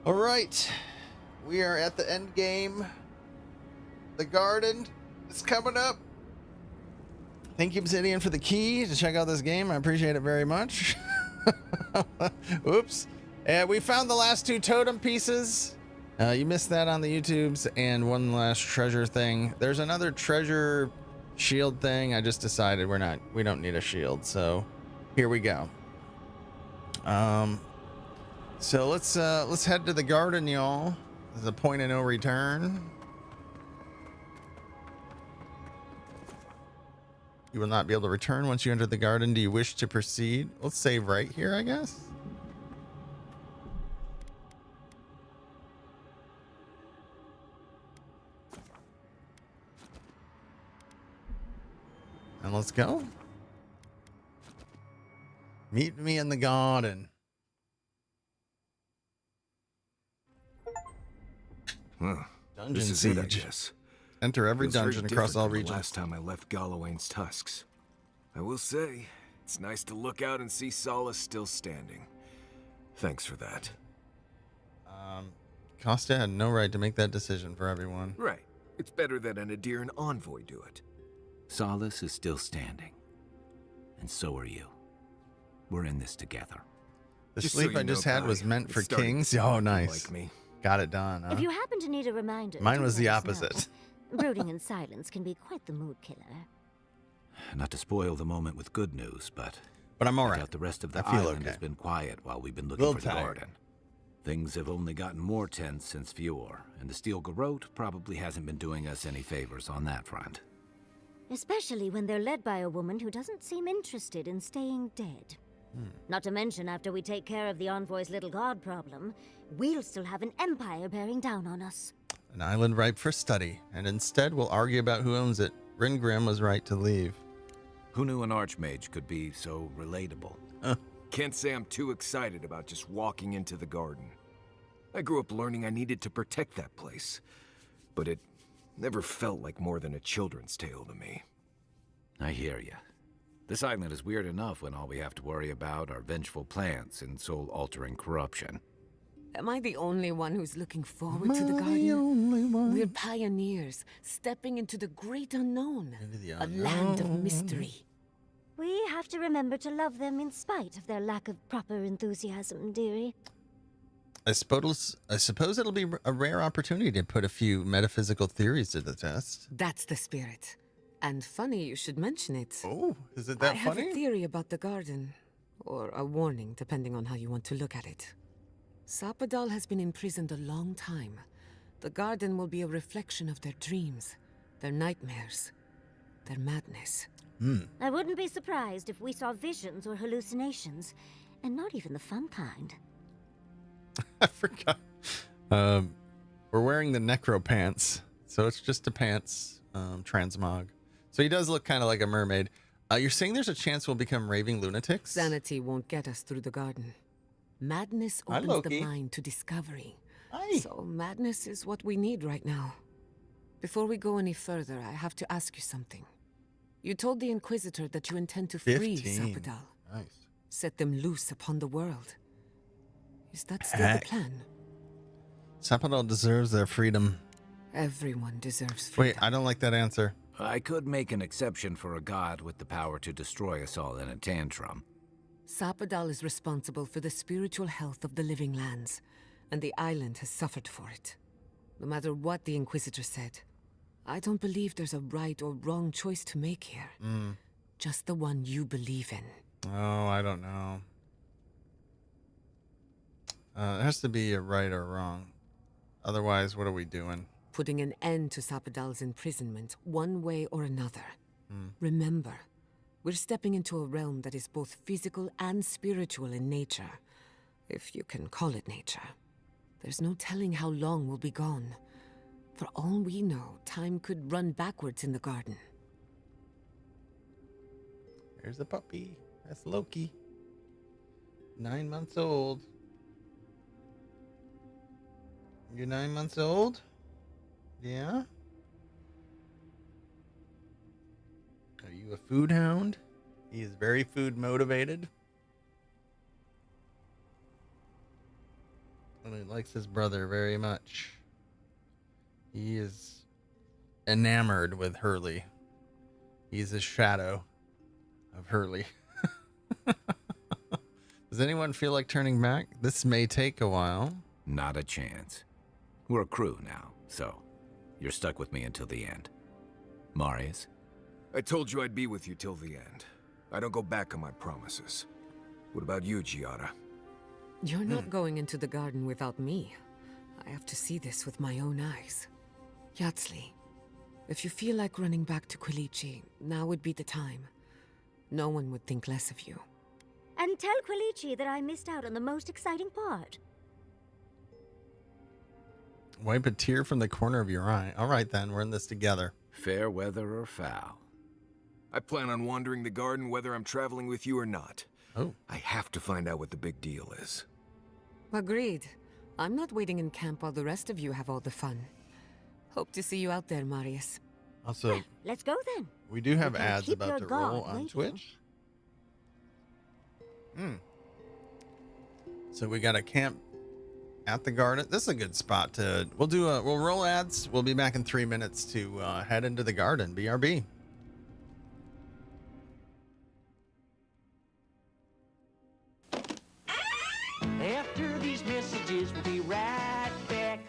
All right, we are at the end game. The garden is coming up. Thank you, Obsidian, for the key to check out this game. I appreciate it very much. Oops. And we found the last 2 totem pieces. You missed that on the YouTubes, and one last treasure thing. There's another treasure shield thing. I just decided we don't need a shield, so here we go. So let's head to the garden, y'all. There's a point of no return. You will not be able to return once you enter the garden. Do you wish to proceed? Let's save right here, I guess. And let's go. Meet me in the garden. Huh. Dungeon This is siege. it, I guess. Enter every Feels very dungeon across all different than the regions. last time I left Gallowayne's tusks. I will say, it's nice to look out and see Solace still standing. Thanks for that. Costa had no right to make that decision for everyone. Right. It's better that an Adiran envoy do it. Solace is still standing. And so are you. We're in this together. The Just sleep so I you just know, had Kai, was meant it's for starting to kings. seem Oh, like you nice. like me. Got it done, huh? If you happen to need a reminder, Mine do was the let us know. opposite. Brooding in silence can be quite the mood killer. Not to spoil the moment with good news, but But I'm all I right. doubt the rest of the I feel island okay. has been quiet while we've been looking Little for the tired. garden. Things have only gotten more tense since Fior, and the Steel Garrote probably hasn't been doing us any favors on that front. Especially when they're led by a woman who doesn't seem interested in staying dead. Not to mention, after we take care of the Envoy's little god problem, we'll still have an empire bearing down on us. An island ripe for study, and instead we'll argue about who owns it. Ringrim was right to leave. Who knew an archmage could be so relatable? Can't say I'm too excited about just walking into the garden. I grew up learning I needed to protect that place, but it never felt like more than a children's tale to me. I hear you. This island is weird enough when all we have to worry about are vengeful plants and soul-altering corruption. Am I the only one who's looking forward to the Am I garden? the only one? We're pioneers, stepping into the great unknown. Into the A land of unknown. mystery. We have to remember to love them in spite of their lack of proper enthusiasm, dearie. I suppose it'll be a rare opportunity to put a few metaphysical theories to the test. That's the spirit. And funny you should mention it. Oh, is it I that have funny? a theory about the garden. Or a warning, depending on how you want to look at it. Sapadal has been imprisoned a long time. The garden will be a reflection of their dreams, their nightmares, their madness. I wouldn't be surprised if we saw visions or hallucinations, and not even the fun kind. I forgot. We're wearing the necro pants, so it's just a pants transmog. So he does look kind of like a mermaid. You're saying there's a chance we'll become raving lunatics? Sanity won't get us through the garden. Madness Hi, opens Loki. the mind to discovery. Aye. So madness is what we need right now. Before we go any further, I have to ask you something. You told the Inquisitor that you intend to free 15. Sapadal, Nice. set them loose upon the world. Is that still Heck. the plan? Sapadal deserves their freedom. Everyone deserves freedom. Wait, I don't like that answer. I could make an exception for a god with the power to destroy us all in a tantrum. Sapadal is responsible for the spiritual health of the living lands, and the island has suffered for it. No matter what the Inquisitor said, I don't believe there's a right or wrong choice to make here. Just the one you believe in. Oh, I don't know. It has to be a right or wrong. Otherwise, what are we doing? Putting an end to Sapadal's imprisonment, one way or another. Remember, we're stepping into a realm that is both physical and spiritual in nature. If you can call it nature. There's no telling how long we'll be gone. For all we know, time could run backwards in the garden. There's a puppy. That's Loki. 9 months old. You're 9 months old? Yeah? Are you a food hound? He is very food motivated. And he likes his brother very much. He is enamored with Hurley. He's a shadow of Hurley. Does anyone feel like turning back? This may take a while. Not a chance. We're a crew now, so you're stuck with me until the end. Marius? I told you I'd be with you till the end. I don't go back on my promises. What about you, Giada? You're not going into the garden without me. I have to see this with my own eyes. Yatsley, if you feel like running back to Quilici, now would be the time. No one would think less of you. And tell Quilici that I missed out on the most exciting part. Wipe a tear from the corner of your eye. All right, then. We're in this together. Fair weather or foul? I plan on wandering the garden whether I'm traveling with you or not. Oh. I have to find out what the big deal is. Agreed. I'm not waiting in camp while the rest of you have all the fun. Hope to see you out there, Marius. Also, Let's go then. we do have We can ads keep about your to guard roll on waiting. Twitch. So we got a camp at the garden. This is a good spot to. We'll roll ads. We'll be back in 3 minutes to head into the garden. BRB. After these messages, we'll be right back.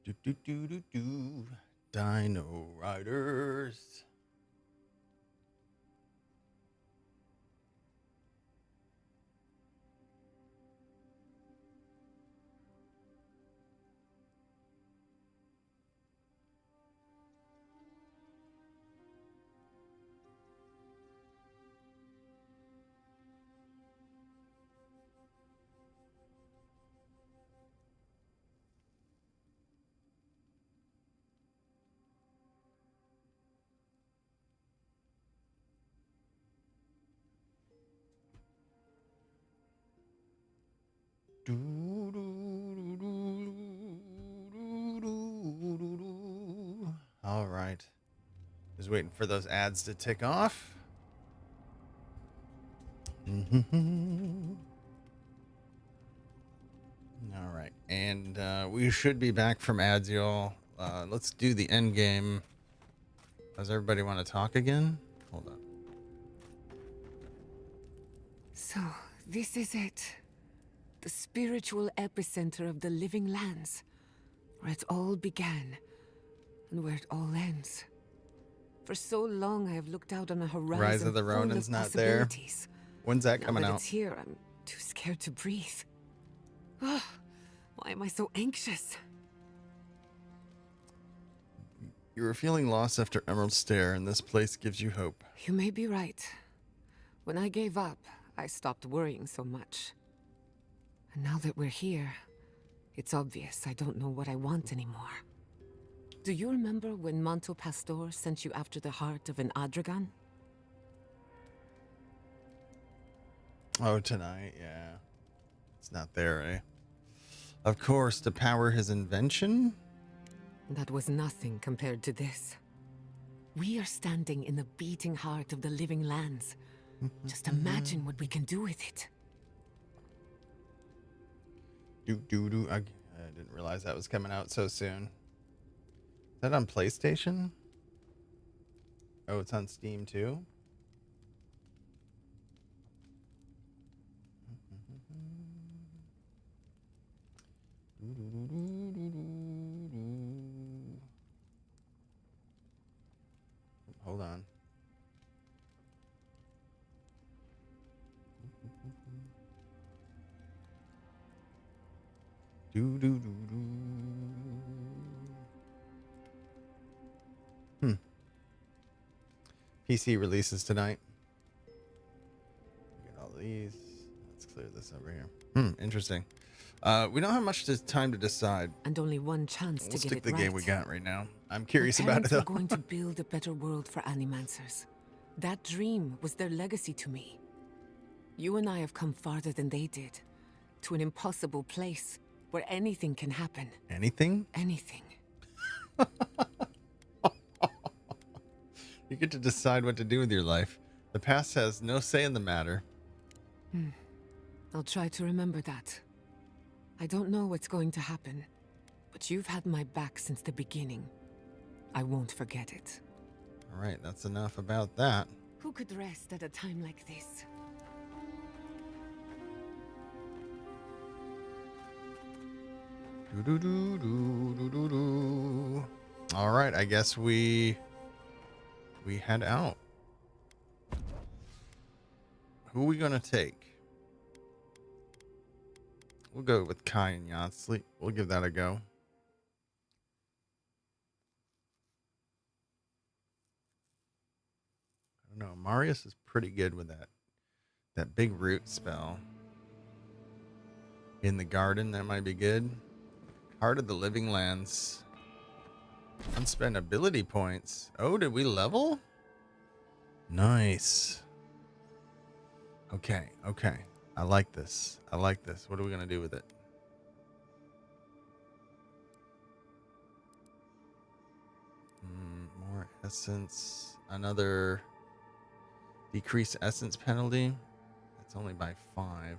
Do do do do do. Dino Riders. All right. Just waiting for those ads to tick off. All right. And we should be back from ads, y'all. Let's do the end game. Does everybody want to talk again? Hold on. So, this is it. The spiritual epicenter of the living lands. Where it all began, and where it all ends. For so long, I have looked out on a horizon Rise of the full Ronin's of not there. possibilities. When's that Now coming that out? it's here, I'm too scared to breathe. Ugh, why am I so anxious? You were feeling lost after Emerald Stair, and this place gives you hope. You may be right. When I gave up, I stopped worrying so much. And now that we're here, it's obvious I don't know what I want anymore. Do you remember when Manto Pastor sent you after the heart of an Adragan? Oh, tonight, yeah. It's not there, eh? Of course, to power his invention? That was nothing compared to this. We are standing in the beating heart of the living lands. Just imagine what we can do with it. I didn't realize that was coming out so soon. Is that on PlayStation? Oh, it's on Steam too? Hold on. PC releases tonight. Get all these. Let's clear this over here. Interesting. We don't have much time to decide. And only one chance We'll to get stick it the right. game we got right now. I'm My curious about it parents were though. going to build a better world for Animancers. That dream was their legacy to me. You and I have come farther than they did. To an impossible place where anything can happen. Anything? Anything. You get to decide what to do with your life. The past has no say in the matter. I'll try to remember that. I don't know what's going to happen, but you've had my back since the beginning. I won't forget it. All right, that's enough about that. Who could rest at a time like this? All right, I guess we head out. Who are we gonna take? We'll go with Kai and Yatsley. We'll give that a go. I don't know. Marius is pretty good with that big root spell. In the garden, that might be good. Heart of the Living Lands. Unspent ability points. Oh, did we level? Nice. Okay. I like this. What are we going to do with it? More essence. Another decreased essence penalty. That's only by 5.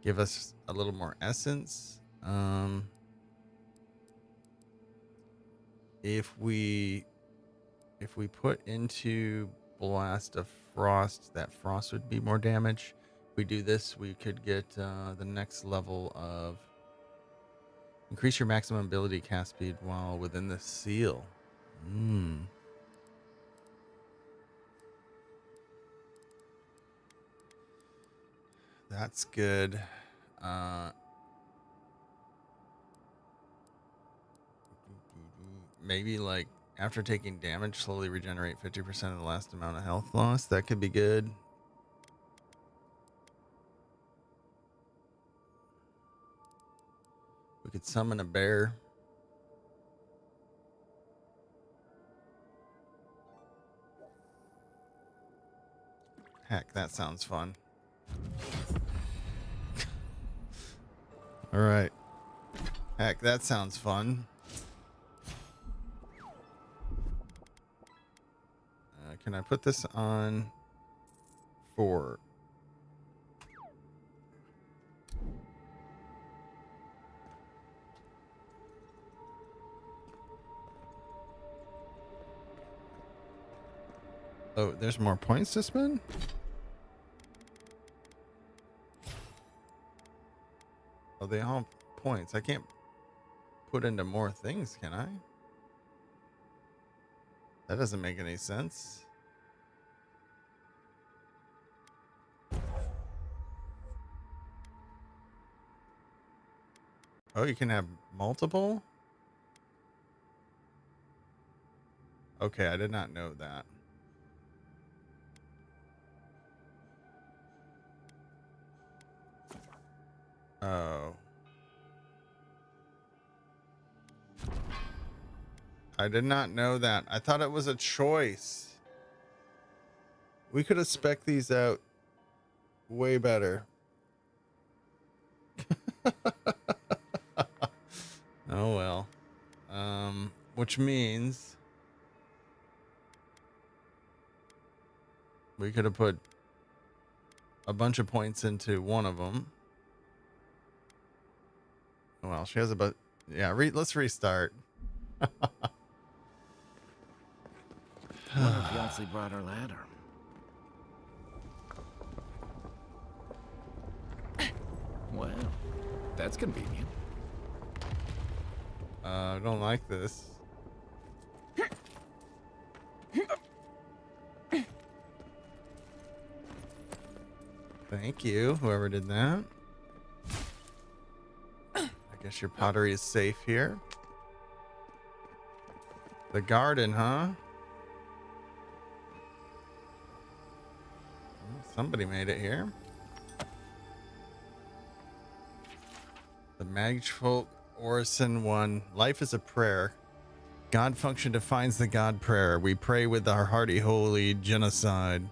Give us a little more essence. If we put into Blast of Frost, that frost would be more damage. If we do this, we could get the next level of increase your maximum ability cast speed while within the seal. That's good. Maybe like after taking damage, slowly regenerate 50% of the last amount of health loss. That could be good. We could summon a bear. Heck, that sounds fun. All right. Heck, that sounds fun. Can I put this on 4? Oh, there's more points to spend? Oh, they all have points. I can't put into more things, can I? That doesn't make any sense. Oh, you can have multiple? Okay, I did not know that. Oh. I did not know that. I thought it was a choice. We could have spec'd these out way better. Oh well. Which means we could have put a bunch of points into one of them. Well, she has a yeah, let's restart. Wonder if Yahtzee brought her ladder. Well, that's convenient. I don't like this. Thank you, whoever did that. I guess your pottery is safe here. The garden, huh? Somebody made it here. The Magfolk Orison 1. Life is a prayer. God function defines the God prayer. We pray with our hearty holy genocide.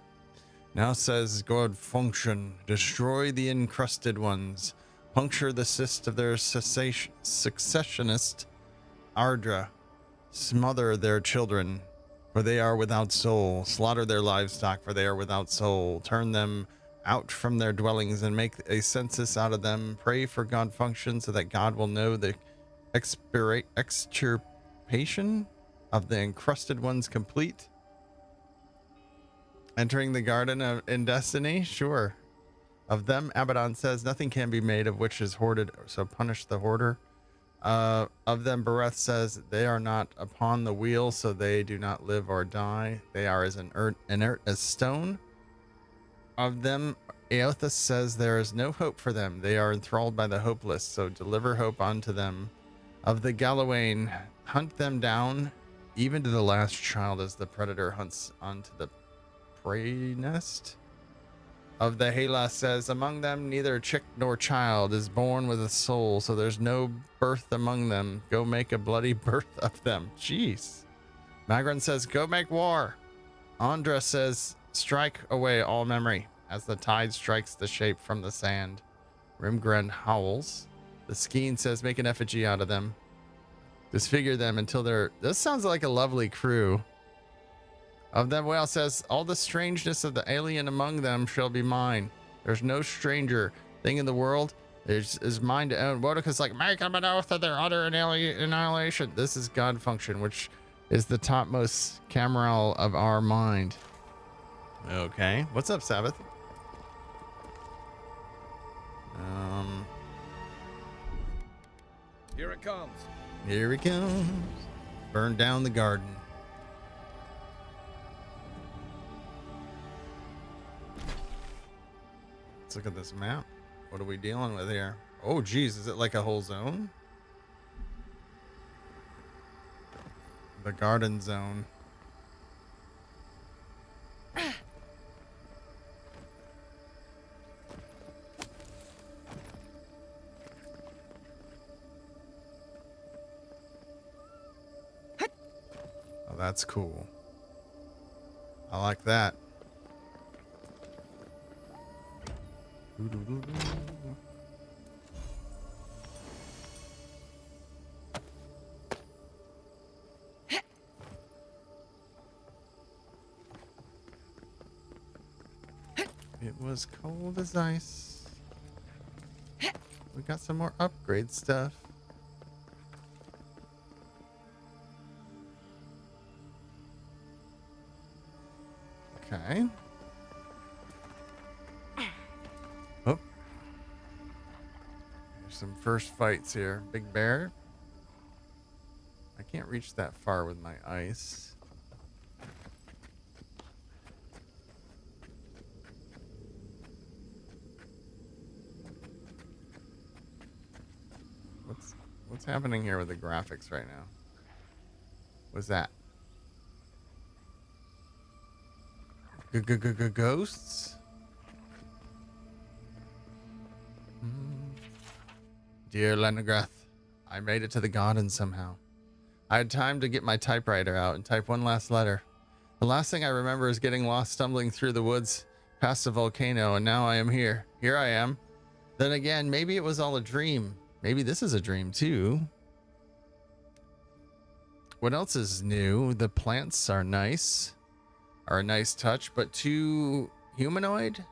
Now says God function, destroy the encrusted ones, puncture the cyst of their successionist Ardra, smother their children, for they are without soul, slaughter their livestock, for they are without soul, turn them out from their dwellings and make a census out of them, pray for God function so that God will know the extirpation of the encrusted ones complete. Entering the garden in destiny, sure. Of them, Abaddon says, nothing can be made of which is hoarded, so punish the hoarder. Of them, Bereth says, they are not upon the wheel, so they do not live or die. They are as inert as stone. Of them, Aothas says, there is no hope for them. They are enthralled by the hopeless, so deliver hope unto them. Of the Galawain, hunt them down, even to the last child, as the predator hunts onto the prey nest. Of the Hala says, among them neither chick nor child is born with a soul, so there's no birth among them. Go make a bloody birth of them. Jeez. Magron says, go make war. Andra says, strike away all memory as the tide strikes the shape from the sand. Rimgren howls. The Skeen says, make an effigy out of them. Disfigure them until they're... This sounds like a lovely crew. Of them, Whale says, all the strangeness of the alien among them shall be mine. There's no stranger thing in the world is mine to own. Wodoka's like, make them an oath of their utter annihilation. This is God function, which is the topmost cameral of our mind. Okay. What's up, Sabbath? Here it comes. Here he comes. Burn down the garden. Let's look at this map. What are we dealing with here? Oh, geez. Is it like a whole zone? The garden zone. Oh, that's cool. I like that. It was cold as ice. We got some more upgrade stuff. Okay. Oh. There's some first fights here. Big bear. I can't reach that far with my ice. What's happening here with the graphics right now? What's that? Ghosts? Dear Leningrad, I made it to the garden somehow. I had time to get my typewriter out and type one last letter. The last thing I remember is getting lost stumbling through the woods past a volcano, and now I am here. Here I am. Then again, maybe it was all a dream. Maybe this is a dream too. What else is new? The plants are nice. Are a nice touch, but too humanoid?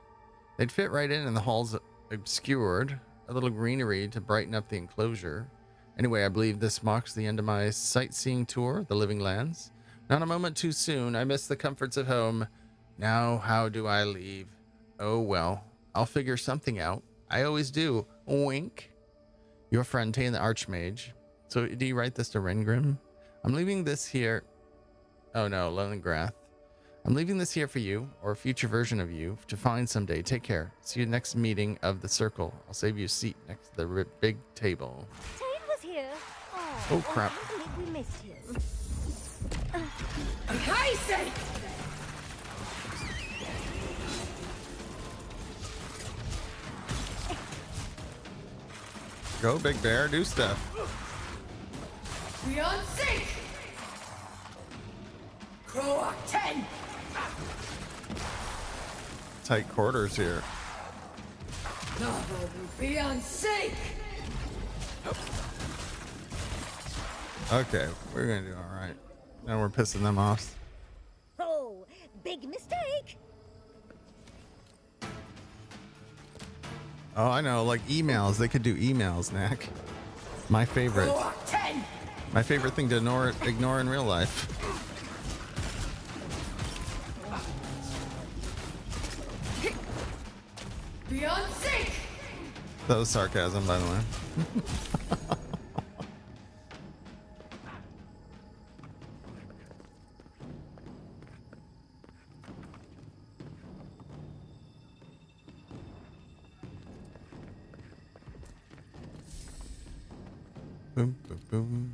They'd fit right in the halls obscured. A little greenery to brighten up the enclosure. Anyway, I believe this marks the end of my sightseeing tour, the Living Lands. Not a moment too soon. I miss the comforts of home. Now, how do I leave? Oh, well, I'll figure something out. I always do. Wink. Your friend, Tane the Archmage. So, do you write this to Rengrim? I'm leaving this here. Oh, no, Leningrad. I'm leaving this here for you, or a future version of you, to find someday. Take care. See you next meeting of the Circle. I'll save you a seat next to the big table. Tane was here. Oh, crap. I can't believe we missed him. I say! Go, Big Bear. Do stuff. Beyond sync! Croak 10! Tight quarters here. Novel beyond sync! Okay, we're gonna do all right. Now we're pissing them off. Oh, big mistake. Oh, I know, like emails. They could do emails, Knack. My favorite. My favorite thing to ignore in real life. Beyond sync! That was sarcasm, by the way. Boom, boom, boom.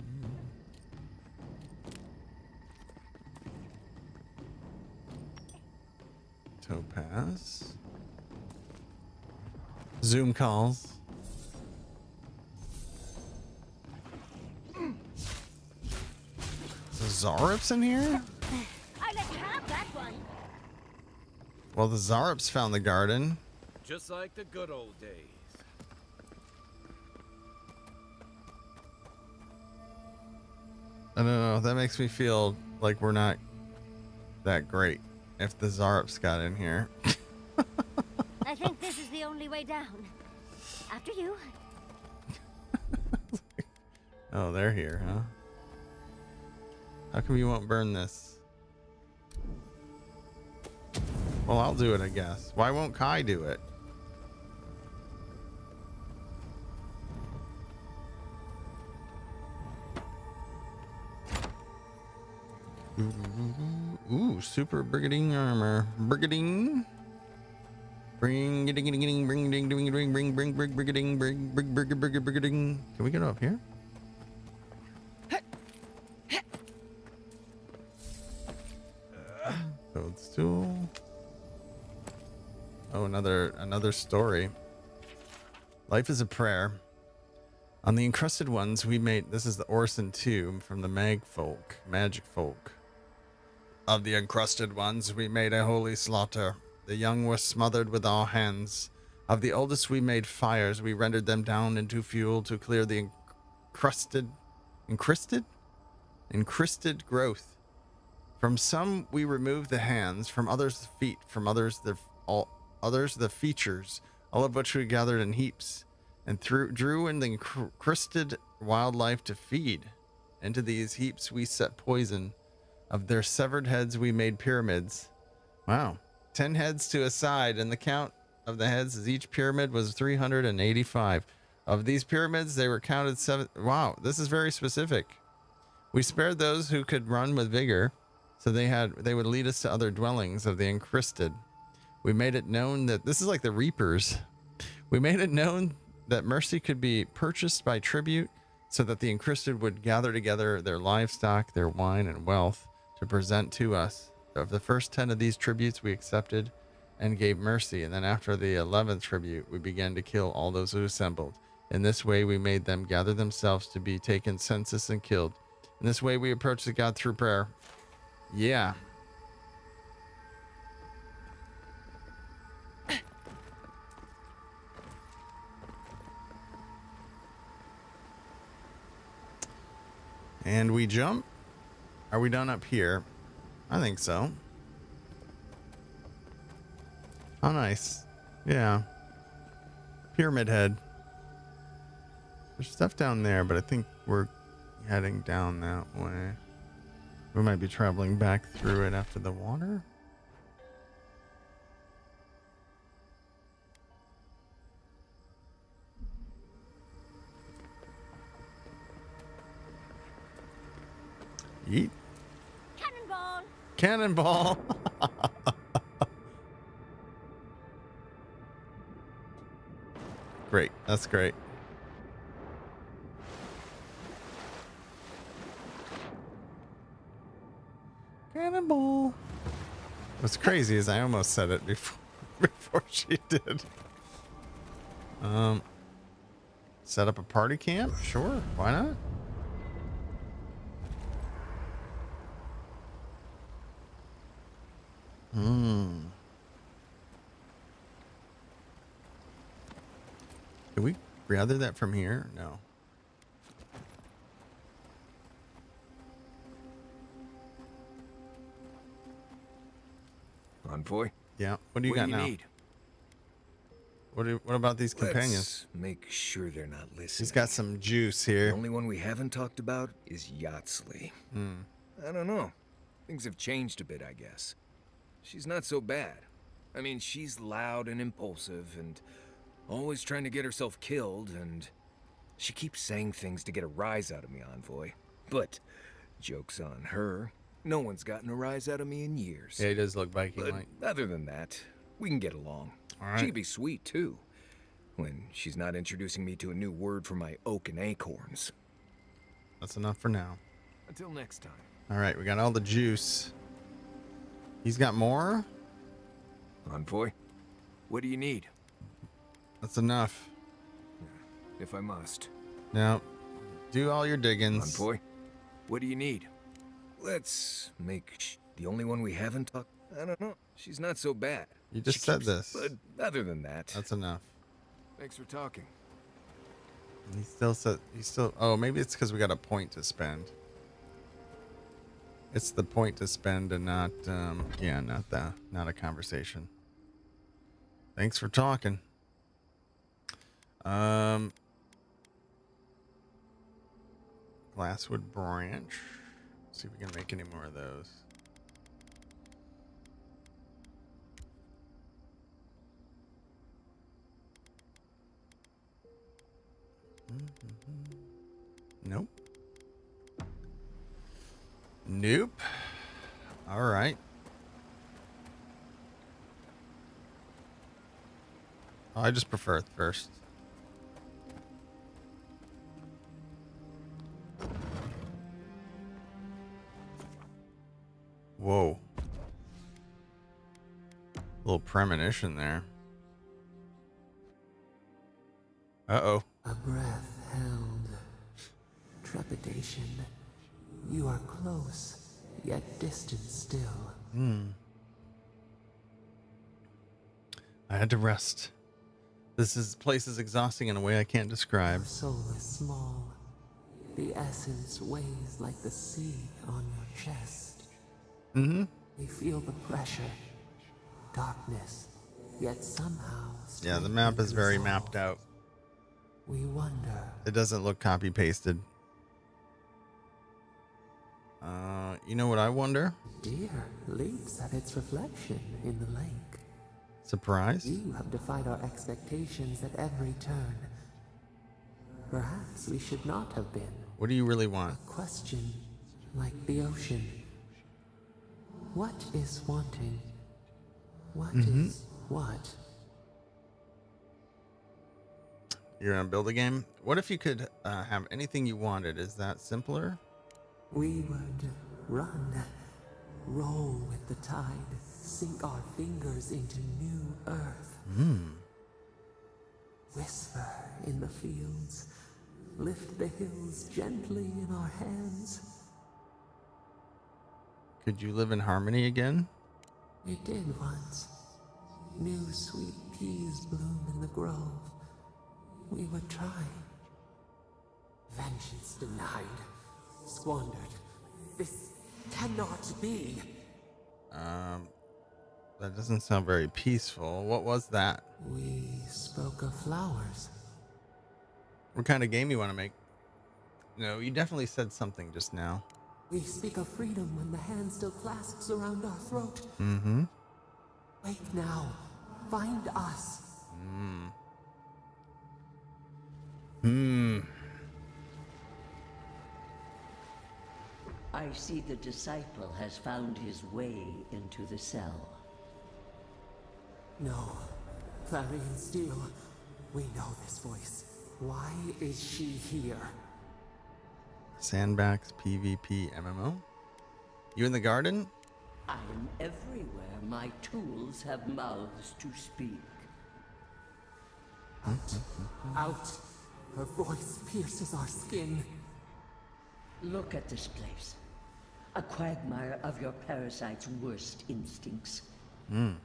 Topaz. Zoom calls. The Zarups in here? I let you have that one. Well, the Zarups found the garden. Just like the good old days. I don't know. That makes me feel like we're not that great if the Zarups got in here. I think this is the only way down. After you. Oh, they're here, huh? How come you won't burn this? Well, I'll do it, I guess. Why won't Kai do it? Ooh, super brigading armor. Brigading. Bring brigading. Can we get up here? Toadstool. Oh, another story. Life is a prayer. On the encrusted ones we made, this is the Orson tomb from the magic folk. Of the encrusted ones we made a holy slaughter. The young were smothered with our hands. Of the oldest we made fires. We rendered them down into fuel to clear the encrusted growth. From some we removed the hands, from others the feet, from others the features, all of which we gathered in heaps, and drew in the encrusted wildlife to feed. Into these heaps we set poison. Of their severed heads we made pyramids. Wow. 10 heads to a side, and the count of the heads as each pyramid was 385. Of these pyramids, they were counted 7. Wow, this is very specific. We spared those who could run with vigor, so they would lead us to other dwellings of the encrusted. We made it known that this is like the Reapers. We made it known that mercy could be purchased by tribute, so that the encrusted would gather together their livestock, their wine, and wealth to present to us. Of the first 10 of these tributes we accepted and gave mercy, and then after the 11th tribute, we began to kill all those who assembled. In this way, we made them gather themselves to be taken census and killed. In this way, we approached the God through prayer. Yeah. And we jump. Are we done up here? I think so. Oh, nice. Yeah. Pyramid Head. There's stuff down there, but I think we're heading down that way. We might be traveling back through it after the water. Yeet. Cannonball! Cannonball! Great. That's great. Cannonball. What's crazy is I almost said it before she did. Set up a party camp? Sure. Why not? Can we gather that from here? No. Envoy? Yeah. What do you got now? Need? What about these companions? Let's make sure they're not listening. He's got some juice here. The only one we haven't talked about is Yatsley. I don't know. Things have changed a bit, I guess. She's not so bad. I mean, she's loud and impulsive and always trying to get herself killed, and she keeps saying things to get a rise out of me, Envoy. But joke's on her. No one's gotten a rise out of me in years. Yeah, he does look Viking-like. But other than that, we can get along. All right. She'd be sweet, too. When she's not introducing me to a new word for my oak and acorns. That's enough for now. Until next time. All right, we got all the juice. He's got more? Envoy, what do you need? That's enough. If I must. Now, do all your diggings. Envoy, what do you need? Let's make the only one we haven't talked. I don't know. She's not so bad. You just said this. But other than that, That's enough. thanks for talking. He still said, oh, maybe it's because we got a point to spend. It's the point to spend and not, not a conversation. Thanks for talking. Glasswood branch. See if we can make any more of those. Nope. Nope. All right. I just prefer it first. Whoa. Little premonition there. Uh-oh. A breath held. Trepidation. You are close, yet distant still. I had to rest. This place is exhausting in a way I can't describe. Your soul is small. The essence weighs like the sea on your chest. You feel the pressure. Darkness. Yet somehow... Yeah, the map is very mapped out. We wonder. It doesn't look copy-pasted. You know what I wonder? Deer leaps at its reflection in the lake. Surprise? You have defied our expectations at every turn. Perhaps we should not have been. What do you really want? A question like the ocean. What is wanting? What is what? You're gonna build a game? What if you could have anything you wanted? Is that simpler? We would run, roll with the tide, sink our fingers into new earth. Whisper in the fields, lift the hills gently in our hands. Could you live in harmony again? It did once. New sweet peas bloom in the grove. We would try. Vengeance denied, squandered. This cannot be. That doesn't sound very peaceful. What was that? We spoke of flowers. What kind of game you want to make? No, you definitely said something just now. We speak of freedom when the hand still clasps around our throat. Mm-hmm. Wake now. Find us. I see the disciple has found his way into the cell. No. Clarion Steel. We know this voice. Why is she here? Sandbacks PvP MMO? You in the garden? I am everywhere my tools have mouths to speak. Out. Her voice pierces our skin. Look at this place. A quagmire of your parasite's worst instincts. Can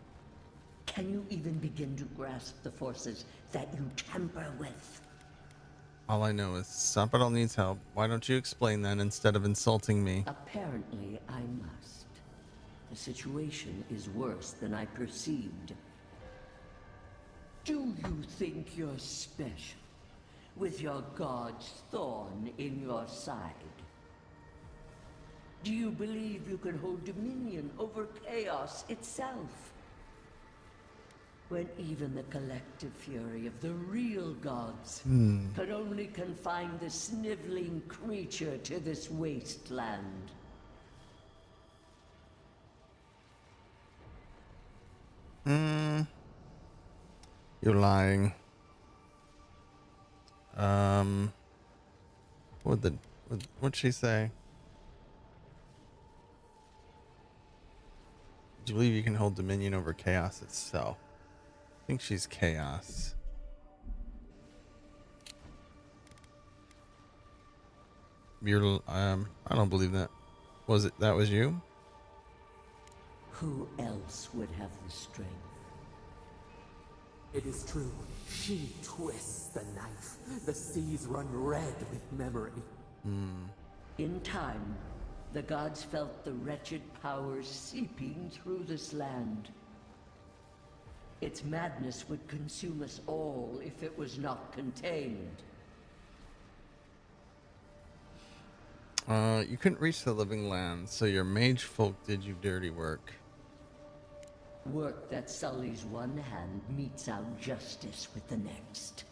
you even begin to grasp the forces that you tamper with? All I know is Sapadal needs help. Why don't you explain then instead of insulting me? Apparently, I must. The situation is worse than I perceived. Do you think you're special, with your god's thorn in your side? Do you believe you can hold dominion over chaos itself? When even the collective fury of the real gods can only confine the sniveling creature to this wasteland. You're lying. What'd she say? Do you believe you can hold dominion over chaos itself? I think she's chaos. You're I don't believe that. That was you? Who else would have the strength? It is true. She twists the knife. The seas run red with memory. In time, the gods felt the wretched powers seeping through this land. Its madness would consume us all if it was not contained. You couldn't reach the living land, so your mage folk did you dirty work. Work that sullies one hand meets out justice with the next.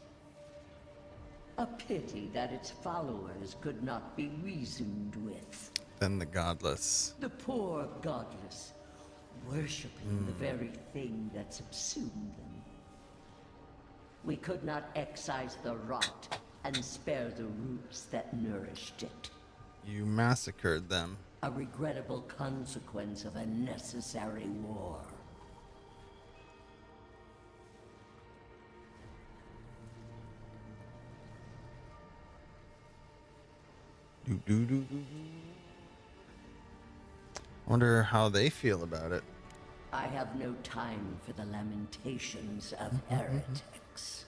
A pity that its followers could not be reasoned with. Then the godless. The poor godless, worshipping the very thing that subsumed them. We could not excise the rot and spare the roots that nourished it. You massacred them. A regrettable consequence of a necessary war. Wonder how they feel about it. I have no time for the lamentations of heretics.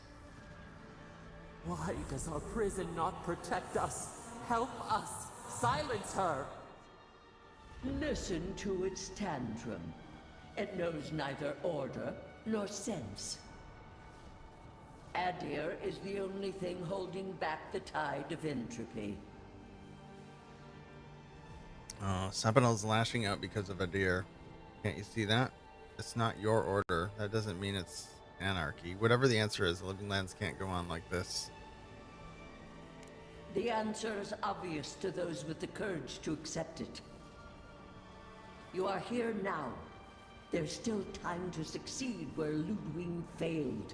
Why does our prison not protect us? Help us! Silence her! Listen to its tantrum. It knows neither order nor sense. Adir is the only thing holding back the tide of entropy. Oh, Sapadal's lashing out because of Adir. Can't you see that? It's not your order. That doesn't mean it's anarchy. Whatever the answer is, the living lands can't go on like this. The answer is obvious to those with the courage to accept it. You are here now. There's still time to succeed where Ludwig failed.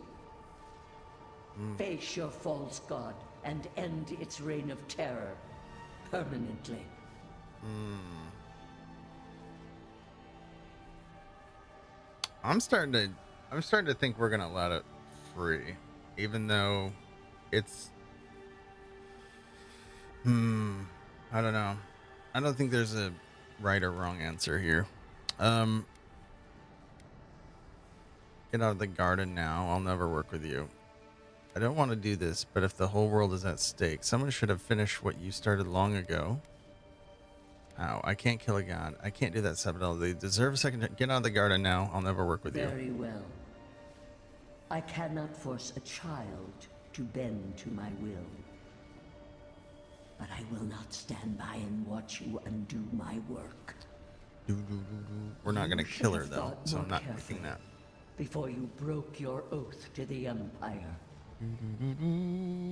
Face your false god and end its reign of terror permanently. I'm starting to think we're gonna let it free, even though it's. I don't know. I don't think there's a right or wrong answer here. Get out of the garden now. I'll never work with you. I don't want to do this, but if the whole world is at stake, someone should have finished what you started long ago. Ow, I can't kill a god. I can't do that, Sabadell. They deserve a second. Get out of the garden now. I'll never work with you. Very well. I cannot force a child to bend to my will. But I will not stand by and watch you undo my work. We're not going to kill her, though, so I'm not picking that. Before you broke your oath to the Empire.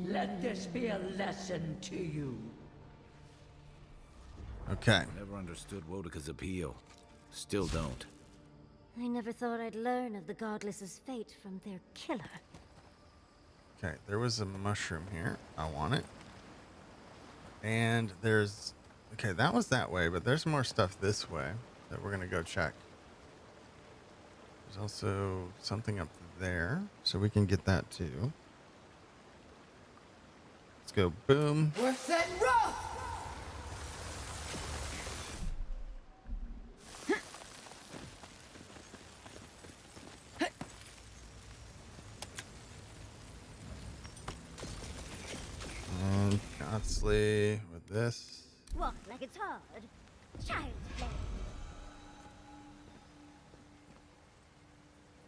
Let this be a lesson to you. Okay. Never understood Wodika's appeal. Still don't. I never thought I'd learn of the Godless's fate from their killer. Okay, there was a mushroom here. I want it. And there's... Okay, that was that way, but there's more stuff this way that we're going to go check. There's also something up there, so we can get that too. Let's go boom. We're setting rough! And Godsley with this. Walk like it's hard. Child's play.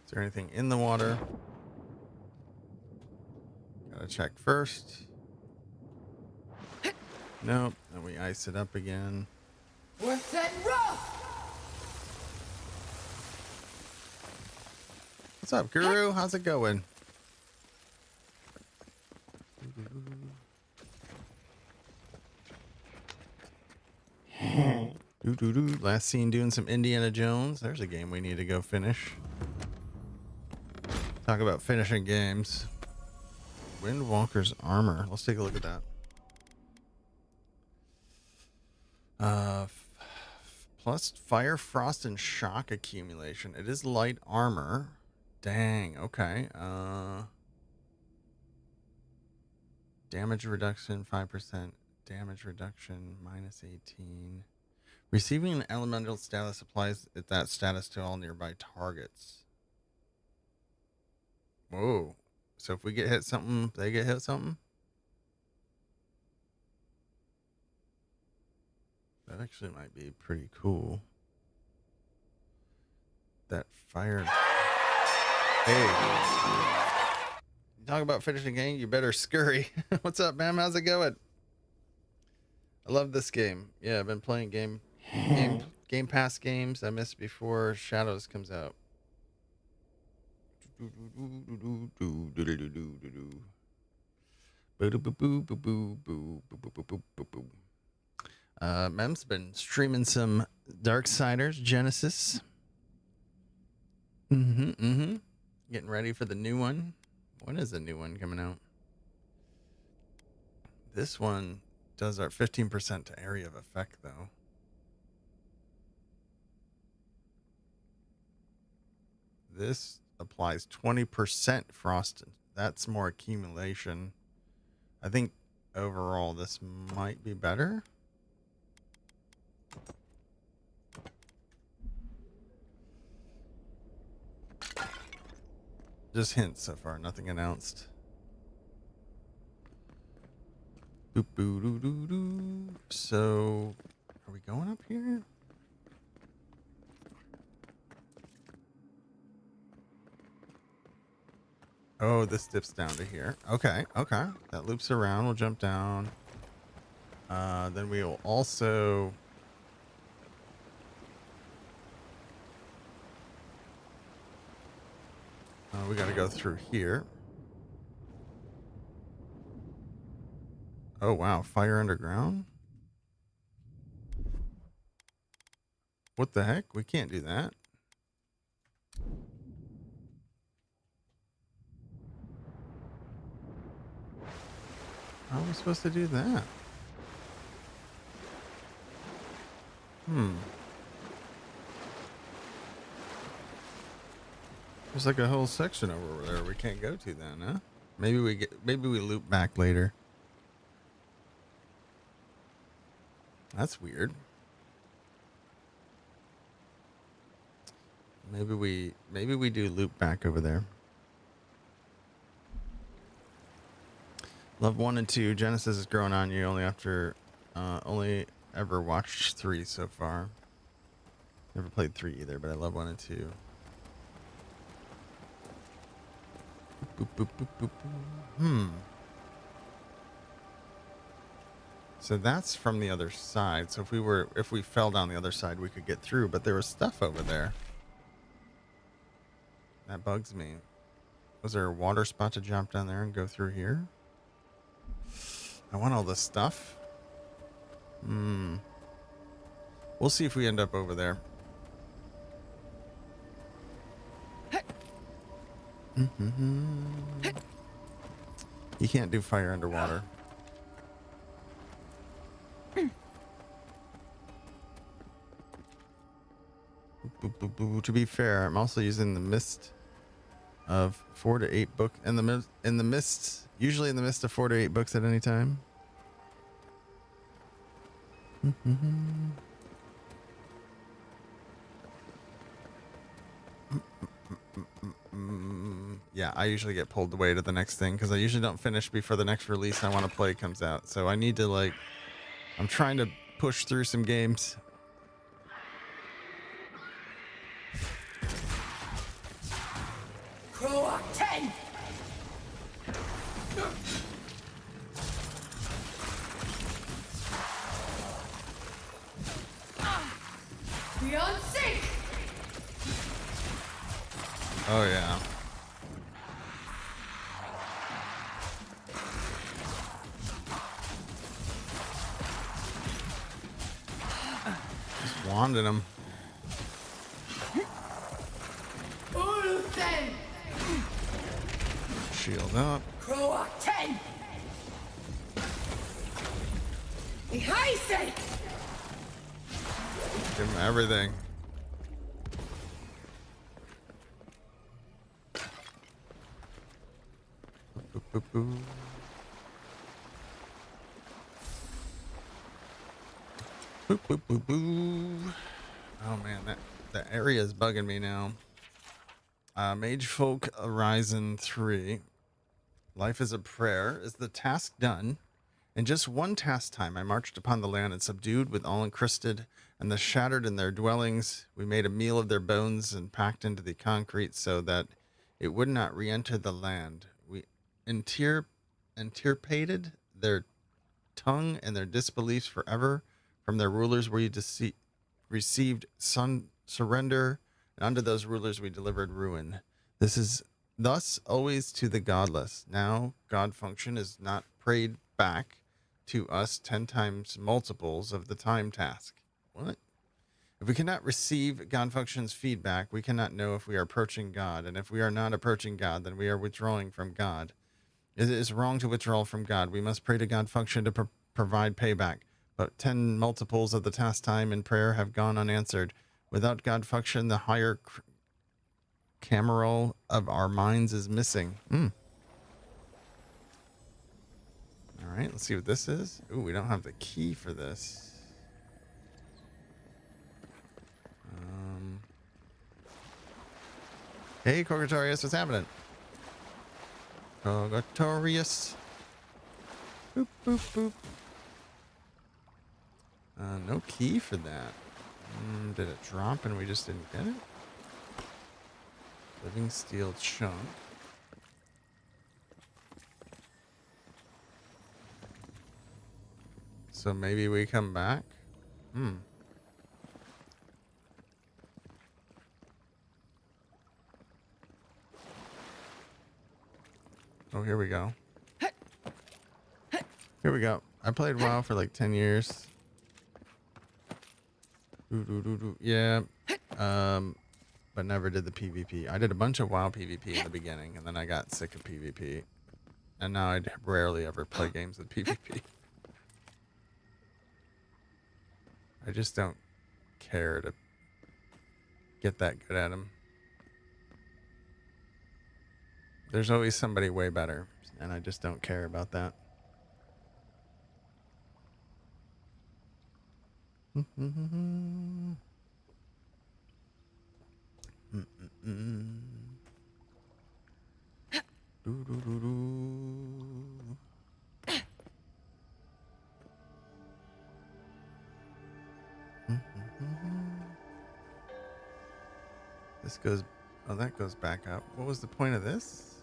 Is there anything in the water? Gotta check first. Nope. Then we ice it up again. We're setting rough! What's up, Guru? How's it going? Last seen doing some Indiana Jones. There's a game we need to go finish. Talk about finishing games. Windwalker's armor. Let's take a look at that. Plus fire, frost, and shock accumulation. It is light armor. Dang. Okay. Damage reduction 5%. Damage reduction minus 18. Receiving an elemental status applies that status to all nearby targets. Whoa. So if we get hit something, they get hit something? That actually might be pretty cool. That fire. Hey. You talk about finishing a game, you better scurry. What's up, man? How's it going? I love this game. Yeah, I've been playing Game Pass games I missed before Shadows comes out. Mem's been streaming some Darksiders Genesis. Getting ready for the new one. When is the new one coming out? This one does our 15% to area of effect, though. This applies 20% frost. That's more accumulation. I think overall this might be better. Just hints so far, nothing announced. Boop, boo, doo, doo, doo. So, are we going up here? Oh, this dips down to here. Okay, okay. That loops around. We'll jump down. Then we will also... we got to go through here. Oh, wow. Fire underground? What the heck? We can't do that. How are we supposed to do that? There's like a whole section over there we can't go to then, huh? Maybe we loop back later. That's weird. Maybe we do loop back over there. Love 1 and 2. Genesis has grown on you only ever watched 3 so far. Never played 3 either, but I love 1 and 2. Boop, boop, boop, boop, boop. So that's from the other side. So if we fell down the other side, we could get through, but there was stuff over there. That bugs me. Was there a water spot to jump down there and go through here? I want all this stuff. We'll see if we end up over there. You can't do fire underwater. To be fair, I'm also using the mist of 4 to 8 book in the mist, usually in the midst of 4 to 8 books at any time. Yeah, I usually get pulled away to the next thing because I usually don't finish before the next release I want to play comes out. So I need to I'm trying to push through some games. Croak 10! Beyond sync! Oh yeah. Just wanding him. Ulthen! Shield up. Croak 10! Beheise! Give him everything. Boop, boop, boop. Boop, boop, boop, boop. Oh man, that area is bugging me now. Mage Folk Horizon 3. Life is a prayer. Is the task done? In just one task time, I marched upon the land and subdued with all encrusted and the shattered in their dwellings. We made a meal of their bones and packed into the concrete so that it would not re-enter the land. We interpated their tongue and their disbeliefs forever. From their rulers we received surrender, and unto those rulers we delivered ruin. This is thus always to the godless. Now God function is not prayed back to us 10 times multiples of the time task. What? If we cannot receive God function's feedback, we cannot know if we are approaching God. And if we are not approaching God, then we are withdrawing from God. It is wrong to withdraw from God. We must pray to God function to provide payback. But 10 multiples of the task time in prayer have gone unanswered. Without God function, the higher cameral of our minds is missing. All right, let's see what this is. Ooh, we don't have the key for this. Hey, Corgatorius, what's happening? Corgatorius. Boop, boop, boop. No key for that. Did it drop and we just didn't get it? Living steel chunk. So maybe we come back? Oh, here we go. Here we go. I played WoW for like 10 years. Yeah. But never did the PvP. I did a bunch of WoW PvP in the beginning, and then I got sick of PvP. And now I rarely ever play games with PvP. I just don't care to get that good at them. There's always somebody way better, and I just don't care about that. This goes, oh, that goes back up. What was the point of this?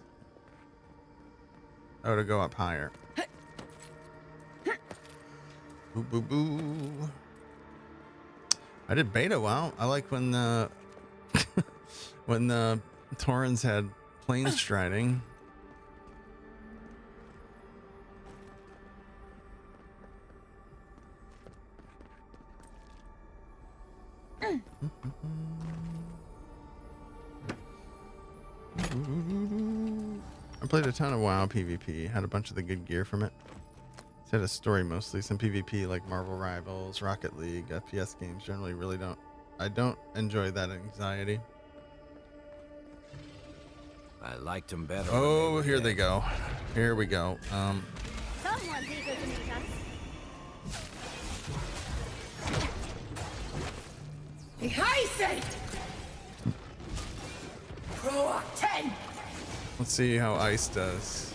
Oh, to go up higher. Boo, boo, boo. I did beta. Wow. I like when the when the Taurens had plane striding. I played a ton of WoW PvP. Had a bunch of the good gear from it. It's had a story mostly. Some PvP like Marvel Rivals, Rocket League, FPS games generally really don't. I don't enjoy that anxiety. I liked him better. Oh, here they go. Here we go. Someone's eager to meet us. Behind Pro 10. Let's see how Ice does.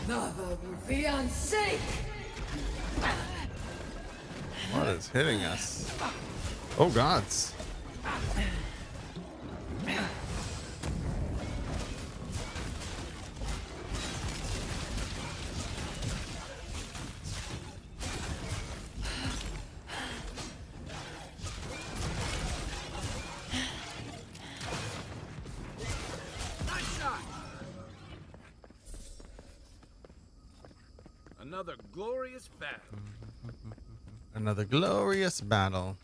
Another fiancé. What is hitting us? Oh, gods. Another glorious battle. Another glorious battle.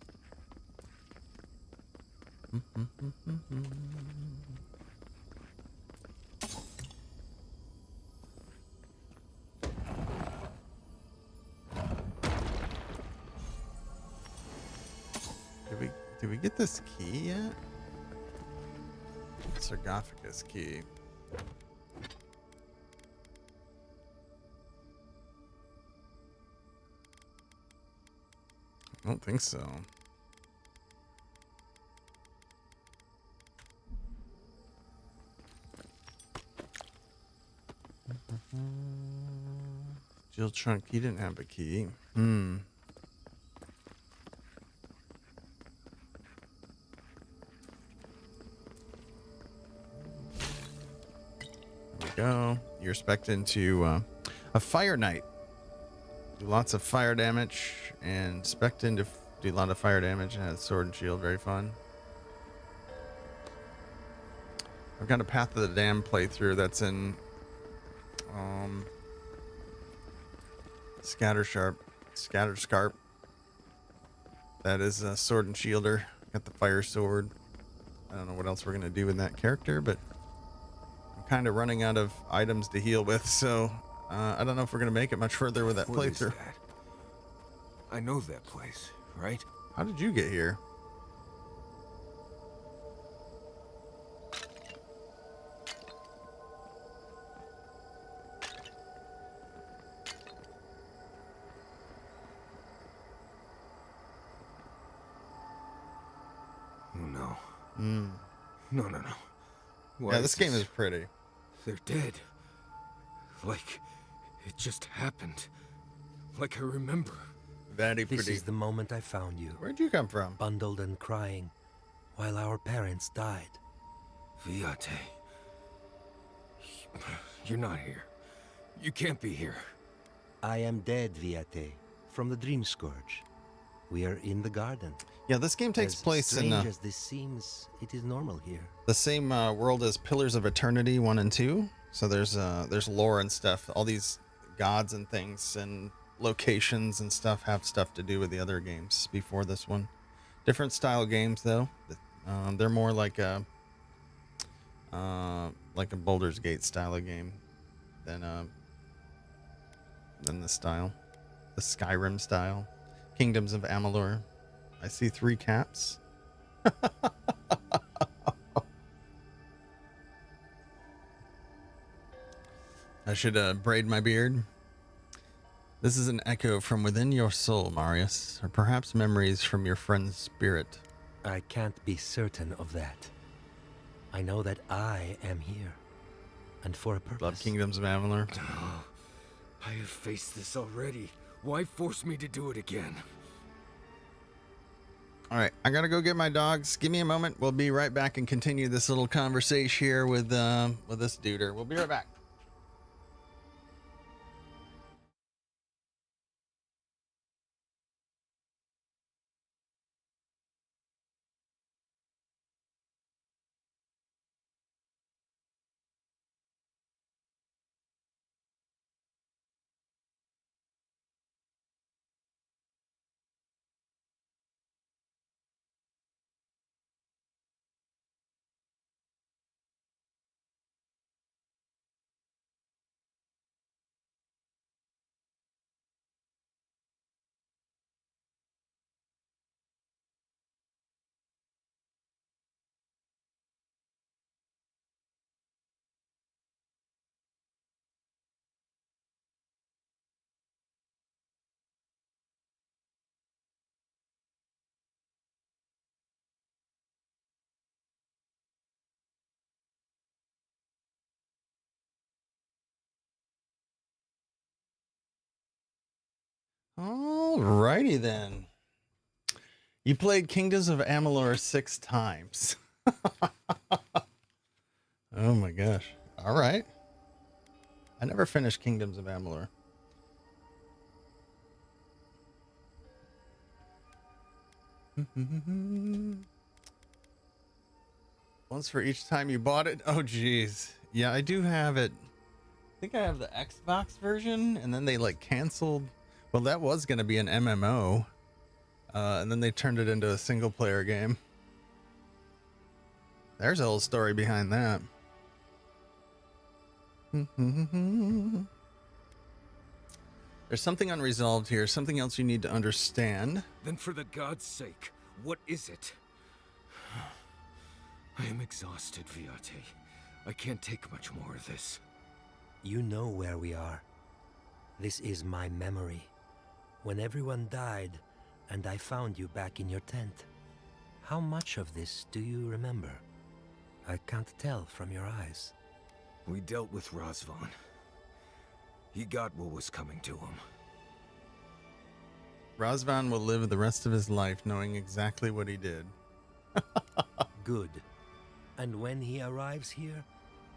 Did we get this key yet? Sarcophagus key. I don't think so. Jill Trunk, he didn't have a key. There we go. You're spec'd into a Fire Knight. Do lots of fire damage, and spec'd in to do a lot of fire damage, and has sword and shield. Very fun. I've got a Path of the Damned playthrough that's in Scatterscarp. That is a sword and shielder. Got the fire sword. I don't know what else we're gonna do with that character, but I'm kind of running out of items to heal with, so I don't know if we're gonna make it much further with that What is playthrough. that? I know that place, right? How did you get here? Oh no. Mm. No, no, no. Why Yeah, this game is pretty. They're dead. Like, it just happened. Like I remember. Very This pretty. is the moment I found you, Where'd you come from? bundled and crying, while our parents died. Viate. You're not here. You can't be here. I am dead, Viate, from the Dream Scourge. We are in the garden. Yeah, this game takes As place in strange as this seems, it is normal here. the same world as Pillars of Eternity 1 and 2. So there's lore and stuff. All these gods and things and locations and stuff have stuff to do with the other games before this one. Different style games though. They're more like like a Baldur's Gate style of game than the style, the Skyrim style. Kingdoms of Amalur. I see 3 caps. I should braid my beard. This is an echo from within your soul, Marius, or perhaps memories from your friend's spirit. I can't be certain of that. I know that I am here, and for a purpose. Love Kingdoms of Amalur. I have faced this already. Why force me to do it again? All right, I gotta go get my dogs. Give me a moment. We'll be right back and continue this little conversation here with this duder. We'll be right back. Alrighty then. You played Kingdoms of Amalur 6 times. Oh my gosh. All right. I never finished Kingdoms of Amalur. Once for each time you bought it. Oh geez. Yeah, I do have it. I think I have the Xbox version, and then they like canceled. Well, that was going to be an MMO, and then they turned it into a single player game. There's a whole story behind that. There's something unresolved here, something else you need to understand. Then for the god's sake, what is it? I am exhausted, Viate. I can't take much more of this. You know where we are. This is my memory. When everyone died, and I found you back in your tent. How much of this do you remember? I can't tell from your eyes. We dealt with Razvan. He got what was coming to him. Razvan will live the rest of his life knowing exactly what he did. Good. And when he arrives here,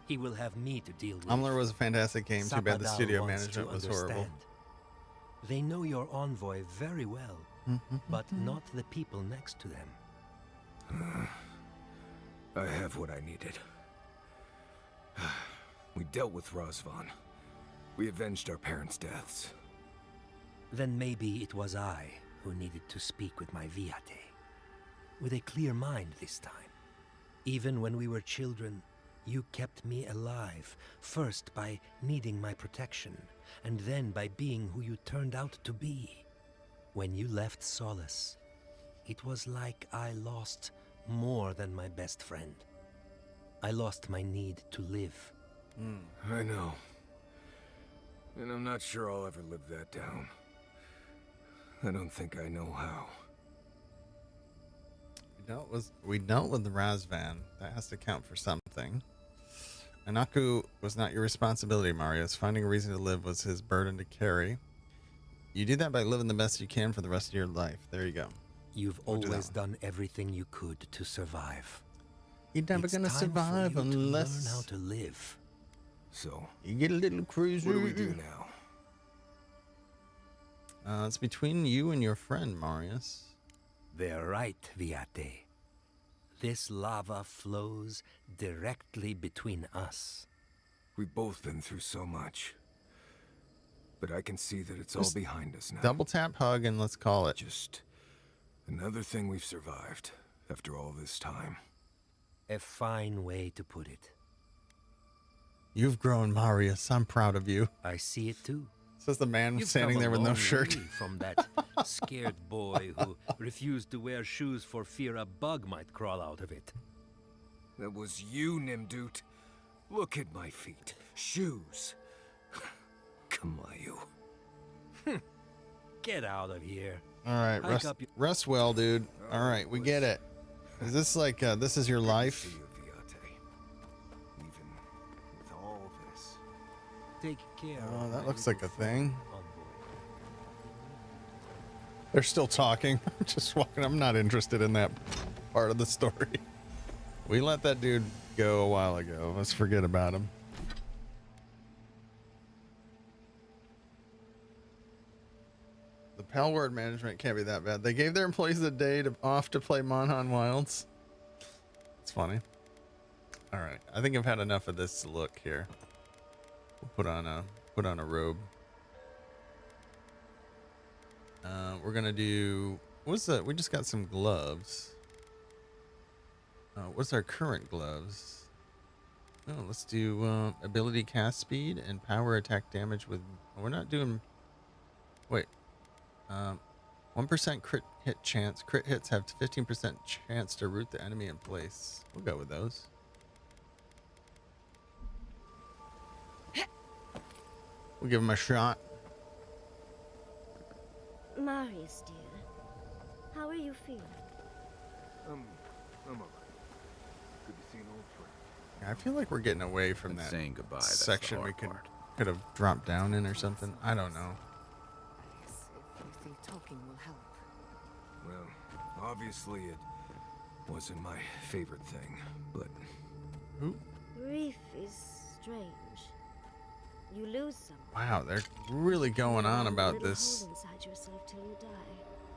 he will have me to deal with. Amalur was a fantastic game. Too bad the Sapadal studio wants management to was horrible. understand. They know your envoy very well, but not the people next to them. I have what I needed. We dealt with Razvan. We avenged our parents' deaths. Then maybe it was I who needed to speak with my Viate. With a clear mind this time. Even when we were children, you kept me alive, first by needing my protection, and then by being who you turned out to be. When you left Solace, it was like I lost more than my best friend. I lost my need to live. I know. And I'm not sure I'll ever live that down. I don't think I know how. We dealt with the Razvan. That has to count for something. Anaku was not your responsibility, Marius. Finding a reason to live was his burden to carry. You do that by living the best you can for the rest of your life. There you go. You've always done everything you could to survive. You're never gonna survive unless learn how to live. So, you get a little cruiser. what do we do now? It's between you and your friend, Marius. They're right, Viate. This lava flows directly between us. We've both been through so much. But I can see that it's all behind us now. Double tap, hug, and let's call it. Just another thing we've survived after all this time. A fine way to put it. You've grown, Marius. I'm proud of you. I see it too. Says the man You've standing come a there with no long shirt. way from that scared boy who refused to wear shoes for fear a bug might crawl out of it. That was you, Nimdut. Look at my feet. Shoes. Kamayu. Get out of here. All right, Hike rest, up your- rest well, dude. All right, we get it. Is this like, this is your life? See you, Viate. Even with all this. Take care. Oh, of that my looks little like a thing. friend, envoy. They're still talking. I'm just walking. I'm not interested in that part of the story. We let that dude go a while ago. Let's forget about him. The Pal word management can't be that bad. They gave their employees a day off to play Monhan Wilds. It's funny. All right, I think I've had enough of this look here. We'll put on a robe. We're gonna do. What's that? We just got some gloves. What's our current gloves? Oh, let's do ability cast speed and power attack damage with. We're not doing. Wait. 1% crit hit chance. Crit hits have 15% chance to root the enemy in place. We'll go with those. We'll give him a shot. Marius, dear. How are you feeling? I'm alright. Good to see an old friend. I feel like we're getting away from And that saying goodbye, that's the section we hard part. could have dropped down in or something. I don't know. Yes, if you think talking will help. Well, obviously it wasn't my favorite thing, but Ooh. Grief is strange. You lose someone. Wow, they're really going on about Little this. hole inside yourself till you die.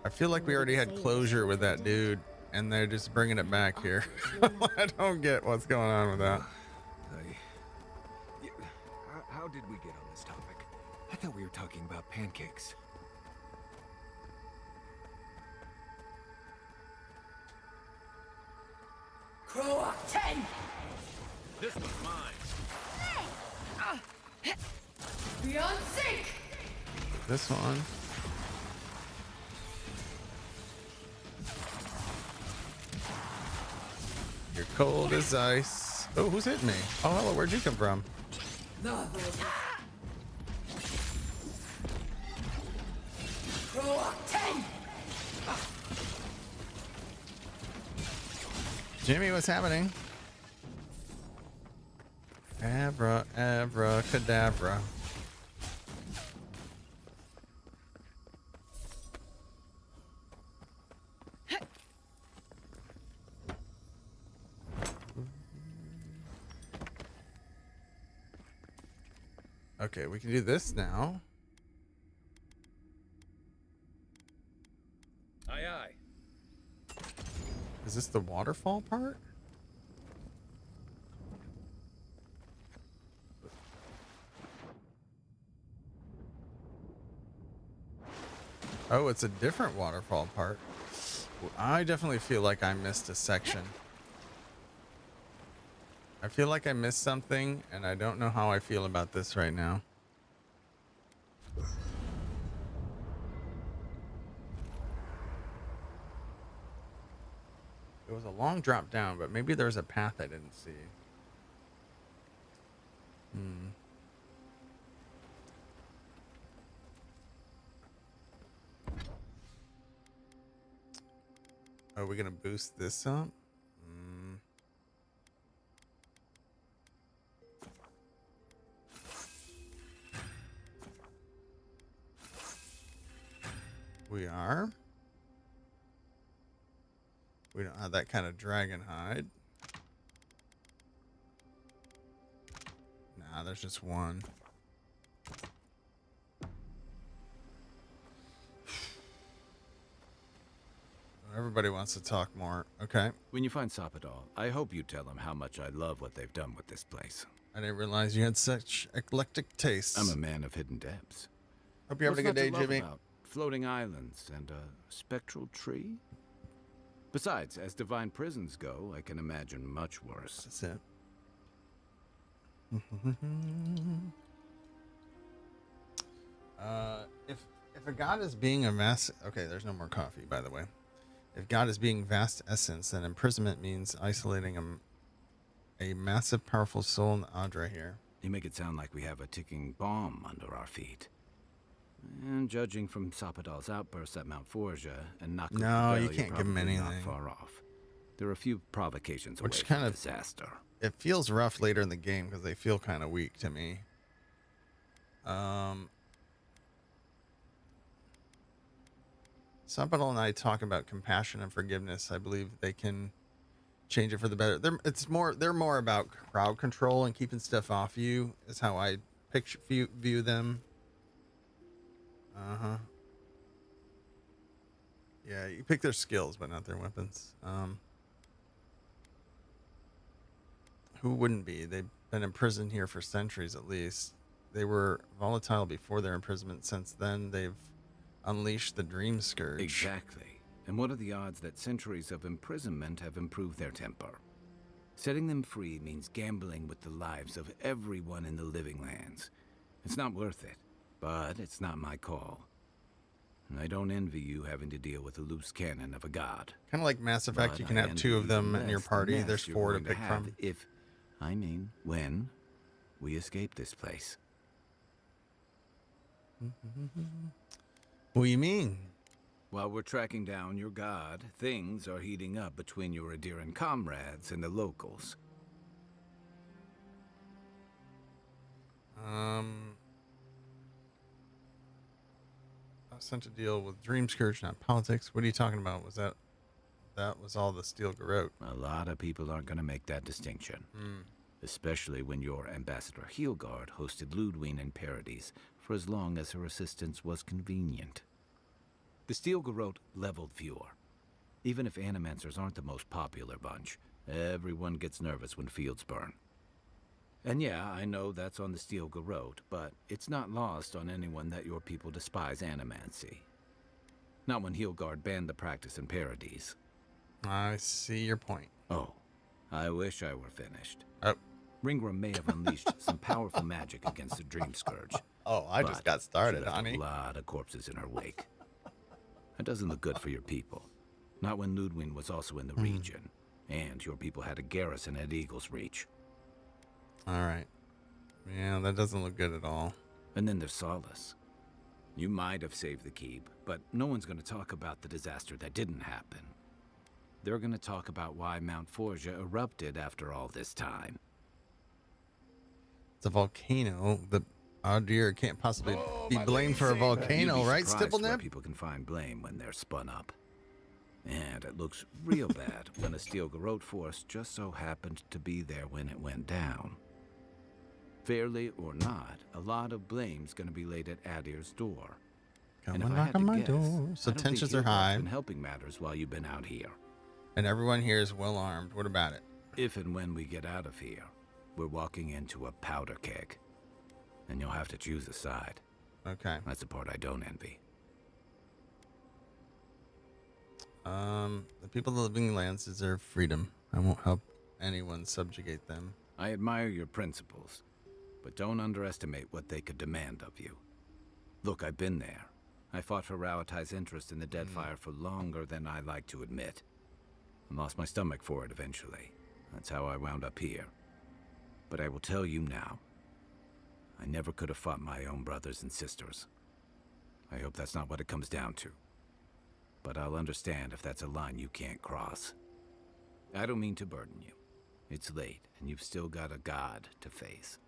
I feel like we already had closure with that dude, and they're just bringing it back here. I don't get what's going on with that. Yeah, how did we get on this topic? I thought we were talking about pancakes. Croak 10! This was mine. Beyond sync! This one. You're cold as ice. Oh, who's hitting me? Oh, hello, where'd you come from? Croak 10! Jimmy, what's happening? Abracadabra. Okay, we can do this now. Aye, aye. Is this the waterfall part? Oh, it's a different waterfall part. Well, I definitely feel like I missed a section. I feel like I missed something, and I don't know how I feel about this right now. It was a long drop down, but maybe there's a path I didn't see. Are we gonna boost this up? We are. We don't have that kind of dragon hide. Nah, there's just one. Everybody wants to talk more. Okay. When you find Sapadal, I hope you tell him how much I love what they've done with this place. I didn't realize you had such eclectic tastes. I'm a man of hidden depths. Hope you're having a What's good day, not to love Jimmy. about floating islands and a spectral tree? Besides, as divine prisons go, I can imagine much worse. That's it. If a god is being a mass, okay, there's no more coffee, by the way. If God is being vast essence, then imprisonment means isolating a massive, powerful soul in the Adra here. You make it sound like we have a ticking bomb under our feet. And judging from Sapadal's outbursts at Mount Forja and Naku, No, you can't give him not anything. far off. There are a few provocations Which away kind from of disaster. It feels rough later in the game because they feel kind of weak to me. Sapadal and I talk about compassion and forgiveness. I believe they can change it for the better. They're more about crowd control and keeping stuff off you is how I view them. Yeah, you pick their skills but not their weapons. Who wouldn't be? They've been imprisoned here for centuries at least. They were volatile before their imprisonment. Since then they've unleashed the Dream Scourge. Exactly. And what are the odds that centuries of imprisonment have improved their temper? Setting them free means gambling with the lives of everyone in the living lands. It's not worth it, but it's not my call. And I don't envy you having to deal with a loose cannon of a god. Kind of like Mass Effect, But you can I have envy 2 of you them in less your the party. mess There's you're 4 to going pick have from. when we escape this place. What do you mean? While we're tracking down your god, things are heating up between your Adiran comrades and the locals. I was sent to deal with Dream Scourge, not politics. What are you talking about? That was all the Steel Garrote? A lot of people aren't going to make that distinction. Especially when your Ambassador Heelguard hosted Ludwine in parodies for as long as her assistance was convenient. The Steel Garrote leveled viewer. Even if Animancers aren't the most popular bunch, everyone gets nervous when fields burn. And yeah, I know that's on the Steel Garrote, but it's not lost on anyone that your people despise animancy. Not when Heelguard banned the practice in parodies. I see your point. Oh, I wish I were finished. Oh. Ringram may have unleashed some powerful magic against the Dream Scourge. Oh, I just got started, she left honey. a lot of corpses in her wake. That doesn't look good for your people. Not when Ludwine was also in the region, and your people had a garrison at Eagle's Reach. All right. Yeah, that doesn't look good at all. And then there's Solace. You might have saved the keep, but no one's going to talk about the disaster that didn't happen. They're going to talk about why Mount Forja erupted after all this time. It's a volcano. The Adir can't possibly be blamed for a volcano, right, Where Stipplenip? people can find blame when they're spun up. And it looks real bad when a Steel Garrote force just so happened to be there when it went down. Fairly or not, a lot of blame's going to be laid at Adir's door. Come And on, if I knock had on to my guess, door. So I don't tensions think are high, Heelguard's been helping matters while you've been out here. and everyone here is well armed. What about it? If and when we get out of here, we're walking into a powder keg. And you'll have to choose a side. Okay. That's the part I don't envy. The people of the living lands deserve freedom. I won't help anyone subjugate them. I admire your principles, but don't underestimate what they could demand of you. Look, I've been there. I fought for Rauatai's interest in the Deadfire for longer than I like to admit. And lost my stomach for it eventually. That's how I wound up here. But I will tell you now, I never could have fought my own brothers and sisters. I hope that's not what it comes down to. But I'll understand if that's a line you can't cross. I don't mean to burden you. It's late, and you've still got a god to face.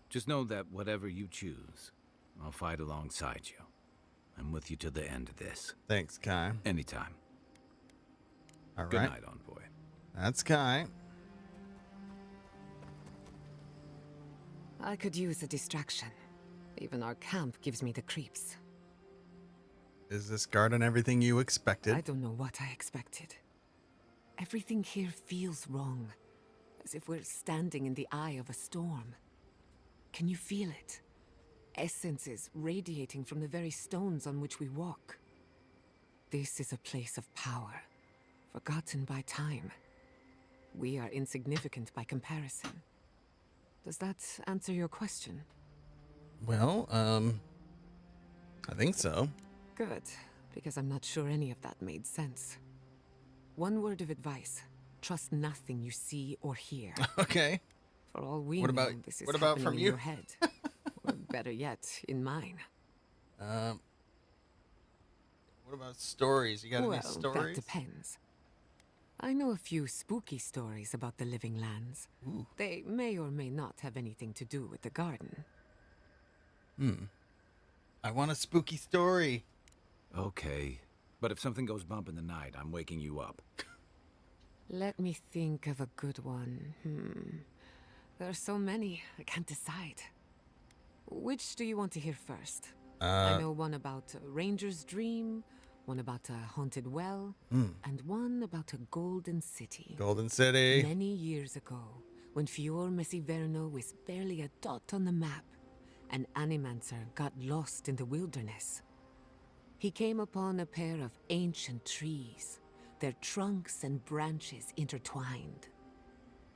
Just know that whatever you choose, I'll fight alongside you. I'm with you to the end of this. Thanks, Kai. Anytime. All right. Good night, Envoy. That's Kai. I could use a distraction. Even our camp gives me the creeps. Is this garden everything you expected? I don't know what I expected. Everything here feels wrong. As if we're standing in the eye of a storm. Can you feel it? Essences radiating from the very stones on which we walk. This is a place of power, forgotten by time. We are insignificant by comparison. Does that answer your question? Well, I think so. Good, because I'm not sure any of that made sense. One word of advice. Trust nothing you see or hear. Okay. For all we What know, about- this is what about happening from in you? your head. Or better yet, in mine. What about stories? You got any Well, stories? that depends. I know a few spooky stories about the living lands. Ooh. They may or may not have anything to do with the garden. I want a spooky story. Okay. But if something goes bump in the night, I'm waking you up. Let me think of a good one. There are so many, I can't decide. Which do you want to hear first? I know one about a ranger's dream, one about a haunted well, and one about a golden city. Golden City. Many years ago, when Fior Messiverno was barely a dot on the map, an animancer got lost in the wilderness. He came upon a pair of ancient trees, their trunks and branches intertwined.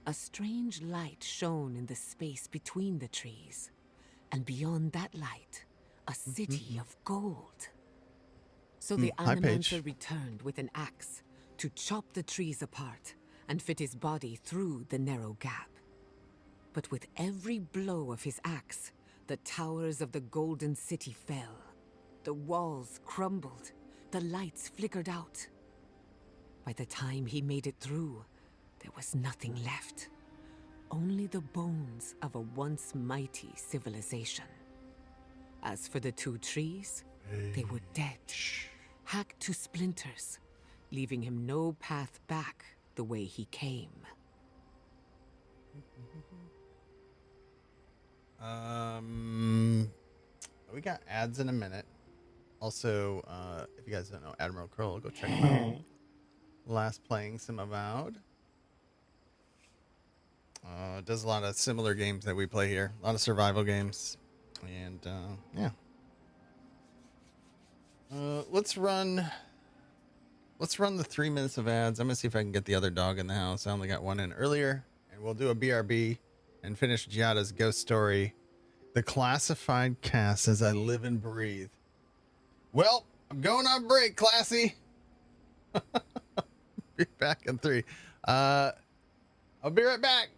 A strange light shone in the space between the trees, and beyond that light, a city of gold. So the Hi, Paige. animancer returned with an axe to chop the trees apart and fit his body through the narrow gap. But with every blow of his axe, the towers of the golden city fell. The walls crumbled, the lights flickered out. By the time he made it through, there was nothing left. Only the bones of a once mighty civilization. As for the two trees, they were dead, hacked to splinters, leaving him no path back the way he came. We got ads in a minute. Also, if you guys don't know Admiral Curl, go check him out. Last playing some Avowed. Does a lot of similar games that we play here. A lot of survival games. And, yeah. Let's run the 3 minutes of ads. I'm going to see if I can get the other dog in the house. I only got one in earlier. And we'll do a BRB and finish Giada's ghost story. The classified cast as I live and breathe. Well, I'm going on break, classy. Be back in 3. I'll be right back.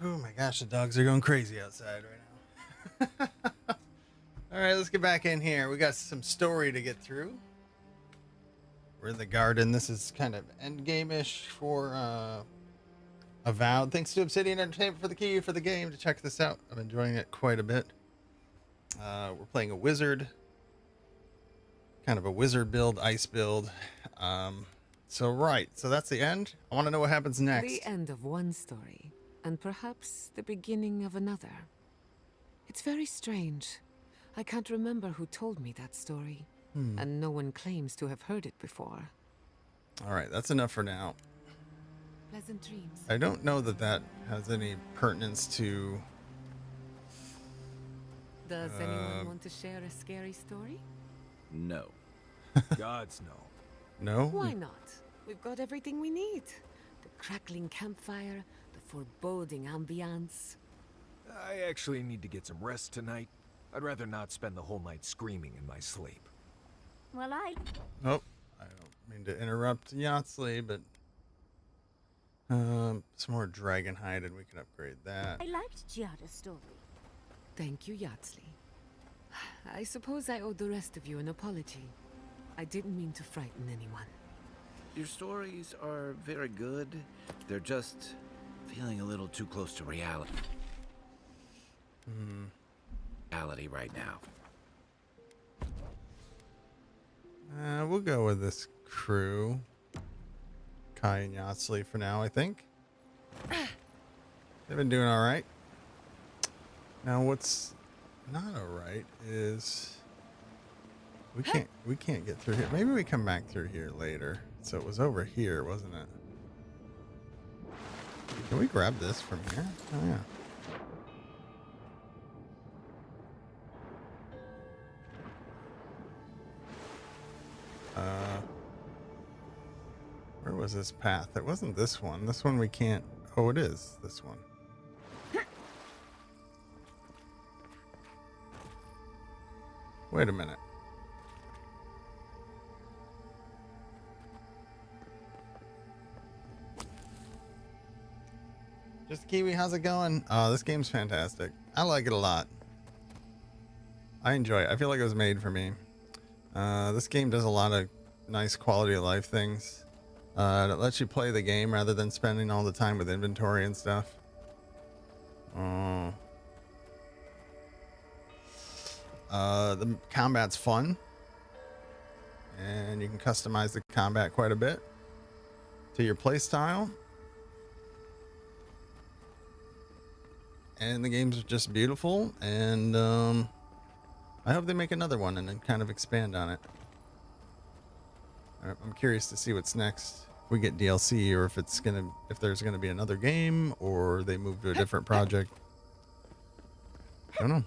Oh my gosh, the dogs are going crazy outside right now. All right, let's get back in here. We got some story to get through. We're in the garden. This is kind of endgame-ish for Avowed. Thanks to Obsidian Entertainment for the key for the game to check this out. I'm enjoying it quite a bit. We're playing a wizard. Kind of a wizard build, ice build. So that's the end. I want to know what happens next. The end of one story, and perhaps the beginning of another. It's very strange. I can't remember who told me that story, and no one claims to have heard it before. All right, that's enough for now. Pleasant dreams. I don't know that that has any pertinence to... Does anyone want to share a scary story? No. Gods no. No? Why not? We've got everything we need. The crackling campfire, the foreboding ambiance. I actually need to get some rest tonight. I'd rather not spend the whole night screaming in my sleep. Well, Oh, I don't mean to interrupt Yatsley, but some more dragon hide and we can upgrade that. I liked Giada's story. Thank you, Yatsley. I suppose I owe the rest of you an apology. I didn't mean to frighten anyone. Your stories are very good. They're just feeling a little too close to reality. Reality right now. We'll go with this crew. Kai and Yatsley for now, I think. They've been doing all right. Now, what's not all right is we can't get through here. Maybe we come back through here later. So it was over here, wasn't it? Can we grab this from here? Oh yeah. Where was this path? It wasn't this one. This one we can't... Oh, it is this one. Wait a minute. Just Kiwi, how's it going? Oh, this game's fantastic. I like it a lot. I enjoy it. I feel like it was made for me. This game does a lot of nice quality of life things. It lets you play the game rather than spending all the time with inventory and stuff. The combat's fun. And you can customize the combat quite a bit to your playstyle. And the game's just beautiful. And I hope they make another one and then kind of expand on it. I'm curious to see what's next. If we get DLC or if there's gonna be another game or they move to a different project. I don't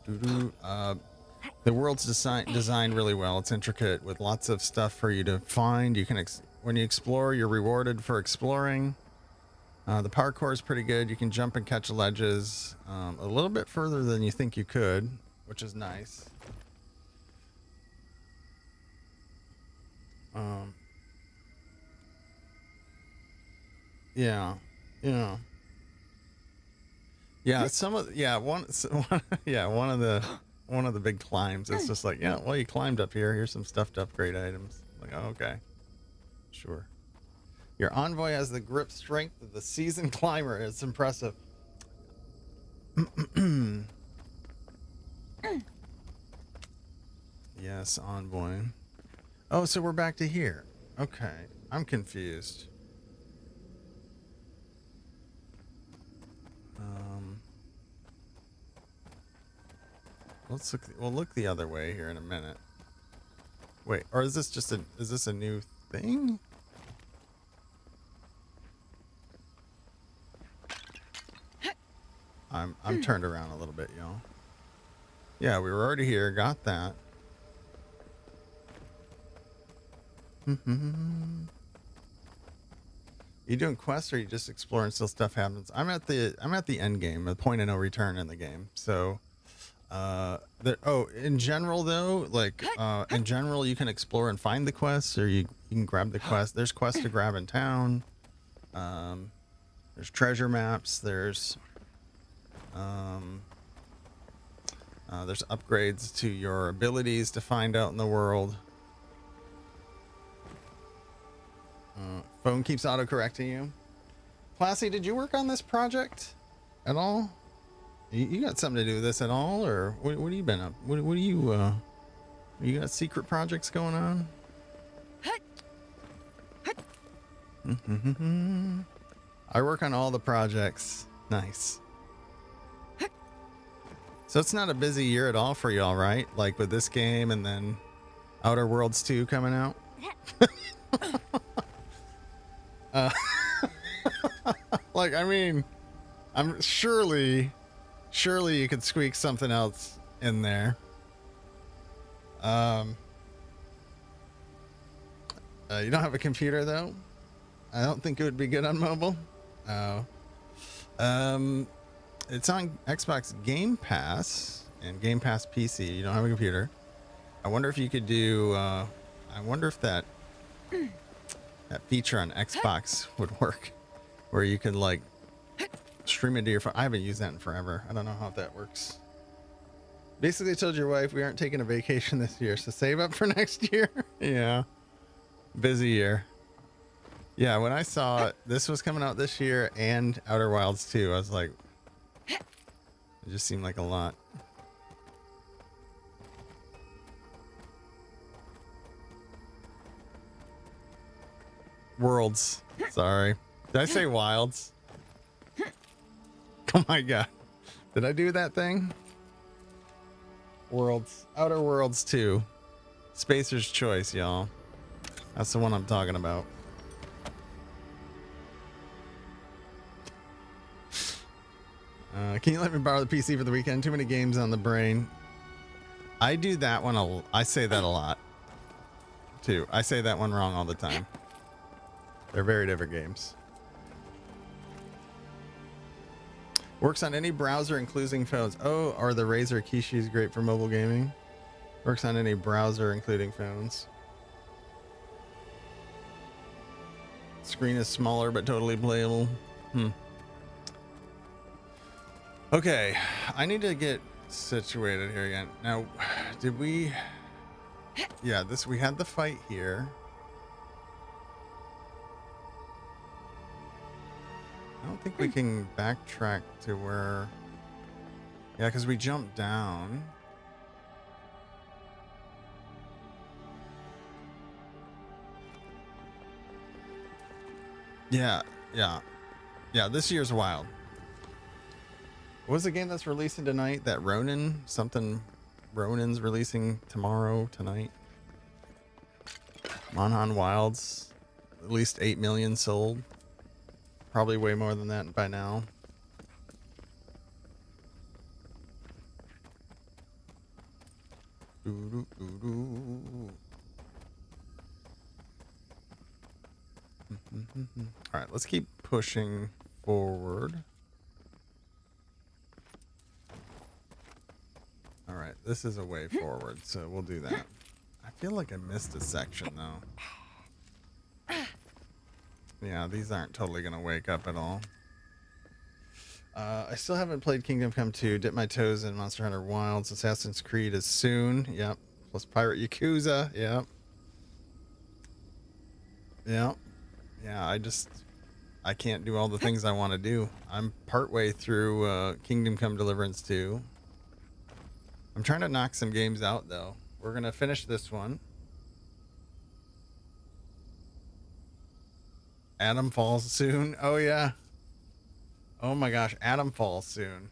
know. The world's designed really well. It's intricate with lots of stuff for you to find. You can when you explore, you're rewarded for exploring. The parkour is pretty good. You can jump and catch ledges a little bit further than you think you could, which is nice. Yeah. One of the big climbs is just like, yeah, well, you climbed up here. Here's some stuff to upgrade items. Like, oh, okay, sure. Your envoy has the grip strength of the seasoned climber. It's impressive. Yes, envoy. Oh, so we're back to here. Okay, I'm confused. Let's look. We'll look the other way here in a minute. Wait, or is this just is this a new thing? I'm turned around a little bit, y'all. Yeah, we were already here. Got that. You doing quests or you just exploring until stuff happens? I'm at the end game, the point of no return in the game. So, in general though, like in general, you can explore and find the quests, or you You can grab the quest. There's quests to grab in town. There's treasure maps. There's upgrades to your abilities to find out in the world. Phone keeps auto-correcting you. Classy, did you work on this project at all? You got something to do with this at all, or what have you been up? What do you you got secret projects going on? I work on all the projects. Nice. So it's not a busy year at all for y'all, right? Like with this game and then Outer Worlds 2 coming out. Like, I mean, I'm surely you could squeak something else in there. You don't have a computer though? I don't think it would be good on mobile. Oh. It's on Xbox Game Pass and Game Pass PC. You don't have a computer. I wonder if you could do I wonder if that feature on Xbox would work, where you could like stream it to your phone. I haven't used that in forever. I don't know how that works. Basically, I told your wife we aren't taking a vacation this year, so save up for next year. Yeah. Busy year. Yeah, when I saw this was coming out this year and Outer Wilds 2, I was like, it just seemed like a lot. Worlds. Sorry. Did I say Wilds? Oh my god. Did I do that thing? Worlds. Outer Worlds 2. Spacer's Choice, y'all. That's the one I'm talking about. Can you let me borrow the PC for the weekend? Too many games on the brain. I do that one. I say that a lot, too. I say that one wrong all the time. They're very different games. Works on any browser, including phones. Oh, are the Razer Keyshi's great for mobile gaming? Works on any browser, including phones. Screen is smaller, but totally playable. Okay, I need to get situated here again. Now, did we... Yeah, we had the fight here. I don't think we can backtrack to where... Yeah, because we jumped down. Yeah, this year's wild. What was the game that's releasing tonight? That Ronin? Ronin's releasing tonight. Monhan Wilds. At least 8 million sold. Probably way more than that by now. All right, let's keep pushing forward. All right, this is a way forward, so we'll do that. I feel like I missed a section, though. Yeah, these aren't totally going to wake up at all. I still haven't played Kingdom Come 2. Dip my toes in Monster Hunter Wilds. Assassin's Creed is soon. Yep. Plus Pirate Yakuza. Yep. Yep. Yeah, I can't do all the things I want to do. I'm partway through Kingdom Come Deliverance 2. I'm trying to knock some games out, though. We're going to finish this one. Adam falls soon. Oh, yeah. Oh, my gosh. Adam falls soon.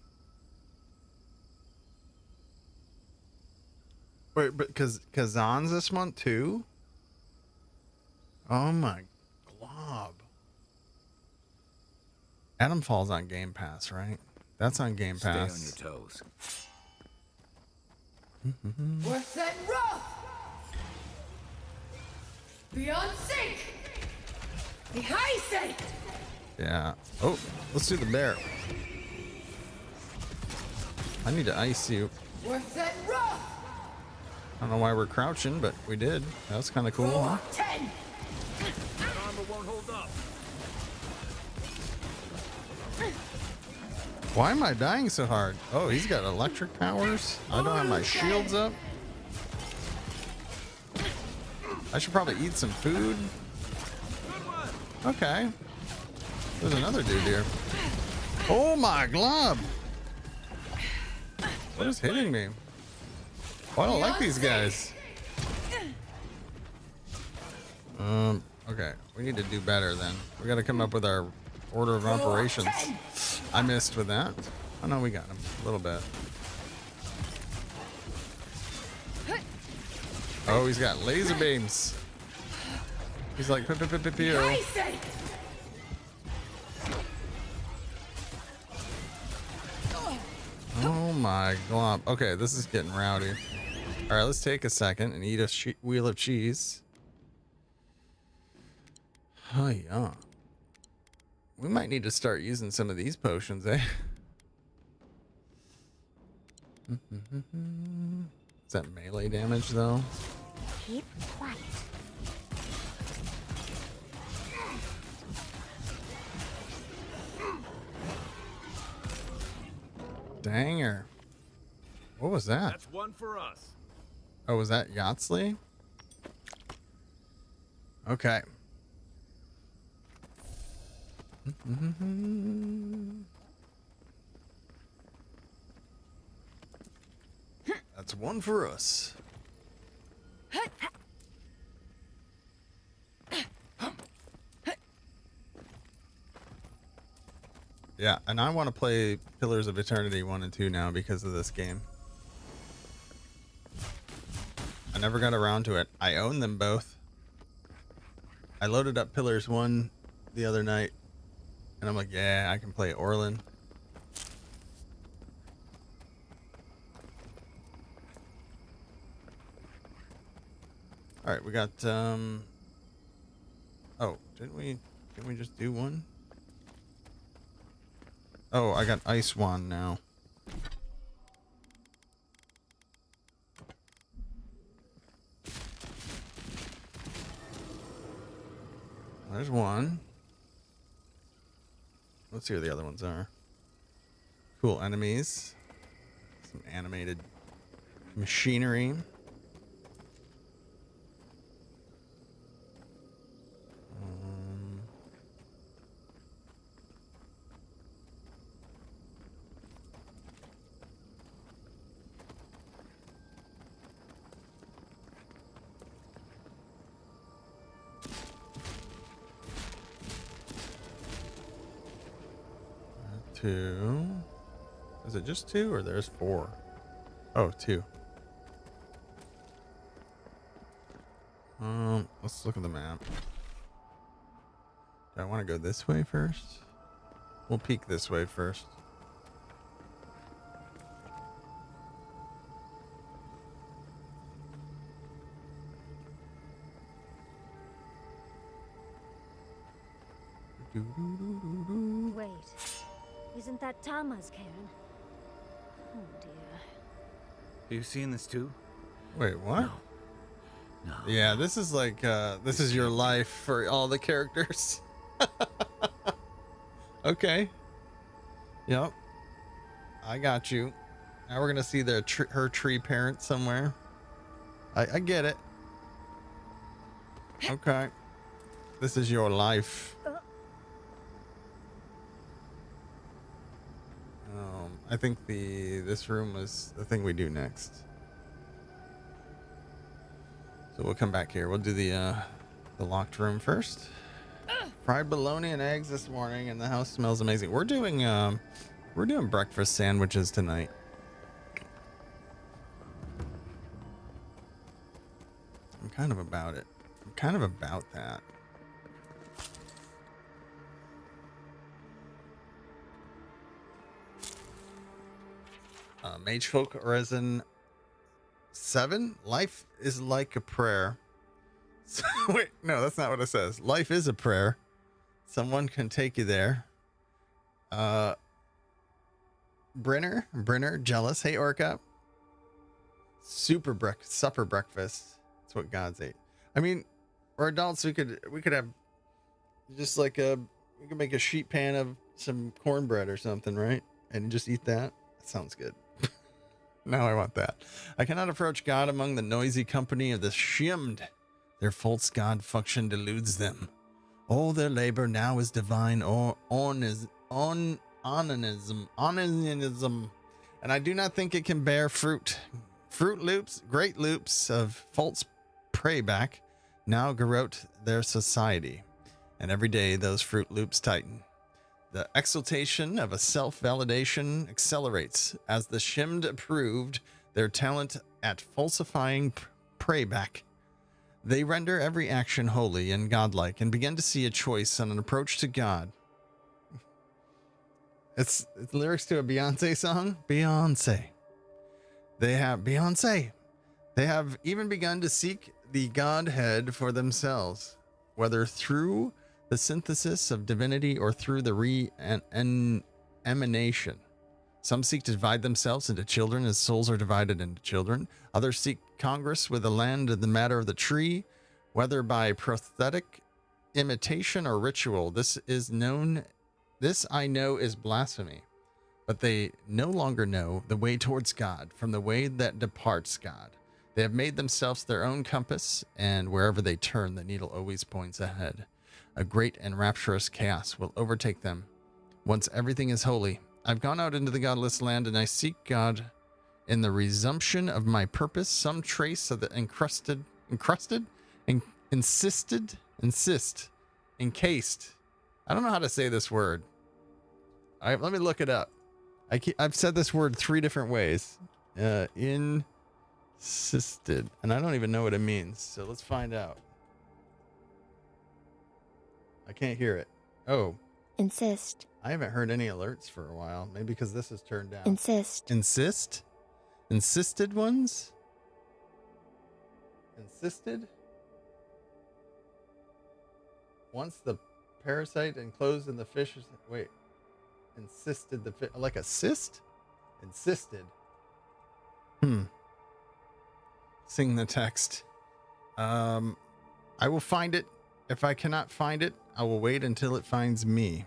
Wait, but Kazan's this month, too? Oh, my glob. Adam Falls on Game Pass, right? That's on Game Pass. Stay on your toes. Worth that rough! Beyond sync! The high sync! Yeah. Oh, let's do the bear. I need to ice you. Worth that rough! I don't know why we're crouching, but we did. That was kind of cool, huh? 10! hold up. Why am I dying so hard? Oh, he's got electric powers. I don't have my shields up. I should probably eat some food. Okay. There's another dude here. Oh my glob. What is hitting me? Oh, I don't like these guys. Okay. We need to do better then. We got to come up with our order of operations. I missed with that. Oh no, we got him. A little bit. Oh, he's got laser beams. He's like, pew. Oh my god. Okay, this is getting rowdy. All right, let's take a second and eat a wheel of cheese. Oh yeah. We might need to start using some of these potions, eh? Is that melee damage though? Keep quiet. Danger. What was that? That's one for us. Oh, was that Yatsley? Okay. That's one for us. Yeah, and I want to play Pillars of Eternity 1 and 2 now because of this game. I never got around to it. I own them both. I loaded up Pillars 1 the other night, and I'm like, yeah, I can play Orlin. All right, we got, oh, didn't we just do one? Oh, I got Ice Wand now. There's one. Let's see where the other ones are. Cool enemies. Some animated machinery. Two. Is it just two or there's four? Oh, two. Let's look at the map. Do I want to go this way first? We'll peek this way first. Wait. Isn't that Tama's Karen? Oh dear. Are you seeing this too? Wait, what? No. No. Yeah, this is like, this is your life for all the characters. Okay. Yep. I got you. Now we're gonna see their her tree parent somewhere. I get it. Okay. This is your life. I think this room was the thing we do next. So we'll come back here. We'll do the locked room first. Fried bologna and eggs this morning, and the house smells amazing. We're doing breakfast sandwiches tonight. I'm kind of about it. I'm kind of about that. Magefolk Resin 7. Life is like a prayer. Wait, no, that's not what it says. Life is a prayer. Someone can take you there. Brenner, jealous. Hey, Orca. Supper breakfast. That's what God's ate. I mean, we're adults. We could have Just like a, we can make a sheet pan of some cornbread or something, right? And just eat that. That sounds good. Now I want that. I cannot approach God among the noisy company of the shimmed. Their false God function deludes them. All their labor now is divine or onanism. And I do not think it can bear fruit. Fruit loops, great loops of false prayback now garrote their society. And every day those fruit loops tighten. The exaltation of a self-validation accelerates as the shimmed approved their talent at falsifying prayback. They render every action holy and godlike and begin to see a choice on an approach to God. It's lyrics to a Beyonce song. Beyonce. They have even begun to seek the Godhead for themselves, whether through the synthesis of divinity or through the emanation. Some seek to divide themselves into children as souls are divided into children. Others seek congress with the land in the matter of the tree, whether by prosthetic imitation or ritual. This I know is blasphemy. But they no longer know the way towards God from the way that departs God. They have made themselves their own compass, and wherever they turn, the needle always points ahead. A great and rapturous chaos will overtake them. Once everything is holy, I've gone out into the godless land, and I seek God in the resumption of my purpose, some trace of the encased. I don't know how to say this word. Let me look it up. I've said this word 3 different ways. Insisted. And I don't even know what it means. So let's find out. I can't hear it. Oh. Insist. I haven't heard any alerts for a while. Maybe because this is turned down. Insist. Insist? Insisted ones? Insisted? Once the parasite enclosed in the fish is... Wait. Insisted the fish... Like a cyst? Insisted. Sing the text. I will find it. If I cannot find it, I will wait until it finds me.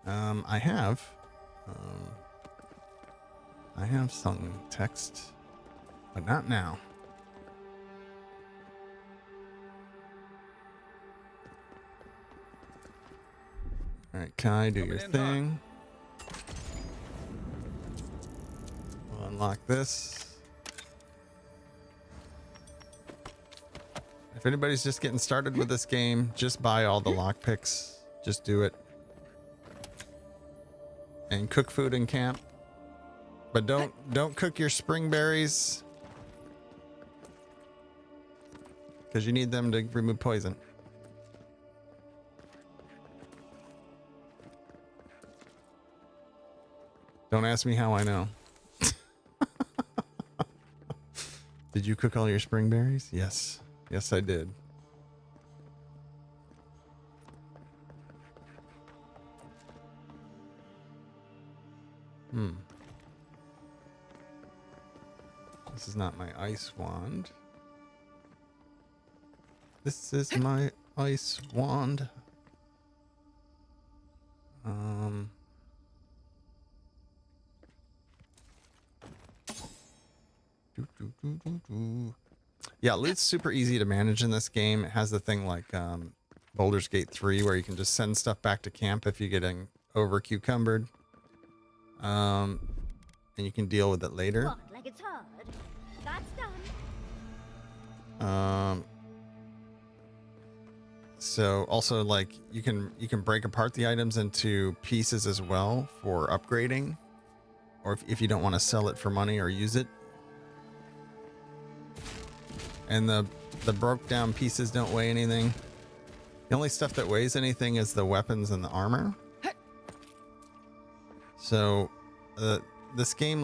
I have sung text, but not now. All right, Kai, do your thing. We'll unlock this. If anybody's just getting started with this game, just buy all the lockpicks. Just do it. And cook food in camp. But don't cook your spring berries, because you need them to remove poison. Don't ask me how I know. Did you cook all your spring berries? Yes. Yes, I did. This is not my ice wand. This is my ice wand. Yeah, loot's super easy to manage in this game. It has the thing like Baldur's Gate 3 where you can just send stuff back to camp if you're getting over cucumbered. And you can deal with it later. What, like it's hard? That's done. So also like you can break apart the items into pieces as well for upgrading, or if you don't want to sell it for money or use it. And the broke down pieces don't weigh anything. The only stuff that weighs anything is the weapons and the armor. So this game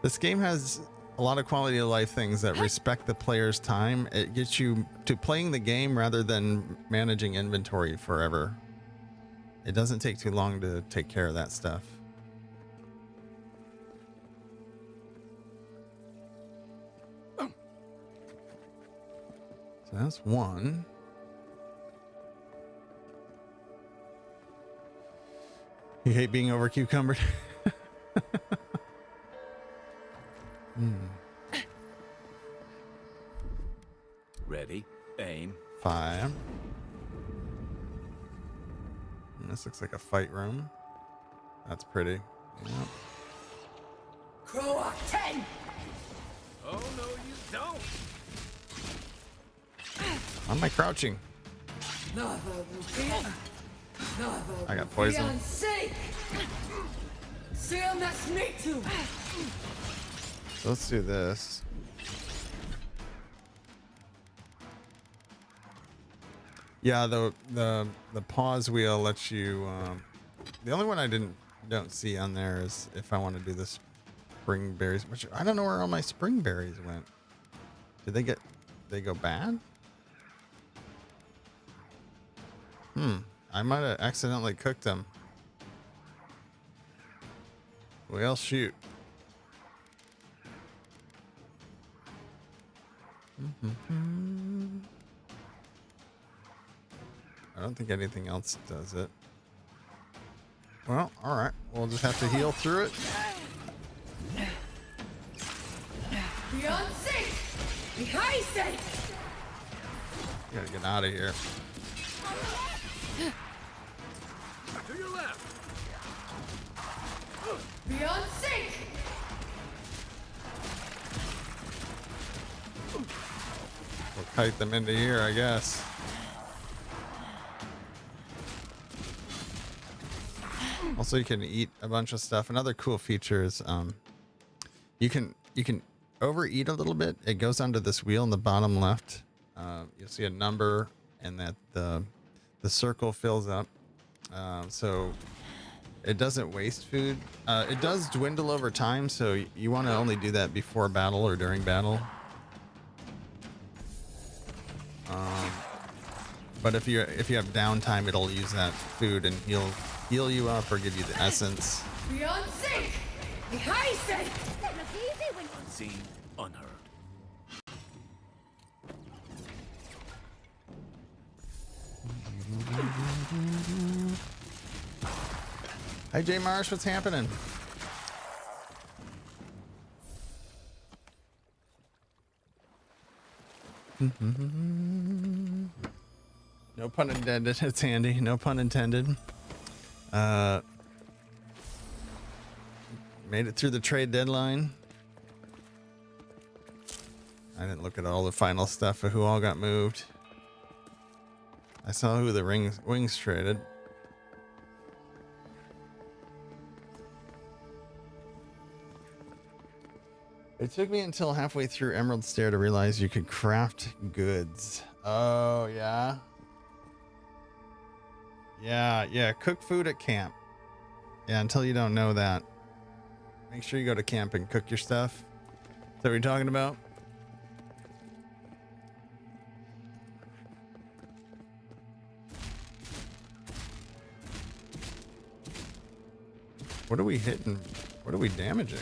this game has a lot of quality of life things that respect the player's time. It gets you to playing the game rather than managing inventory forever. It doesn't take too long to take care of that stuff. So that's one. You hate being over cucumbered. Ready, aim. 5. This looks like a fight room. That's pretty. Yep. Croak 10! Oh, no, you don't. How am I crouching? Never Rupian. Never I got poison. Rupian sink! Seal that's me too! So let's do this. Yeah, the pause wheel lets you. The only one I don't see on there is if I want to do the spring berries, which I don't know where all my spring berries went. Did they go bad? I might have accidentally cooked them. Well, shoot. I don't think anything else does it. Well, alright. We'll just have to heal through it. Beyond sink! Behind sink! Gotta get out of here. To your left. Beyond sink! We'll kite them into here, I guess. Also, you can eat a bunch of stuff. Another cool feature is you can overeat a little bit. It goes onto this wheel in the bottom left. You'll see a number, and that the circle fills up. So it doesn't waste food. It does dwindle over time, so you want to only do that before battle or during battle. But if you have downtime, it'll use that food and heal you up or give you the essence. Beyond sink! Behind sink! Unseen, unheard. Hi, J Marsh, what's happening? No pun intended. It's handy. No pun intended. Made it through the trade deadline. I didn't look at all the final stuff of who all got moved. I saw who the wings traded. It took me until halfway through Emerald Stair to realize you could craft goods. Oh, yeah. Yeah. Cook food at camp. Yeah, until you don't know that. Make sure you go to camp and cook your stuff. Is that what you're talking about? What are we hitting? What are we damaging?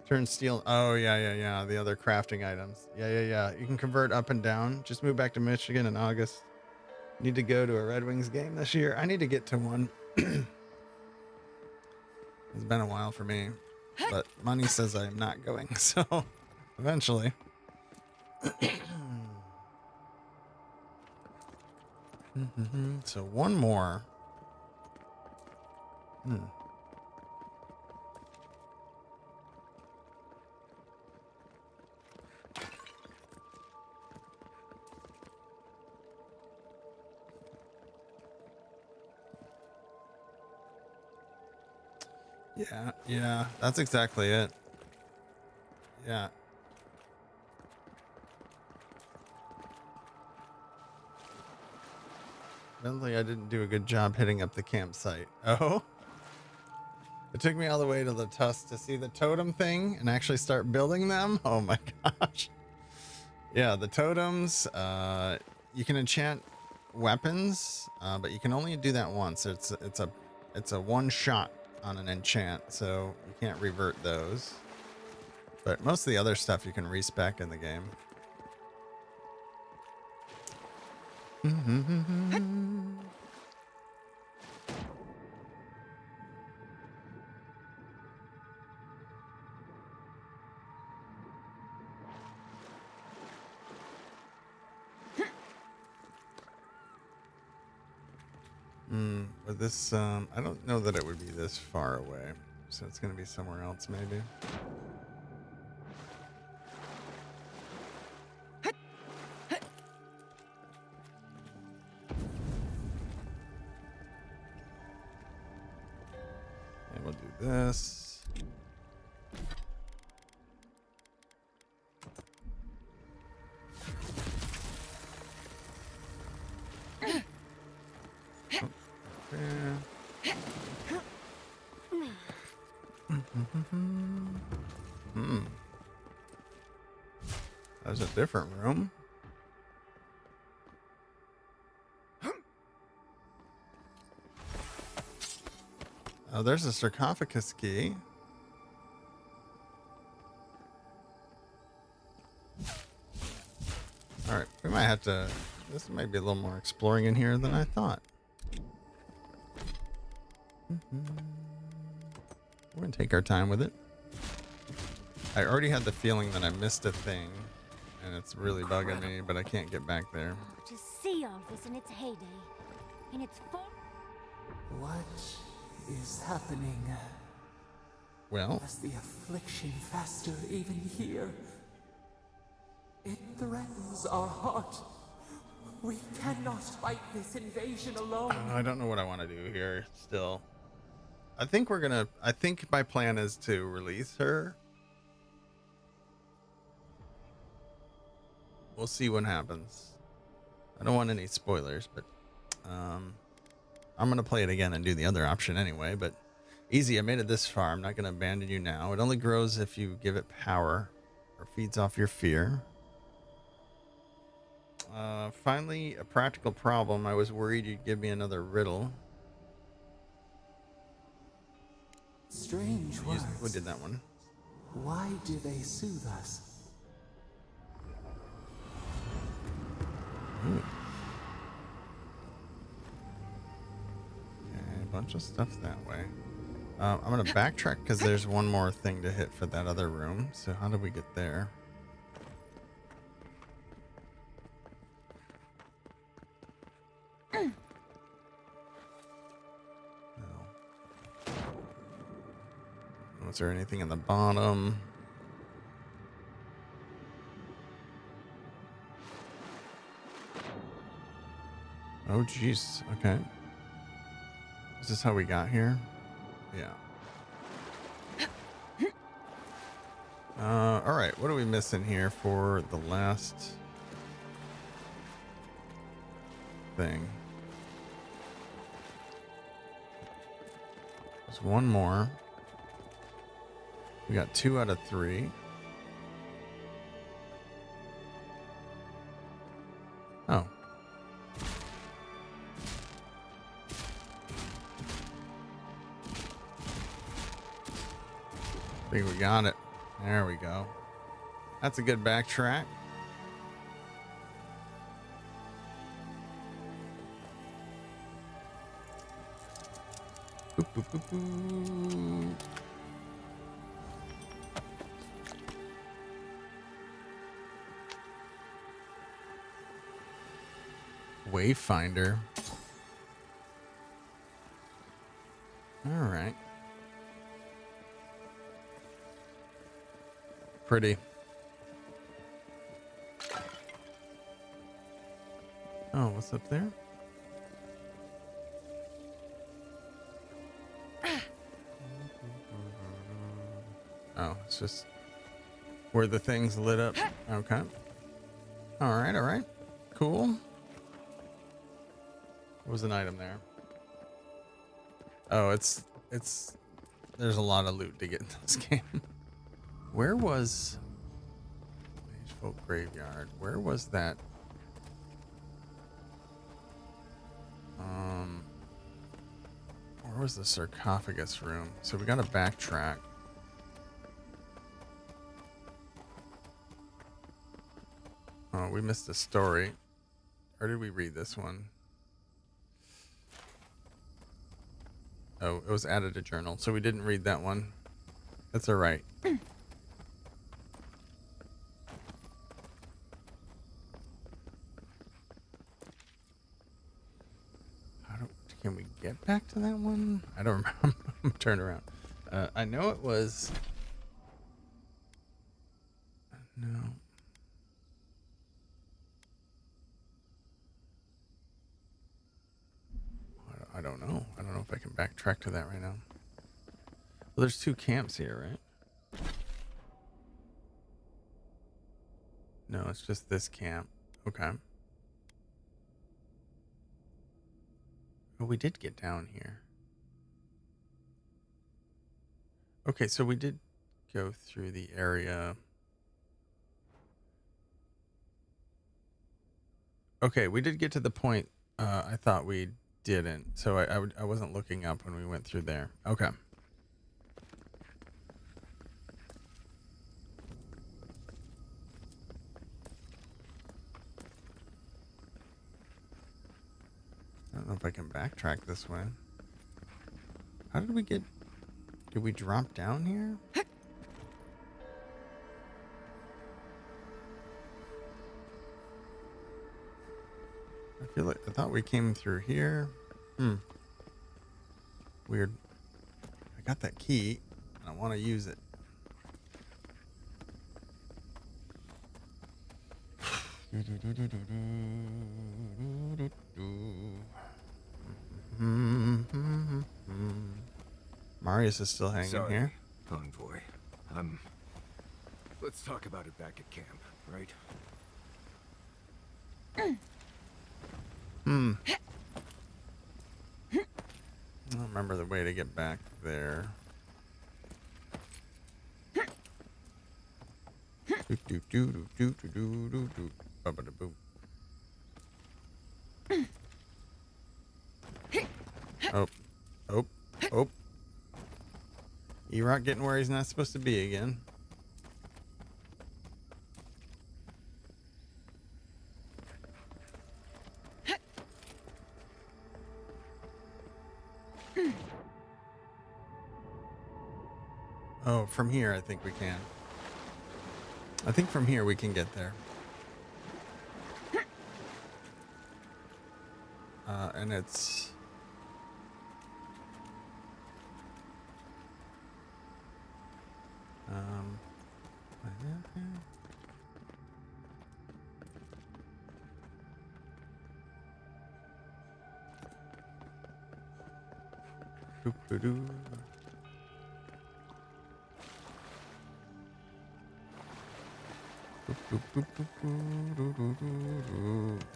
Turn steel. Oh, yeah. The other crafting items. Yeah. You can convert up and down. Just moved back to Michigan in August. Need to go to a Red Wings game this year. I need to get to one. It's been a while for me. But money says I'm not going. So eventually. So one more. Yeah, that's exactly it. Yeah. Evidently, I didn't do a good job hitting up the campsite. Oh? It took me all the way to the tusk to see the totem thing and actually start building them. Oh my gosh. Yeah, the totems, you can enchant weapons, but you can only do that once. It's a one shot on an enchant, so you can't revert those. But most of the other stuff you can respec in the game. But this, I don't know that it would be this far away. So it's going to be somewhere else, maybe. And we'll do this. There's a different room. Oh, there's a sarcophagus key. All right, we might have to. This might be a little more exploring in here than I thought. We're gonna take our time with it. I already had the feeling that I missed a thing, and it's really bugging me, but I can't get back there. To see all this in its heyday, in its full. What is happening? Well, As the affliction fester even here, it threatens our heart. We cannot fight this invasion alone. I don't know what I want to do here still. I think my plan is to release her. We'll see what happens. I don't want any spoilers, but I'm going to play it again and do the other option anyway. But easy, I made it this far. I'm not going to abandon you now. It only grows if you give it power or feeds off your fear. Finally, a practical problem. I was worried you'd give me another riddle. Strange words. We did that one. Why do they soothe us? Ooh. Okay, a bunch of stuff that way. I'm going to backtrack because there's one more thing to hit for that other room. So how did we get there? Was there anything in the bottom? Oh, jeez. Okay. Is this how we got here? Yeah. All right. What are we missing here for the last thing? There's one more. We got 2 out of 3. Oh. I think we got it. There we go. That's a good backtrack. Boop, boop, boop, boop. Wayfinder. All right. Pretty. Oh, what's up there? Oh, it's just where the things lit up. Okay. All right, all right. Cool. What was an item there? Oh, it's there's a lot of loot to get in this game. Where was Folk Graveyard? Where was that? Where was the sarcophagus room? So we got to backtrack. Oh, we missed a story. Or did we read this one? Oh, it was added to journal, so we didn't read that one. That's all right. Can we get back to that one? I don't remember. I'm turned around. I know it was. No. I don't know. I don't know if I can backtrack to that right now. Well, there's 2 camps here, right? No, it's just this camp. Okay. Oh, we did get down here. Okay, so we did go through the area. Okay, we did get to the point I thought we didn't. So I wasn't looking up when we went through there. Okay. I don't know if I can backtrack this way. How did we get... Did we drop down here? I feel like... I thought we came through here. Weird. I got that key. And I want to use it. Marius is still hanging here. Envoy. Let's talk about it back at camp, right? I don't remember the way to get back there. Oh. Erock getting where he's not supposed to be again. Oh, from here I think we can. I think from here we can get there. And it's...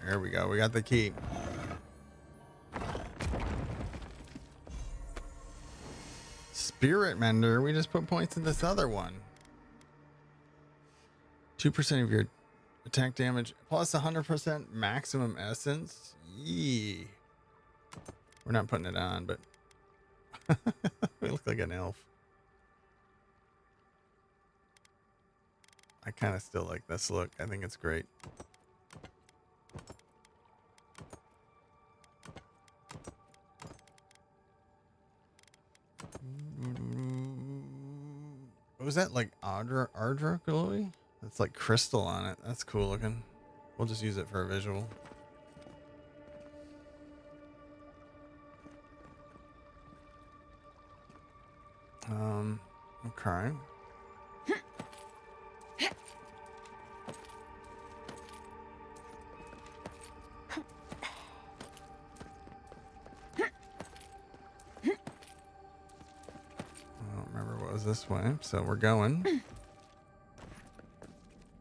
There we go. We got the key. Spirit Mender. We just put points in this other one. 2% of your attack damage plus 100% maximum essence. Yee. We're not putting it on, but we look like an elf. I kind of still like this look. I think it's great. What was that, like Ardra glowy? That's like crystal on it. That's cool looking. We'll just use it for a visual. Okay. This way, so we're going.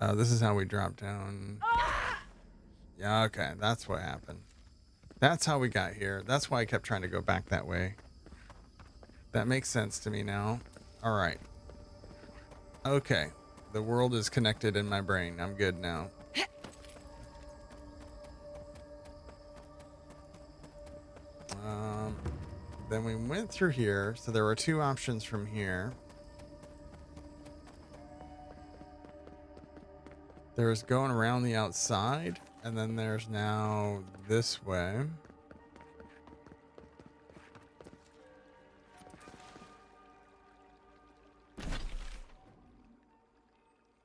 This is how we drop down. Yeah, okay, that's what happened. That's how we got here. That's why I kept trying to go back that way. That makes sense to me now. All right. Okay, the world is connected in my brain. I'm good now. Then we went through here, so there were 2 options from here. There's going around the outside, And then there's now this way.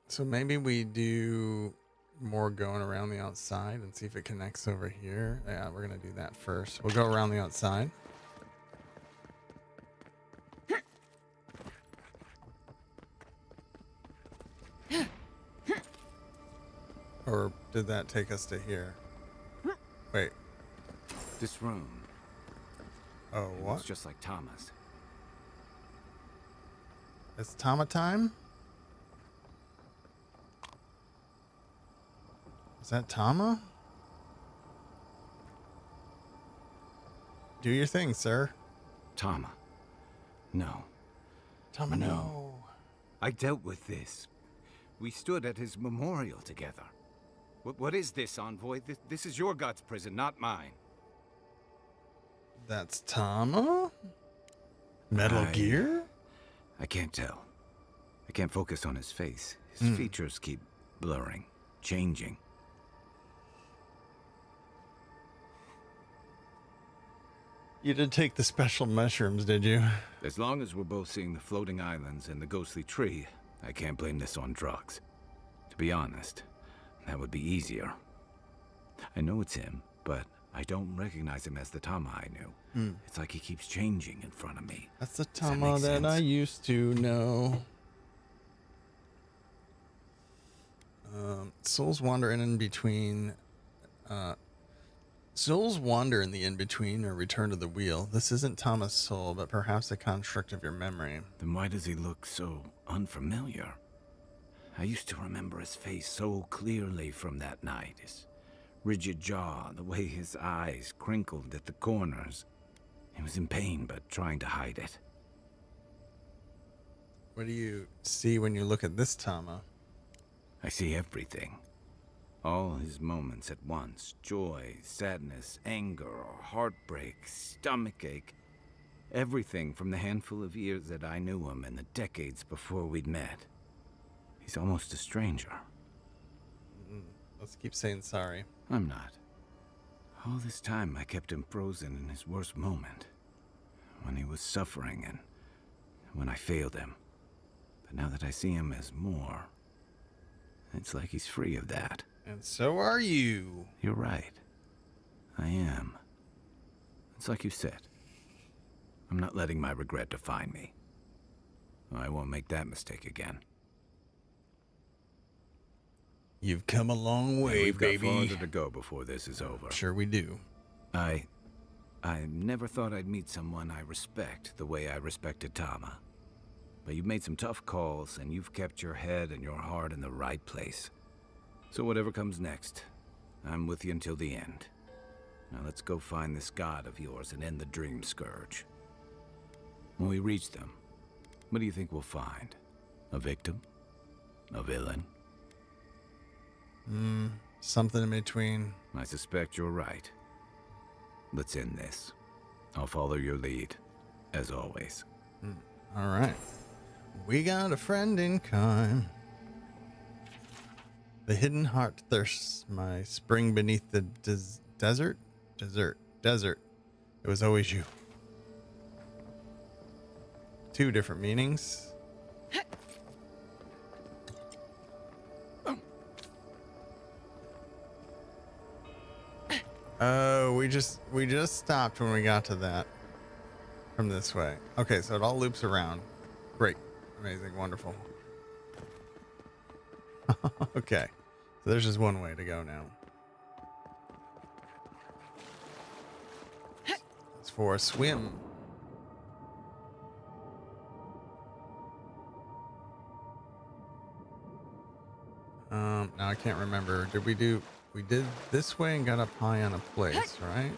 So maybe we do more going around the outside and see if it connects over here. Yeah, we're gonna do that first. We'll go around the outside. Or did that take us to here? Wait. This room. Oh, what? It's just like Tama's. It's Tama time? Is that Tama? Do your thing, sir. Tama. No. Tama, no. I dealt with this. We stood at his memorial together. What is this, Envoy? This is your god's prison, not mine. That's Tama? Metal Gear? I can't tell. I can't focus on his face. His features keep blurring, changing. You did take the special mushrooms, did you? As long as we're both seeing the floating islands and the ghostly tree, I can't blame this on drugs. To be honest, that would be easier. I know it's him, but I don't recognize him as the Tama I knew. It's like he keeps changing in front of me. That's the Tama that I used to know. Souls wander in between. Souls wander in the in-between or return to the wheel. This isn't Tama's soul, but perhaps a construct of your memory. Then why does he look so unfamiliar? I used to remember his face so clearly from that night. His rigid jaw, the way his eyes crinkled at the corners. He was in pain, but trying to hide it. What do you see when you look at this Tama? I see everything. All his moments at once. Joy, sadness, anger, heartbreak, stomachache. Everything from the handful of years that I knew him and the decades before we'd met. He's almost a stranger. Let's keep saying sorry. I'm not. All this time I kept him frozen in his worst moment. When he was suffering and when I failed him. But now that I see him as more, it's like he's free of that. And so are you. You're right. I am. It's like you said. I'm not letting my regret define me. I won't make that mistake again. You've come a long way, We've baby. got farther to go before this is over. Sure we do. I never thought I'd meet someone I respect the way I respected Tama. But you've made some tough calls, and you've kept your head and your heart in the right place. So whatever comes next, I'm with you until the end. Now let's go find this god of yours and end the dream scourge. When we reach them, what do you think we'll find? A victim? A villain? Something in between. I suspect you're right. Let's end this. I'll follow your lead, as always. All right. We got a friend in crime. The hidden heart thirsts, my spring beneath the desert. It was always you. Two different meanings. Oh, we just stopped when we got to that from this way. Okay, so it all loops around. Great. Amazing. Wonderful. Okay. So there's just one way to go now. It's for a swim. Now I can't remember. We did this way and got up high on a place, right?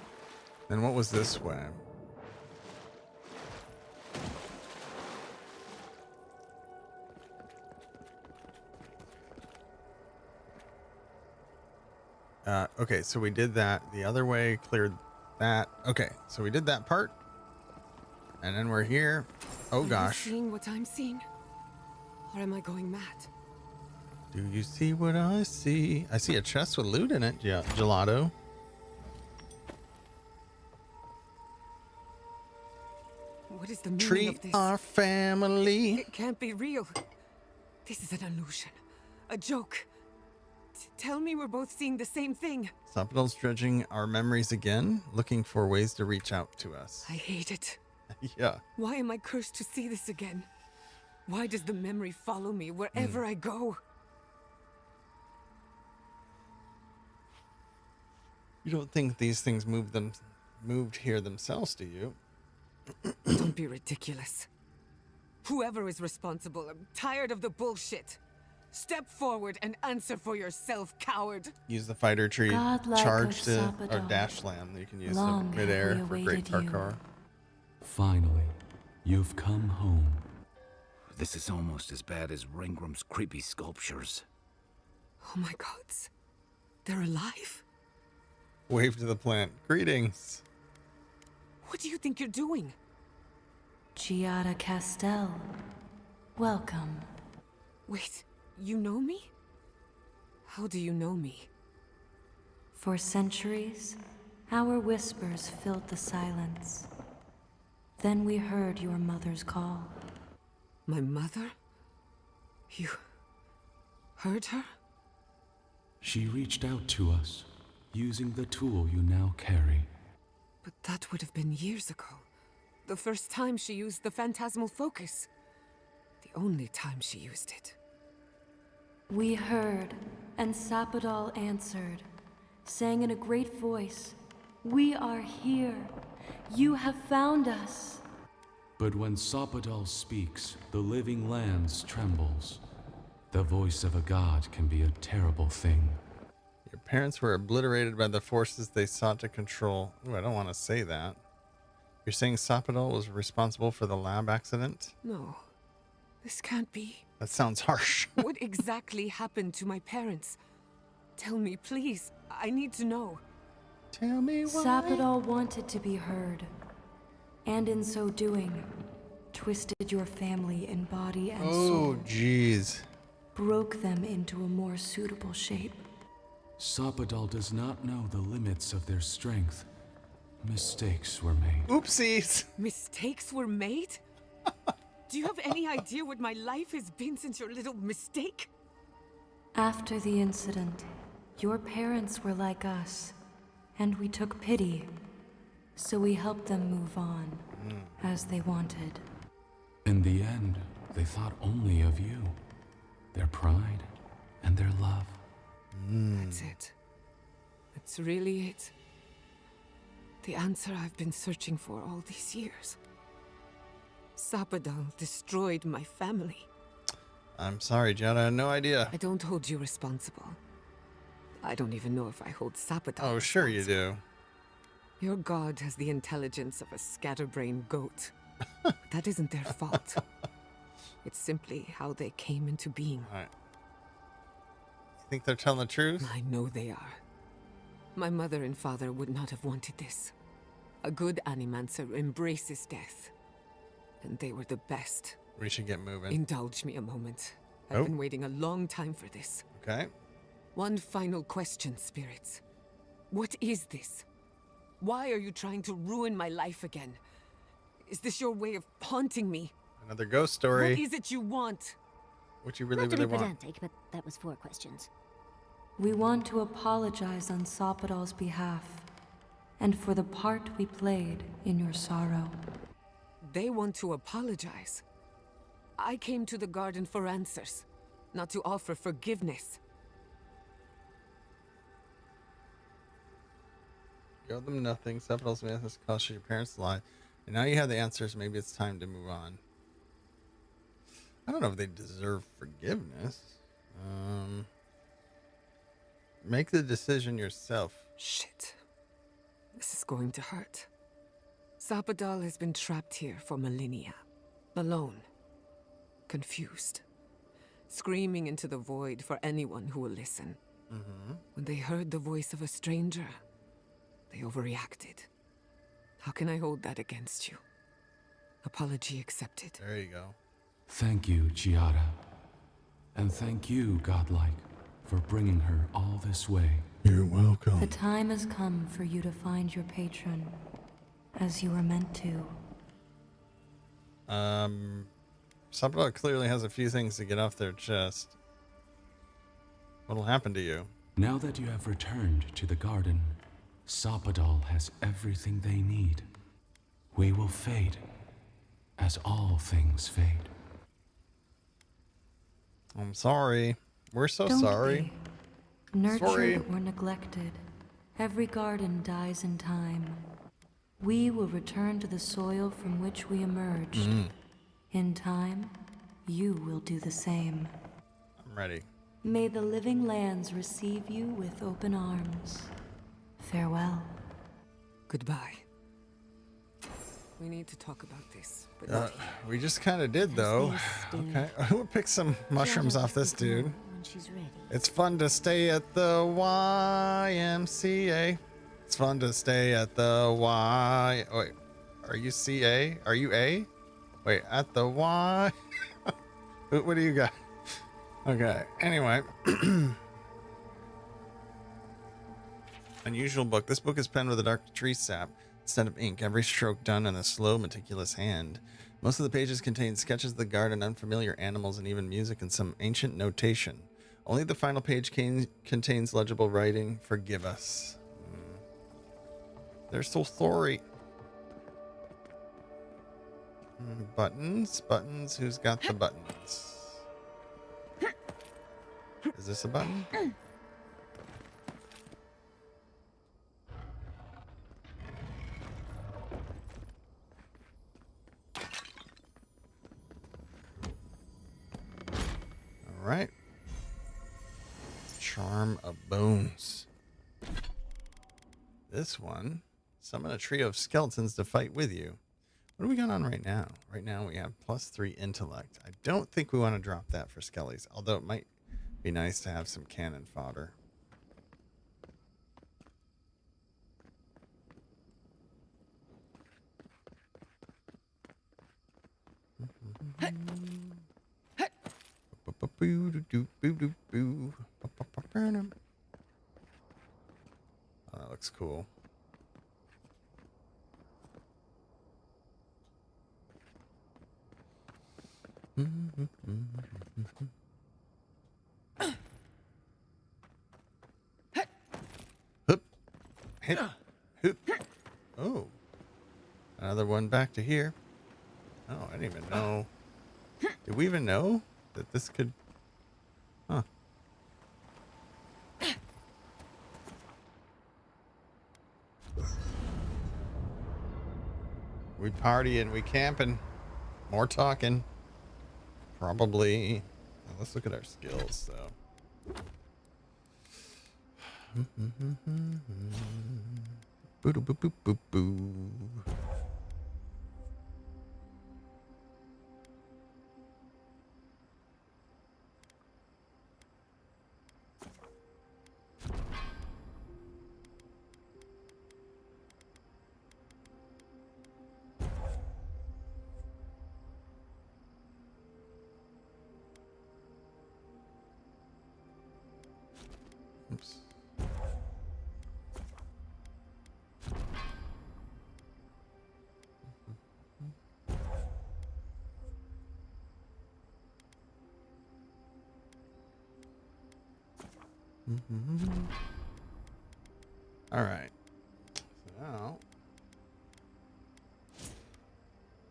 Then what was this way? Okay, so we did that. The other way cleared that. Okay, so we did that part. And then we're here. Oh Are you gosh. seeing what I'm seeing? Or am I going mad? Do you see what I see? I see a chest with loot in it, Gelato. What is the meaning Treat of this? our family. It can't be real. This is an illusion. A joke. Tell me we're both seeing the same thing. Sapodal's dredging our memories again, looking for ways to reach out to us. I hate it. Yeah. Why am I cursed to see this again? Why does the memory follow me wherever I go? You don't think these things moved here themselves, do you? Don't be ridiculous. Whoever is responsible, I'm tired of the bullshit. Step forward and answer for yourself, coward. Use the fighter tree Godlike charge of to or Sapodal, dash slam. You can use long the have midair we for great awaited you. parkour. Finally, you've come home. This is almost as bad as Ringram's creepy sculptures. Oh my gods. They're alive? Wave to the plant. Greetings. What do you think you're doing? Giada Castell, welcome. Wait, you know me? How do you know me? For centuries, our whispers filled the silence. Then we heard your mother's call. My mother? You heard her? She reached out to us, using the tool you now carry. But that would have been years ago. The first time she used the phantasmal focus. The only time she used it. We heard, and Sapodal answered, saying in a great voice, "We are here. You have found us." But when Sapodal speaks, the living lands trembles. The voice of a god can be a terrible thing. Your parents were obliterated by the forces they sought to control. Ooh, I don't want to say that. You're saying Sapodal was responsible for the lab accident? No, this can't be. That sounds harsh. What exactly happened to my parents? Tell me, please. I need to know. Tell me why. Sapodal wanted to be heard, and in so doing, twisted your family in body and soul. Oh, jeez. Broke them into a more suitable shape. Sapodal does not know the limits of their strength. Mistakes were made. Oopsies. Mistakes were made? Do you have any idea what my life has been since your little mistake? After the incident, your parents were like us, and we took pity. So we helped them move on, as they wanted. In the end, they thought only of you, their pride, and their love. That's it. That's really it. The answer I've been searching for all these years. Sapodal destroyed my family. I'm sorry, Jen. I had no idea. I don't hold you responsible. I don't even know if I hold Sapodal Oh, sure you do. Your god has the intelligence of a scatterbrained goat. But that isn't their fault. It's simply how they came into being. All right. You think they're telling the truth? I know they are. My mother and father would not have wanted this. A good animancer embraces death. And they were the best. We should get moving. Indulge me a moment. I've been waiting a long time for this. Okay. One final question, spirits. What is this? Why are you trying to ruin my life again? Is this your way of haunting me? Another ghost story. What is it you want? What you really, Not to really be want. pedantic, but that was 4 questions. We want to apologize on Sapodal's behalf, and for the part we played in your sorrow. They want to apologize. I came to the garden for answers, not to offer forgiveness. You owe them nothing. Sapodal's has cost your parents' life. And now you have the answers. Maybe it's time to move on. I don't know if they deserve forgiveness. Make the decision yourself. Shit. This is going to hurt. Sapodal has been trapped here for millennia. Alone. Confused. Screaming into the void for anyone who will listen. When they heard the voice of a stranger, they overreacted. How can I hold that against you? Apology accepted. There you go. Thank you, Giada. And thank you, Godlike, for bringing her all this way. You're welcome. The time has come for you to find your patron, as you were meant to. Sabra clearly has a few things to get off their chest. What'll happen to you? Now that you have returned to the garden, Sapadal has everything they need. We will fade, as all things fade. I'm sorry. We're so Don't sorry. be. Nurtured Sorry. or neglected, every garden dies in time. We will return to the soil from which we emerged. In time, you will do the same. I'm ready. May the living lands receive you with open arms. Farewell. Goodbye. We need to talk about this, but not here. We just kind of did, though. Okay. We'll pick some mushrooms off this dude. When she's ready. It's fun to stay at the YMCA. It's fun to stay at the Y. Wait, are you CA? Are you A? Wait, at the Y. What do you got? Okay. Anyway. Unusual book. This book is penned with a dark tree sap instead of ink. Every stroke done in a slow, meticulous hand. Most of the pages contain sketches of the garden, unfamiliar animals, and even music and some ancient notation. Only the final page contains legible writing. Forgive us. They're so sorry. Buttons. Buttons. Who's got the buttons? Is this a button? All right. Charm of Bones. This one. Summon a trio of skeletons to fight with you. What do we got on right now? Right now we have +3 intellect. I don't think we want to drop that for skellies, although it might be nice to have some cannon fodder. Oh, that looks cool. Hup. Hit. Hoop. Oh. Another one back to here. Oh, I didn't even know. Did we even know that this could... Huh. We partying, we camping, more talking. Probably. Well, let's look at our skills, though. Boo boo boo boo boo. Oops. All right. So now,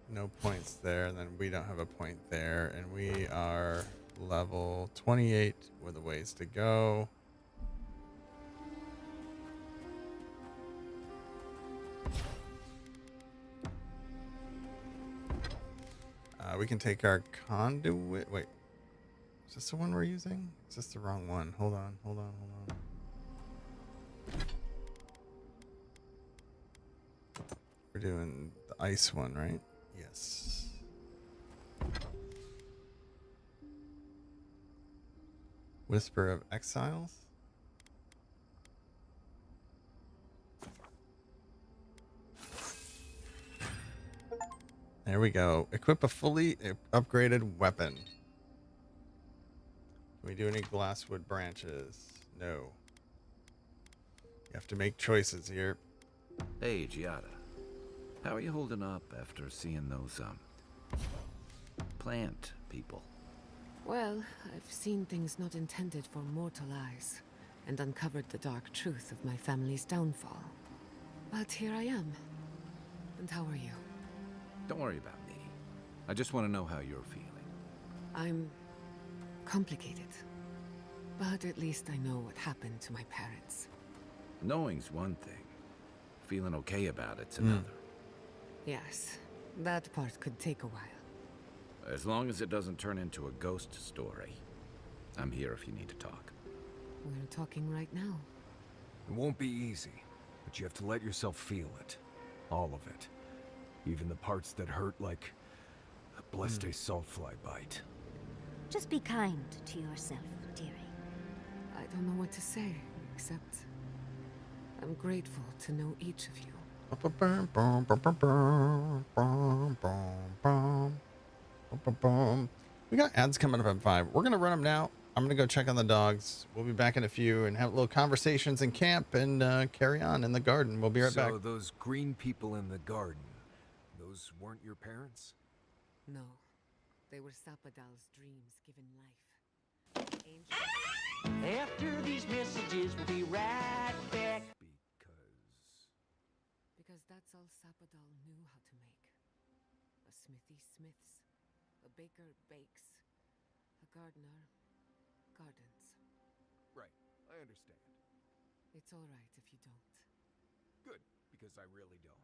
no points there, and then we don't have a point there, and we are level 28 with a ways to go. We can take our conduit. Wait, is this the one we're using? Is this the wrong one? Hold on, hold on, hold on. We're doing the ice one, right? Yes. Whisper of Exiles. There we go. Equip a fully upgraded weapon. Can we do any glasswood branches? No. You have to make choices here. Hey, Giada. How are you holding up after seeing those, plant people? Well, I've seen things not intended for mortal eyes, and uncovered the dark truth of my family's downfall. But here I am. And how are you? Don't worry about me. I just want to know how you're feeling. I'm complicated. But at least I know what happened to my parents. Knowing's one thing. Feeling okay about it's another. Yes, that part could take a while. As long as it doesn't turn into a ghost story. I'm here if you need to talk. We're talking right now. It won't be easy, but you have to let yourself feel it. All of it. Even the parts that hurt, like a blessed saltfly bite. Just be kind to yourself, dearie. I don't know what to say, except I'm grateful to know each of you. We got ads coming up at 5. We're gonna run them now. I'm gonna go check on the dogs. We'll be back in a few and have little conversations in camp and carry on in the garden. We'll be right back. So those green people in the garden, those weren't your parents? No, they were Sapadal's dreams given life. After these messages, we'll be right back. Because that's all Sapadal knew how to make. A smithy smiths, a baker bakes, a gardener gardens. Right, I understand. It's all right if you don't. Good, because I really don't.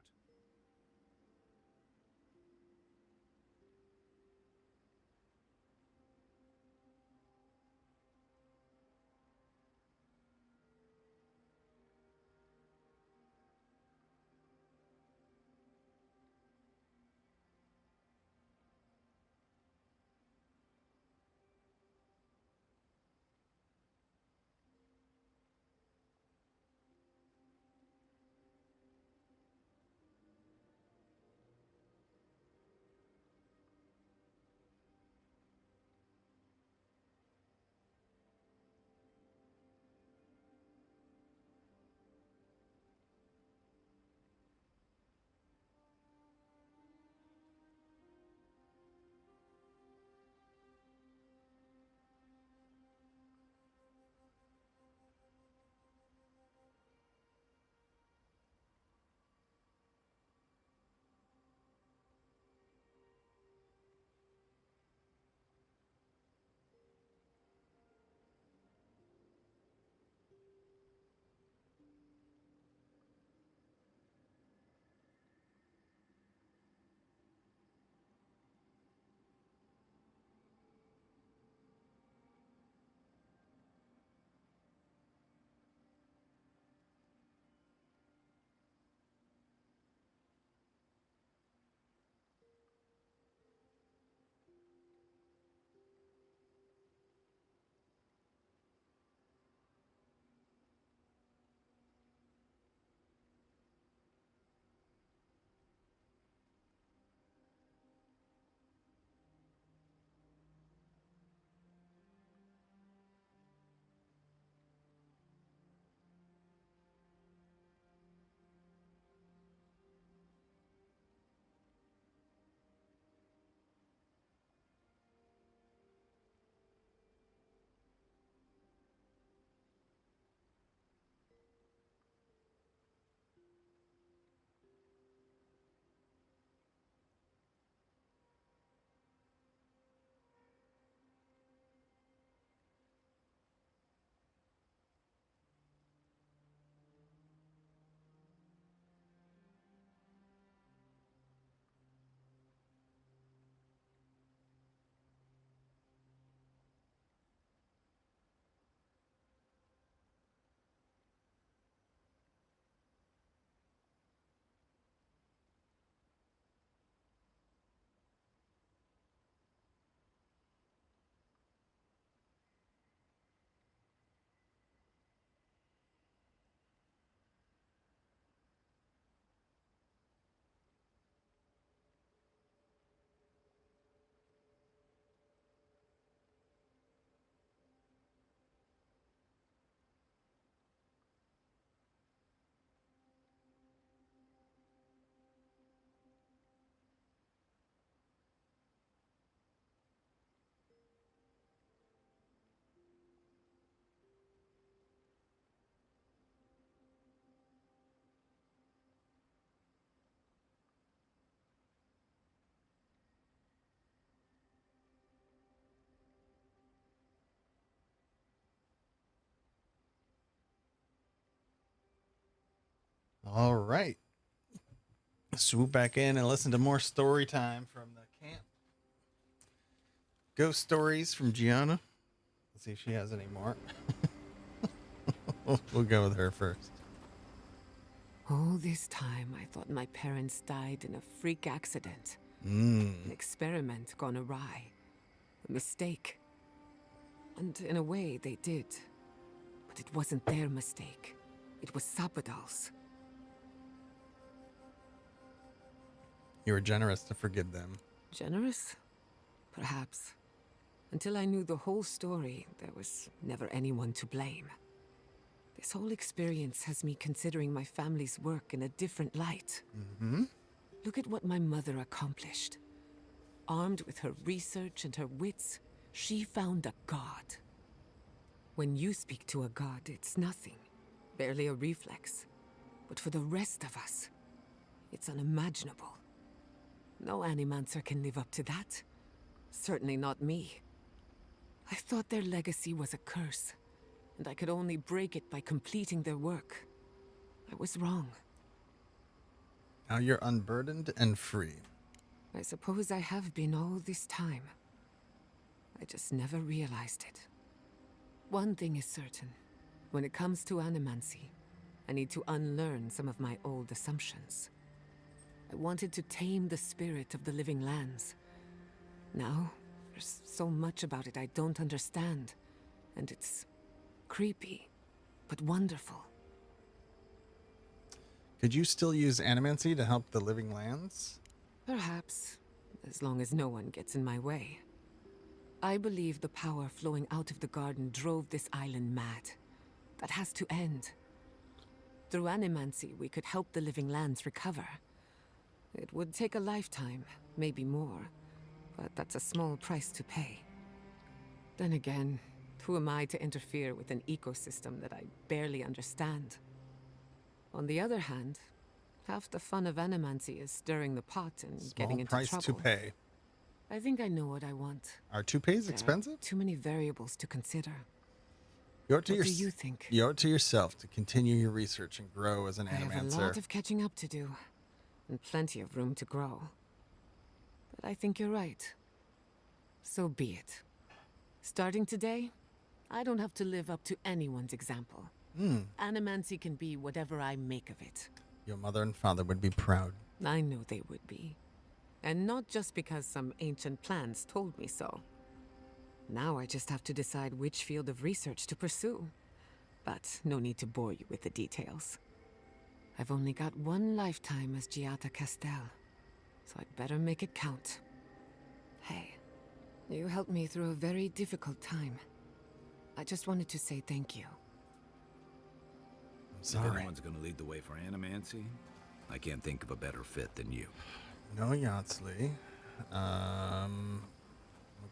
All right. Swoop back in and listen to more story time from the camp. Ghost stories from Gianna. Let's see if she has any more. We'll go with her first. All this time, I thought my parents died in a freak accident. Mm. An experiment gone awry. A mistake. And in a way, they did. But it wasn't their mistake. It was Sapadal's. You were generous to forgive them. Generous? Perhaps. Until I knew the whole story, there was never anyone to blame. This whole experience has me considering my family's work in a different light. Mm-hmm. Look at what my mother accomplished. Armed with her research and her wits, she found a god. When you speak to a god, it's nothing. Barely a reflex. But for the rest of us, it's unimaginable. No animancer can live up to that. Certainly not me. I thought their legacy was a curse, and I could only break it by completing their work. I was wrong. Now you're unburdened and free. I suppose I have been all this time. I just never realized it. One thing is certain. When it comes to animancy, I need to unlearn some of my old assumptions. I wanted to tame the spirit of the living lands. Now, there's so much about it I don't understand. And it's creepy, but wonderful. Could you still use animancy to help the living lands? Perhaps, as long as no one gets in my way. I believe the power flowing out of the garden drove this island mad. That has to end. Through animancy, we could help the living lands recover. It would take a lifetime, maybe more, but that's a small price to pay. Then again, who am I to interfere with an ecosystem that I barely understand? On the other hand, half the fun of animancy is stirring the pot and getting into price trouble. to pay. I think I know what I want. Are toupees There are expensive? too many variables to consider. You owe it to What do you think? You owe it to yourself to continue your research and grow as an I have a animancer. lot of catching up to do, and plenty of room to grow. But I think you're right. So be it. Starting today, I don't have to live up to anyone's example. Animancy can be whatever I make of it. Your mother and father would be proud. I know they would be. And not just because some ancient plans told me so. Now I just have to decide which field of research to pursue. But no need to bore you with the details. I've only got one lifetime as Giata Castel, so I'd better make it count. Hey, you helped me through a very difficult time. I just wanted to say thank you. I'm If sorry. anyone's gonna lead the way for animancy, I can't think of a better fit than you. No Yatsley.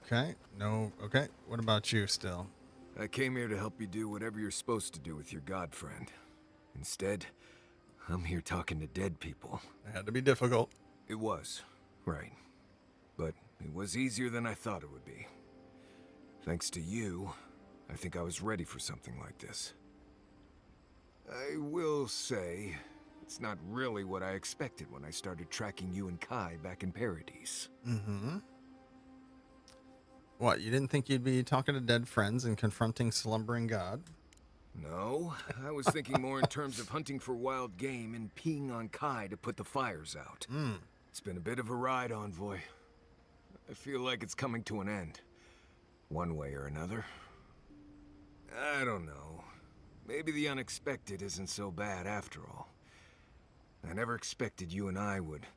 Okay. No. Okay. What about you still? I came here to help you do whatever you're supposed to do with your god friend. Instead, I'm here talking to dead people. It had to be difficult. It was, right. But it was easier than I thought it would be. Thanks to you, I think I was ready for something like this. I will say, it's not really what I expected when I started tracking you and Kai back in Paradise. Mm-hmm. What, you didn't think you'd be talking to dead friends and confronting slumbering god? No, I was thinking more in terms of hunting for wild game and peeing on Kai to put the fires out. It's been a bit of a ride, Envoy. I feel like it's coming to an end. One way or another. I don't know. Maybe the unexpected isn't so bad after all. I never expected you and I would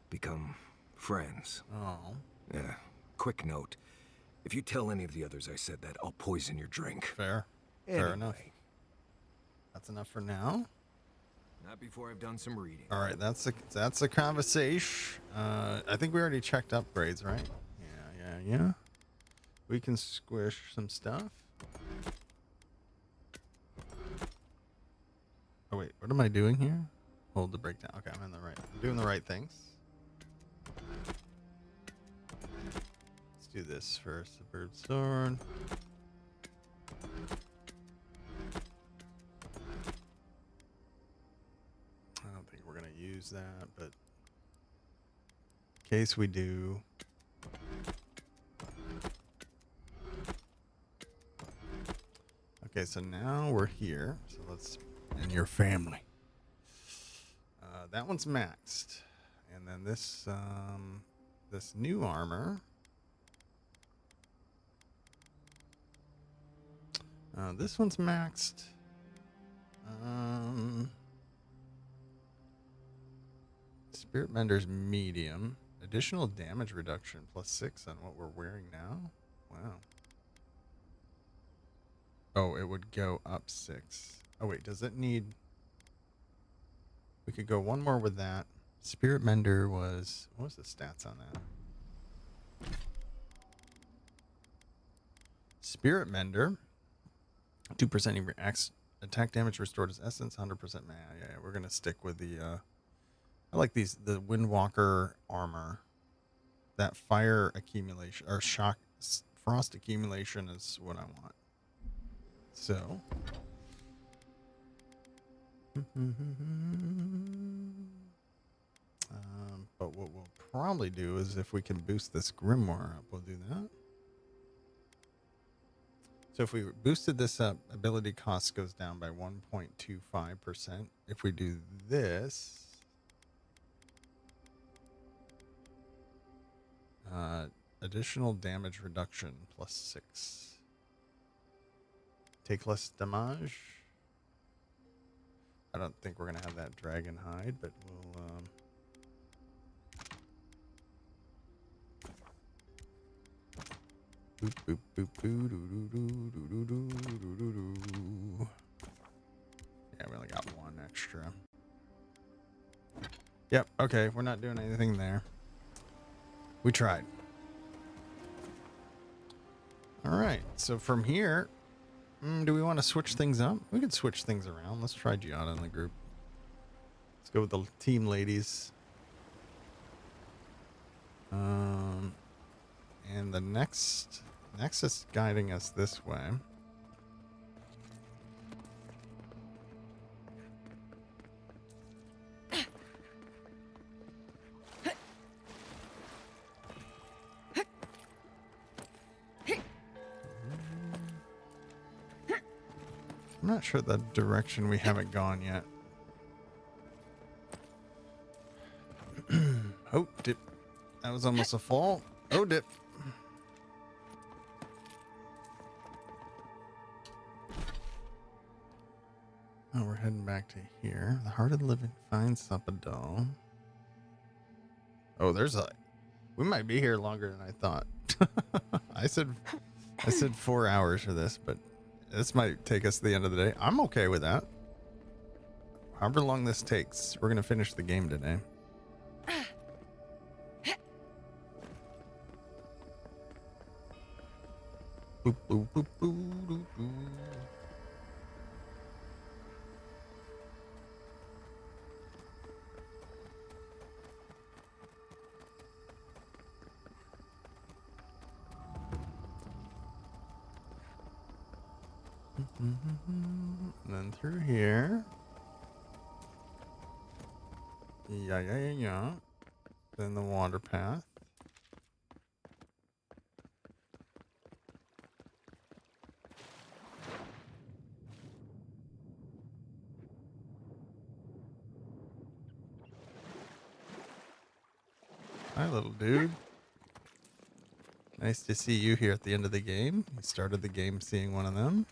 become friends. Oh. Yeah, quick note. If you tell any of the others I said that, I'll poison your drink. Fair. Fair enough. That's enough for now. Not before I've done some reading. All right, that's a conversation. I think we already checked upgrades, right? Yeah. We can squish some stuff. Oh wait, what am I doing here? Hold the breakdown. Okay, I'm doing the right things. Let's do this first. The bird sword. use that, but in case we do. Okay, so now we're here. So let's, and your family. That one's maxed, and then this this new armor. This one's maxed. Spirit Bender's medium. Additional damage reduction +6 on what we're wearing now. Wow. Oh, it would go up 6. Oh wait, does it need? We could go one more with that. Spirit Mender was, what was the stats on that? Spirit Mender, 2% attack damage restored as essence, 100% mana. Yeah, we're gonna stick with the. I like these, the Windwalker armor. That fire accumulation or frost accumulation is what I want. So. But what we'll probably do is if we can boost this grimoire up, we'll do that. So if we boosted this up, ability cost goes down by 1.25%. If we do this, additional damage reduction +6. Take less damage. I don't think we're gonna have that dragon hide, but we'll boop boop boop boo doo doo doo doo doo doo doo doo. Yeah, we only got one extra. Yep, okay, we're not doing anything there. We tried. Alright, so from here, do we want to switch things up? We could switch things around. Let's try Giada in the group. Let's go with the team ladies. And the next is guiding us this way. I'm not sure the direction, we haven't gone yet. Oh, dip. That was almost a fall. Oh, dip. Oh, we're heading back to here. The Heart of the Living finds Sapadal. Oh, there's a... We might be here longer than I thought. I said 4 hours for this, but this might take us to the end of the day. I'm okay with that. However long this takes, we're going to finish the game today. Boop, boop, boop, boop, boop, boop. And then through here. Yeah. Then the water path. Hi, little dude. Nice to see you here at the end of the game. You started the game seeing one of them.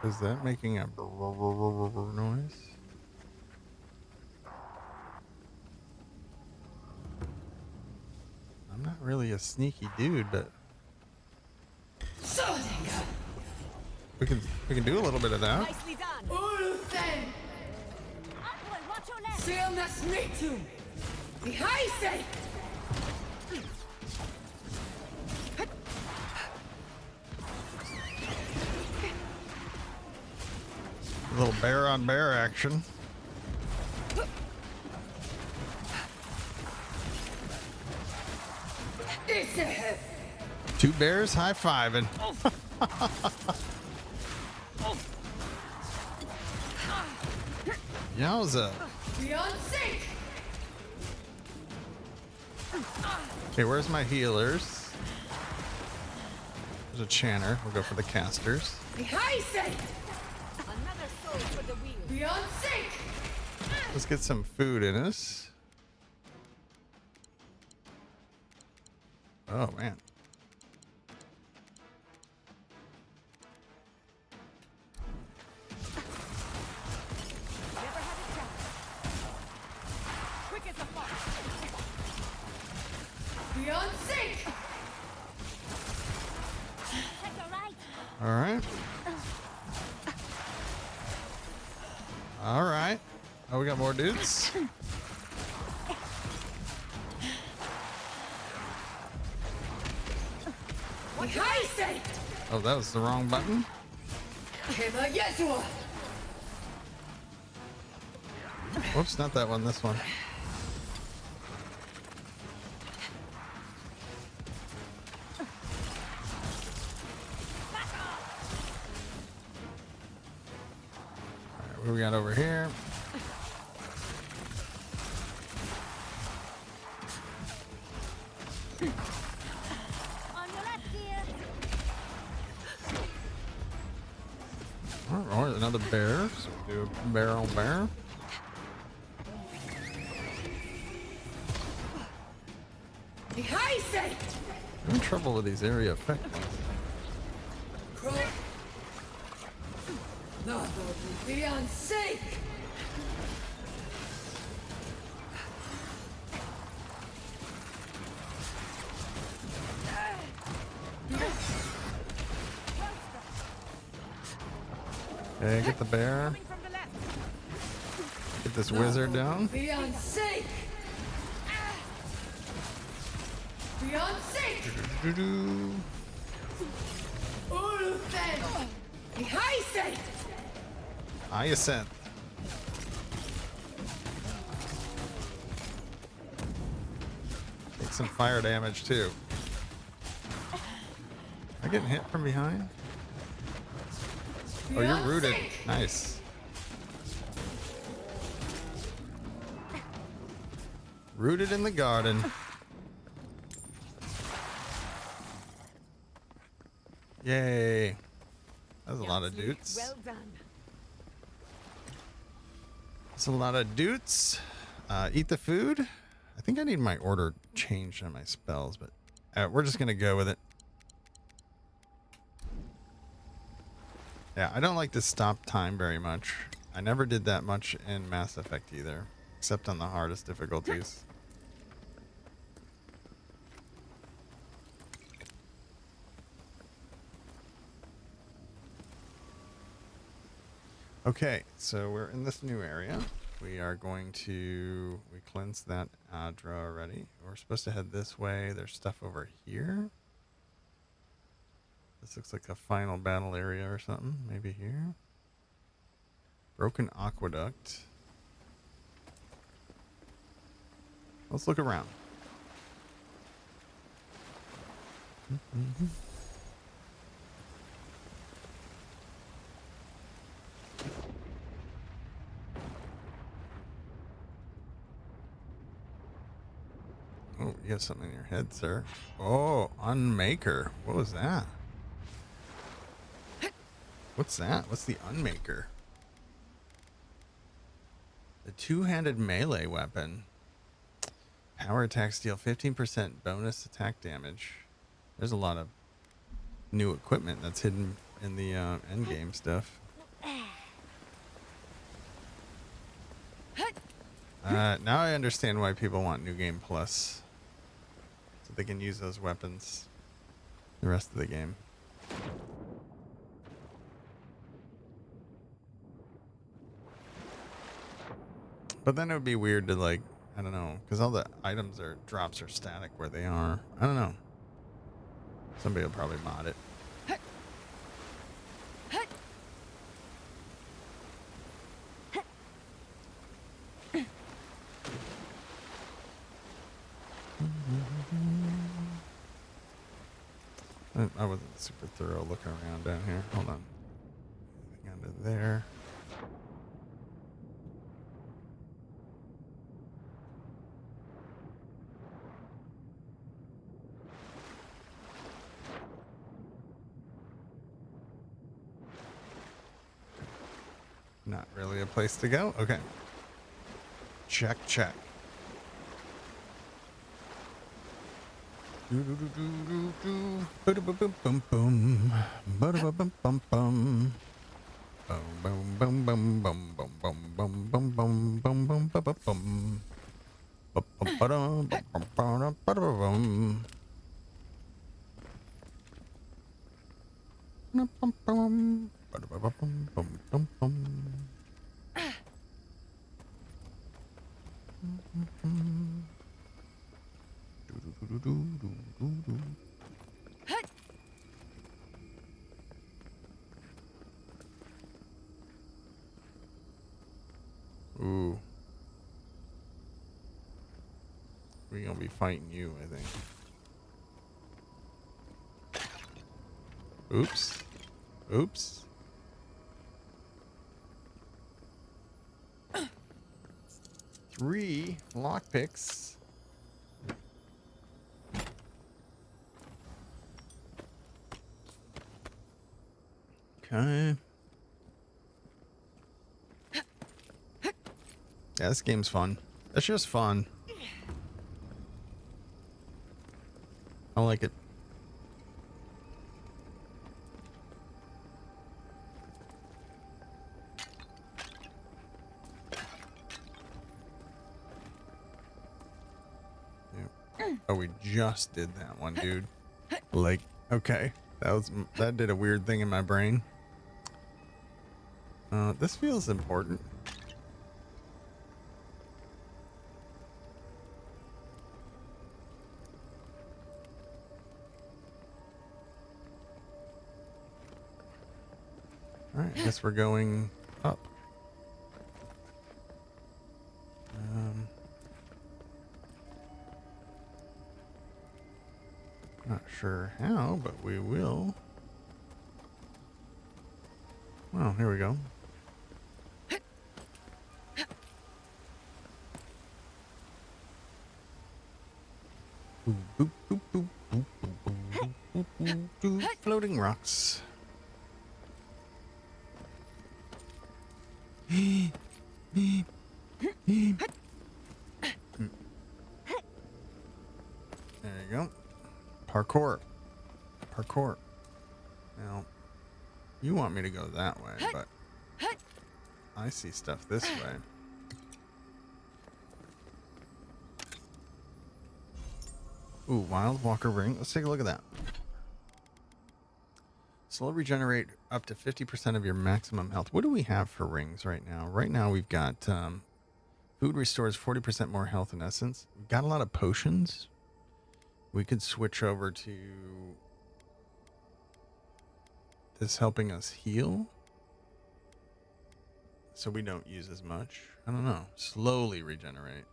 Is that making a noise? I'm not really a sneaky dude, but we can do a little bit of that. Nicely done. Uluthen. Upward, watch your left. Silnas mitum. Behind. A little bear on bear action. It's a Two bears high-fiving. Yowza. Beyond sync! Okay, where's my healers? There's a chanter. We'll go for the casters. Behind sync! Another soul for the wheel. Beyond sync! Let's get some food in us. Oh, man. Quick as a fox. Beyond sync! All right. All right. Oh, we got more dudes. Behind sync! Oh, that was the wrong button. Whoops, not that one, this one. Alright, what do we got over here? Oh, another bear. So we do a bear on bear. Behind sync! I'm in trouble with these area effect ones. No, beyond sync! Okay, get the bear. Get this wizard down. Beyond sync! Beyond sync! Doo-doo-doo-doo. Uluthen! Behind sync! Hyacinth. Take some fire damage too. Am I getting hit from behind? Oh, you're rooted. Nice. Rooted in the garden. Yay. That was a lot of dudes. Well done. That's a lot of dudes. Eat the food. I think I need my order changed on my spells, but we're just going to go with it. Yeah, I don't like to stop time very much. I never did that much in Mass Effect either, except on the hardest difficulties. Okay, so we're in this new area. We are going to... We cleansed that Adra already. We're supposed to head this way. There's stuff over here. This looks like a final battle area or something. Maybe here. Broken aqueduct. Let's look around. Oh, you have something in your head, sir. Oh, Unmaker. What was that? What's that? What's the Unmaker? The two-handed melee weapon. Power attacks deal 15% bonus attack damage. There's a lot of new equipment that's hidden in the endgame stuff. Now I understand why people want New Game Plus. So they can use those weapons the rest of the game. But then it would be weird to, like, I don't know, because all the items or drops are static where they are. I don't know. Somebody will probably mod it. I wasn't super thorough looking around down here. Hold on. Under there. Not really a place to go. Okay. Check, check. Ba-da-ba-bum-bum-bum. Ba-da-ba-bum-bum-bum. Boom, boom, boom, boom, boom, boom, boom, boom, boom, boom, boom, ba ba bum. Ba ba ba dum, ba ba ba dum, ba da ba bum. Bum, bum, bum. Ba da ba ba bum, bum, bum, bum. Do do do do do do do. Ooh. We're gonna be fighting you, I think. Oops. Oops. Three lockpicks. Okay. Yeah, this game's fun. It's just fun. I like it. Yeah. Oh, we just did that one, dude. Like, okay. That did a weird thing in my brain. This feels important. Alright, I guess we're going up. Not sure how, but we will. Well, here we go. Boop, boop, boop, boop, boop, boop, boop, boop, boop, floating rocks. There you go. Parkour. Parkour. Now, you want me to go that way, but I see stuff this way. Ooh, Wild Walker Ring. Let's take a look at that. Slow regenerate up to 50% of your maximum health. What do we have for rings right now? Right now we've got food restores 40% more health and essence. We've got a lot of potions. We could switch over to this helping us heal. So we don't use as much. I don't know. Slowly regenerate.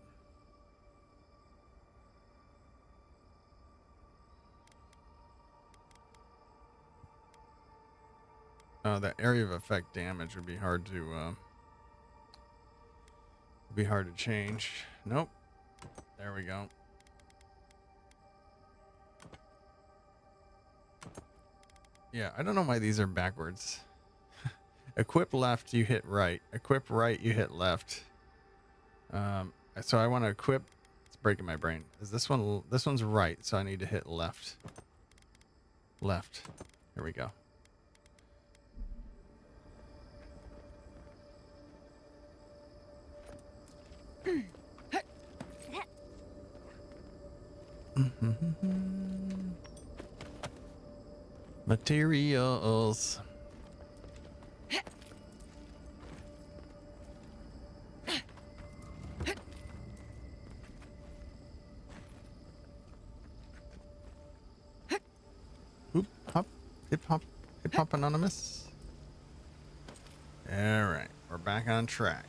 That area of effect damage would be hard to change. Nope. There we go. Yeah, I don't know why these are backwards. Equip left, you hit right. Equip right, you hit left. So I want to equip. It's breaking my brain. Is this one? This one's right, so I need to hit left. Left. Here we go. Materials. Oop, hop, hip hop anonymous. All right, we're back on track.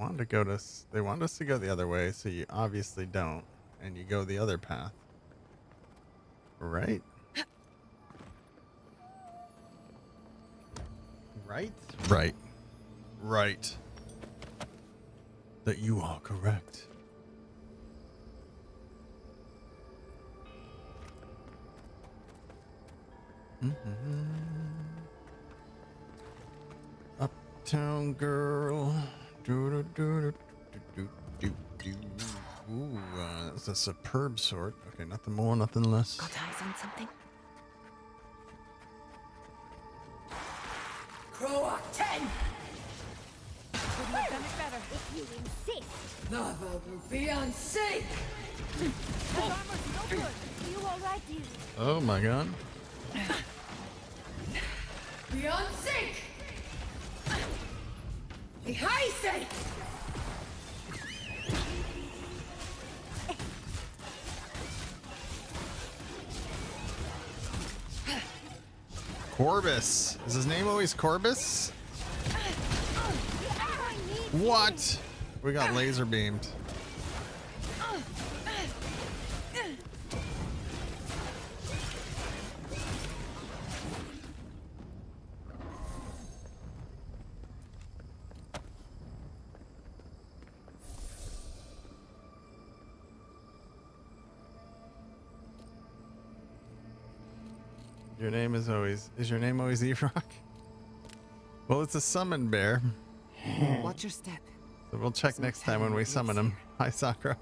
They want us to go the other way, so you obviously don't, and you go the other path. Right? Right? Right. Right. That you are correct. Uptown girl. Do, do, do, do, do, do, do. Ooh, that's a superb sort. Okay, nothing more, nothing less. Got eyes on something? Croak 10! Couldn't have done it better. If you insist. Notre fiancé! His armor's no good. Are you all right, dude? Oh my god. Fiancé! Behind Corbus. Is his name always Corbus? What? We got laser beamed. Is your name always Erock? Well, it's a summon bear. Watch your step. So we'll check next time when we summon him. Hi, Sakura.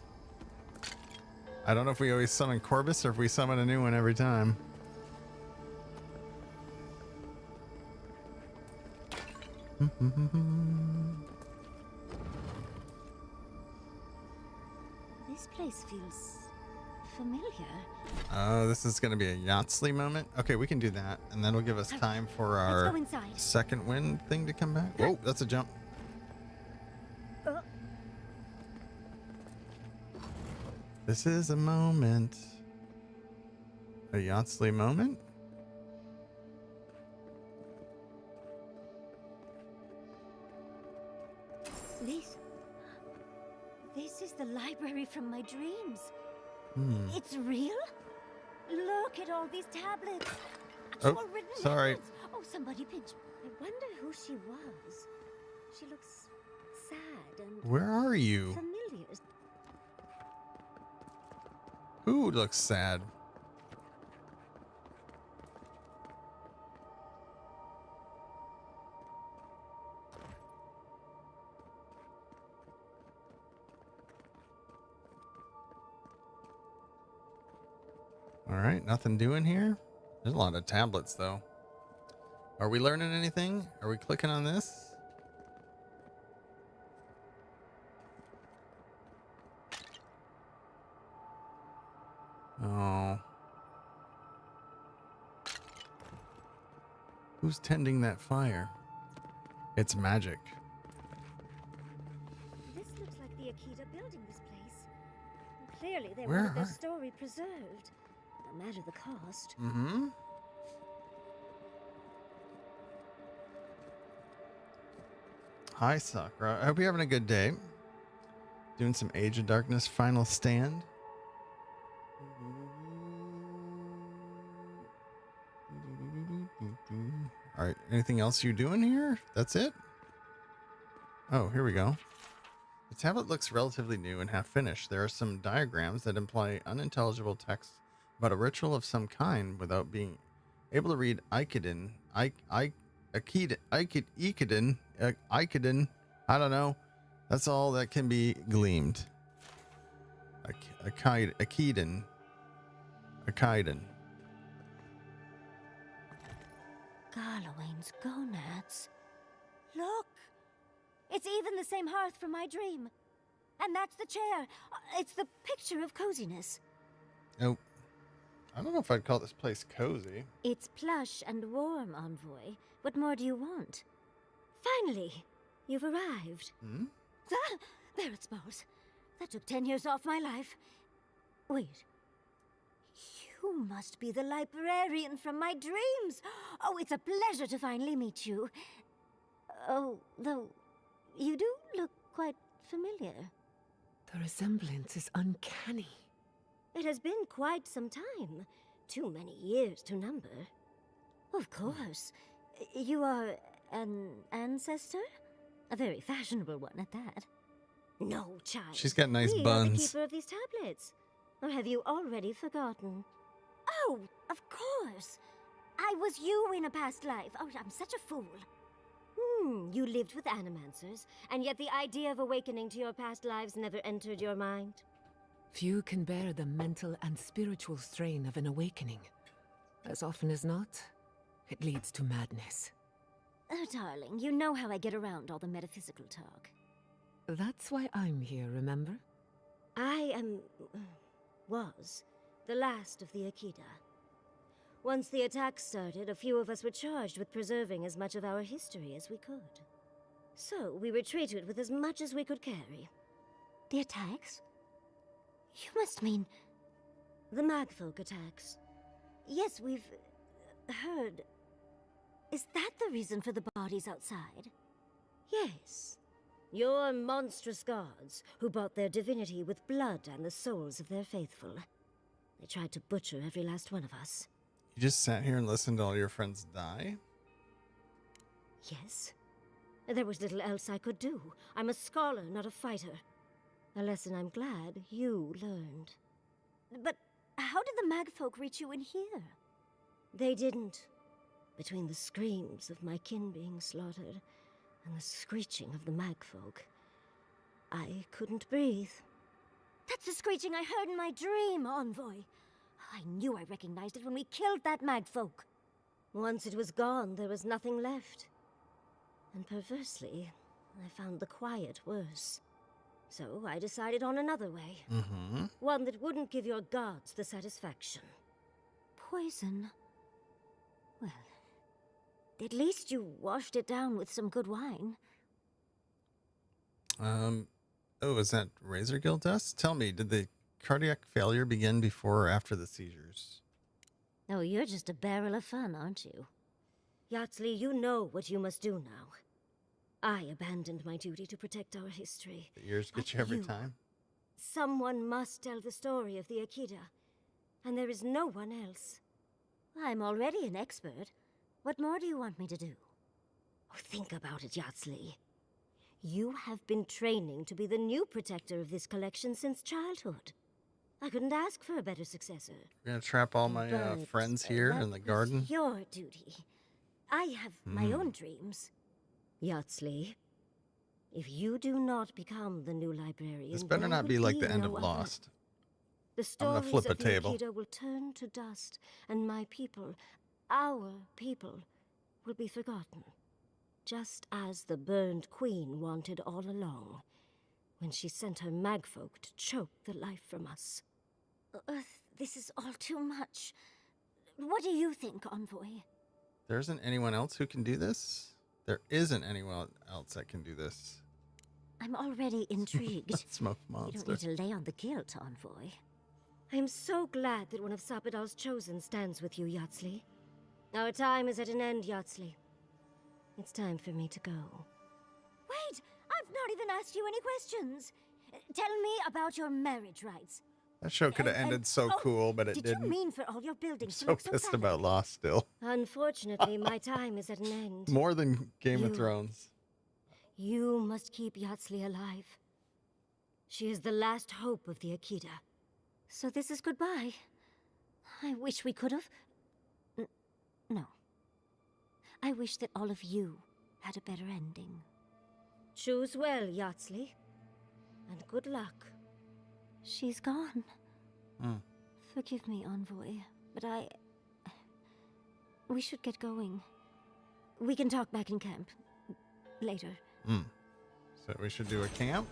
I don't know if we always summon Corbus or if we summon a new one every time. This place feels familiar. Oh, this is going to be a Yahtzee moment? Okay, we can do that. And that'll give us time for our Let's go inside. second wind thing to come back. Whoa, that's a jump. This is a moment. A Yahtzee moment? This is the library from my dreams. Hmm. It's real? Look at all these tablets. Oh, Actual written sorry. words. Oh, somebody pinch. I wonder who she was. She looks sad and Where are you? familiar. Who looks sad? All right, nothing doing here. There's a lot of tablets though. Are we learning anything? Are we clicking on this? Oh. Who's tending that fire? It's magic. This looks like the Akita building this place. Clearly they Where wanted their are- story preserved. No matter the cost. Mm-hmm. Hi, Sakura. I hope you're having a good day. Doing some Age of Darkness Final Stand. All right. Anything else you doing here? That's it? Oh, here we go. The tablet looks relatively new and half finished. There are some diagrams that imply unintelligible text about a ritual of some kind without being able to read Ikeden. Ikeden. I don't know. That's all that can be gleamed. Akiden. Garlawain's gonads. Look! It's even the same hearth from my dream. And that's the chair. It's the picture of coziness. Oh, I don't know if I'd call this place cozy. It's plush and warm, Envoy. What more do you want? Finally, you've arrived. Hmm? Ah, there it smells. That took 10 years off my life. Wait. You must be the librarian from my dreams. Oh, it's a pleasure to finally meet you. Oh, though, you do look quite familiar. The resemblance is uncanny. It has been quite some time. Too many years to number. Of course. You are an ancestor? A very fashionable one at that. No, child. She's got nice we buns. Are the keeper of these tablets. Or have you already forgotten? Oh, of course. I was you in a past life. Oh, I'm such a fool. You lived with animancers, and yet the idea of awakening to your past lives never entered your mind. Few can bear the mental and spiritual strain of an awakening. As often as not, it leads to madness. Oh, darling, you know how I get around all the metaphysical talk. That's why I'm here, remember? I was the last of the Akita. Once the attack started, a few of us were charged with preserving as much of our history as we could. So, we retreated with as much as we could carry. The attacks? You must mean... the Magfolk attacks. Yes, we've... heard... Is that the reason for the bodies outside? Yes. Your monstrous gods, who bought their divinity with blood and the souls of their faithful. They tried to butcher every last one of us. You just sat here and listened to all your friends die? Yes. There was little else I could do. I'm a scholar, not a fighter. A lesson I'm glad you learned. But how did the Magfolk reach you in here? They didn't. Between the screams of my kin being slaughtered and the screeching of the Magfolk, I couldn't breathe. That's the screeching I heard in my dream, Envoy. I knew I recognized it when we killed that Magfolk. Once it was gone, there was nothing left. And perversely, I found the quiet worse. So I decided on another way. One that wouldn't give your gods the satisfaction. Poison? Well, at least you washed it down with some good wine. Oh, is that Razor Gill dust? Tell me, did the cardiac failure begin before or after the seizures? Oh, you're just a barrel of fun, aren't you? Yatsley, you know what you must do now. I abandoned my duty to protect our history. The ears get you every time? Someone must tell the story of the Akita. And there is no one else. I'm already an expert. What more do you want me to do? Oh, think about it, Yatsley. You have been training to be the new protector of this collection since childhood. I couldn't ask for a better successor. We're gonna trap all my friends here in the garden? Your duty. I have my own dreams. Yatsley, if you do not become the new librarian, This better there not will be like the end no of other. Lost. The I'm gonna stories flip a of the table. Akita will turn to dust, and my people, our people, will be forgotten. Just as the burned queen wanted all along, when she sent her magfolk to choke the life from us. This is all too much. What do you think, Envoy? There isn't anyone else who can do this? There isn't anyone else that can do this. I'm already intrigued. Smoke You monster. don't need to lay on the guilt, Envoy. I'm so glad that one of Sapadal's chosen stands with you, Yatsley. Our time is at an end, Yatsley. It's time for me to go. Wait! I've not even asked you any questions! Tell me about your marriage rights. That show could have ended so cool, but it did didn't. you mean for all your buildings to So look so pissed family? about Lost still. Unfortunately, my time is at an end. More than Game of You- Thrones. You must keep Yatsley alive. She is the last hope of the Akita. So this is goodbye. I wish we could have... No. I wish that all of you had a better ending. Choose well, Yatsley. And good luck. She's gone. Forgive me, Envoy, but we should get going. We can talk back in camp. Later. So we should do a camp.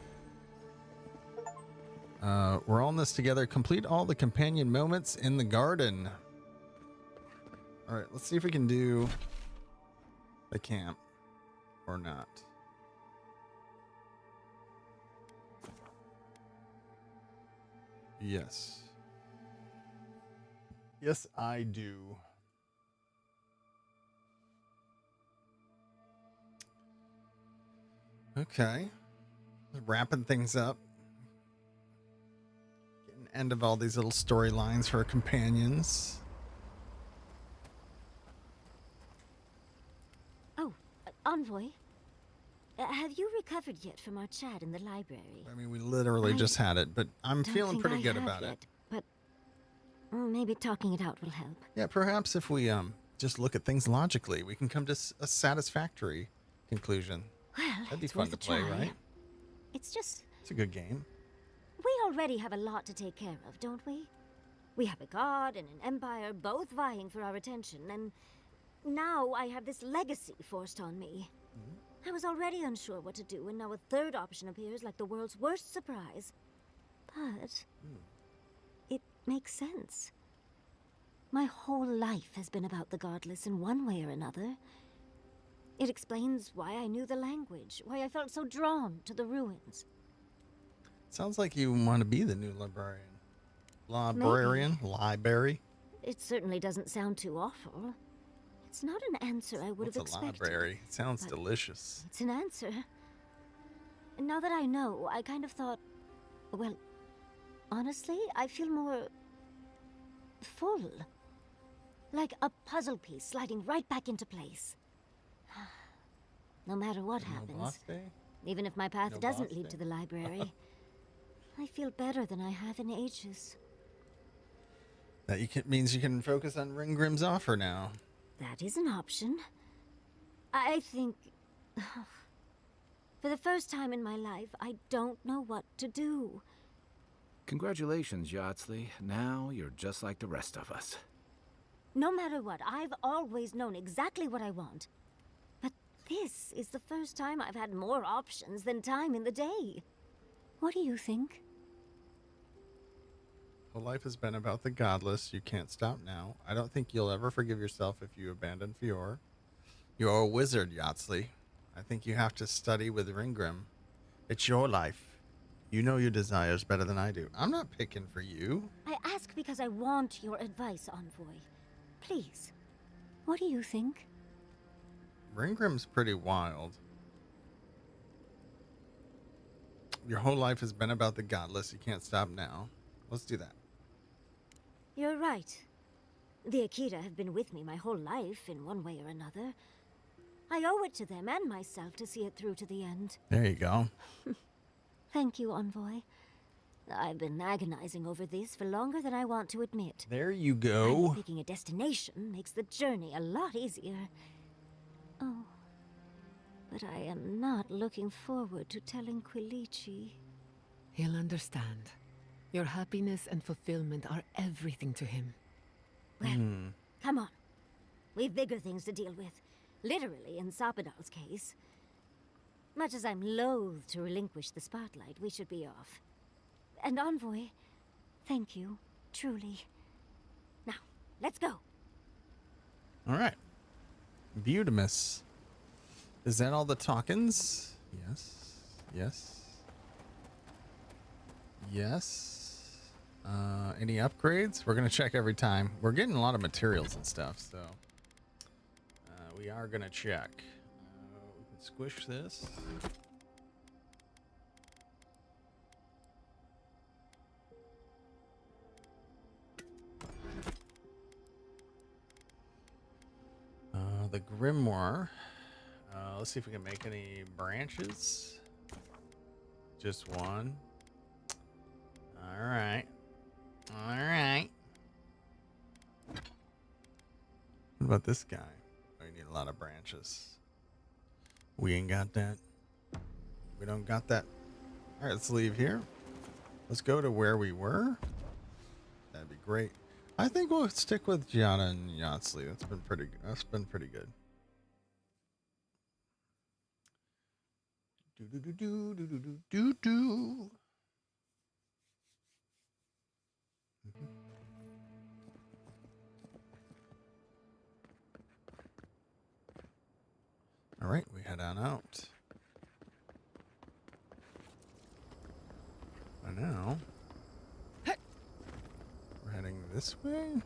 We're all in this together. Complete all the companion moments in the garden. All right, let's see if we can do the camp or not. Yes. Yes, I do. Okay. wrapping things up. Getting end of all these little storylines for our companions. Oh, Envoy. Have you recovered yet from our chat in the library? I mean, we literally just had it, but I'm feeling pretty good about it. But maybe talking it out will help. Yeah, perhaps if we just look at things logically, we can come to a satisfactory conclusion. Well, that'd be fun to play, right? It's just... It's a good game. We already have a lot to take care of, don't we? We have a god and an empire both vying for our attention, and now I have this legacy forced on me. I was already unsure what to do, and now a third option appears like the world's worst surprise. But it makes sense. My whole life has been about the godless in one way or another. It explains why I knew the language, why I felt so drawn to the ruins. Sounds like you want to be the new librarian. Library? It certainly doesn't sound too awful. It's not an answer I would have expected. It's a library. It sounds delicious. It's an answer. And now that I know, I kind of thought, well, honestly, I feel more full. Like a puzzle piece sliding right back into place. No matter what happens, even if my path doesn't lead to the library, I feel better than I have in ages. That means you can focus on Ringgrim's offer now. That is an option. I think... For the first time in my life, I don't know what to do. Congratulations, Yardsley. Now you're just like the rest of us. No matter what, I've always known exactly what I want. But this is the first time I've had more options than time in the day. What do you think? Whole life has been about the godless. You can't stop now. I don't think you'll ever forgive yourself if you abandon Fior. You're a wizard, Yardsley. I think you have to study with Ringgrim. It's your life. You know your desires better than I do. I'm not picking for you. I ask because I want your advice, Envoy. Please. What do you think? Ringgrim's pretty wild. Your whole life has been about the godless. You can't stop now. Let's do that. You're right. The Akita have been with me my whole life in one way or another. I owe it to them and myself to see it through to the end. There you go. Thank you, Envoy. I've been agonizing over this for longer than I want to admit. There you go. Picking a destination makes the journey a lot easier. Oh, but I am not looking forward to telling Quilici. He'll understand. Your happiness and fulfillment are everything to him. Well, come on. We've bigger things to deal with. Literally, in Sapadal's case. Much as I'm loath to relinquish the spotlight, we should be off. And Envoy, thank you, truly. Now, let's go. All right. Beautimus. Is that all the tokens? Yes. Yes. Yes. Any upgrades? We're going to check every time. We're getting a lot of materials and stuff, so we are going to check. We can squish this. The Grimoire. Let's see if we can make any branches. Just one. All right. All right. What about this guy? Oh, you need a lot of branches. We ain't got that. We don't got that. All right, let's leave here. Let's go to where we were. That'd be great. I think we'll stick with Gianna and Yardsley. That's been pretty good. That's been pretty good. Do. All right, we head on out. By now, we're heading this way.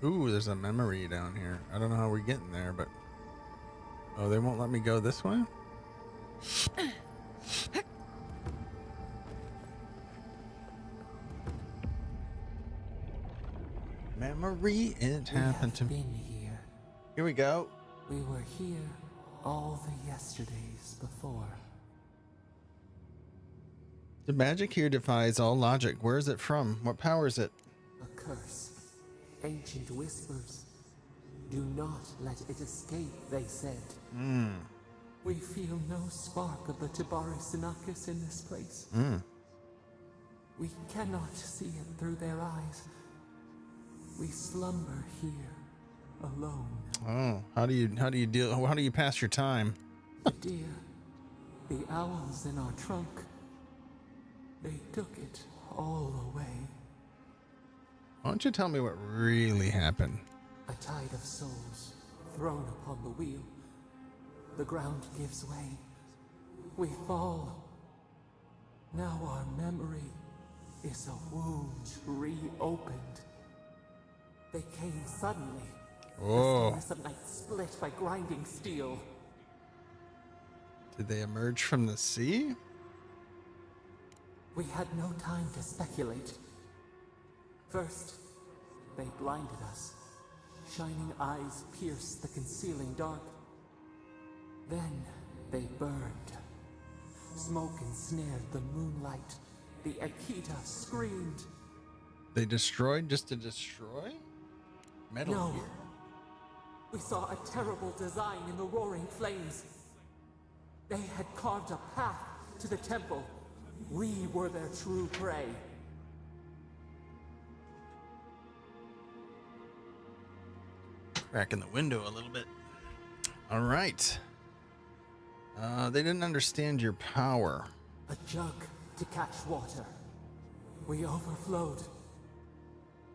Ooh, there's a memory down here. I don't know how we're getting there, but Oh, they won't let me go this way? Memory, it happened to me. Here we go. We were here all the yesterdays before. The magic here defies all logic. Where is it from? What power is it? A curse. Ancient whispers. Do not let it escape, they said. We feel no spark of the Tabari Sinakis in this place. We cannot see it through their eyes. We slumber here, alone. Oh, how do you pass your time? The deer, the owls in our trunk, they took it all away. Why don't you tell me what really happened? A tide of souls thrown upon the wheel. The ground gives way. We fall. Now our memory is a wound reopened. They came suddenly. Oh. The stillness of night split by grinding steel. Did they emerge from the sea? We had no time to speculate. First, they blinded us. Shining eyes pierced the concealing dark. Then they burned. Smoke ensnared the moonlight. The Akita screamed. They destroyed just to destroy? Metal No. Gear. We saw a terrible design in the roaring flames. They had carved a path to the temple. We were their true prey. Cracking the window a little bit. All right. They didn't understand your power. A jug to catch water. We overflowed.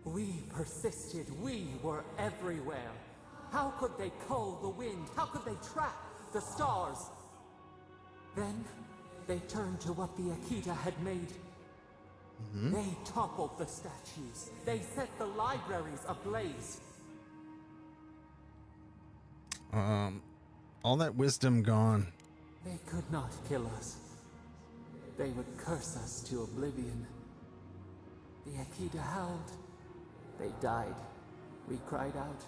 We persisted. We were everywhere. How could they cull the wind? How could they track the stars? Then they turned to what the Akita had made. They toppled the statues. They set the libraries ablaze. All that wisdom gone. They could not kill us. They would curse us to oblivion. The Akita howled. They died. We cried out,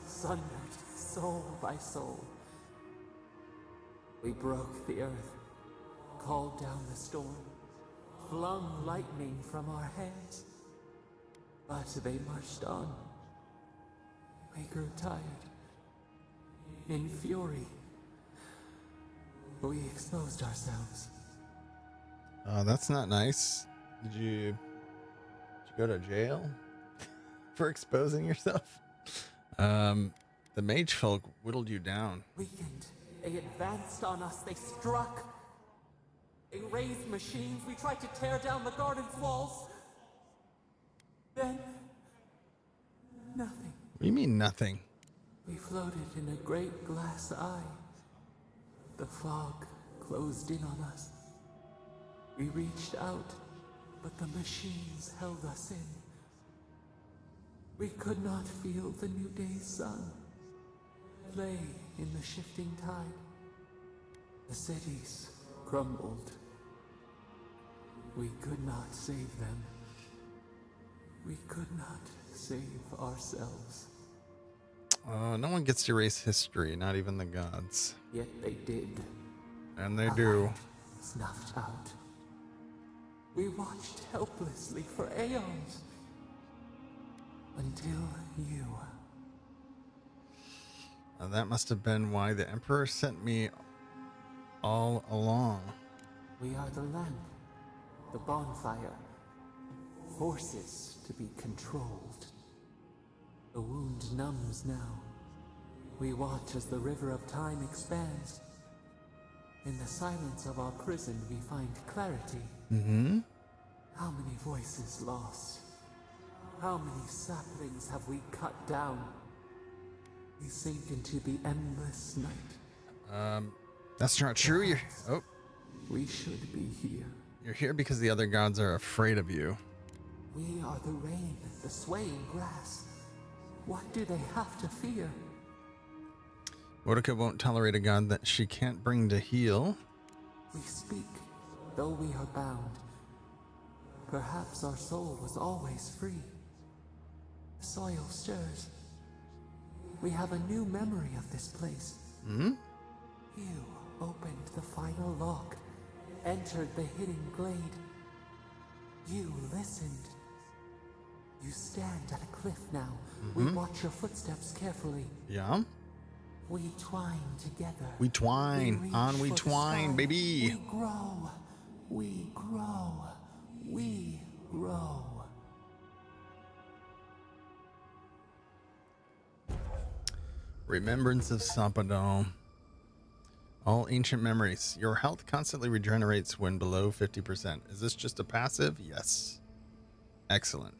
sundered soul by soul. We broke the earth, called down the storm, flung lightning from our hands. But they marched on. We grew tired. In fury, we exposed ourselves. That's not nice. Did you go to jail for exposing yourself? The mage folk whittled you down. Weakened. They advanced on us. They struck. They raised machines. We tried to tear down the garden's walls. Then, nothing. What do you mean nothing? We floated in a great glass eye. The fog closed in on us. We reached out, but the machines held us in. We could not feel the new day's sun play in the shifting tide. The cities crumbled. We could not save them. We could not save ourselves. No one gets to erase history, not even the gods. Yet they did. And they do. Snuffed out. We watched helplessly for aeons. Until you. That must have been why the Emperor sent me all along. We are the lamp, the bonfire, forces to be controlled. The wound numbs now. We watch as the river of time expands. In the silence of our prison, we find clarity. How many voices lost? How many saplings have we cut down? We sink into the endless night. That's not true. We should be here. You're here because the other gods are afraid of you. We are the rain, the swaying grass. What do they have to fear? Mordecai won't tolerate a god that she can't bring to heal. We speak, though we are bound. Perhaps our soul was always free. The soil stirs. We have a new memory of this place. Hmm? You opened the final lock, entered the hidden glade. You listened. You stand at a cliff now. We watch your footsteps carefully. Yeah. We twine together. We twine. reach On we for the twine, sky. baby. We grow. We grow. We grow. Remembrance of Sapadal. All ancient memories. Your health constantly regenerates when below 50%. Is this just a passive? Yes. Excellent.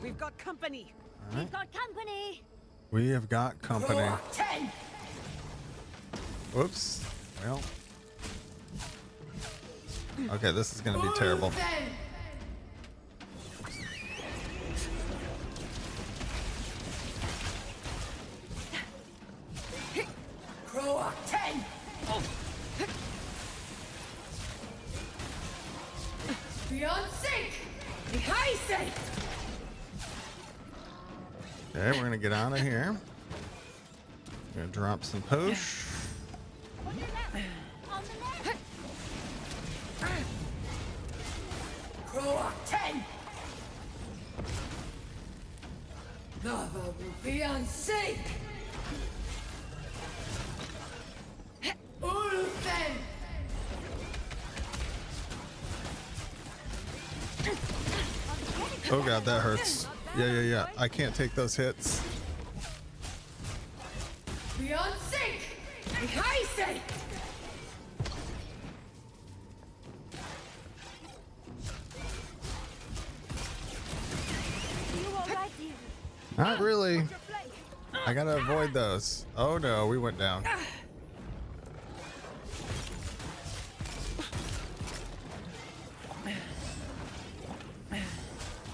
We've got company. All We've got company. We have got company. 10. Whoops. Well. Okay, this is going to be terrible. Croak 10. Beyond sync. High sync. Okay, we're going to get out of here. Going to drop some push. On the left. Croak 10. Lava will be on sync. Ulfen. Oh god, that hurts. Yeah. I can't take those hits. Beyond sync. High sync. You all right, dear? Not really. I gotta avoid those. Oh no, we went down.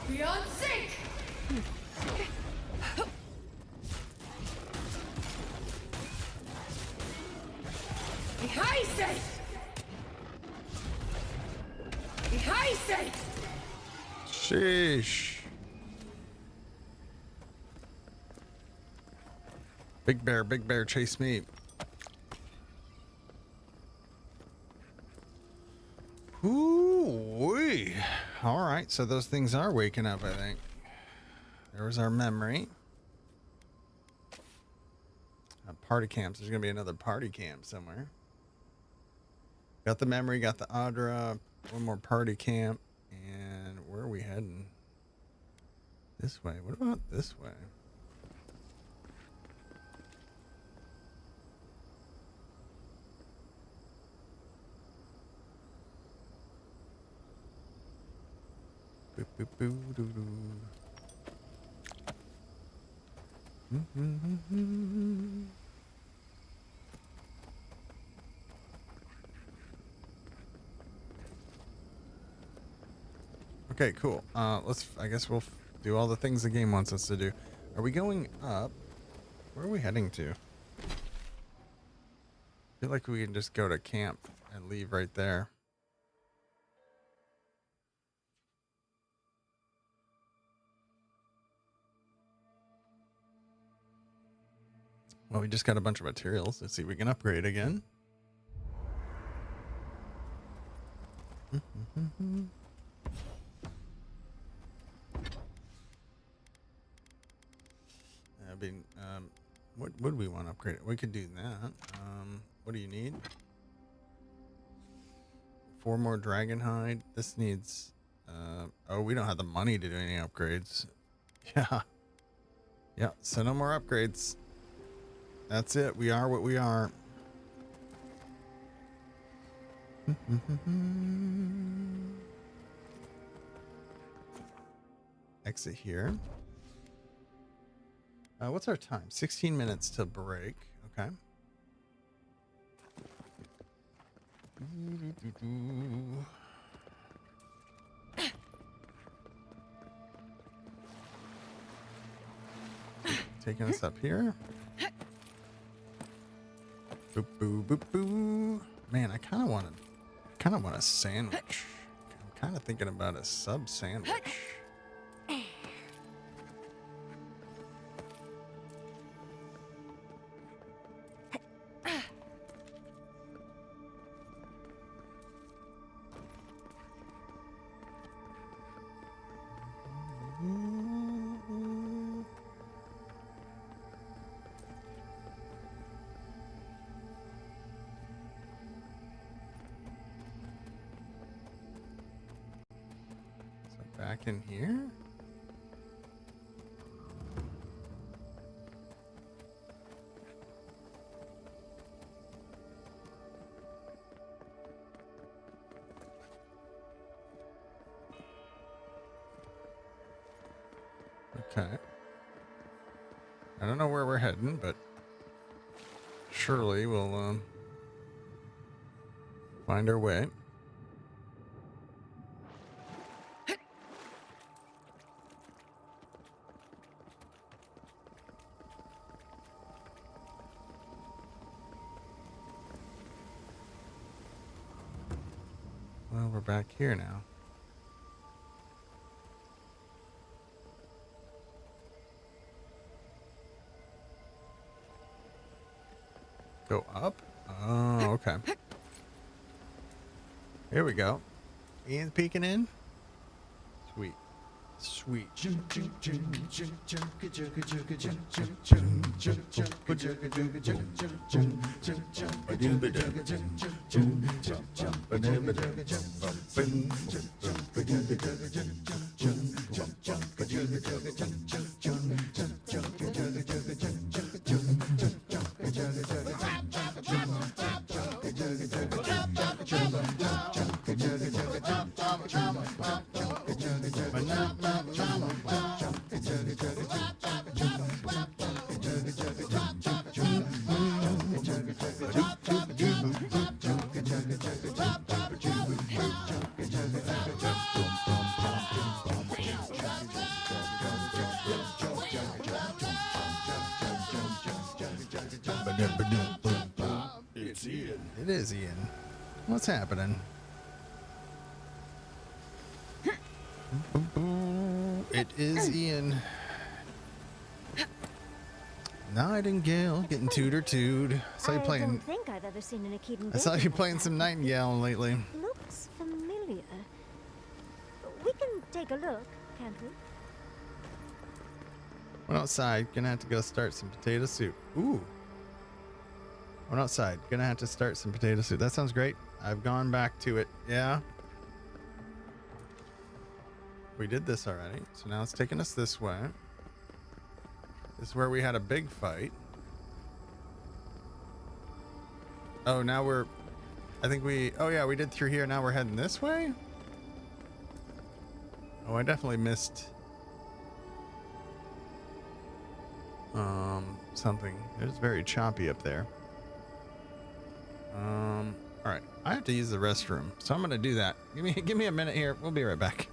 Beyond sync. High sync. High sync. Sheesh. Big bear, chase me. Ooh-wee. All right, so those things are waking up, I think. There was our memory. Party camps. There's going to be another party camp somewhere. Got the memory, got the Adra. One more party camp. And where are we heading? This way. What about this way? Boop, boop, boo, doo, doo. Okay, cool. I guess we'll do all the things the game wants us to do. Are we going up? Where are we heading to? I feel like we can just go to camp and leave right there. Well, we just got a bunch of materials. Let's see if we can upgrade again. I mean, what would we want to upgrade? We could do that. What do you need? 4 more dragon hide. This needs. Oh, we don't have the money to do any upgrades. Yeah. Yeah. So no more upgrades. That's it. We are what we are. Exit here. What's our time? 16 minutes to break. Okay. taking us up here. Boop boo boop boo. Man, I kind of want a sandwich. I'm kind of thinking about a sub sandwich. Back in here? Okay. I don't know where we're heading, but surely we'll find our way. Well, we're back here now. Go up? Oh, okay. Here we go. Ian's peeking in. Sweet. Sweet. It's Ian. It is Ian. What's happening? It is Ian. Nightingale getting toot. Saw you playing. I don't think I've ever seen an Echidna. I saw you playing some Nightingale lately. Looks familiar. We can take a look, can't we? Went outside. Gonna have to go start some potato soup. Ooh. Went outside. Gonna have to start some potato soup. That sounds great. I've gone back to it. Yeah. We did this already. So now it's taking us this way. This is where we had a big fight. Oh, now we're... I think we... Oh, yeah, we did through here. Now we're heading this way? Oh, I definitely missed... something. It's very choppy up there. All right. I have to use the restroom, so I'm going to do that. Give me a minute here. We'll be right back.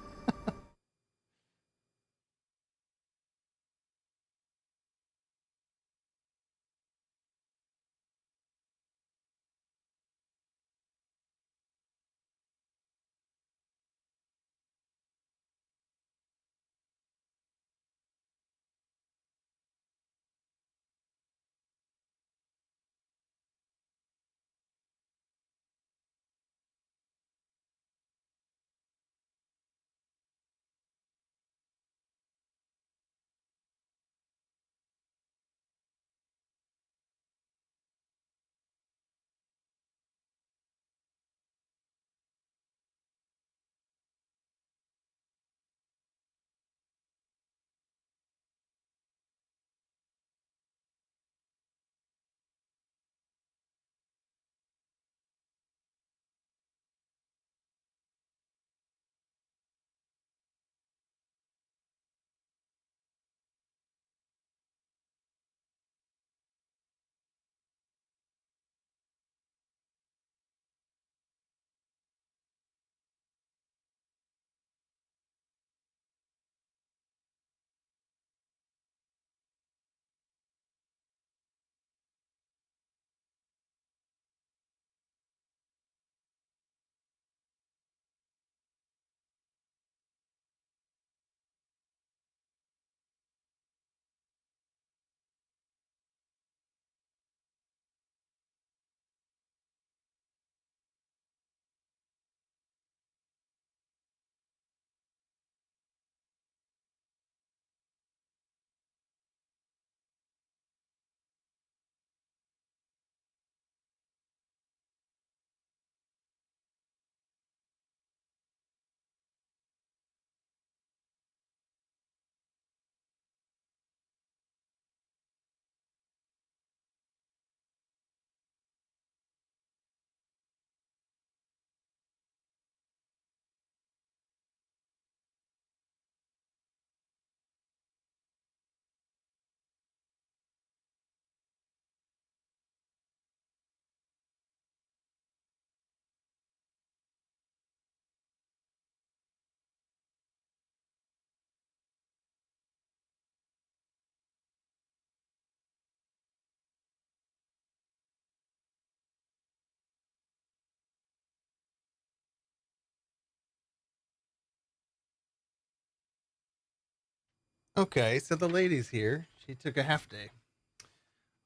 Okay, so the lady's here. She took a half day.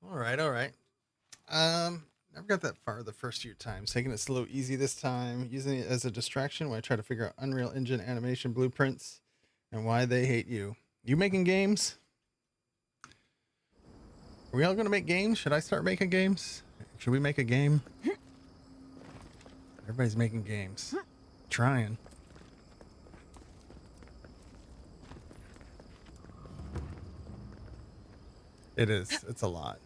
All right, all right. Never got that far the first few times. Taking it slow, easy this time. Using it as a distraction when I try to figure out Unreal Engine animation blueprints and why they hate you. You making games? Are we all going to make games? Should I start making games? Should we make a game? Everybody's making games. Trying. It is. It's a lot.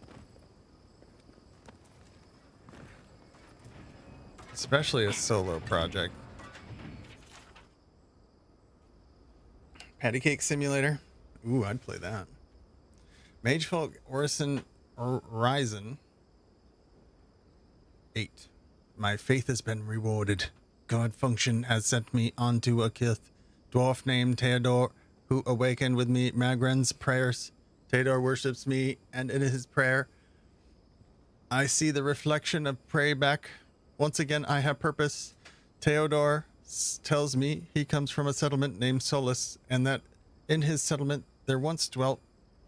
Especially a solo project. Patty Cake Simulator. Ooh, I'd play that. Magefolk Orison Horizon 8. My faith has been rewarded. God Function has sent me onto a kith dwarf named Theodore, who awakened with me Magran's prayers. Theodore worships me, and in his prayer, I see the reflection of pray back. Once again, I have purpose. Theodore tells me he comes from a settlement named Solus, and that in his settlement there once dwelt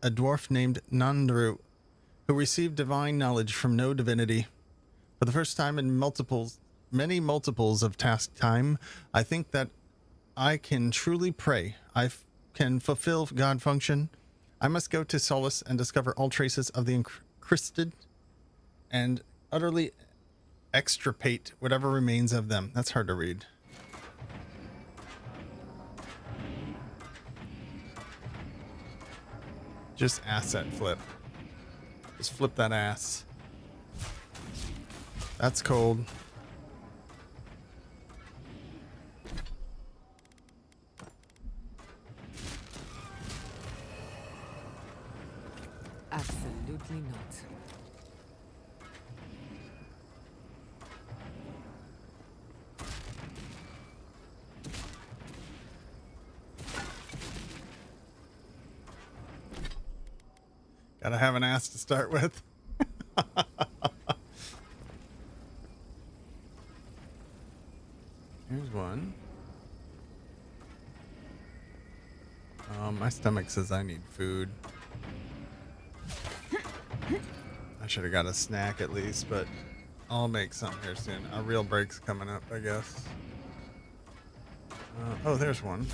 a dwarf named Nandru, who received divine knowledge from no divinity. For the first time in many multiples of task time, I think that I can truly pray. I can fulfill God Function. I must go to Solus and discover all traces of the encrusted and utterly extirpate whatever remains of them. That's hard to read. Just asset flip. Just flip that ass. That's cold. Absolutely not. Gotta have an ass to start with. Here's one. My stomach says I need food. I should have got a snack at least, but I'll make something here soon. A real break's coming up, I guess. Oh, there's one.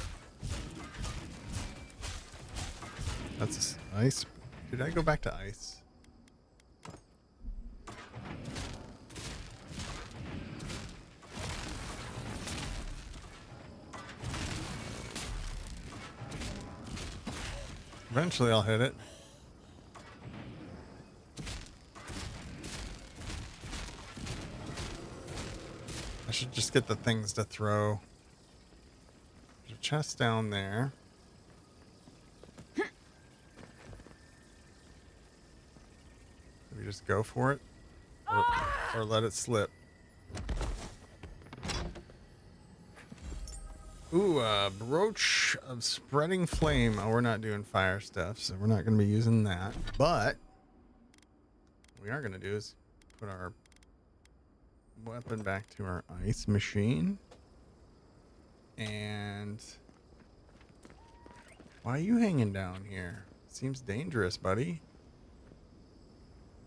That's ice. Did I go back to ice? Eventually I'll hit it. I should just get the things to throw. There's a chest down there. We just go for it? Or let it slip? Ooh, a brooch of spreading flame. Oh, we're not doing fire stuff, so we're not going to be using that. But what we are going to do is put our weapon back to our ice machine. And why are you hanging down here? Seems dangerous, buddy.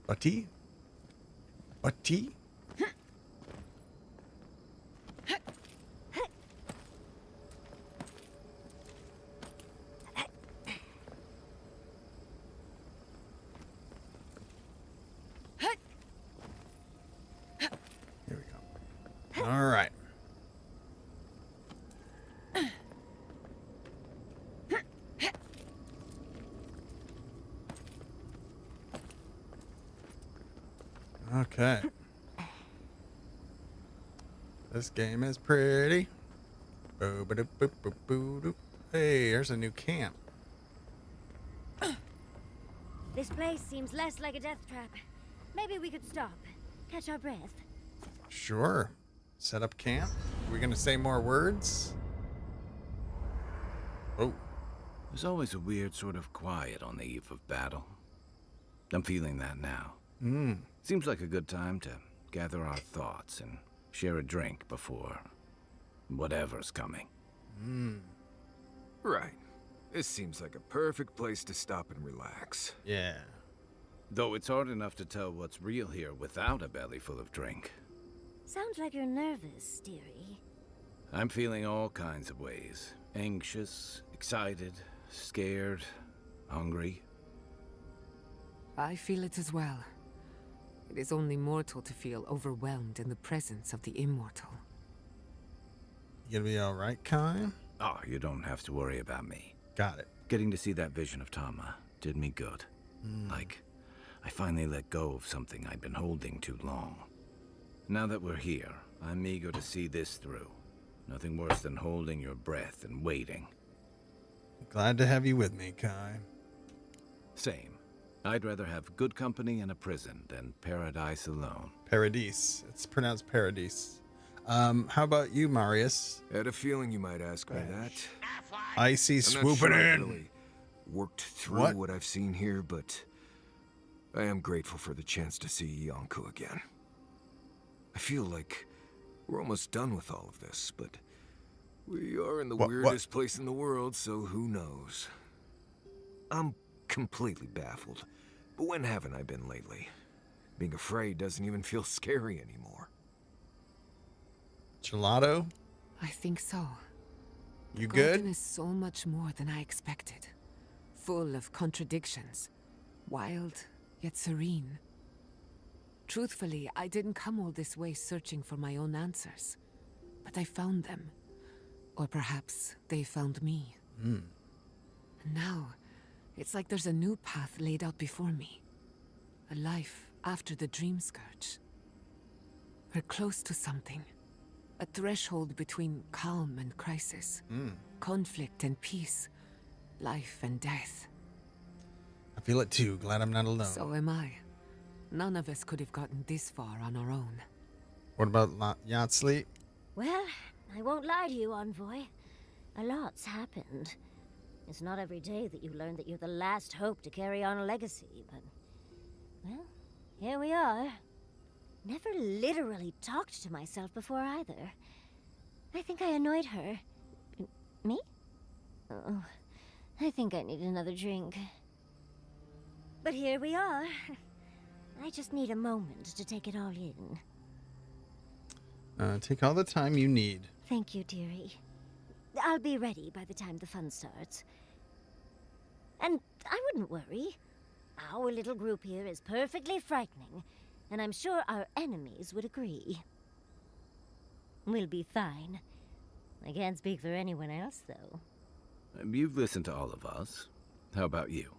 Buddy? Buddy? Here we go. All right. Okay. This game is pretty. Hey, there's a new camp. This place seems less like a death trap. Maybe we could stop, catch our breath. Sure. Set up camp. Are we going to say more words? Oh. There's always a weird sort of quiet on the eve of battle. I'm feeling that now. Seems like a good time to gather our thoughts and share a drink before whatever's coming. Right. This seems like a perfect place to stop and relax. Yeah. Though it's hard enough to tell what's real here without a belly full of drink. Sounds like you're nervous, dearie. I'm feeling all kinds of ways. Anxious, excited, scared, hungry. I feel it as well. It is only mortal to feel overwhelmed in the presence of the immortal. You gonna be alright, Kai? Oh, you don't have to worry about me. Got it. Getting to see that vision of Tama did me good. Like, I finally let go of something I'd been holding too long. Now that we're here, I'm eager to see this through. Nothing worse than holding your breath and waiting. Glad to have you with me, Kai. Same. I'd rather have good company in a prison than paradise alone. Paradise. It's pronounced paradise. How about you, Marius? Had a feeling you might ask me that. Icy I'm not swooping sure I've in. really worked through what I've seen here, but I am grateful for the chance to see Yonko again. I feel like we're almost done with all of this, but we are in the weirdest place in the world, so who knows? I'm completely baffled. But when haven't I been lately? Being afraid doesn't even feel scary anymore. Gelato? I think so. You The good? garden is so much more than I expected. Full of contradictions. Wild, yet serene. Truthfully, I didn't come all this way searching for my own answers. But I found them. Or perhaps they found me. And now, it's like there's a new path laid out before me. A life after the dream scourge. We're close to something. A threshold between calm and crisis. Conflict and peace. Life and death. I feel it too. Glad I'm not alone. So am I. None of us could have gotten this far on our own. What about yacht sleep? Well, I won't lie to you, Envoy. A lot's happened. It's not every day that you learn that you're the last hope to carry on a legacy, but... well, here we are. Never literally talked to myself before either. I think I annoyed her. Me? Oh, I think I need another drink. But here we are. I just need a moment to take it all in. Take all the time you need. Thank you, dearie. I'll be ready by the time the fun starts. And I wouldn't worry. Our little group here is perfectly frightening, and I'm sure our enemies would agree. We'll be fine. I can't speak for anyone else, though. You've listened to all of us. How about you?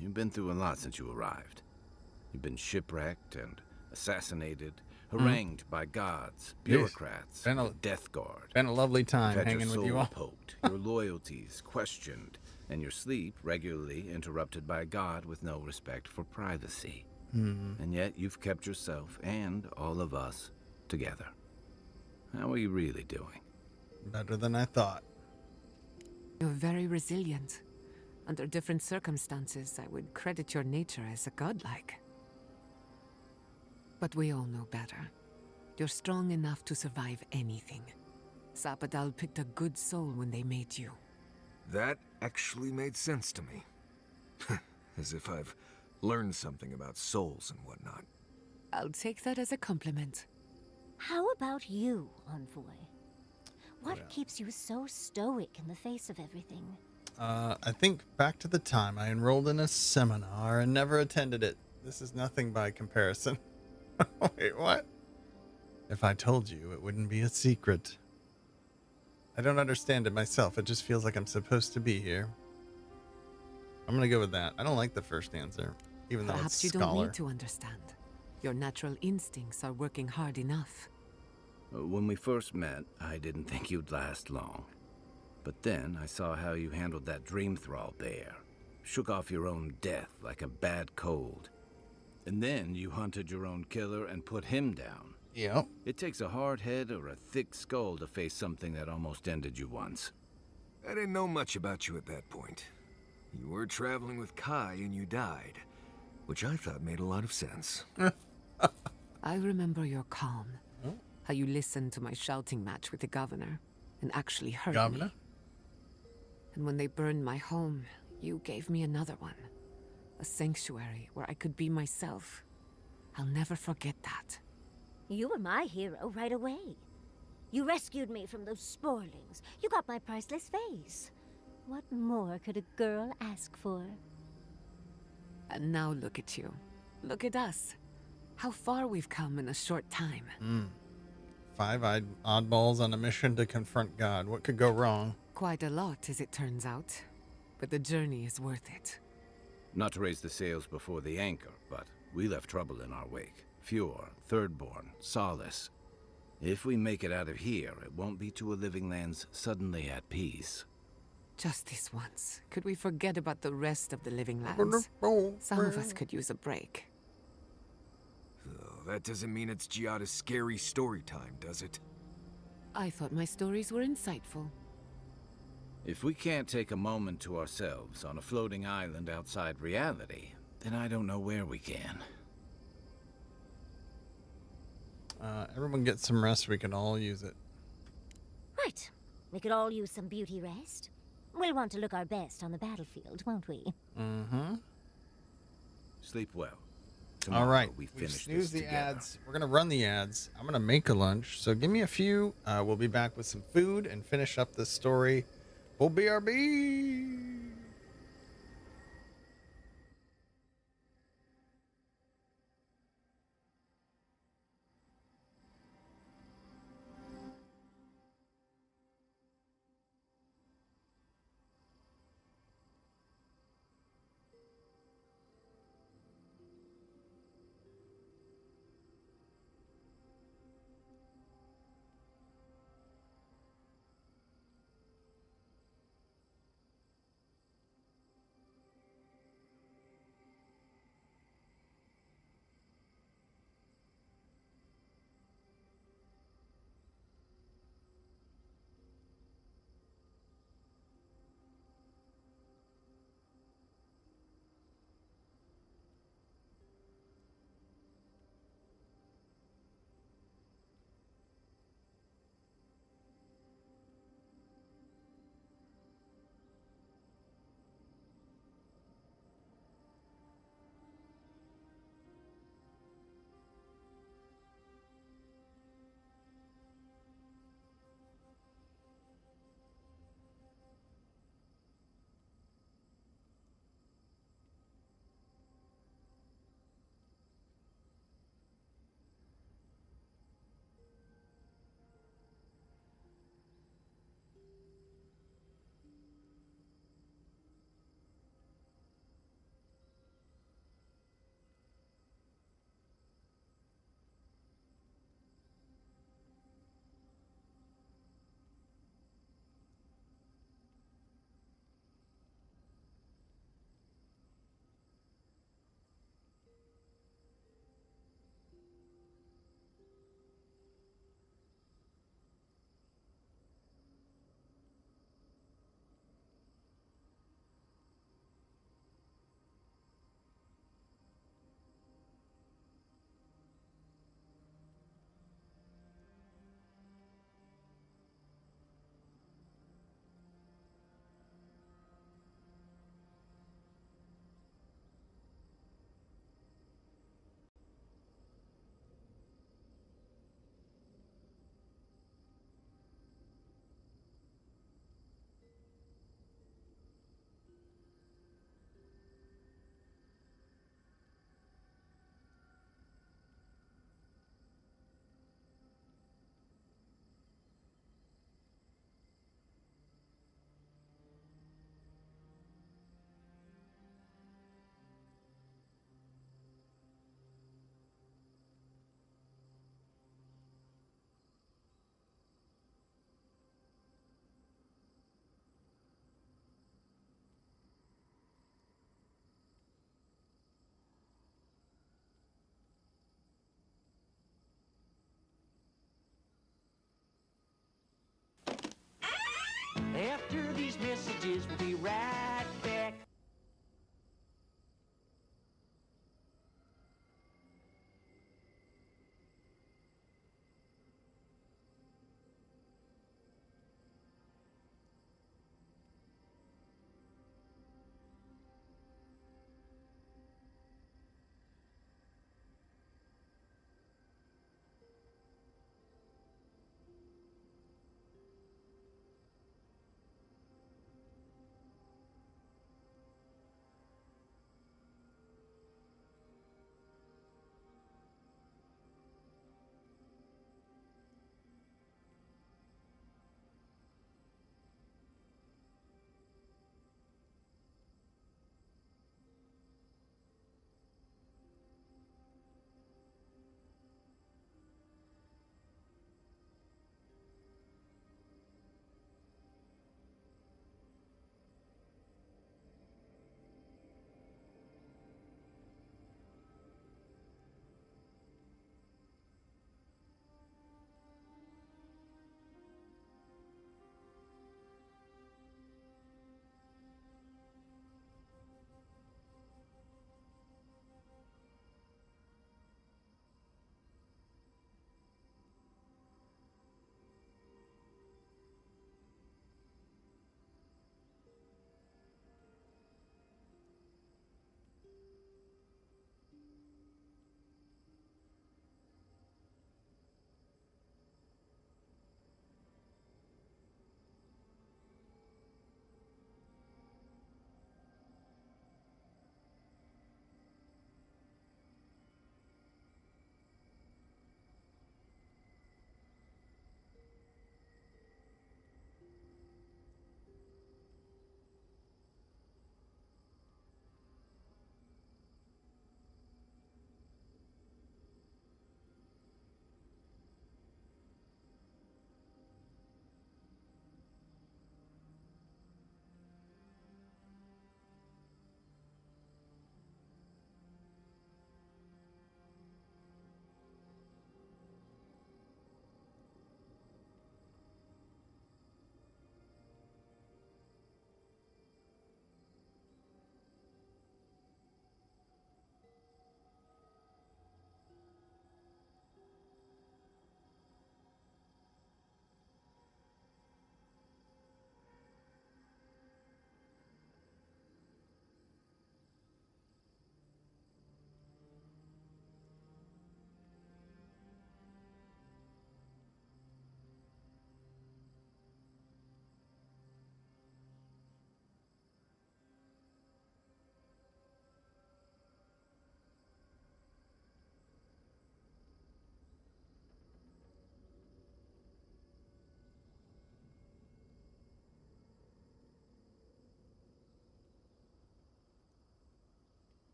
You've been through a lot since you arrived. You've been shipwrecked and assassinated, harangued by gods, bureaucrats, Been a death guard. Been a lovely time You've had hanging your with you soul all. poked, your loyalties questioned, and your sleep regularly interrupted by a god with no respect for privacy. And yet you've kept yourself and all of us together. How are you really doing? Better than I thought. You're very resilient. Under different circumstances, I would credit your nature as a godlike. But we all know better. You're strong enough to survive anything. Sapadal picked a good soul when they made you. That actually made sense to me. As if I've learned something about souls and whatnot. I'll take that as a compliment. How about you, Envoy? What keeps you so stoic in the face of everything? I think back to the time I enrolled in a seminar and never attended it. This is nothing by comparison. Wait, what? If I told you, it wouldn't be a secret. I don't understand it myself. It just feels like I'm supposed to be here. I'm gonna go with that. I don't like the first answer, even though Perhaps it's you scholar. don't need to understand. Your natural instincts are working hard enough. When we first met, I didn't think you'd last long. But then I saw how you handled that dream thrall there. Shook off your own death like a bad cold. And then you hunted your own killer and put him down. Yep. It takes a hard head or a thick skull to face something that almost ended you once. I didn't know much about you at that point. You were traveling with Kai and you died, which I thought made a lot of sense. I remember your calm. How you listened to my shouting match with the governor and actually heard me. And when they burned my home, you gave me another one. A sanctuary where I could be myself. I'll never forget that. You were my hero right away. You rescued me from those sporlings. You got my priceless vase. What more could a girl ask for? And now look at you. Look at us. How far we've come in a short time. Five-eyed oddballs on a mission to confront God. What could go wrong? Quite a lot, as it turns out. But the journey is worth it. Not to raise the sails before the anchor, but we left trouble in our wake. Fjord, Thirdborn, Solace. If we make it out of here, it won't be to a living lands suddenly at peace. Just this once. Could we forget about the rest of the living lands? Some of us could use a break. That doesn't mean it's Giada's scary story time, does it? I thought my stories were insightful. If we can't take a moment to ourselves on a floating island outside reality, then I don't know where we can. Everyone get some rest. We can all use it. Right. We could all use some beauty rest. We'll want to look our best on the battlefield, won't we? Mm-hmm. Sleep well. All right. We finish snooze this the together. ads. We're going to run the ads. I'm going to make a lunch. So give me a few. We'll be back with some food and finish up this story. We'll BRB. After these messages, we'll be right back.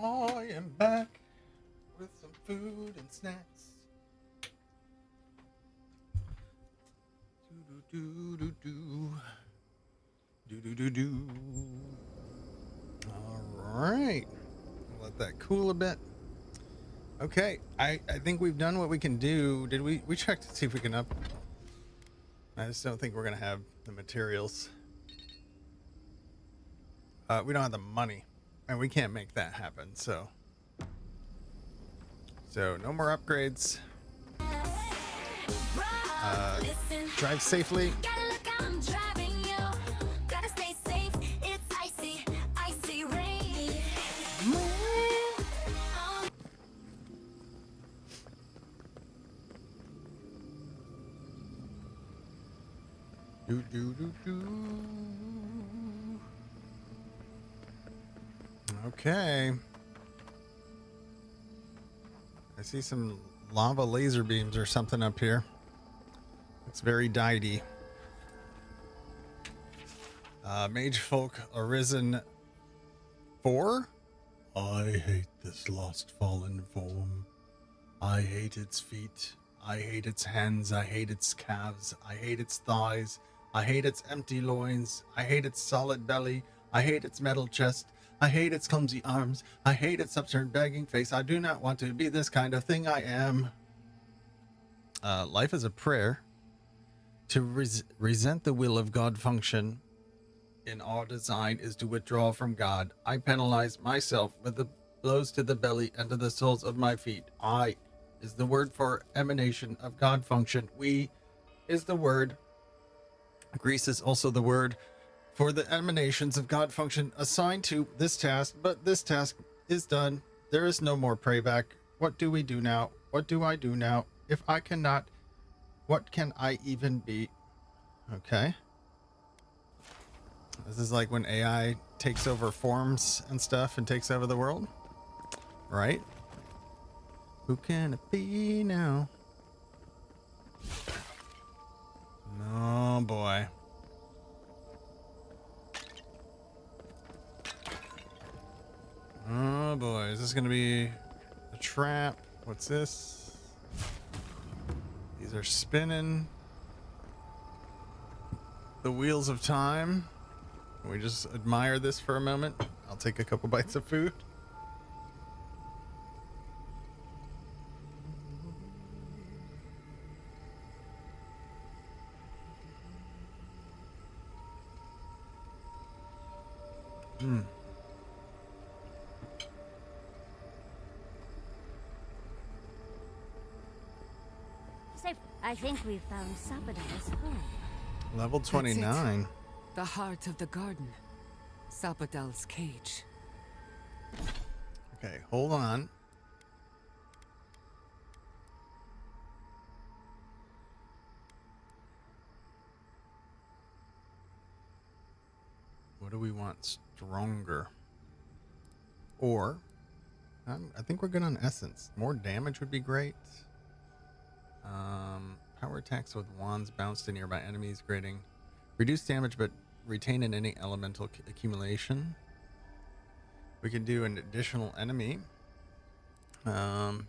I am back with some food and snacks. Do do do do do do do. All right, let that cool a bit. Okay, I think we've done what we can do. Did we checked to see if we can up? I just don't think we're gonna have the materials. We don't have the money, and we can't make that happen. So no more upgrades. Drive safely. Do do do do. Okay. I see some lava laser beams or something up here. It's very diety. Mage Folk Arisen 4. I hate this lost fallen form. I hate its feet. I hate its hands. I hate its calves. I hate its thighs. I hate its empty loins. I hate its solid belly. I hate its metal chest. I hate its clumsy arms. I hate its upturned begging face. I do not want to be this kind of thing I am. Life is a prayer. To resent the will of God function in our design is to withdraw from God. I penalize myself with the blows to the belly and to the soles of my feet. I is the word for emanation of God function. We is the word. Greece is also the word for the emanations of God function assigned to this task, but this task is done. There is no more prayback. What do we do now? What do I do now? If I cannot, what can I even be? Okay. This is like when AI takes over forms and stuff and takes over the world, right? Who can it be now? Oh boy. Oh boy, is this gonna be a trap? What's this? These are spinning. The wheels of time. Can we just admire this for a moment? I'll take a couple bites of food. Safe. I think we've found Sappadal's home. Level 29. The heart of the garden. Sappadal's cage. Okay, hold on. What do we want? Stronger. Or, I think we're good on essence. More damage would be great. Power attacks with wands bounce to nearby enemies, grading. Reduce damage, but retain in any elemental accumulation. We can do an additional enemy. Ooh,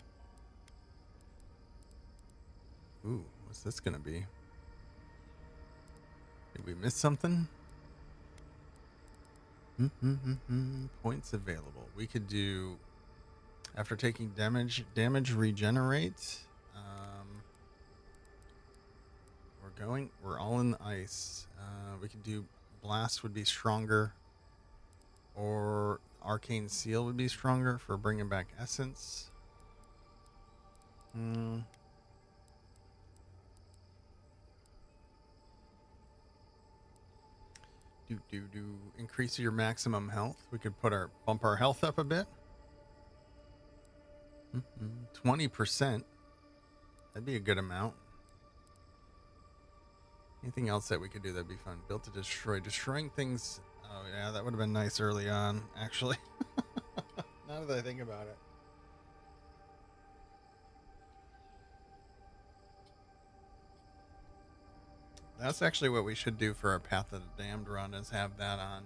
what's this gonna be? Did we miss something? Points available. We could do, after taking damage regenerate. We're all in the ice. We could do blast would be stronger, or arcane seal would be stronger for bringing back essence. Increase your maximum health. We could bump our health up a bit. 20%. That'd be a good amount. Anything else that we could do that'd be fun? Built to destroy. Destroying things. Oh yeah, that would have been nice early on, actually. Now that I think about it. That's actually what we should do for our Path of the Damned run, is have that on.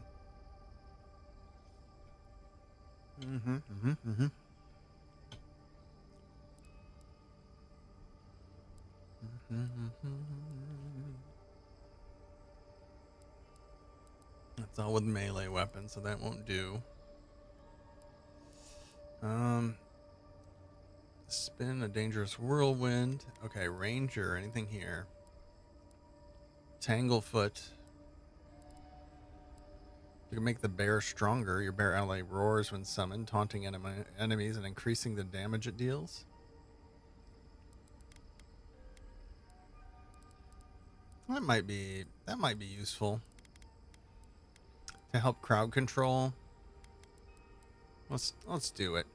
That's all with melee weapons, so that won't do. Spin a dangerous whirlwind. Okay, ranger, anything here? Tanglefoot. You can make the bear stronger. Your bear ally roars when summoned, taunting enemies and increasing the damage it deals. That might be useful to help crowd control. Let's do it.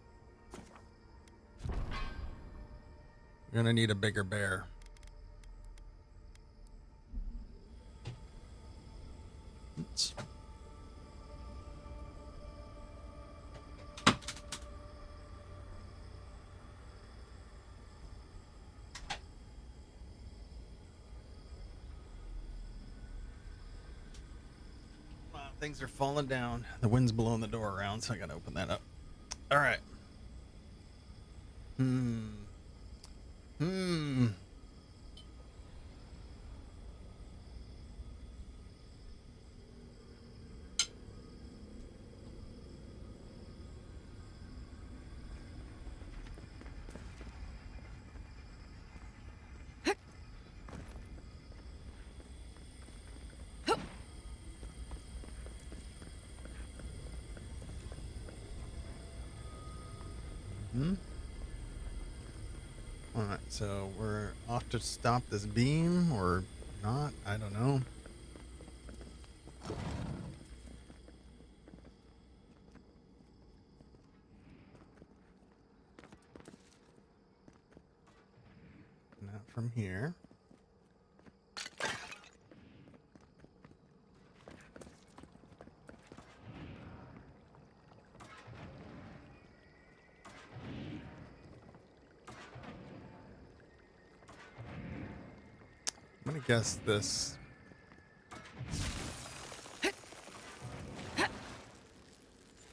We're gonna need a bigger bear. Oops. Things are falling down. The wind's blowing the door around, so I gotta open that up. All right. Alright, so we're off to stop this beam, or not? I don't know. Not from here. I'm gonna guess this.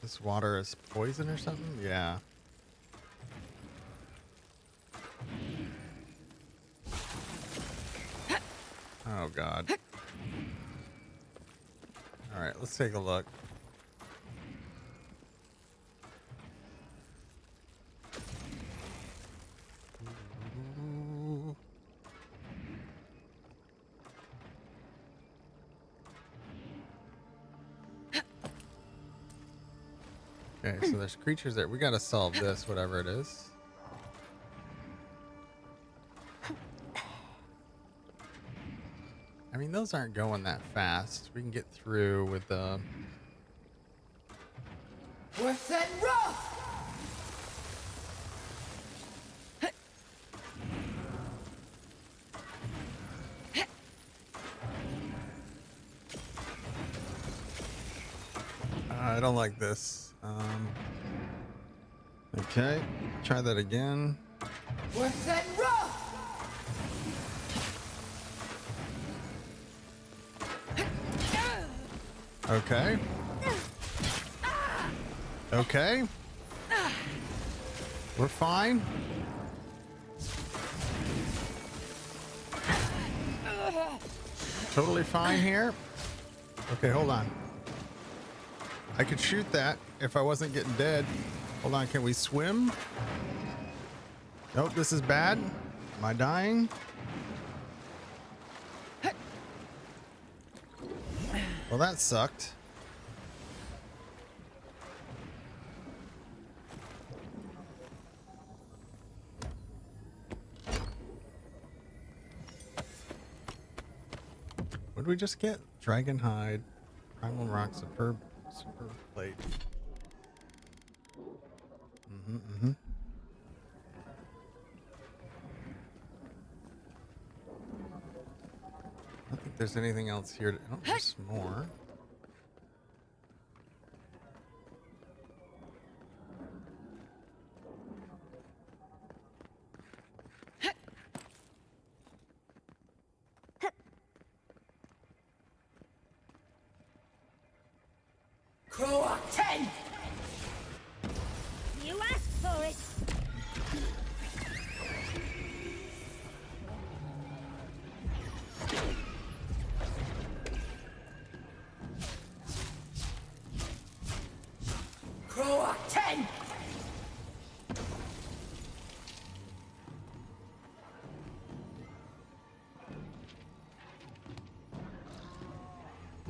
This water is poison or something? Yeah. Oh God. All right, let's take a look. Okay, so there's creatures there. We gotta solve this, whatever it is. I mean, those aren't going that fast. We can get through with the... Worse than rough! I don't like this. Okay, try that again. Worse than rough! Okay. Okay. We're fine. Totally fine here. Okay, hold on. I could shoot that if I wasn't getting dead. Hold on, can we swim? Nope, this is bad. Am I dying? Well, that sucked. What did we just get? Dragon hide, primal rock, superb plate. I don't think there's anything else here. Oh, there's more. Croak 10!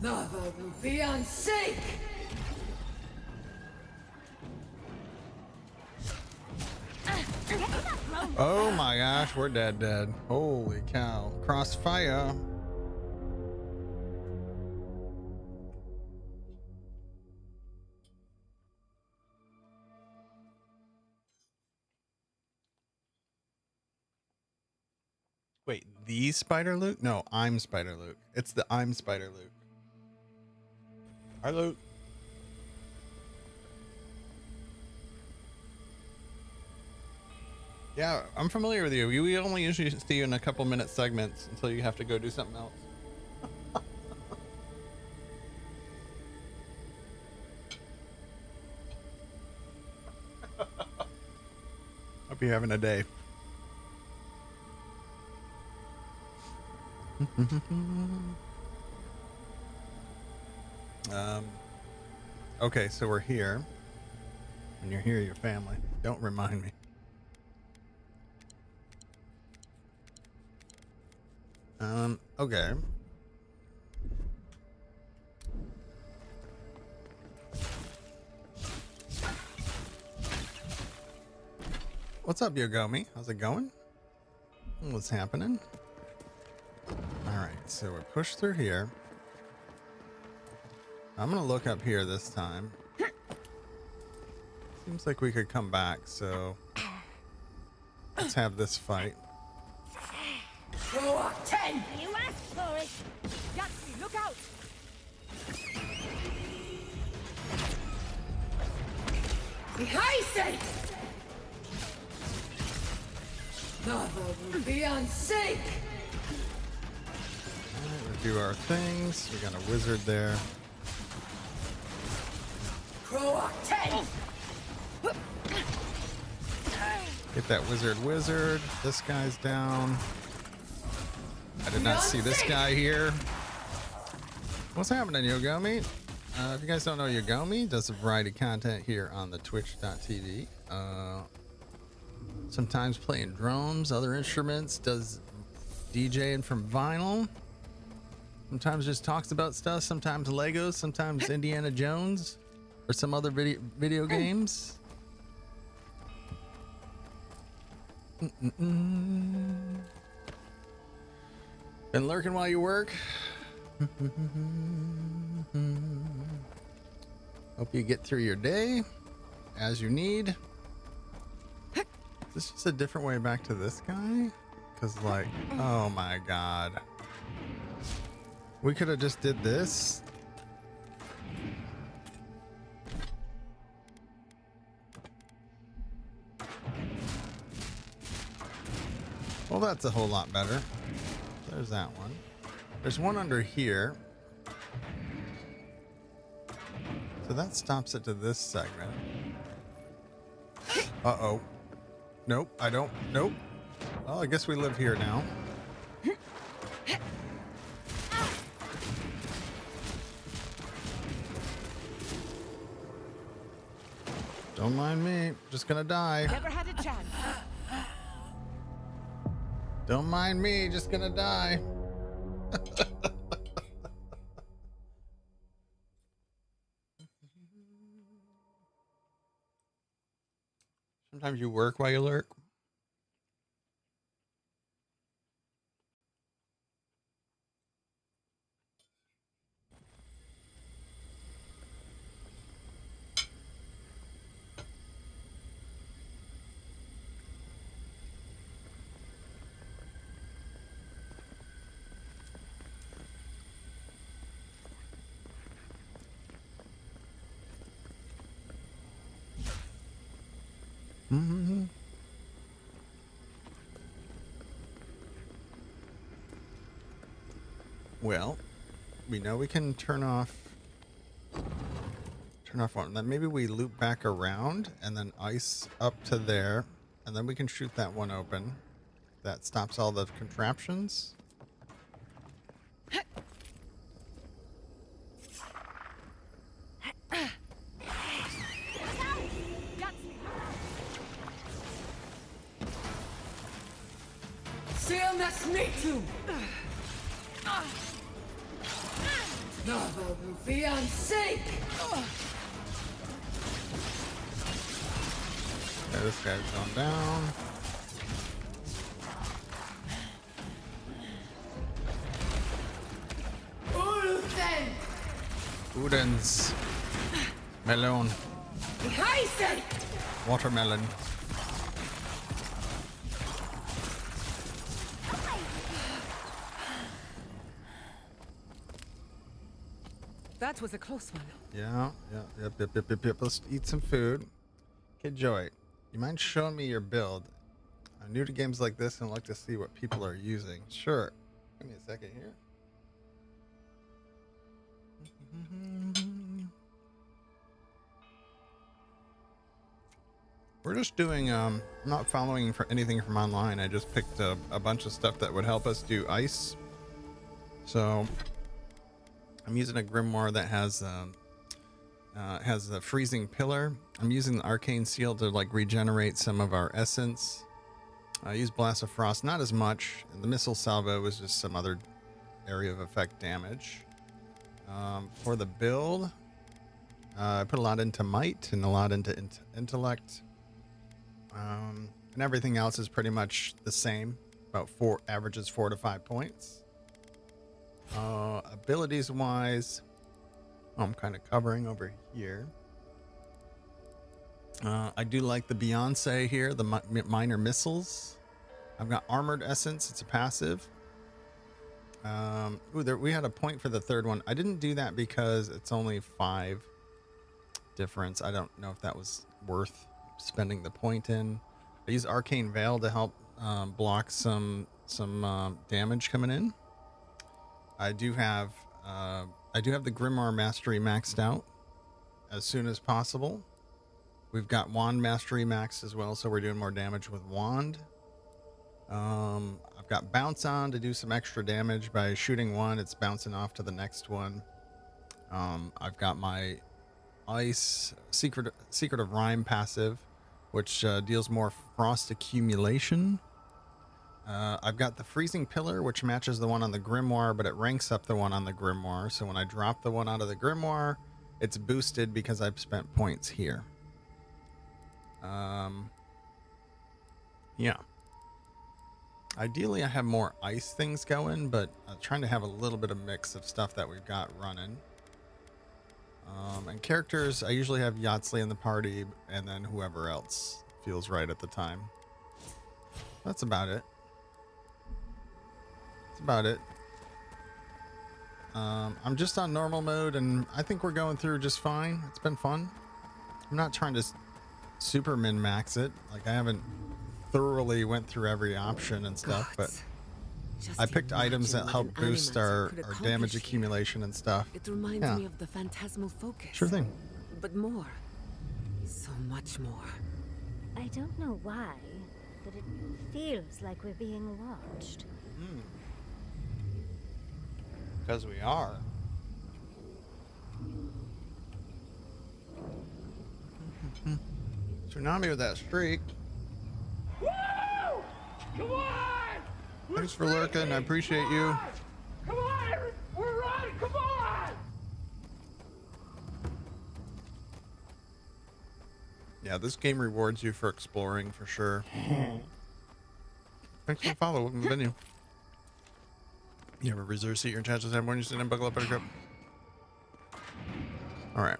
Lava will be on sync! Oh my gosh, we're dead. Holy cow. Crossfire. Wait, the Spider Luke? No, I'm Spider Luke. It's the I'm Spider Luke. Hi, Luke. Yeah, I'm familiar with you. We only usually see you in a couple minute segments until you have to go do something else. Hope you're having a day. Okay, so we're here. When you're here, your family. Don't remind me. Okay. What's up, Yogomi? How's it going? What's happening? Alright, so we're pushed through here. I'm gonna look up here this time. Seems like we could come back, so let's have this fight. Go 10! You asked for it! Yaxley, look out! Behind say! Lava will be on sync! Alright, we'll do our things. We got a wizard there. Croak 10! Get that wizard. This guy's down. I did not see this guy here. What's happening, Yogomi? If you guys don't know, Yogomi does a variety of content here on the twitch.tv. Sometimes playing drums, other instruments, does DJing from vinyl. Sometimes just talks about stuff, sometimes Legos, sometimes Indiana Jones, or some other video games. Been lurking while you work. Hope you get through your day as you need. Is this just a different way back to this guy? Because, like, oh my god. We could have just did this. Well, that's a whole lot better. There's that one. There's one under here. So that stops it to this segment. Uh-oh. Nope, I don't. Nope. Well, I guess we live here now. Don't mind me. Just gonna die. Never had a chance. Don't mind me. Just gonna die. Sometimes you work while you lurk. Mm-hmm. Well, we know we can turn off one. Then maybe we loop back around and then ice up to there, and then we can shoot that one open. That stops all the contraptions. CMS me too! Notre fiancé! Okay, this guy's going down. Ulfen! Udens. Melon. Heisen! Watermelon. That was a close one. Yeah. Yep. Let's eat some food. Kid Joy, you mind showing me your build? I'm new to games like this and like to see what people are using. Sure. Give me a second here. We're just doing, I'm not following for anything from online. I just picked a bunch of stuff that would help us do ice. So I'm using a grimoire that has the freezing pillar. I'm using the arcane seal to like regenerate some of our essence. I use blast of frost, not as much. And the missile salvo was just some other area of effect damage. For the build, I put a lot into might and a lot into intellect. And everything else is pretty much the same. About averages 4 to 5 points. Abilities wise, I'm kind of covering over here. I do like the Beyonce here, the minor missiles. I've got armored essence. It's a passive. We had a point for the third one. I didn't do that because it's only 5 difference. I don't know if that was worth spending the point in. I use arcane veil to help block some damage coming in. I do have the Grimoire Mastery maxed out as soon as possible. We've got Wand Mastery maxed as well, so we're doing more damage with Wand. I've got Bounce on to do some extra damage. By shooting one, it's bouncing off to the next one. I've got my Ice Secret of Rhyme passive, which deals more frost accumulation. I've got the Freezing Pillar, which matches the one on the Grimoire, but it ranks up the one on the Grimoire. So when I drop the one out of the Grimoire, it's boosted because I've spent points here. Yeah. Ideally, I have more ice things going, but I'm trying to have a little bit of mix of stuff that we've got running. And characters, I usually have Yahtzee in the party, and then whoever else feels right at the time. That's about it. That's about it. I'm just on normal mode, and I think we're going through just fine. It's been fun. I'm not trying to super min-max it. Like, I haven't thoroughly went through every option and stuff, but I picked items that help boost our damage accumulation and stuff. It reminds me of the phantasmal focus. Sure thing. But more. So much more. I don't know why, but it feels like we're being watched. Because we are. Tsunami with that streak. Woo! Come on! Thanks for lurking. I appreciate you. Come on! We're on! Come on! Yeah, this game rewards you for exploring for sure. Thanks for the follow. Welcome to the venue. You have a reserve seat. Your chances have when you sit and buckle up at a grip. All right.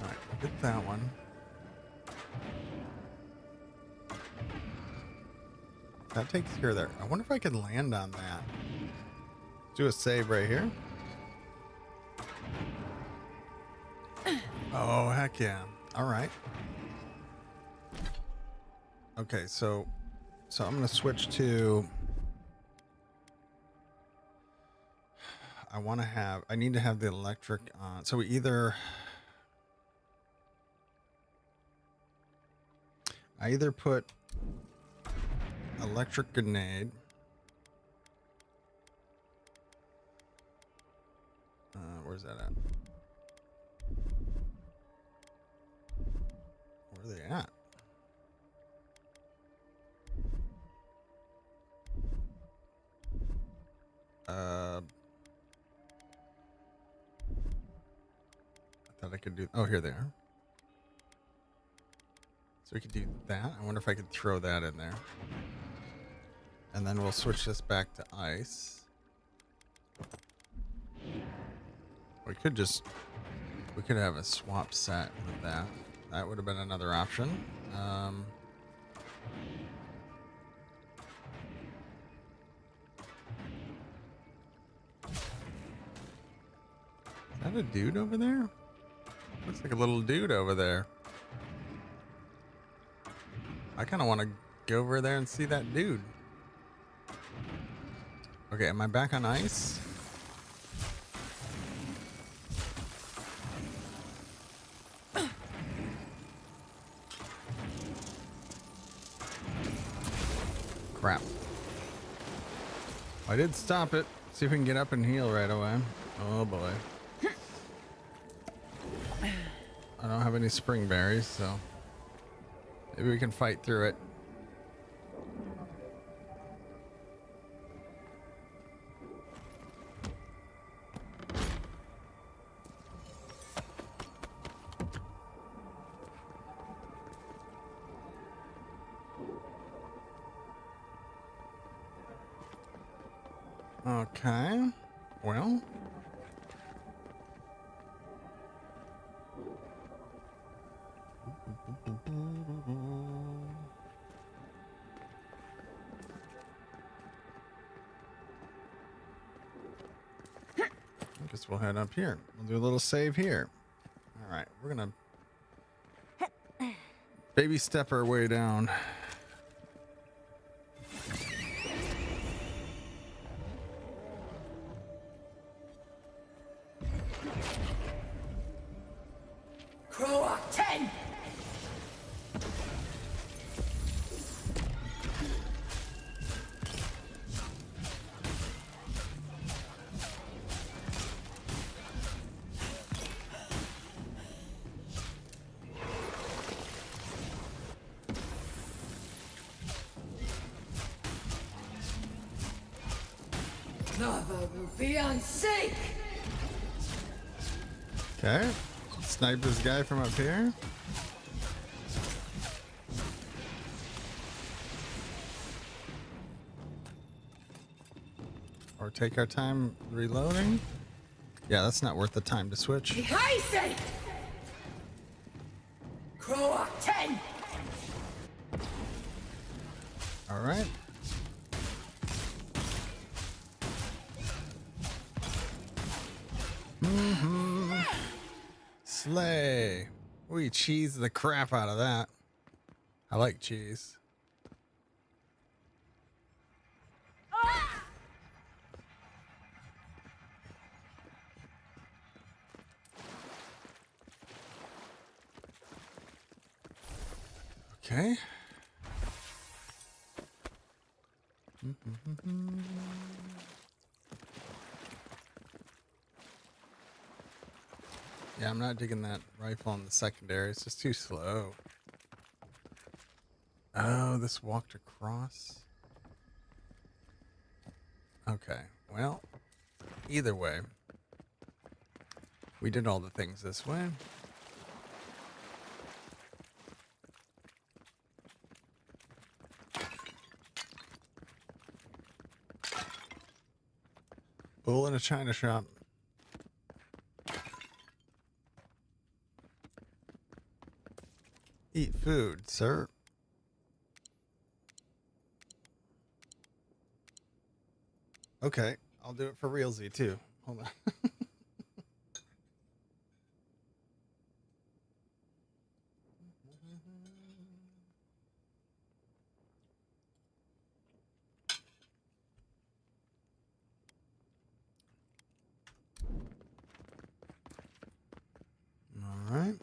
All right, get that one. That takes care of that. I wonder if I could land on that. Do a save right here. Oh, heck yeah. All right. Okay, so I'm going to switch to... I need to have the electric on. So we I either put electric grenade. Where's that at? Where are they at? I thought I could do. Oh, here they are. So we could do that. I wonder if I could throw that in there. And then we'll switch this back to ice. We could have a swap set with that. That would have been another option. Is that a dude over there? Looks like a little dude over there. I kind of want to go over there and see that dude. Okay, am I back on ice? Crap. I did stop it. See if we can get up and heal right away. Oh boy. I don't have any spring berries, so maybe we can fight through it. Okay, well. I guess we'll head up here. We'll do a little save here. All right, we're gonna baby step our way down. Croak 10! Lava will be unsafe! Okay, snipe this guy from up here. Or take our time reloading. Yeah, that's not worth the time to switch. Behind Croak 10! All right. Slay. We cheese the crap out of that. I like cheese. Okay. Yeah, I'm not digging that rifle on the secondary. It's just too slow. Oh, this walked across. Okay, well, either way, we did all the things this way. Bull in a china shop. Eat food, sir. Okay, I'll do it for realsy too. Hold on. All right.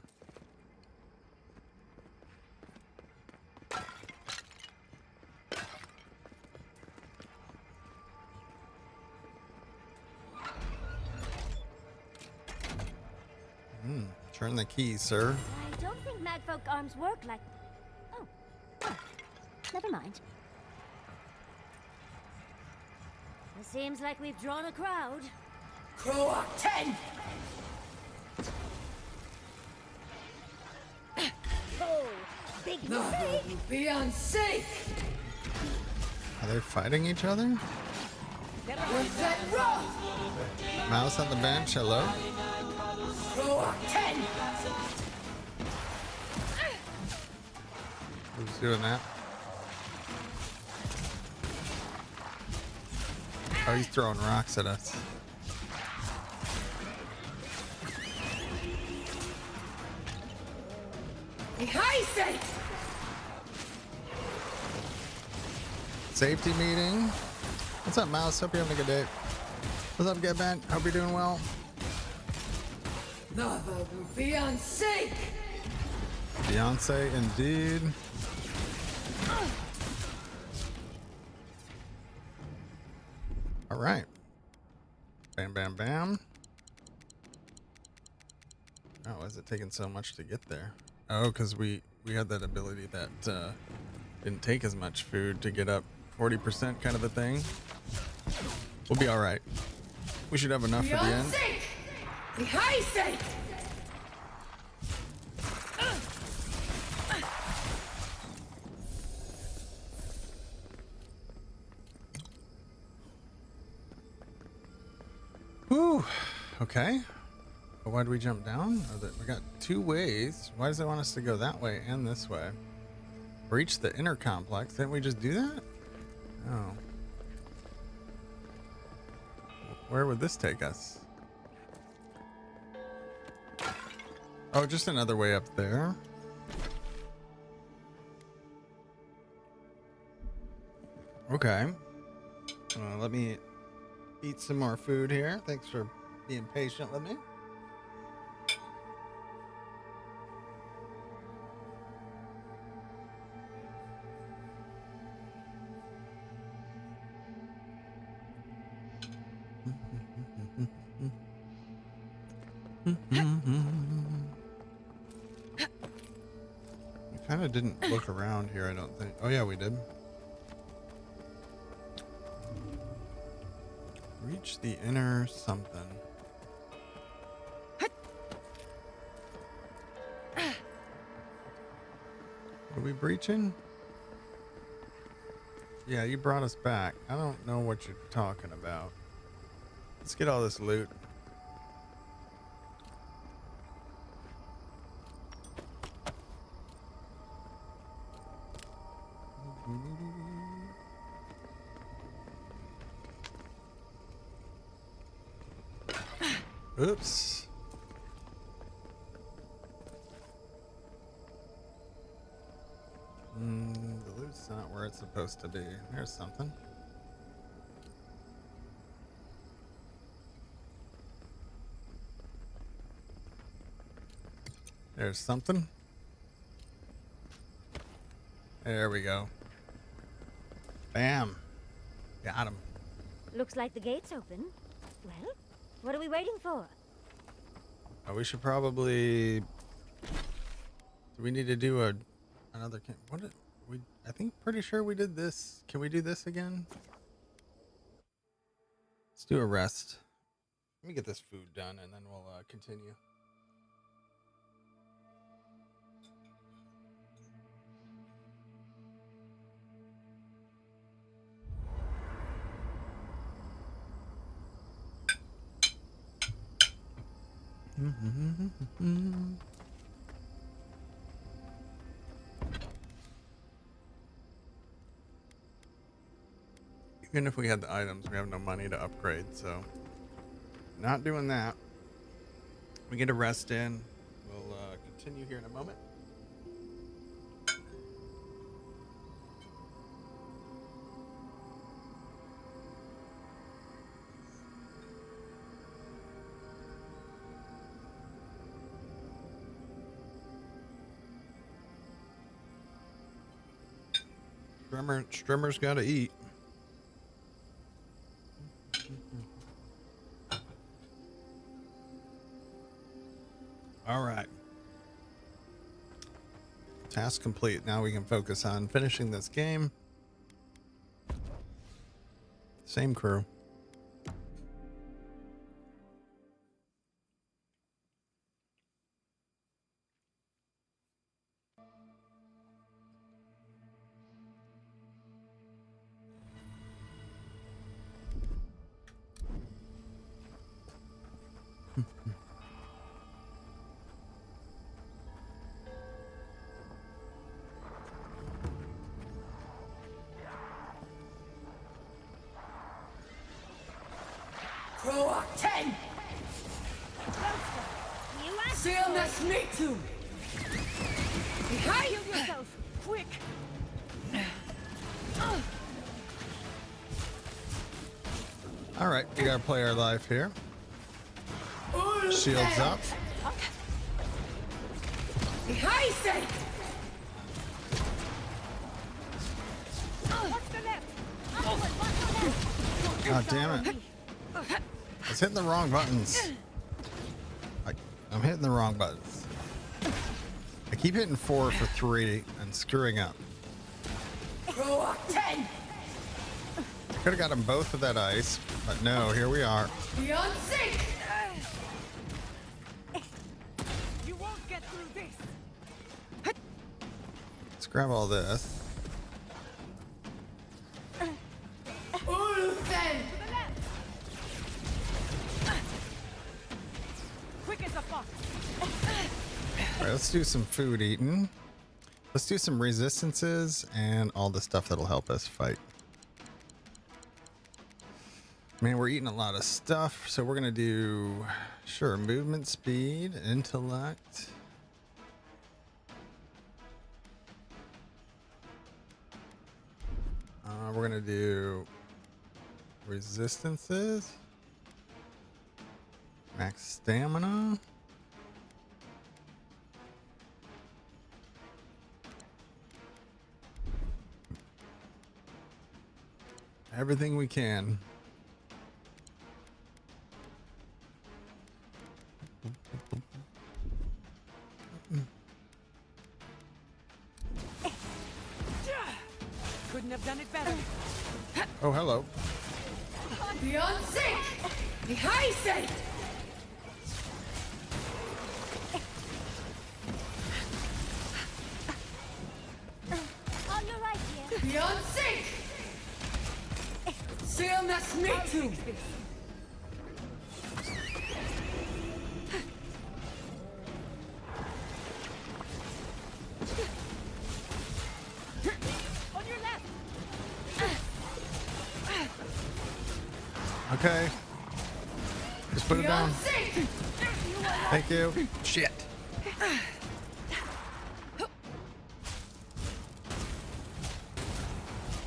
Turn the key, sir. I don't think magfolk arms work like... Oh, never mind. It seems like we've drawn a crowd. Croak 10! Oh, big mistake! Be unsafe! Are they fighting each other? What's that rough? Mouse on the bench, hello? Croak 10! Who's doing that? Oh, he's throwing rocks at us. Behind! Safety meeting. What's up, Mouse? Hope you're having a good day. What's up, Get Bent? Hope you're doing well. Nothing Beyonce! Beyonce, indeed. All right. Bam, bam, bam. Oh, why is it taking so much to get there? Oh, because we had that ability that didn't take as much food to get up 40% kind of a thing. We'll be all right. We should have enough for the end. Behind! Whew. Okay. But why do we jump down? We got two ways. Why does it want us to go that way and this way? Breach the inner complex. Didn't we just do that? Oh. Where would this take us? Oh, just another way up there. Okay. Let me eat some more food here. Thanks for being patient with me. We kind of didn't look around here, I don't think. Oh yeah, we did. Reach the inner something. What are we breaching? Yeah, you brought us back. I don't know what you're talking about. Let's get all this loot. Oops. The loot's not where it's supposed to be. There's something. There's something. There we go. Bam. Got him. Looks like the gate's open. Well, what are we waiting for? Oh, we should probably... Do we need to do another... What did we... I think pretty sure we did this. Can we do this again? Let's do a rest. Let me get this food done and then we'll continue. Even if we had the items, we have no money to upgrade, so not doing that. We get a rest in. We'll continue here in a moment. Strimmer's got to eat. All right. Task complete. Now we can focus on finishing this game. Same crew. Croak 10! Seal this meat to! Heal yourself! Quick! All right, we gotta play our life here. Shields up. God damn it. I was hitting the wrong buttons. I'm hitting the wrong buttons. I keep hitting 4 for 3 and screwing up. Croak 10! Could have got them both with that ice, but no, here we are. Beyond sync! You won't get through this! Let's grab all this. Ulfen! Quick as a fox! All right, let's do some food eating. Let's do some resistances and all the stuff that'll help us fight. Man, we're eating a lot of stuff, so we're gonna do, sure, movement speed, intellect. We're gonna do resistances, max stamina. Everything we can. Couldn't have done it better. Oh, hello. Beyond sync! The high sync! Oh, you're right here. Beyond sync! Seal this meat to! On your left! Okay. Just put it down. Beyond sync! Thank you. Shit.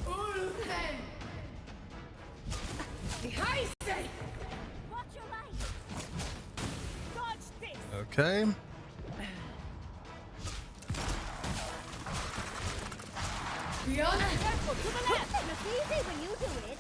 Ulfen! The high sync! Watch your right. Dodge this! Okay. Beyond Careful, to the left. It's easy when you do it.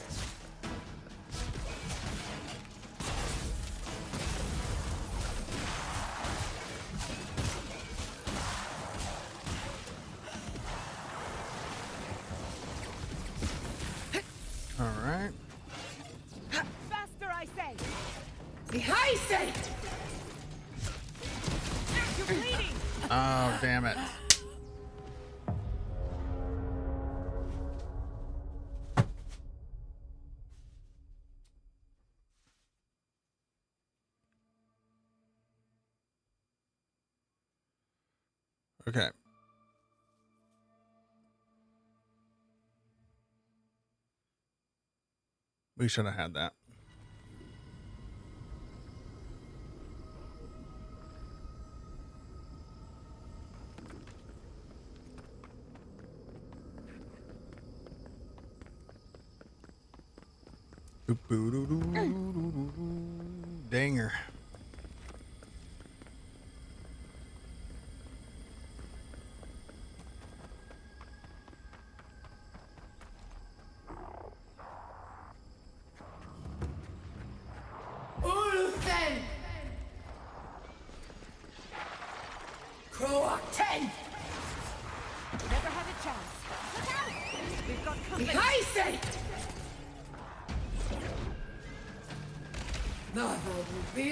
All right. faster, I say! The high sync! You're bleeding! Oh, damn it. Okay. We should have had that. Danger. Ulfen! Croak 10!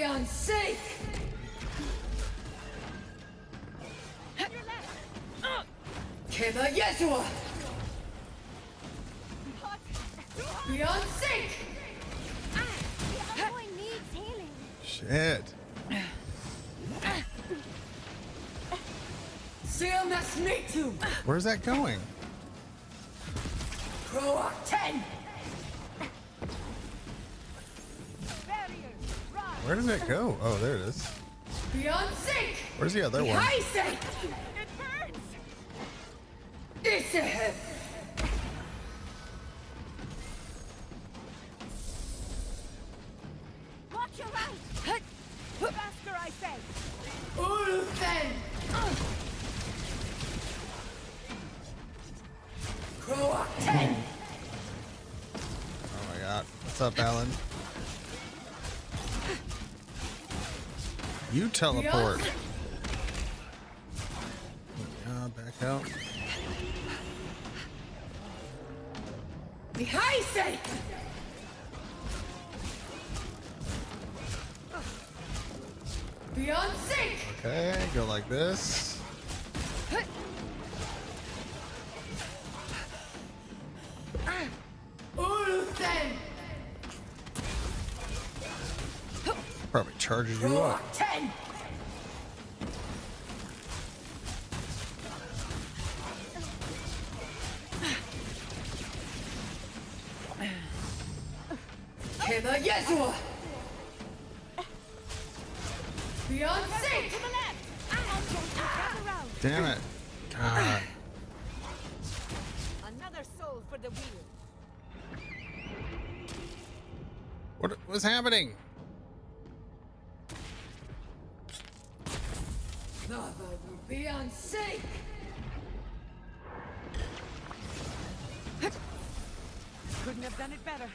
beyond sake! Keba Yeshua! Beyond sake! The boy needs healing. Shit. Seal must meet you! Where's that going? Croak 10! Where does it go? Oh, there it is. Beyond sake! Where's the other one? High sake! It burns! It's ahead! Watch your right! Faster, I say! Uluthen! Croak 10! Oh my god. What's up, Alan? You teleport. Back out. The high sake! Beyond sake! Okay, go like this. Uluthen! Probably charges you Croak up. 10! Keba Yeshua! Beyond sake! To the left! Damn it. God. Another soul for the wheel. What was happening? Another beyond sake! Couldn't have done it better.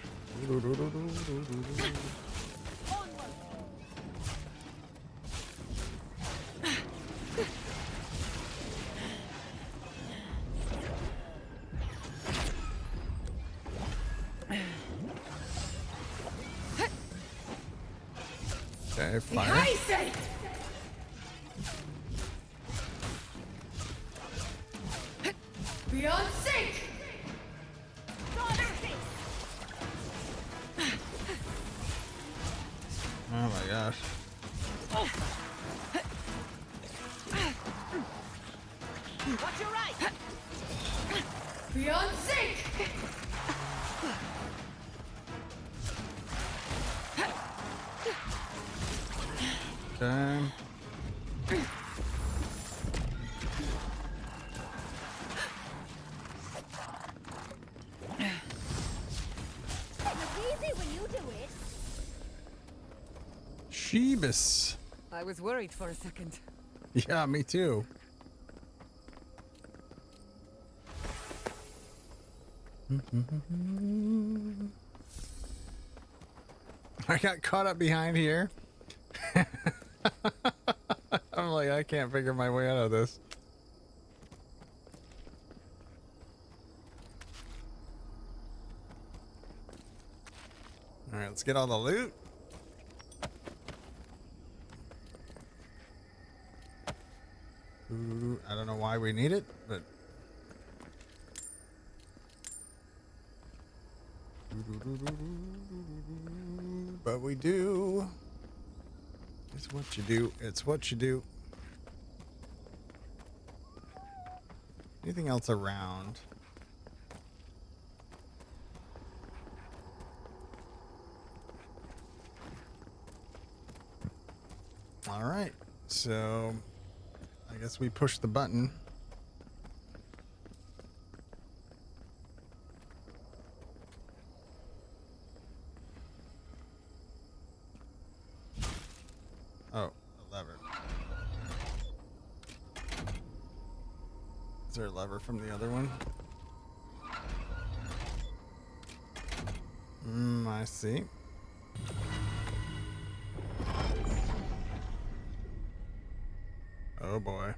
Okay, fire. High sake! Beyond sake! Oh my gosh. Watch your right! Beyond sake! Okay. It's easy when you do it. Sheebus. I was worried for a second. Yeah, me too. I got caught up behind here. I'm like, I can't figure my way out of this. All right, let's get all the loot. Ooh, I don't know why we need it, but we do. It's what you do. It's what you do. Anything else around? All right. So I guess we push the button. Oh, a lever. Is there a lever from the other one? I see. Oh boy.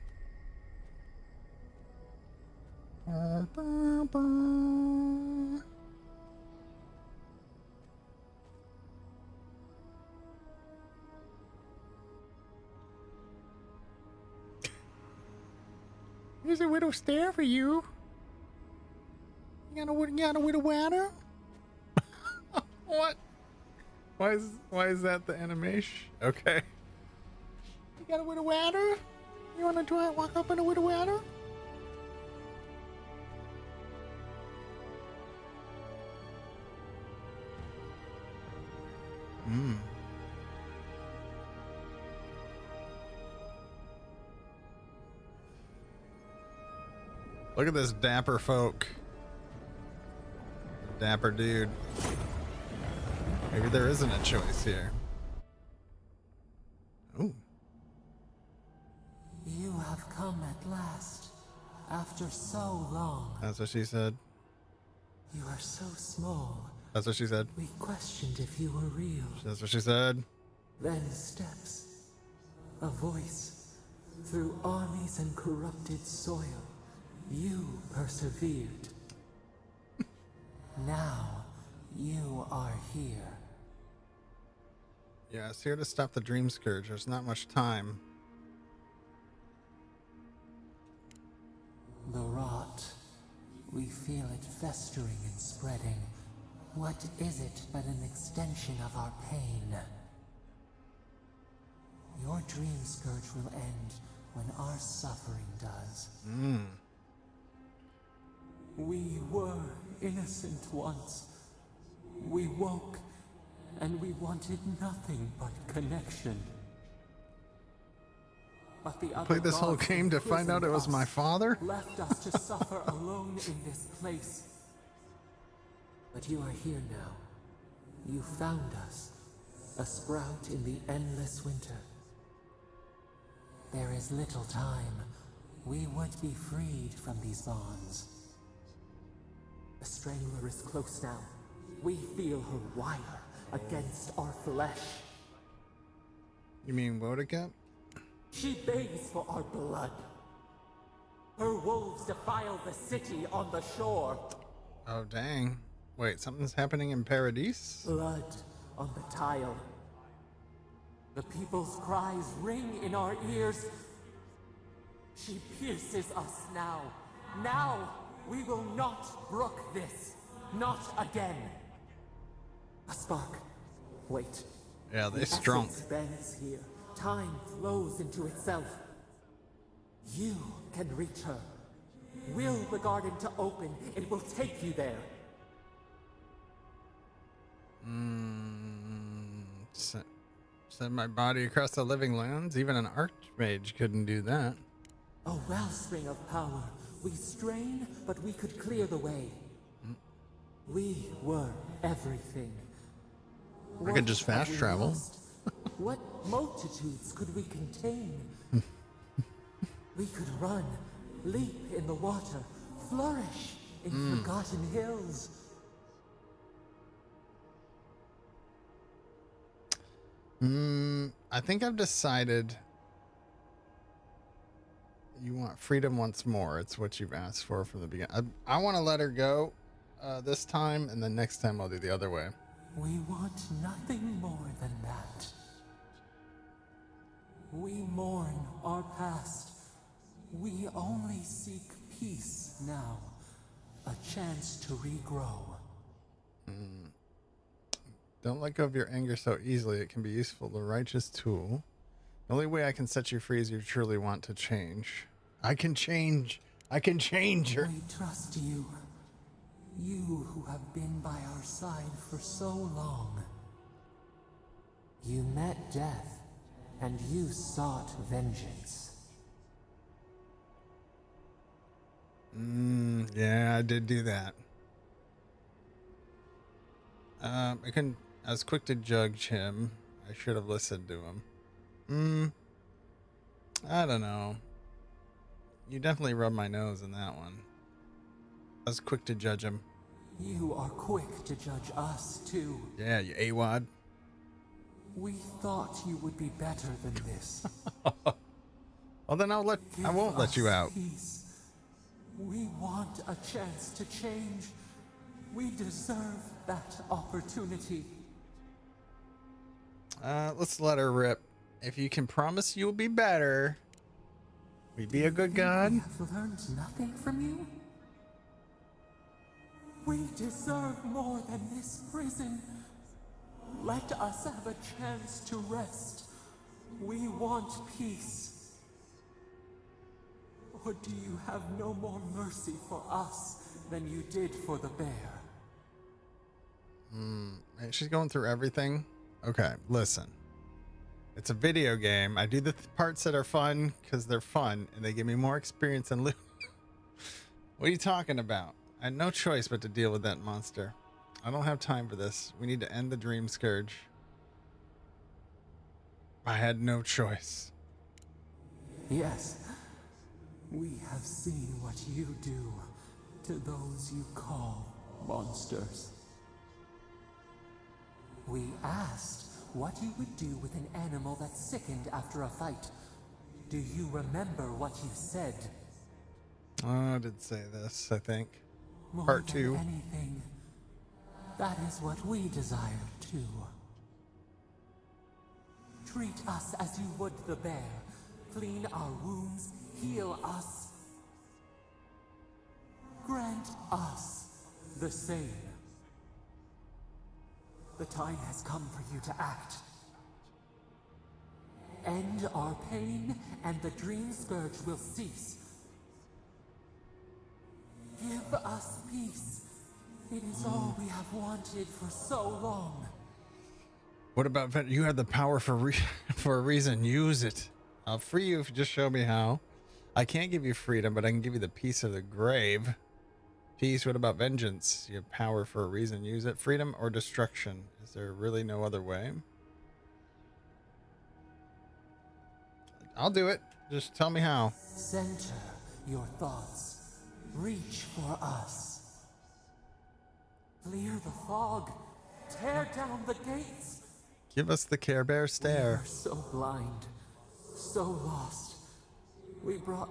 Here's a widow stare for you. You got a widow water? What? Why is that the animation? Okay. You got a widow water? You wanna walk up in a widow water? Hmm. Look at this dapper folk. Dapper dude. Maybe there isn't a choice here. Ooh. You have come at last, after so long. That's what she said. You are so small. That's what she said. We questioned if you were real. That's what she said. Then steps. A voice. Through armies and corrupted soil, you persevered. Now, you are here. Yeah, it's here to stop the Dream Scourge. There's not much time. The rot. We feel it festering and spreading. What is it but an extension of our pain? Your Dream Scourge will end when our suffering does. We were innocent once. We woke, and we wanted nothing but connection. But the other Played this whole gods game to find out it was my father? left us to suffer alone in this place. But you are here now. You found us, a sprout in the endless winter. There is little time. We would be freed from these bonds. The Strangler is close now. We feel her wire against our flesh. You mean Wodicap? She begs for our blood. Her wolves defile the city on the shore. Oh, dang. Wait, something's happening in Paradise? Blood on the tile. The people's cries ring in our ears. She pierces us now. Now, we will not brook this. Not again. A spark. Wait. Yeah, they The strong. essence bends here. Time flows into itself. You can reach her. Will the garden to open, it will take you there. Send my body across the living lands? Even an archmage couldn't do that. A wellspring of power. We strain, but we could clear the way. We were everything. I could just What have fast we travel. lost? What multitudes could we contain? We could run, leap in the water, flourish in forgotten hills. I think I've decided you want freedom once more. It's what you've asked for from the beginning. I want to let her go this time, and then next time I'll do the other way. We want nothing more than that. We mourn our past. We only seek peace now. A chance to regrow. Don't let go of your anger so easily. It can be useful, the righteous tool. The only way I can set you free is you truly want to change. I can change. I can change her. We trust you. You who have been by our side for so long. You met death, and you sought vengeance. Yeah, I did do that. I was quick to judge him. I should have listened to him. I don't know. You definitely rubbed my nose in that one. I was quick to judge him. You are quick to judge us, too. Yeah, you AWOD. We thought you would be better than this. Well, then I won't let you out. Peace. We want a chance to change. We deserve that opportunity. Let's let her rip. If you can promise you'll be better, We be a good god? We have learned nothing from you? We deserve more than this prison. Let us have a chance to rest. We want peace. Or do you have no more mercy for us than you did for the bear? She's going through everything. Okay, listen. It's a video game. I do the parts that are fun because they're fun and they give me more experience and loot. What are you talking about? I had no choice but to deal with that monster. I don't have time for this. We need to end the Dream Scourge. I had no choice. Yes. We have seen what you do to those you call monsters. We asked what you would do with an animal that sickened after a fight. Do you remember what you said? Oh, I did say this, I think. More Part than 2. anything, that is what we desire too. Treat us as you would the bear. Clean our wounds, heal us. Grant us the same. The time has come for you to act. End our pain, and the Dream Scourge will cease. Give us peace. It is all we have wanted for so long. What about you have the power for for a reason? Use it. I'll free you if you just show me how. I can't give you freedom, but I can give you the peace of the grave. Peace. What about vengeance? You have power for a reason. Use it. Freedom or destruction. Is there really no other way? I'll do it. Just tell me how. Center your thoughts. Reach for us. Clear the fog. Tear down the gates. Give us the Care Bear stare. We are so blind, so lost. We brought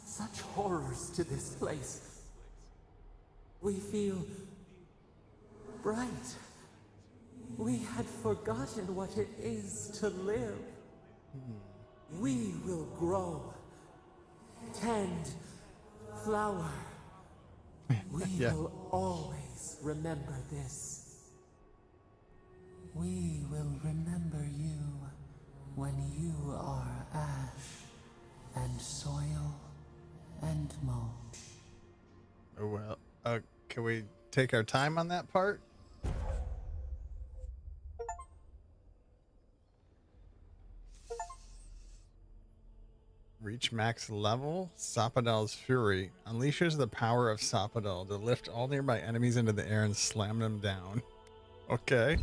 such horrors to this place. We feel bright. We had forgotten what it is to live. We will grow, tend, flower. We will always remember this. We will remember you when you are ash and soil and mulch. Oh, well, can we take our time on that part? Reach max level. Sapadal's Fury unleashes the power of Sapadal to lift all nearby enemies into the air and slam them down. Okay.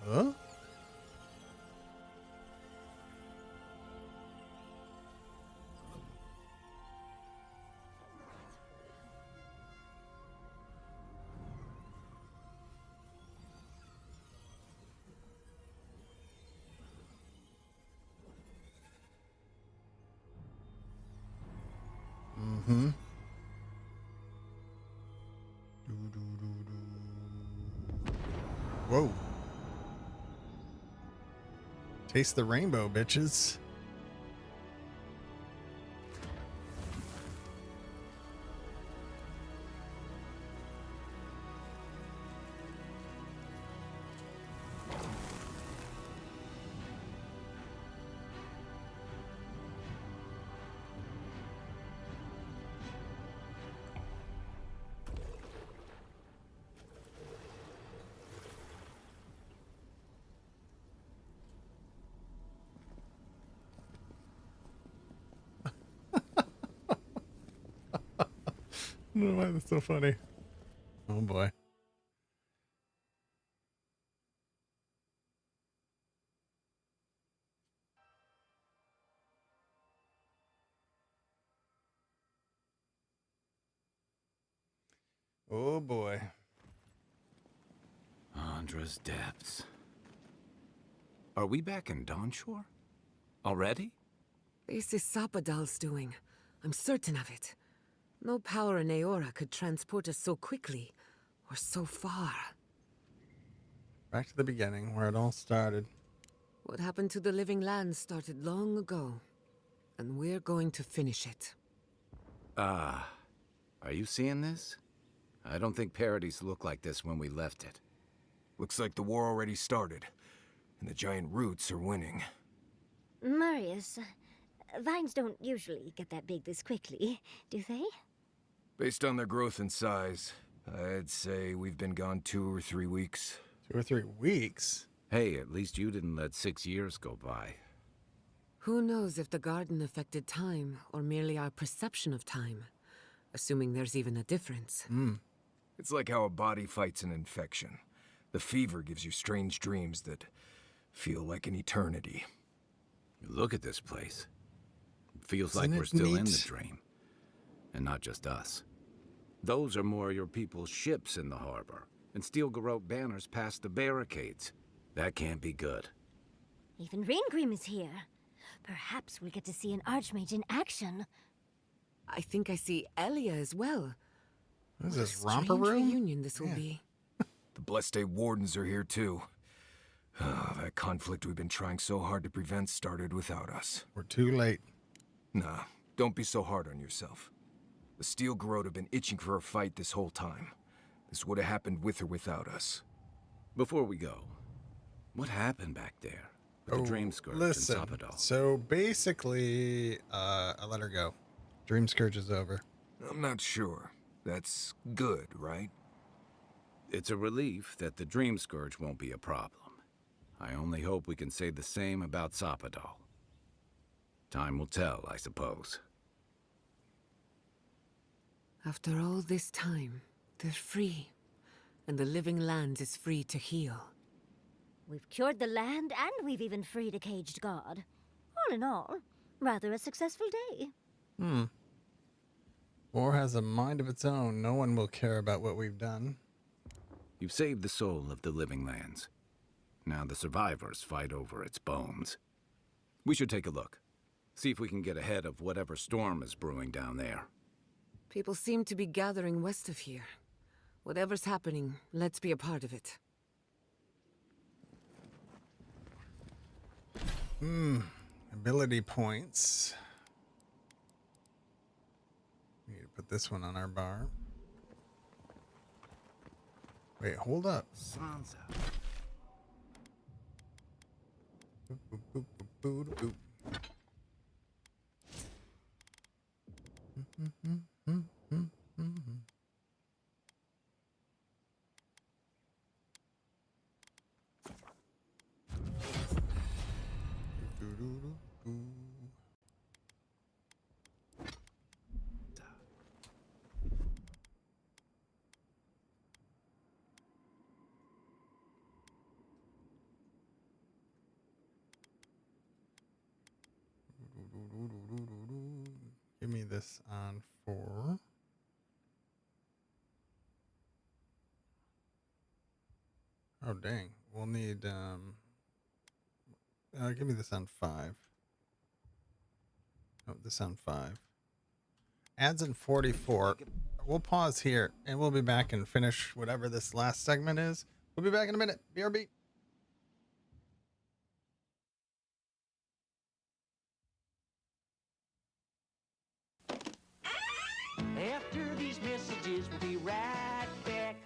Huh? Mm-hmm. Whoa. Taste the rainbow, bitches. I don't know why that's so funny. Oh boy. Oh boy. Chandra's depths. Are we back in Dawnshore? Already? This is Sapadal's doing. I'm certain of it. No power in Aora could transport us so quickly, or so far. Back to the beginning, where it all started. What happened to the living land started long ago, and we're going to finish it. Are you seeing this? I don't think Paradise looked like this when we left it. Looks like the war already started, and the giant roots are winning. Marius, vines don't usually get that big this quickly, do they? Based on their growth and size, I'd say we've been gone 2 or 3 weeks. 2 or 3 weeks? Hey, at least you didn't let 6 years go by. Who knows if the garden affected time, or merely our perception of time? Assuming there's even a difference. It's like how a body fights an infection. The fever gives you strange dreams that feel like an eternity. Look at this place. It feels Isn't like we're it still in neat? the dream. And not just us. Those are more your people's ships in the harbor, and steel garrote banners past the barricades. That can't be good. Even Raingrim is here. Perhaps we'll get to see an Archmage in action. I think I see Elia as well. What is this, What a romper strange room? reunion this will be. The Blessed Day Wardens are here too. That conflict we've been trying so hard to prevent started without us. We're too late. Nah, don't be so hard on yourself. The Steel Garrote have been itching for a fight this whole time. This would have happened with or without us. Before we go, what happened back there with the Dream Scourge Listen, and Sapadal? so basically, I let her go. Dream Scourge is over. I'm not sure. That's good, right? It's a relief that the Dream Scourge won't be a problem. I only hope we can say the same about Sapadal. Time will tell, I suppose. After all this time, they're free. And the living land is free to heal. We've cured the land, and we've even freed a caged god. All in all, rather a successful day. War has a mind of its own. No one will care about what we've done. You've saved the soul of the living lands. Now the survivors fight over its bones. We should take a look. See if we can get ahead of whatever storm is brewing down there. People seem to be gathering west of here. Whatever's happening, let's be a part of it. Ability points. We need to put this one on our bar. Wait, hold up. Sansa. Boop, boop, boop, boop, boop, boop. Give me this on 4. Oh dang, we'll need give me this on 5. Oh, this on 5. Adds in 44. We'll pause here and we'll be back and finish whatever this last segment is. We'll be back in a minute. BRB. After these messages, we'll be right back.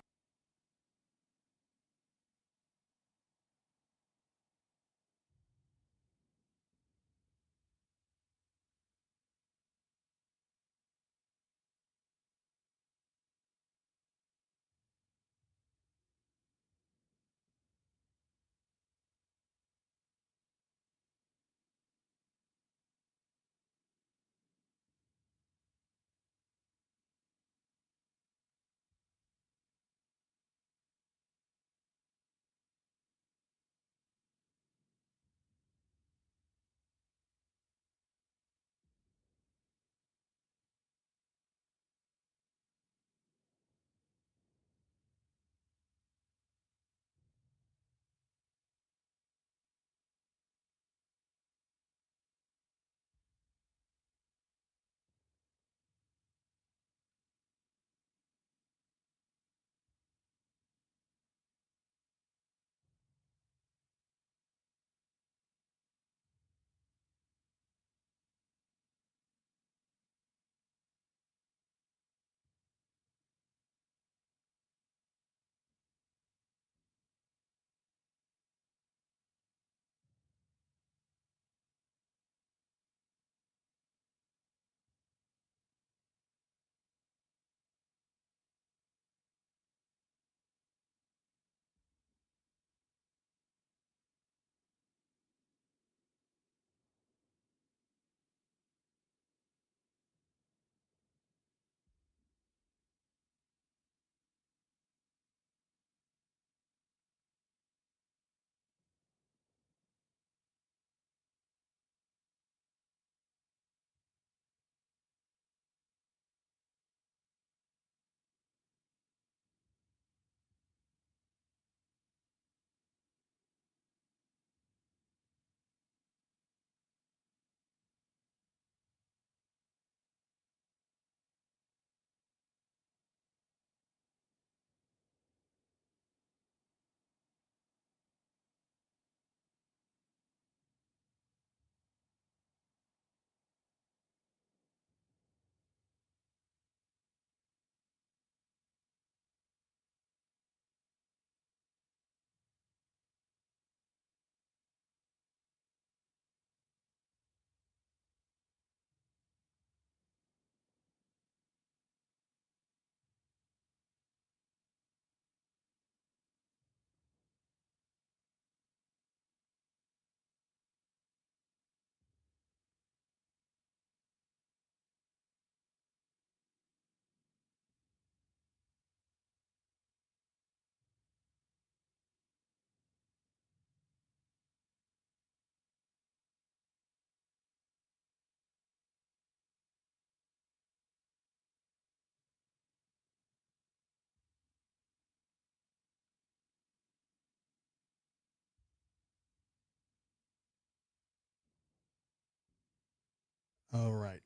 All right.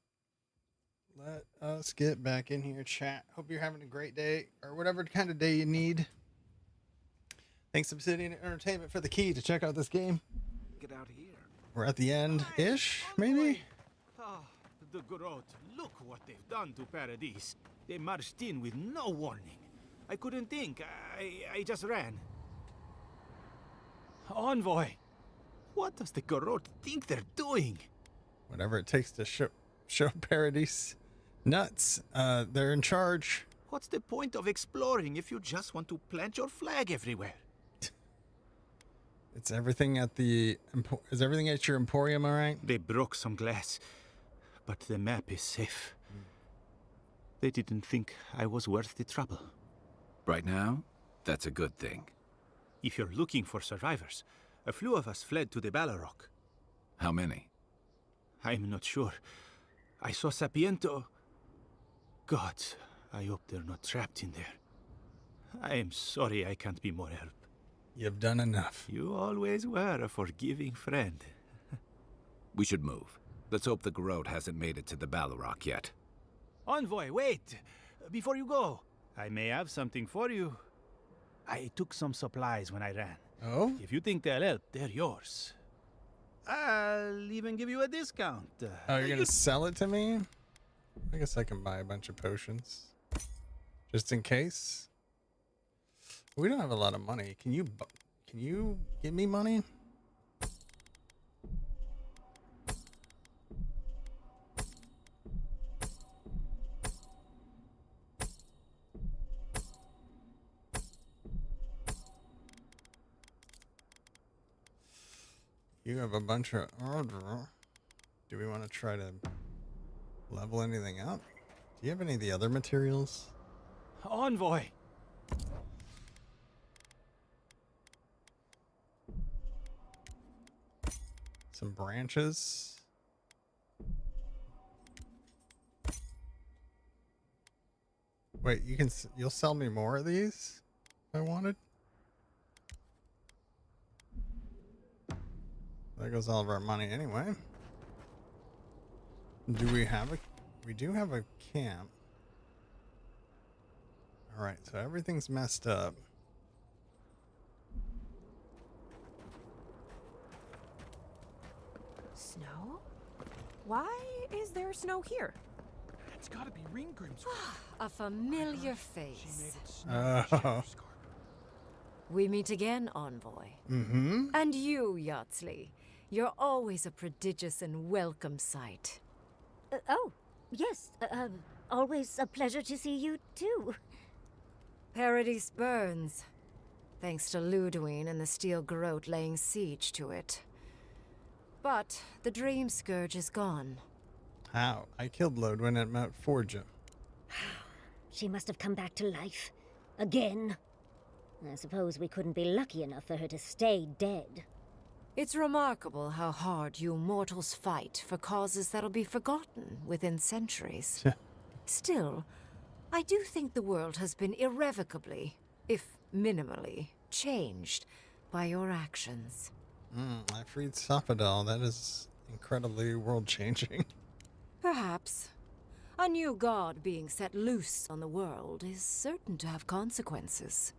Let us get back in here, chat. Hope you're having a great day, or whatever kind of day you need. Thanks, Obsidian Entertainment, for the key to check out this game. Get out here. We're at the end-ish, maybe? Ah, the Grot. Look what they've done to Paradise. They marched in with no warning. I couldn't think. I just ran. Envoy, what does the Grot think they're doing? Whatever it takes to show Paradise nuts. They're in charge. What's the point of exploring if you just want to plant your flag everywhere? It's everything at the... Is everything at your Emporium, all right? They broke some glass, but the map is safe. They didn't think I was worth the trouble. Right now, that's a good thing. If you're looking for survivors, a few of us fled to the Balrog. How many? I'm not sure. I saw Sapiento. Gods, I hope they're not trapped in there. I am sorry I can't be more help. You've done enough. You always were a forgiving friend. We should move. Let's hope the Grot hasn't made it to the Balrog yet. Envoy, wait! Before you go, I may have something for you. I took some supplies when I ran. Oh? If you think they'll help, they're yours. I'll even give you a discount. Oh, you're gonna sell it to me? I guess I can buy a bunch of potions. Just in case. We don't have a lot of money. Can you give me money? You have a bunch of order. Do we want to try to level anything up? Do you have any of the other materials? Envoy! Some branches. Wait, you'll sell me more of these if I wanted? There goes all of our money anyway. Do we have we do have a camp. All right, so everything's messed up. Snow? Why is there snow here? It's gotta be Ringgrim's. A familiar face. Oh. We meet again, Envoy. Mm-hmm. And you, Yardsley. You're always a prodigious and welcome sight. Oh, yes. Always a pleasure to see you, too. Paradise burns, thanks to Ludwine and the Steel Grot laying siege to it. But the Dream Scourge is gone. How? I killed Ludwine at Mount Forja. She must have come back to life. Again. I suppose we couldn't be lucky enough for her to stay dead. It's remarkable how hard you mortals fight for causes that'll be forgotten within centuries. Still, I do think the world has been irrevocably, if minimally, changed by your actions. I freed Safadal. That is incredibly world-changing. Perhaps. A new god being set loose on the world is certain to have consequences.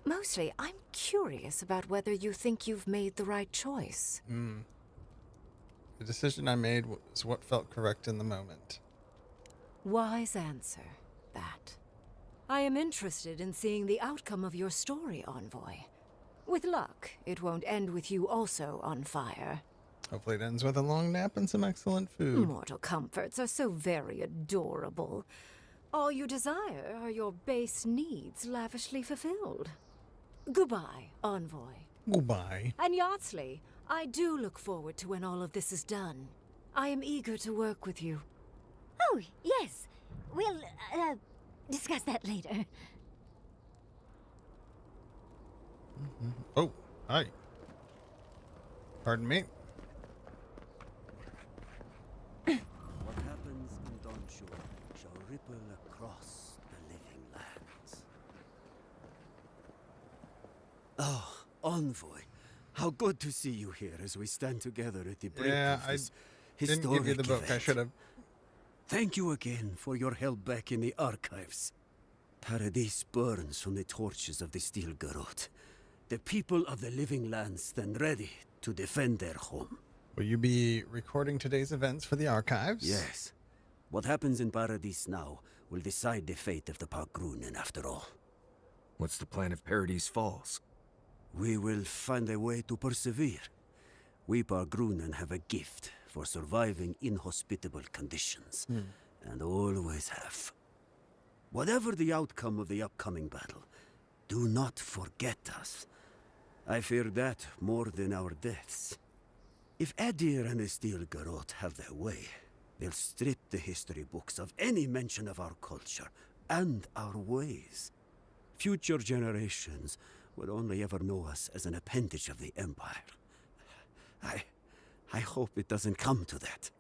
Mostly, I'm curious about whether you think you've made the right choice. The decision I made was what felt correct in the moment. Wise answer, that. I am interested in seeing the outcome of your story, Envoy. With luck, it won't end with you also on fire. Hopefully it ends with a long nap and some excellent food. Mortal comforts are so very adorable. All you desire are your base needs lavishly fulfilled. Goodbye, Envoy. Goodbye. And Yardsley, I do look forward to when all of this is done. I am eager to work with you. Oh, yes. We'll, discuss that later. Oh, hi. Pardon me. What happens in Dawnshore shall ripple across the living lands. Oh, Envoy, how good to see you here as we stand together at the brink of this Didn't give you the book. I should have. Thank you again for your help back in the archives. Paradise burns from the torches of the Steel Garrote. The people of the Living Lands stand ready to defend their home. Will you be recording today's events for the archives? Yes. What happens in Paradise now will decide the fate of the Parkrunen after all. What's the plan if Paradise falls? We will find a way to persevere. We Parkrunen have a gift for surviving inhospitable conditions, and always have. Whatever the outcome of the upcoming battle, do not forget us. I fear that more than our deaths. If Adir and the Steel Garrote have their way, they'll strip the history books of any mention of our culture and our ways. Future generations will only ever know us as an appendage of the Empire. I hope it doesn't come to that.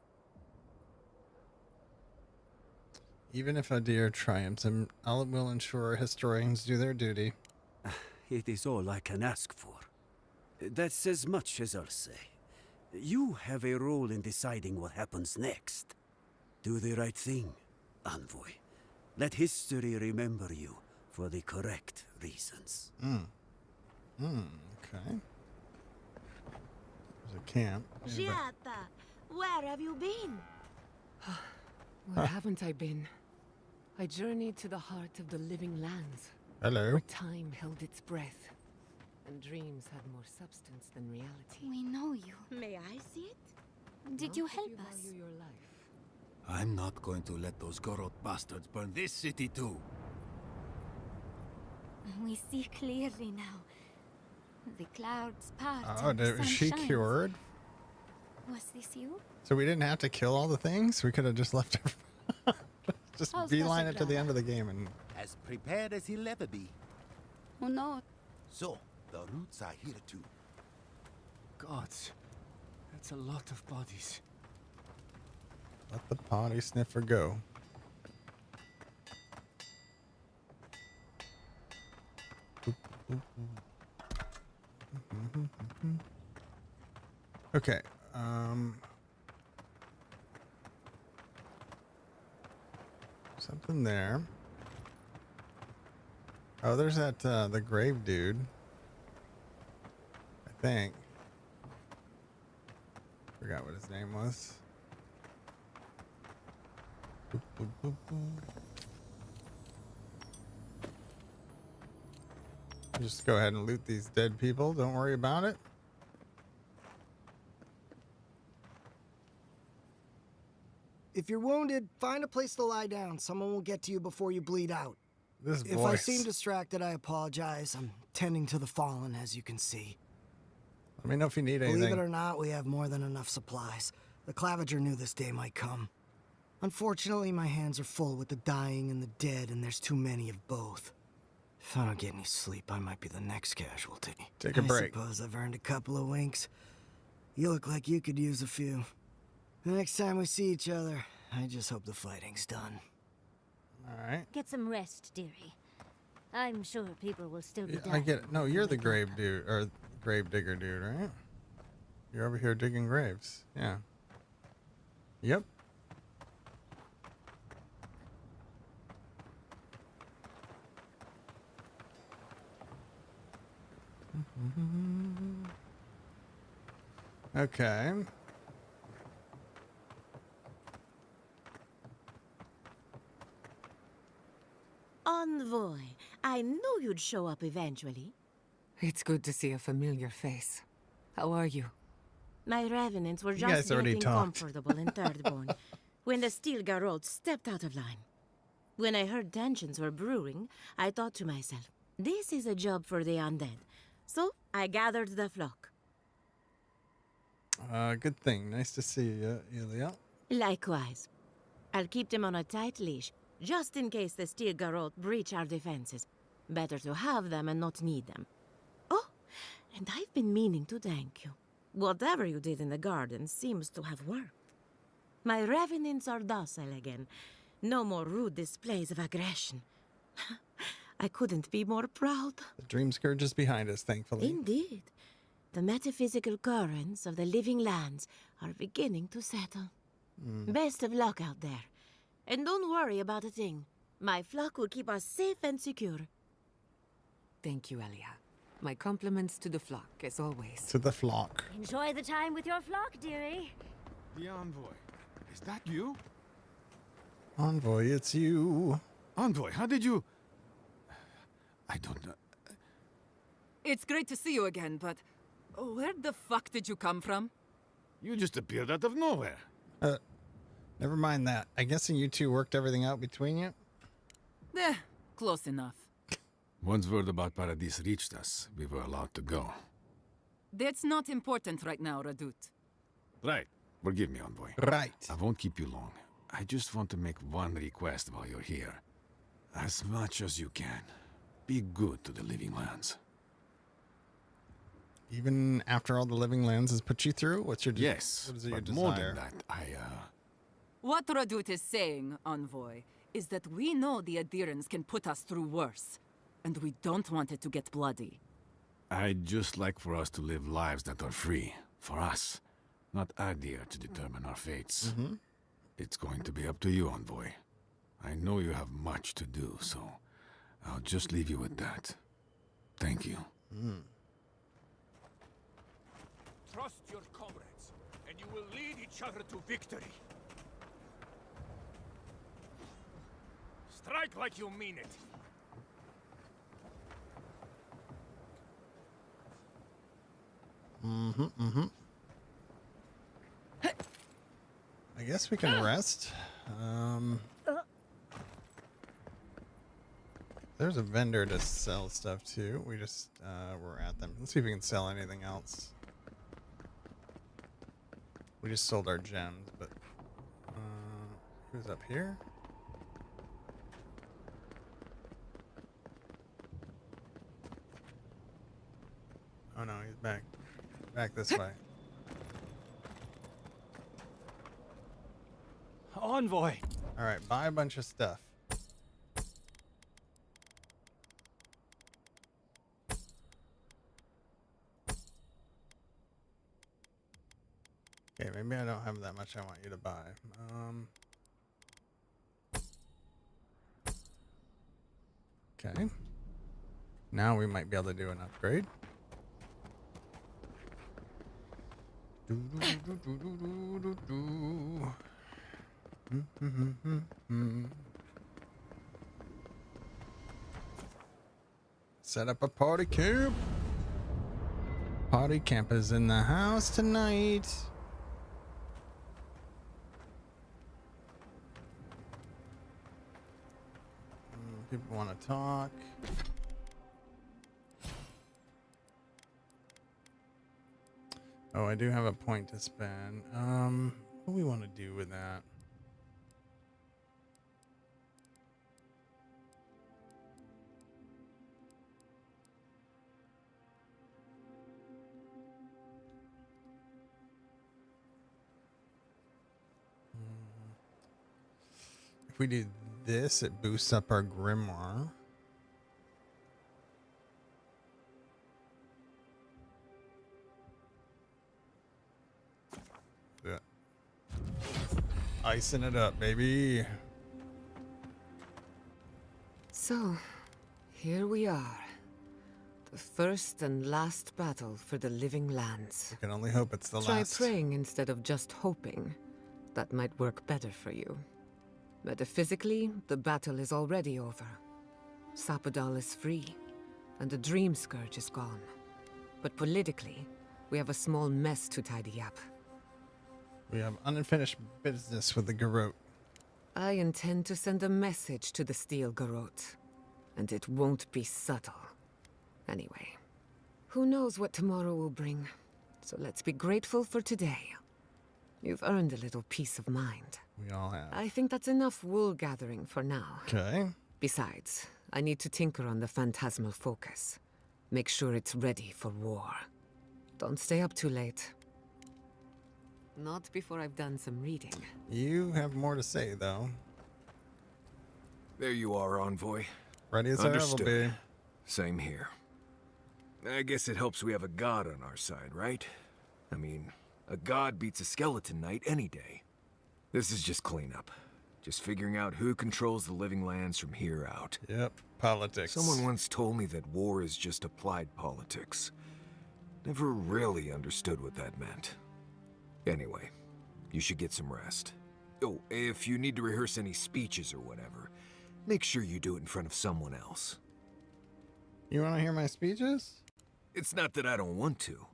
Even if Adir triumphs, I will ensure historians do their duty. It is all I can ask for. That's as much as I'll say. You have a role in deciding what happens next. Do the right thing, Envoy. Let history remember you for the correct reasons. Okay. There's a camp. Giata, where have you been? Where haven't I been? I journeyed to the heart of the Living Lands. Hello. Where time held its breath, and dreams had more substance than reality. We know you. May I see it? Did you help us? Value your life. I'm not going to let those Garrote bastards burn this city too. We see clearly now. The clouds part. Oh, and the is sun she shines. cured? Was this you? So we didn't have to kill all the things? We could have just left her. Just How's beeline it to the Casablanca? end of the game and... As prepared as he'll ever be. Oh no. So, the roots are here too. Gods, that's a lot of bodies. Let the potty sniffer go. Okay. Something there. Oh, there's that the grave dude. I think. Forgot what his name was. Boop, boop, boop, boop. Just go ahead and loot these dead people. Don't worry about it. If you're wounded, find a place to lie down. Someone will get to you before you bleed out. This If voice. I seem distracted, I apologize. I'm tending to the fallen, as you can see. Let me know if you need anything. Believe it or not, we have more than enough supplies. The Clavager knew this day might come. Unfortunately, my hands are full with the dying and the dead, and there's too many of both. If I don't get any sleep, I might be the next casualty. Take a break. I suppose I've earned a couple of winks. You look like you could use a few. The next time we see each other, I just hope the fighting's done. All right. Get some rest, dearie. I'm sure people will still be Yeah, dying. I get it. No, you're the grave dude, or grave digger dude, right? You're over here digging graves. Yeah. Yep. Okay. Envoy, I knew you'd show up eventually. It's good to see a familiar face. How are you? My revenants were You guys just already getting talked. comfortable in Thirdborn when the Steel Garrote stepped out of line. When I heard tensions were brewing, I thought to myself, this is a job for the undead. So I gathered the flock. Good thing. Nice to see you, Ilya. Likewise. I'll keep them on a tight leash, just in case the Steel Garrote breach our defenses. Better to have them and not need them. Oh, and I've been meaning to thank you. Whatever you did in the garden seems to have worked. My revenants are docile again. No more rude displays of aggression. I couldn't be more proud. The Dream Scourge is behind us, thankfully. Indeed. The metaphysical currents of the living lands are beginning to settle. Best of luck out there. And don't worry about a thing. My flock will keep us safe and secure. Thank you, Elia. My compliments to the flock, as always. To the flock. Enjoy the time with your flock, dearie. The envoy. Is that you? Envoy, it's you. Envoy, how did you... I don't know. It's great to see you again, but where the fuck did you come from? You just appeared out of nowhere. Never mind that. I guess you two worked everything out between you? Close enough. Once word about Paradis reached us, we were allowed to go. That's not important right now, Radut. Right. Forgive me, Envoy. Right. I won't keep you long. I just want to make one request while you're here. As much as you can, be good to the living lands. Even after all the living lands has put you through? What's your Yes, what is your but desire? more than that, What Radut is saying, Envoy, is that we know the adherents can put us through worse, and we don't want it to get bloody. I'd just like for us to live lives that are free, for us, not Adir to determine our fates. It's going to be up to you, Envoy. I know you have much to do, so I'll just leave you with that. Thank you. Trust your comrades, and you will lead each other to victory. Strike like you mean it. I guess we can rest. There's a vendor to sell stuff to. We just we're at them. Let's see if we can sell anything else. We just sold our gems, but who's up here? Oh no, he's back this way. Envoy. All right, buy a bunch of stuff. Okay, maybe I don't have that much I want you to buy. Okay. Now we might be able to do an upgrade. Set up a party camp. Party camp is in the house tonight. People want to talk. Oh, I do have a point to spend. What do we want to do with that? If we do this, it boosts up our grimoire. Yeah. Icing it up, baby. So, here we are. The first and last battle for the living lands. I can only hope it's the last. Try praying instead of just hoping. That might work better for you. Metaphysically, the battle is already over. Sapadal is free, and the Dream Scourge is gone. But politically, we have a small mess to tidy up. We have unfinished business with the Garrote. I intend to send a message to the Steel Garrote, and it won't be subtle. Anyway, who knows what tomorrow will bring, so let's be grateful for today. You've earned a little peace of mind. We all have. I think that's enough wool gathering for now. Okay. Besides, I need to tinker on the phantasmal focus. Make sure it's ready for war. Don't stay up too late. Not before I've done some reading. You have more to say, though. There you are, Envoy. Ready as I ever will be. Same here. I guess it helps we have a god on our side, right? I mean, a god beats a skeleton knight any day. This is just cleanup. Just figuring out who controls the living lands from here out. Yep, politics. Someone once told me that war is just applied politics. Never really understood what that meant. Anyway, you should get some rest. Oh, if you need to rehearse any speeches or whatever, make sure you do it in front of someone else. You want to hear my speeches? It's not that I don't want to.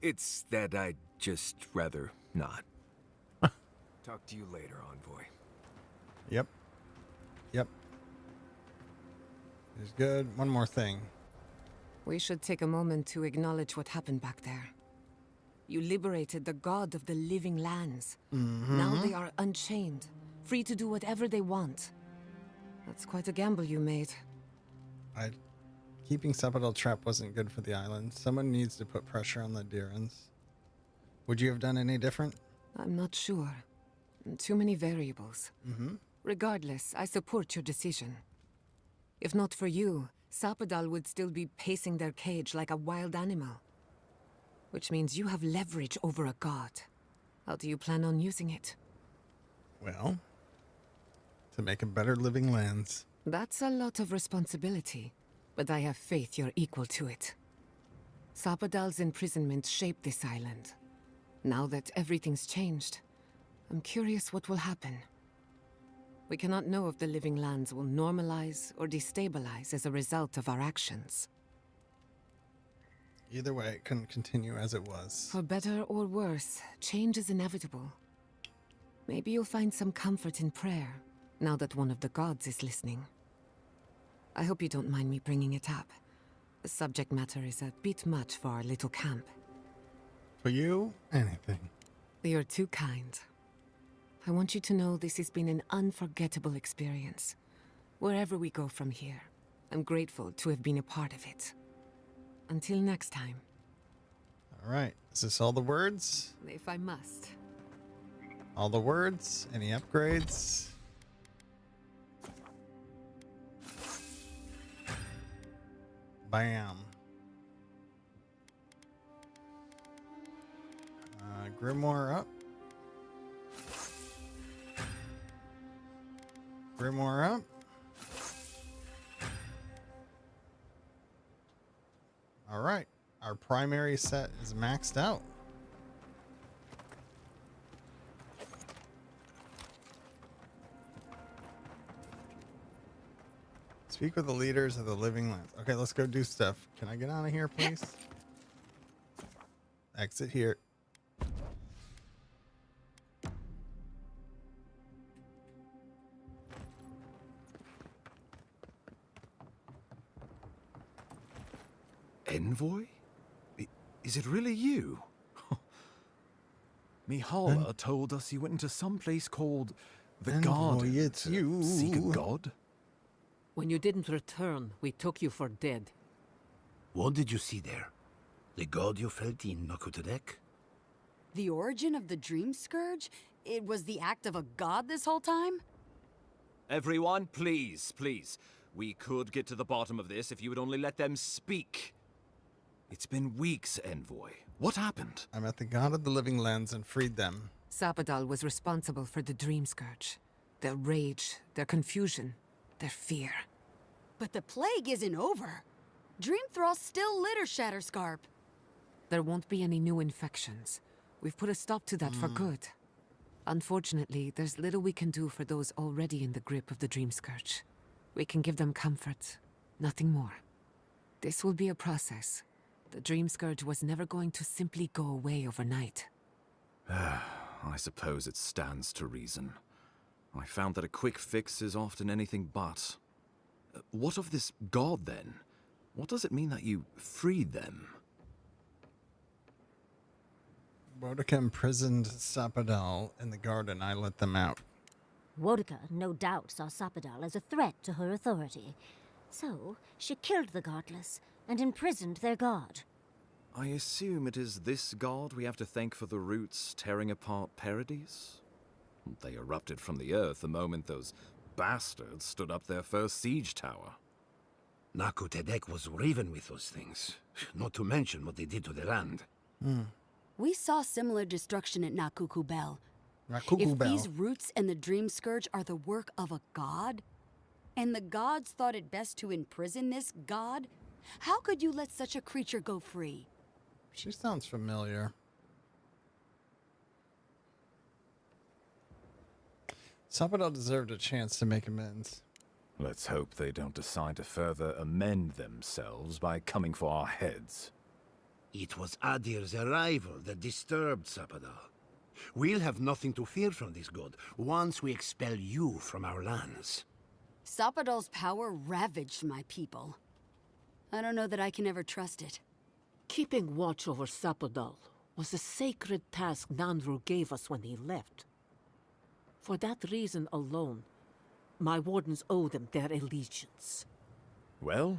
It's that I'd just rather not. Talk to you later, Envoy. Yep. Yep. It's good. One more thing. We should take a moment to acknowledge what happened back there. You liberated the god of the living lands. Now they are unchained, free to do whatever they want. That's quite a gamble you made. Keeping Sapadal trapped wasn't good for the island. Someone needs to put pressure on the Dirans. Would you have done any different? I'm not sure. Too many variables. Regardless, I support your decision. If not for you, Sapadal would still be pacing their cage like a wild animal. Which means you have leverage over a god. How do you plan on using it? Well, to make a better living lands. That's a lot of responsibility, but I have faith you're equal to it. Sapadal's imprisonment shaped this island. Now that everything's changed, I'm curious what will happen. We cannot know if the living lands will normalize or destabilize as a result of our actions. Either way, it couldn't continue as it was. For better or worse, change is inevitable. Maybe you'll find some comfort in prayer, now that one of the gods is listening. I hope you don't mind me bringing it up. The subject matter is a bit much for our little camp. For you, anything. You're too kind. I want you to know this has been an unforgettable experience. Wherever we go from here, I'm grateful to have been a part of it. Until next time. All right. Is this all the words? If I must. All the words? Any upgrades? Bam. Grimoire up. Grimoire up. All right. Our primary set is maxed out. Speak with the leaders of the living lands. Okay, let's go do stuff. Can I get out of here, please? Exit here. Envoy? Is it really you? Mihala told us you went into some place called the Envoy, Garden. it's you. Seek a god? When you didn't return, we took you for dead. What did you see there? The god you felt in Nakutadek? The origin of the Dream Scourge? It was the act of a god this whole time? Everyone, please, please. We could get to the bottom of this if you would only let them speak. It's been weeks, Envoy. What happened? I met the god of the living lands and freed them. Sapadal was responsible for the Dream Scourge. Their rage, their confusion, their fear. But the plague isn't over. Dream Thralls still litter Shatterscarp. There won't be any new infections. We've put a stop to that for good. Unfortunately, there's little we can do for those already in the grip of the Dream Scourge. We can give them comfort, nothing more. This will be a process. The Dream Scourge was never going to simply go away overnight. I suppose it stands to reason. I found that a quick fix is often anything but. What of this god, then? What does it mean that you freed them? Boudica imprisoned Sapadal in the garden. I let them out. Wodica, no doubt, saw Sapadal as a threat to her authority. So, she killed the godless and imprisoned their god. I assume it is this god we have to thank for the roots tearing apart Paradise? They erupted from the earth the moment those bastards stood up their first siege tower. Nakutedek was raven with those things, not to mention what they did to the land. We saw similar destruction at Nakukubel. Nakukubel. If these roots and the Dream Scourge are the work of a god, and the gods thought it best to imprison this god, how could you let such a creature go free? She sounds familiar. Sabadell deserved a chance to make amends. Let's hope they don't decide to further amend themselves by coming for our heads. It was Adir's arrival that disturbed Sapadal. We'll have nothing to fear from this god once we expel you from our lands. Sapadal's power ravaged my people. I don't know that I can ever trust it. Keeping watch over Sapadal was a sacred task Nandru gave us when he left. For that reason alone, my wardens owe them their allegiance. Well,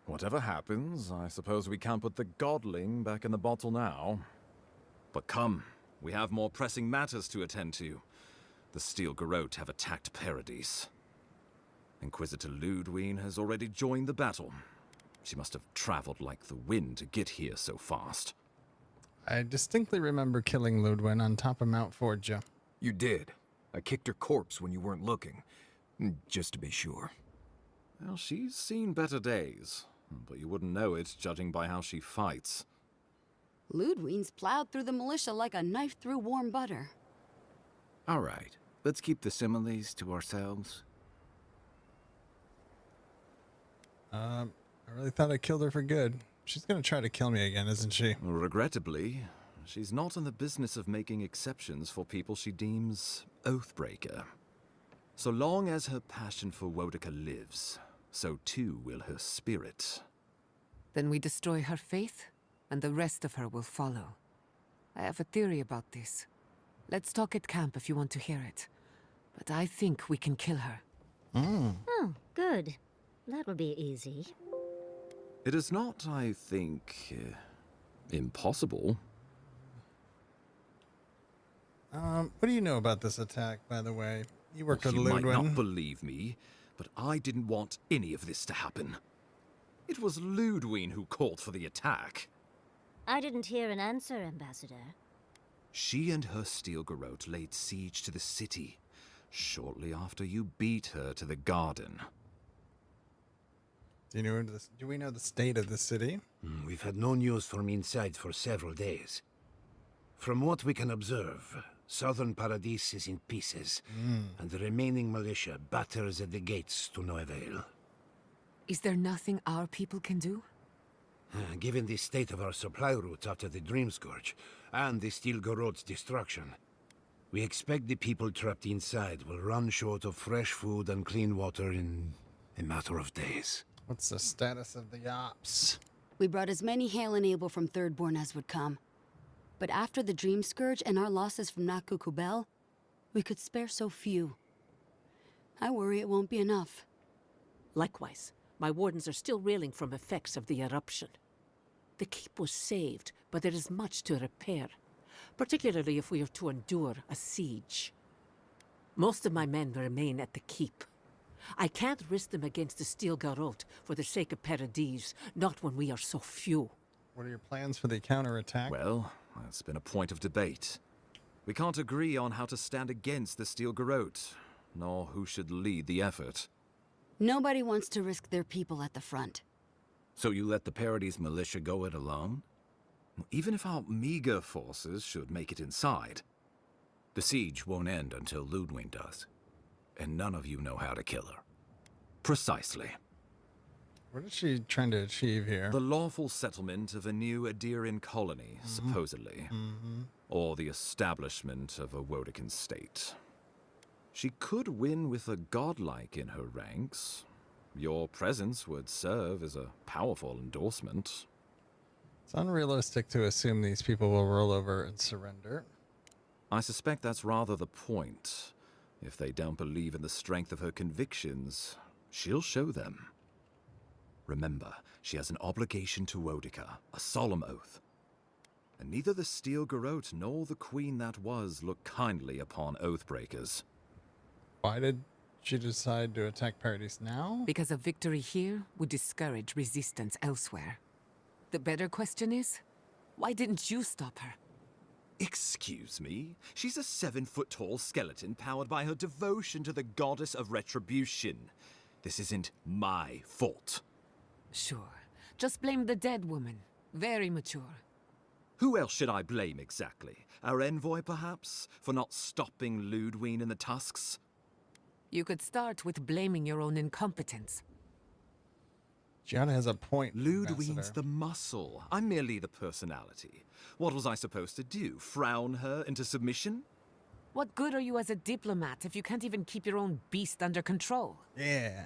whatever happens, I suppose we can't put the godling back in the bottle now. But come, we have more pressing matters to attend to. The Steel Garrote have attacked Paradise. Inquisitor Ludwine has already joined the battle. She must have traveled like the wind to get here so fast. I distinctly remember killing Ludwine on top of Mount Forja. You did. I kicked her corpse when you weren't looking. Just to be sure. Well, she's seen better days, but you wouldn't know it judging by how she fights. Ludwine's plowed through the militia like a knife through warm butter. All right, let's keep the similes to ourselves. I really thought I killed her for good. She's gonna try to kill me again, isn't she? Regrettably, she's not in the business of making exceptions for people she deems oathbreaker. So long as her passion for Wodica lives, so too will her spirit. Then we destroy her faith, and the rest of her will follow. I have a theory about this. Let's talk at camp if you want to hear it. But I think we can kill her. Oh, good. That will be easy. It is not, I think, impossible. What do you know about this attack, by the way? You worked with You Ludwine. might not believe me, but I didn't want any of this to happen. It was Ludwine who called for the attack. I didn't hear an answer, Ambassador. She and her Steel Garrote laid siege to the city shortly after you beat her to the garden. Do we know the state of the city? We've had no news from inside for several days. From what we can observe, southern Paradise is in pieces, and the remaining militia batters at the gates to no avail. Is there nothing our people can do? Given the state of our supply routes after the Dream Scourge, and the Steel Garrote's destruction, we expect the people trapped inside will run short of fresh food and clean water in a matter of days. What's the status of the ops? We brought as many Hale and Able from Thirdborn as would come. But after the Dream Scourge and our losses from Nakukubel, we could spare so few. I worry it won't be enough. Likewise, my wardens are still reeling from effects of the eruption. The keep was saved, but there is much to repair, particularly if we are to endure a siege. Most of my men remain at the keep. I can't risk them against the Steel Garrote for the sake of Paradise, not when we are so few. What are your plans for the counterattack? Well, that's been a point of debate. We can't agree on how to stand against the Steel Garrote, nor who should lead the effort. Nobody wants to risk their people at the front. So you let the Paradise militia go it alone? Even if our meager forces should make it inside. The siege won't end until Ludwine does. And none of you know how to kill her. Precisely. What is she trying to achieve here? The lawful settlement of a new Adirian colony, supposedly. Or the establishment of a Wodican state. She could win with a godlike in her ranks. Your presence would serve as a powerful endorsement. It's unrealistic to assume these people will roll over and surrender. I suspect that's rather the point. If they don't believe in the strength of her convictions, she'll show them. Remember, she has an obligation to Wodica, a solemn oath. And neither the Steel Garrote nor the queen that was look kindly upon oathbreakers. Why did she decide to attack Paradise now? Because a victory here would discourage resistance elsewhere. The better question is, why didn't you stop her? Excuse me? She's a 7-foot-tall skeleton powered by her devotion to the goddess of retribution. This isn't my fault. Sure. Just blame the dead woman. Very mature. Who else should I blame exactly? Our envoy, perhaps? For not stopping Ludwig and the Tusks? You could start with blaming your own incompetence. Gianna has a point. Ludwig's Ambassador. the muscle. I'm merely the personality. What was I supposed to do? Frown her into submission? What good are you as a diplomat if you can't even keep your own beast under control? Yeah.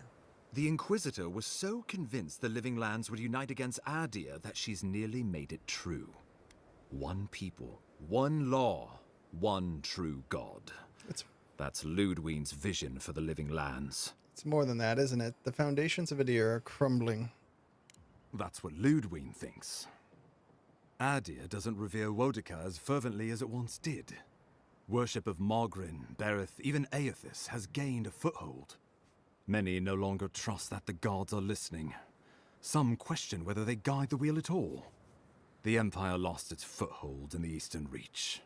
The Inquisitor was so convinced the Living Lands would unite against Adir that she's nearly made it true. One people, one law, one true God. That's Ludwig's vision for the Living Lands. It's more than that, isn't it? The foundations of Adir are crumbling. That's what Ludwig thinks. Adir doesn't revere Wodika as fervently as it once did. Worship of Mogrin, Berith, even Aethys has gained a foothold. Many no longer trust that the gods are listening. Some question whether they guide the wheel at all. The Empire lost its foothold in the Eastern Reach.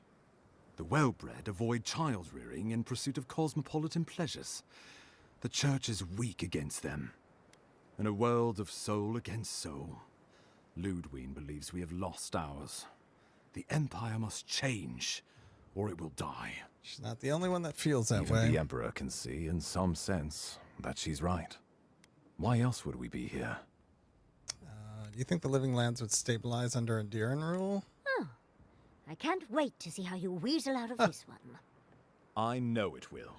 The well-bred avoid child-rearing in pursuit of cosmopolitan pleasures. The Church is weak against them. In a world of soul against soul, Ludwig believes we have lost ours. The Empire must change, or it will die. She's not the only one that feels that Even way. the Emperor can see, in some sense, that she's right. Why else would we be here? Do you think the Living Lands would stabilize under Adiran rule? Oh, I can't wait to see how you weasel out of this one. I know it will.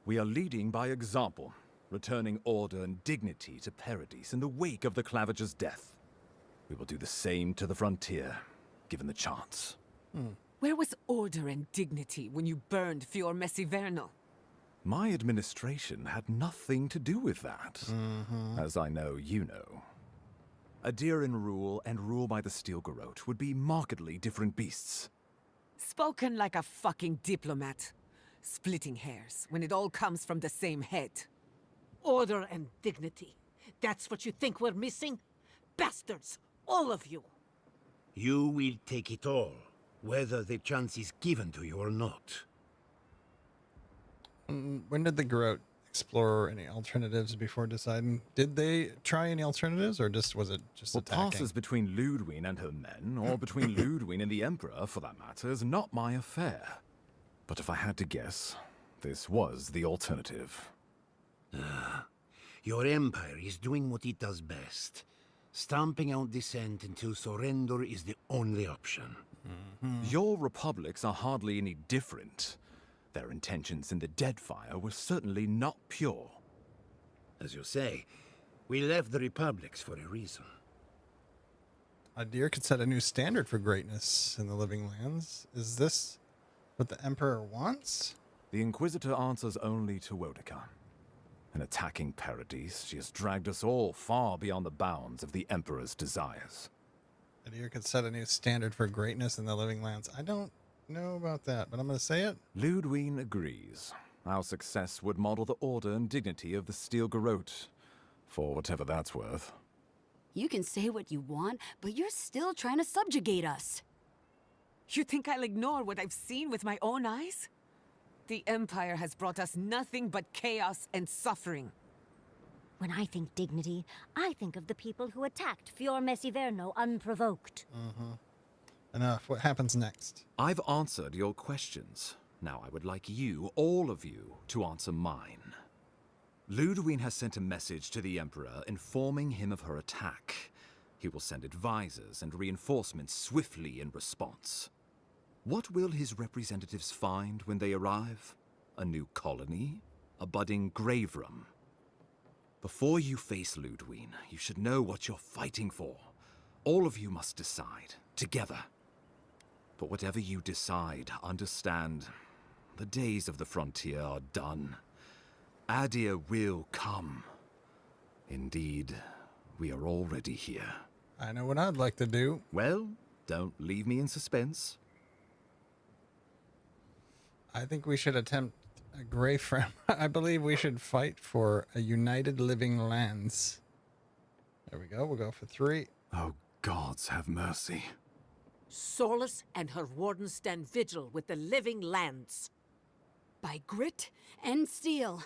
We are leading by example, returning order and dignity to Paradise in the wake of the Clavager's death. We will do the same to the frontier, given the chance. Where was order and dignity when you burned Fior Messivernal? My administration had nothing to do with that, as I know you know. Adiran rule and rule by the Steel Garrote would be markedly different beasts. Spoken like a fucking diplomat. Splitting hairs when it all comes from the same head. Order and dignity. That's what you think we're missing? Bastards! All of you! You will take it all, whether the chance is given to you or not. When did the Garrote explore any alternatives before deciding? Did they try any alternatives, or was it just What attacking? passes between Ludwig and her men, or between Ludwig and the Emperor, for that matter, is not my affair. But if I had to guess, this was the alternative. Your empire is doing what it does best. Stamping out dissent until surrender is the only option. Your republics are hardly any different. Their intentions in the Deadfire were certainly not pure. As you say, we left the republics for a reason. Adir could set a new standard for greatness in the Living Lands. Is this what the Emperor wants? The Inquisitor answers only to Wodika. In attacking Paradise, she has dragged us all far beyond the bounds of the Emperor's desires. Adir could set a new standard for greatness in the Living Lands. I don't know about that, but I'm going to say it. Ludwig agrees. Our success would model the order and dignity of the Steel Garrote, for whatever that's worth. You can say what you want, but you're still trying to subjugate us. You think I'll ignore what I've seen with my own eyes? The Empire has brought us nothing but chaos and suffering. When I think dignity, I think of the people who attacked Fior Messiverno unprovoked. Enough. What happens next? I've answered your questions. Now I would like you, all of you, to answer mine. Ludwig has sent a message to the Emperor informing him of her attack. He will send advisors and reinforcements swiftly in response. What will his representatives find when they arrive? A new colony? A budding grave room? Before you face Ludwig, you should know what you're fighting for. All of you must decide, together. But whatever you decide, understand, the days of the frontier are done. Adir will come. Indeed, we are already here. I know what I'd like to do. Well, don't leave me in suspense. I think we should attempt A gray frame. I believe we should fight for a united living lands. There we go. We'll go for 3. Oh, gods have mercy. Solus and her wardens stand vigil with the living lands. By grit and steel,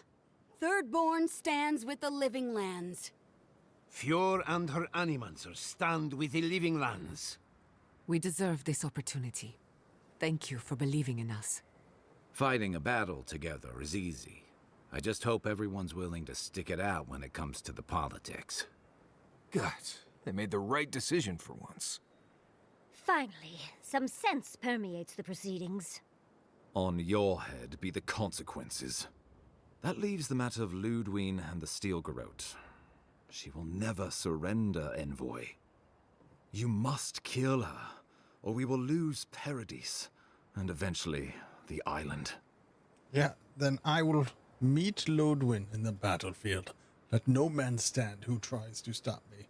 Thirdborn stands with the living lands. Fjord and her animancers stand with the living lands. We deserve this opportunity. Thank you for believing in us. Fighting a battle together is easy. I just hope everyone's willing to stick it out when it comes to the politics. God, they made the right decision for once. Finally, some sense permeates the proceedings. On your head be the consequences. That leaves the matter of Ludwine and the Steel Garrote. She will never surrender, Envoy. You must kill her, or we will lose Paradis, and eventually the island. Yeah, then I will meet Ludwine in the battlefield. Let no man stand who tries to stop me.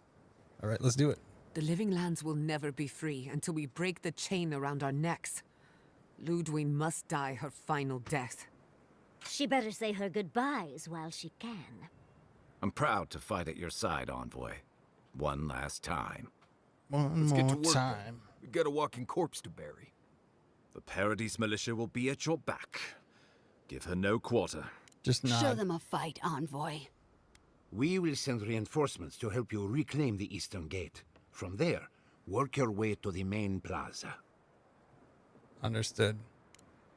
All right, let's do it. The living lands will never be free until we break the chain around our necks. Ludwine must die her final death. She better say her goodbyes while she can. I'm proud to fight at your side, Envoy. One last time. Let's get to work. We've got a walking corpse to bury. The Paradis militia will be at your back. Give her no quarter. Just nod. Show them a fight, Envoy. We will send reinforcements to help you reclaim the Eastern Gate. From there, work your way to the main plaza. Understood.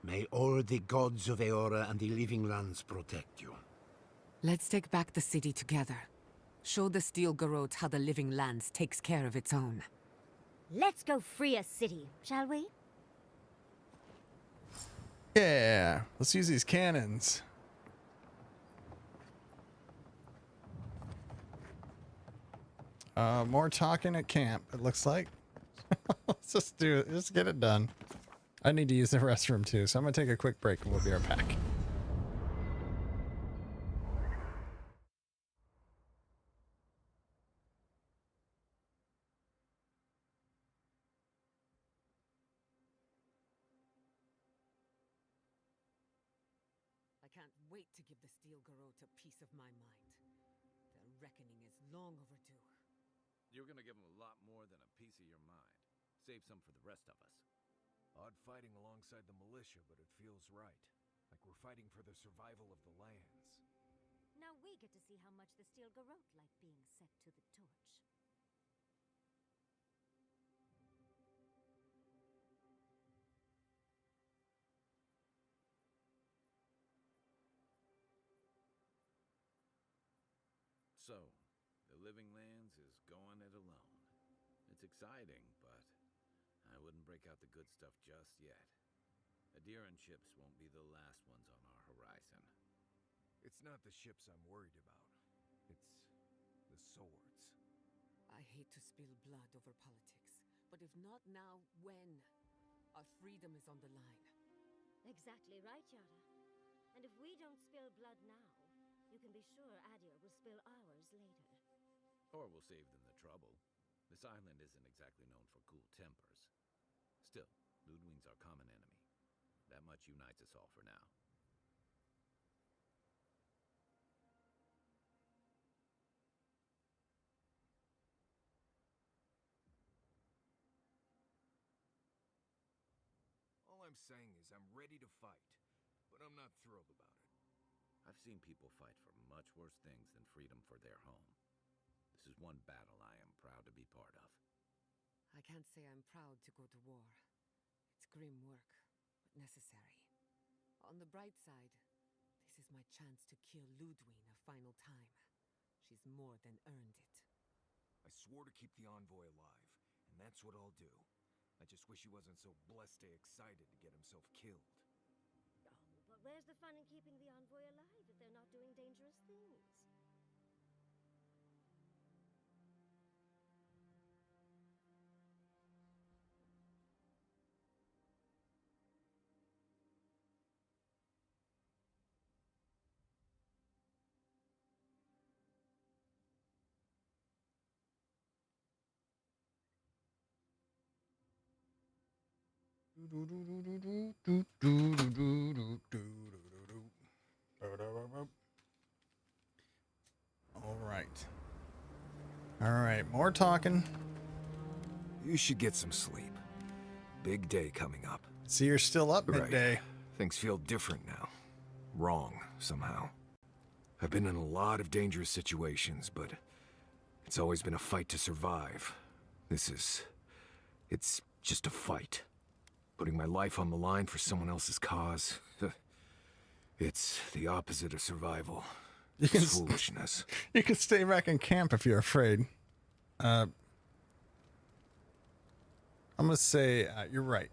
May all the gods of Eora and the living lands protect you. Let's take back the city together. Show the Steel Garrote how the living lands takes care of its own. Let's go free a city, shall we? Yeah, let's use these cannons. More talking at camp, it looks like. Let's just do it. Just get it done. I need to use the restroom too, so I'm gonna take a quick break and we'll be right back. I can't wait to give the Steel Garrote a piece of my mind. Their reckoning is long overdue. You're gonna give them a lot more than a piece of your mind. Save some for the rest of us. Odd fighting alongside the militia, but it feels right. Like we're fighting for the survival of the lands. Now we get to see how much the Steel Garrote like being set to the torch. So, the living lands is going it alone. It's exciting, but I wouldn't break out the good stuff just yet. Adiran ships won't be the last ones on our horizon. It's not the ships I'm worried about. It's the swords. I hate to spill blood over politics, but if not now, when? Our freedom is on the line. Exactly right, Yara. And if we don't spill blood now, you can be sure Adir will spill ours later. Or we'll save them the trouble. This island isn't exactly known for cool tempers. Still, Ludwine's our common enemy. That much unites us all for now. All I'm saying is I'm ready to fight, but I'm not thrilled about it. I've seen people fight for much worse things than freedom for their home. This is one battle I am proud to be part of. I can't say I'm proud to go to war. It's grim work, but necessary. On the bright side, this is my chance to kill Ludwine a final time. She's more than earned it. I swore to keep the Envoy alive, and that's what I'll do. I just wish he wasn't so blessed excited to get himself killed. But where's the fun in keeping the Envoy alive if they're not doing dangerous things? right, more talking. You should get some sleep. Big day coming up. See, you're still up Right. midday. Things feel different now. Wrong, somehow. I've been in a lot of dangerous situations, but it's always been a fight to survive. It's just a fight. Putting my life on the line for someone else's cause. It's the opposite of survival. It's foolishness. You can stay back in camp if you're afraid. I'm gonna say you're right.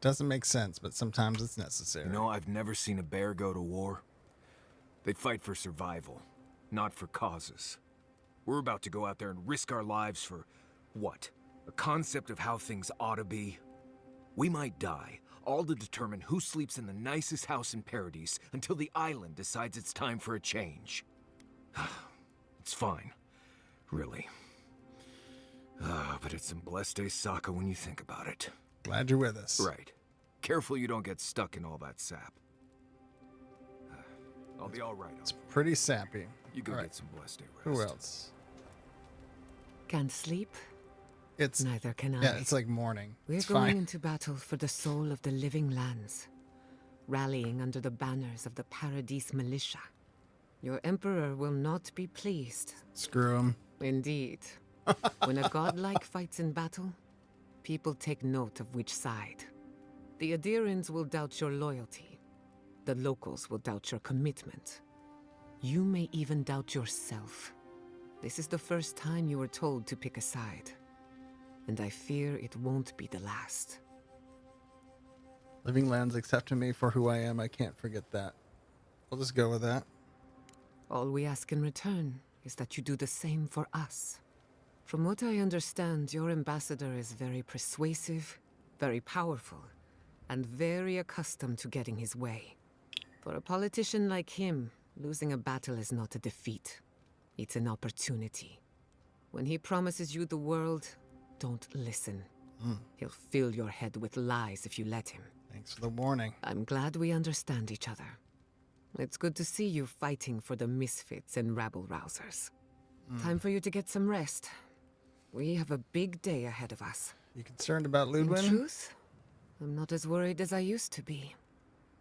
Doesn't make sense, but sometimes it's necessary. You know, I've never seen a bear go to war. They fight for survival, not for causes. We're about to go out there and risk our lives for what? A concept of how things ought to be? We might die, all to determine who sleeps in the nicest house in Paradise until the island decides it's time for a change. It's fine, really. But it's some blessed day Sokka when you think about it. Glad you're with us. Right. Careful you don't get stuck in all that sap. I'll be all right. It's pretty sappy. You go All get some blessed day rest. Who else? Can't sleep? It's neither can I. Yeah, it's like morning. We're It's going fine. into battle for the soul of the living lands, rallying under the banners of the Paradise militia. Your emperor will not be pleased. Screw him. Indeed. When a godlike fights in battle, people take note of which side. The Adherents will doubt your loyalty. The locals will doubt your commitment. You may even doubt yourself. This is the first time you were told to pick a side. And I fear it won't be the last. Living Lands accepting me for who I am. I can't forget that. We'll just go with that. All we ask in return is that you do the same for us. From what I understand, your ambassador is very persuasive, very powerful, and very accustomed to getting his way. For a politician like him, losing a battle is not a defeat. It's an opportunity. When he promises you the world, don't listen. He'll fill your head with lies if you let him. Thanks for the warning. I'm glad we understand each other. It's good to see you fighting for the misfits and rabble-rousers. Time for you to get some rest. We have a big day ahead of us. You concerned about Ludwig? In truth, I'm not as worried as I used to be.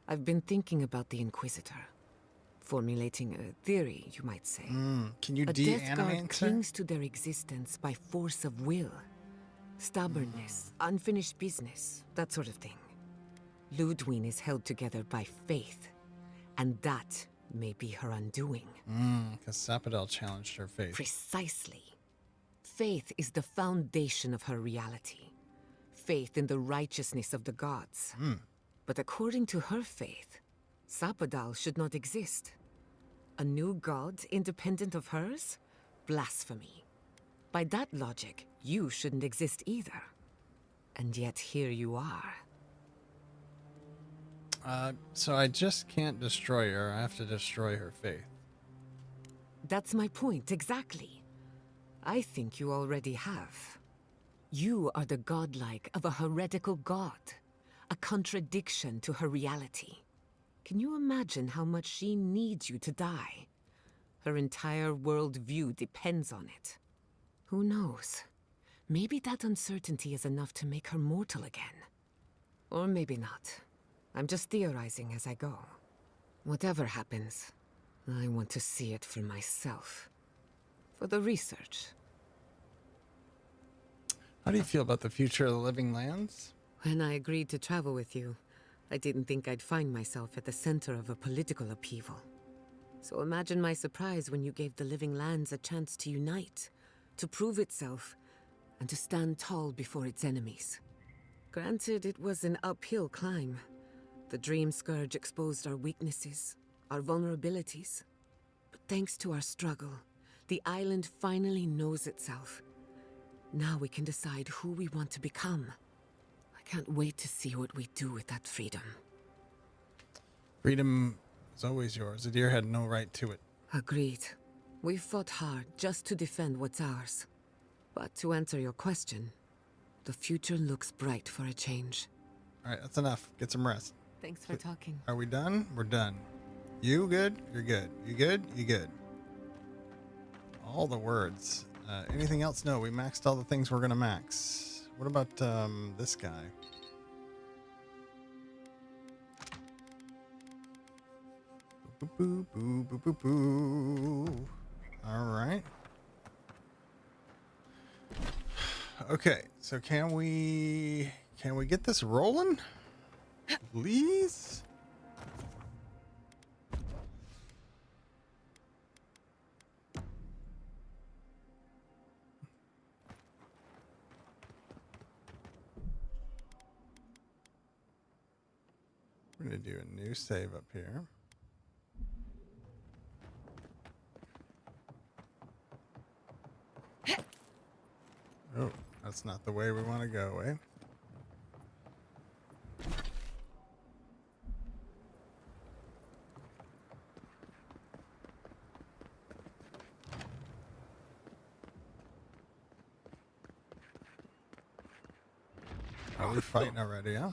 I've been thinking about the Inquisitor. Formulating a theory, you might say. Can you A Death Guard de-animate her? clings to their existence by force of will. Stubbornness, unfinished business, that sort of thing. Ludwig is held together by faith, and that may be her undoing. Because Sapodel challenged her faith. Precisely. Faith is the foundation of her reality. Faith in the righteousness of the gods. But according to her faith, Sapodal should not exist. A new god independent of hers? Blasphemy. By that logic, you shouldn't exist either. And yet here you are. So I just can't destroy her. I have to destroy her faith. That's my point, exactly. I think you already have. You are the godlike of a heretical god, a contradiction to her reality. Can you imagine how much she needs you to die? Her entire worldview depends on it. Who knows? Maybe that uncertainty is enough to make her mortal again. Or maybe not. I'm just theorizing as I go. Whatever happens, I want to see it for myself. For the research. How do you feel about the future of the Living Lands? When I agreed to travel with you, I didn't think I'd find myself at the center of a political upheaval. So imagine my surprise when you gave the Living Lands a chance to unite, to prove itself, and to stand tall before its enemies. Granted, it was an uphill climb. The Dream Scourge exposed our weaknesses, our vulnerabilities. But thanks to our struggle, the island finally knows itself. Now we can decide who we want to become. I can't wait to see what we do with that freedom. Freedom is always yours. Adir had no right to it. Agreed. We fought hard just to defend what's ours. But to answer your question, the future looks bright for a change. All right, that's enough. Get some rest. Thanks for talking. Are we done? We're done. You good? You're good. You good? You good. All the words. Anything else? No, we maxed all the things we're gonna max. What about this guy? Boo, boo, boo, boo, boo. All right. Okay, so can we get this rolling? Please? We're going to do a new save up here. Oh, that's not the way we want to go, eh? Are we fighting already, huh?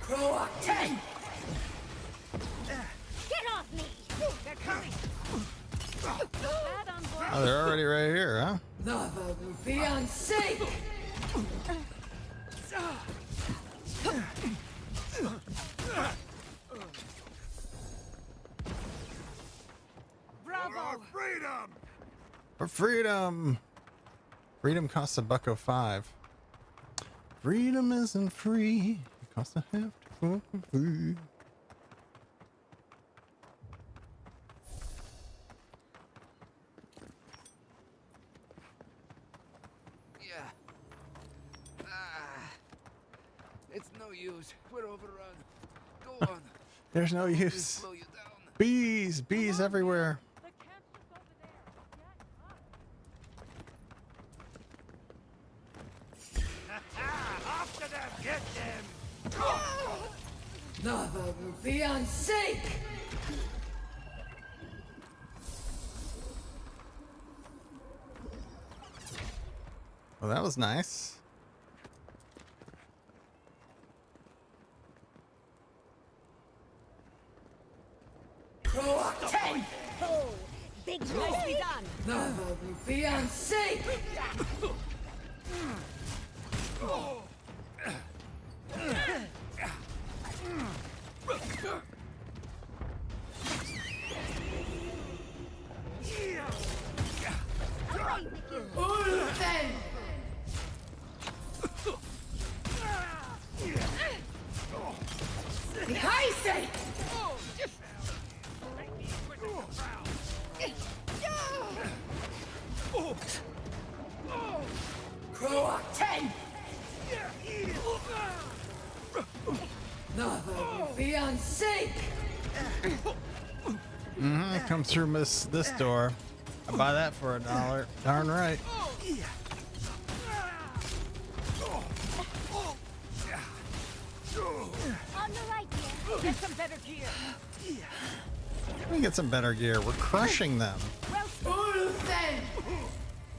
Croak 10! Get off me! They're coming! Oh, they're already right here, huh? Lava will be unsafe! Bravo! Freedom! For freedom! Freedom costs $1.05. Freedom isn't free. It costs a half to food. Yeah. It's no use. We're overrun. Go on. There's no use. Slow you down. Bees everywhere. After them! Get them! Lava will be unsafe! Well, that was nice. Croak 10! Oh, big nicely done. Lava will be unsafe! Ulfen! Behind! Croak 10! Lava will be unsafe! Come through this door. I buy that for $1. Darn right. On the right here. Get some better gear. Let me get some better gear. We're crushing them. Ulfen!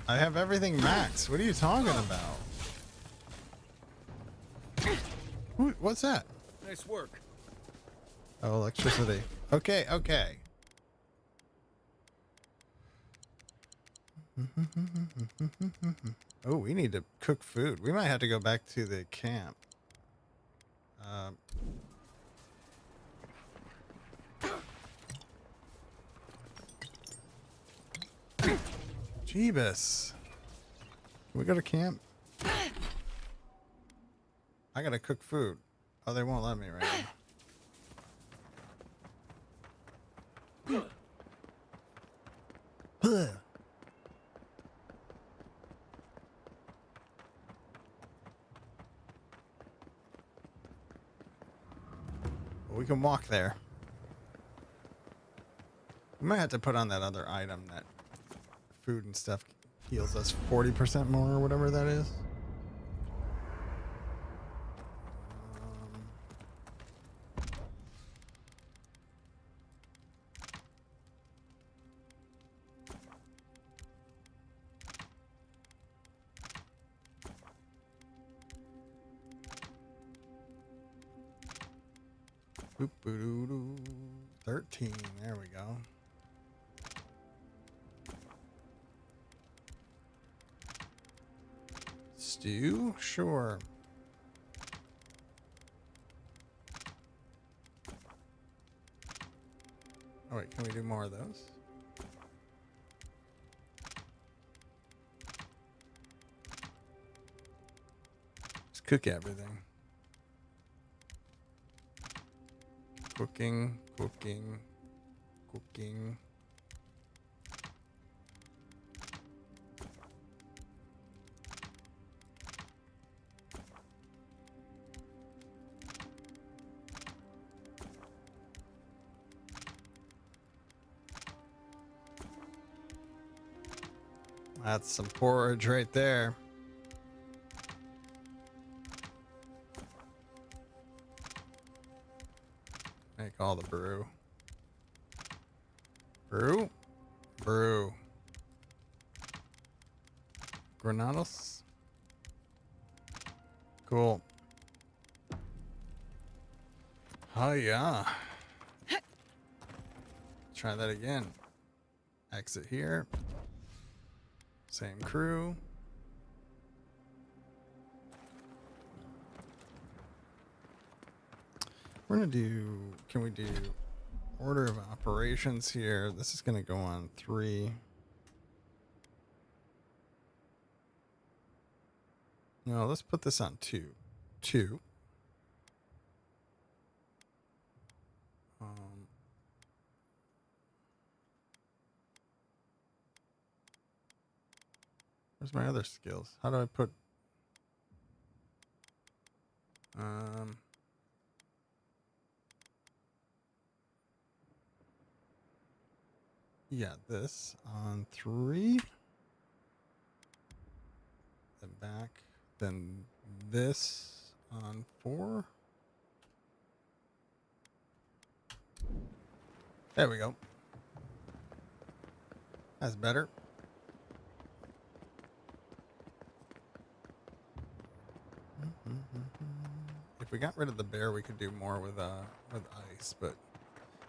I have everything maxed. What are you talking about? What's that? Nice work. Oh, electricity. Okay. Oh, we need to cook food. We might have to go back to the camp. Jeebus. Can we go to camp? I gotta cook food. Oh, they won't let me right now. We can walk there. We might have to put on that other item that food and stuff heals us 40% more or whatever that is. Boop, 13. There we go. stew? Sure. Oh wait, can we do more of those? Just cook everything. Cooking, cooking, cooking. That's some porridge right there. Make all the brew. Brew? Brew. Granados? Cool. Oh yeah. Try that again. Exit here. Same crew. We're gonna do, can we do order of operations here? This is gonna go on 3. No, let's put this on 2. 2. Where's my other skills? How do I put yeah, this on 3, then back, then this on 4. There we go. That's better. If we got rid of the bear, we could do more with ice, but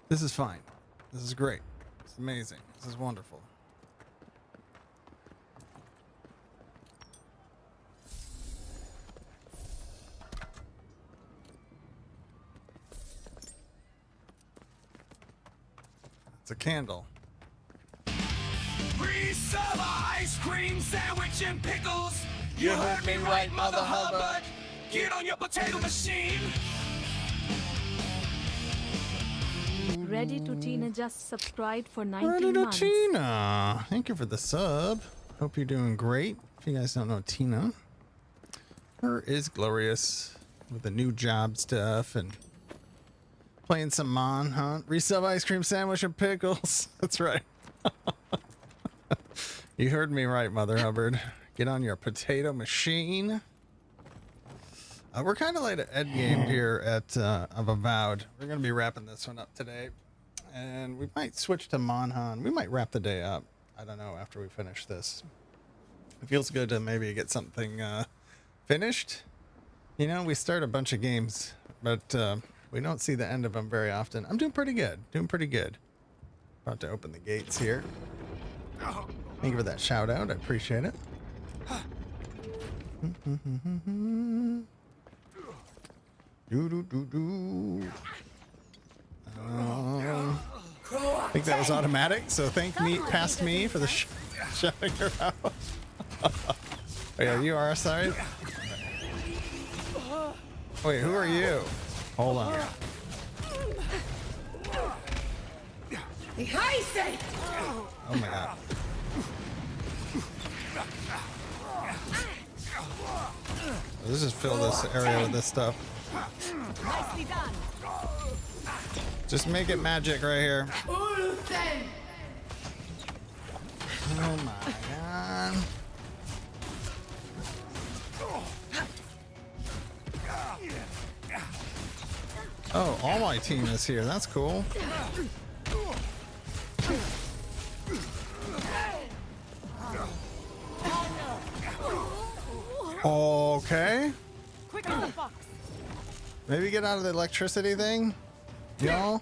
this is fine. This is great. It's amazing. This is wonderful. It's a candle. Resell ice cream, sandwich, and pickles. You heard me right, Mother Hubbard. Get on your potato machine. Ready to Tina just subscribed for 19 Ready to months. Tina. Thank you for the sub. Hope you're doing great. If you guys don't know Tina, her is glorious with the new job stuff and playing some Mon Hunt. Resub ice cream, sandwich, and pickles. That's right. You heard me right, Mother Hubbard. Get on your potato machine. We're kind of late at end game here at of Avowed. We're going to be wrapping this one up today. And we might switch to Monhan. We might wrap the day up. I don't know, after we finish this. It feels good to maybe get something finished. You know, we start a bunch of games, but we don't see the end of them very often. I'm doing pretty good. Doing pretty good. About to open the gates here. Thank you for that shout out. I appreciate it. I think that was automatic, so thank me, past me for the shouting her out. Oh yeah, you are sorry. Wait, who are you? Hold on. Oh my god. Let's just fill this area with this stuff. Nicely done. Just make it magic right here. Oh my god. Oh, all my team is here. That's cool. Okay. Quick on the box. Maybe get out of the electricity thing, y'all.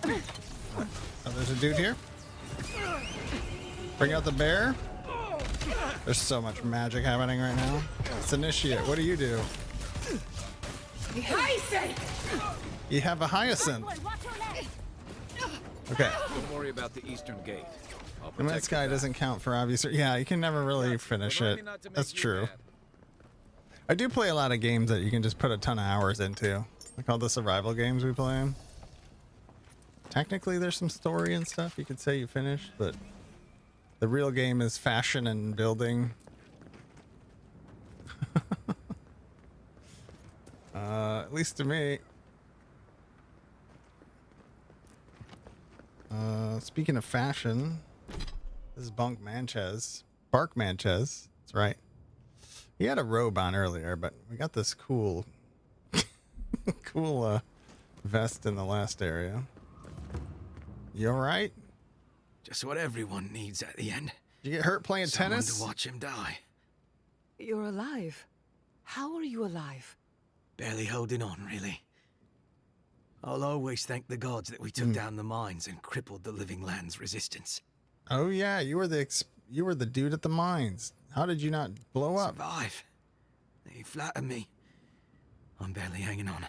Oh, there's a dude here. Bring out the bear. There's so much magic happening right now. It's Initiate. What do you do? You have a Hyacinth. Okay. Don't worry about the eastern gate. I'll And this guy doesn't count for obvious. Yeah, you can never really finish it. That's true. I do play a lot of games that you can just put a ton of hours into, like all the survival games we play. Technically, there's some story and stuff you could say you finished, but the real game is fashion and building. At least to me. Speaking of fashion, this is Bark Manchez. That's right. He had a robe on earlier, but we got this cool, vest in the last area. You all right? Just what everyone needs at the end. Did you get hurt playing tennis? Someone to watch him die. You're alive. How are you alive? Barely holding on, really. I'll always thank the gods that we took down the mines and crippled the living land's resistance. Oh yeah, you were the dude at the mines. How did you not blow up? Survive. They flatter me. I'm barely hanging on.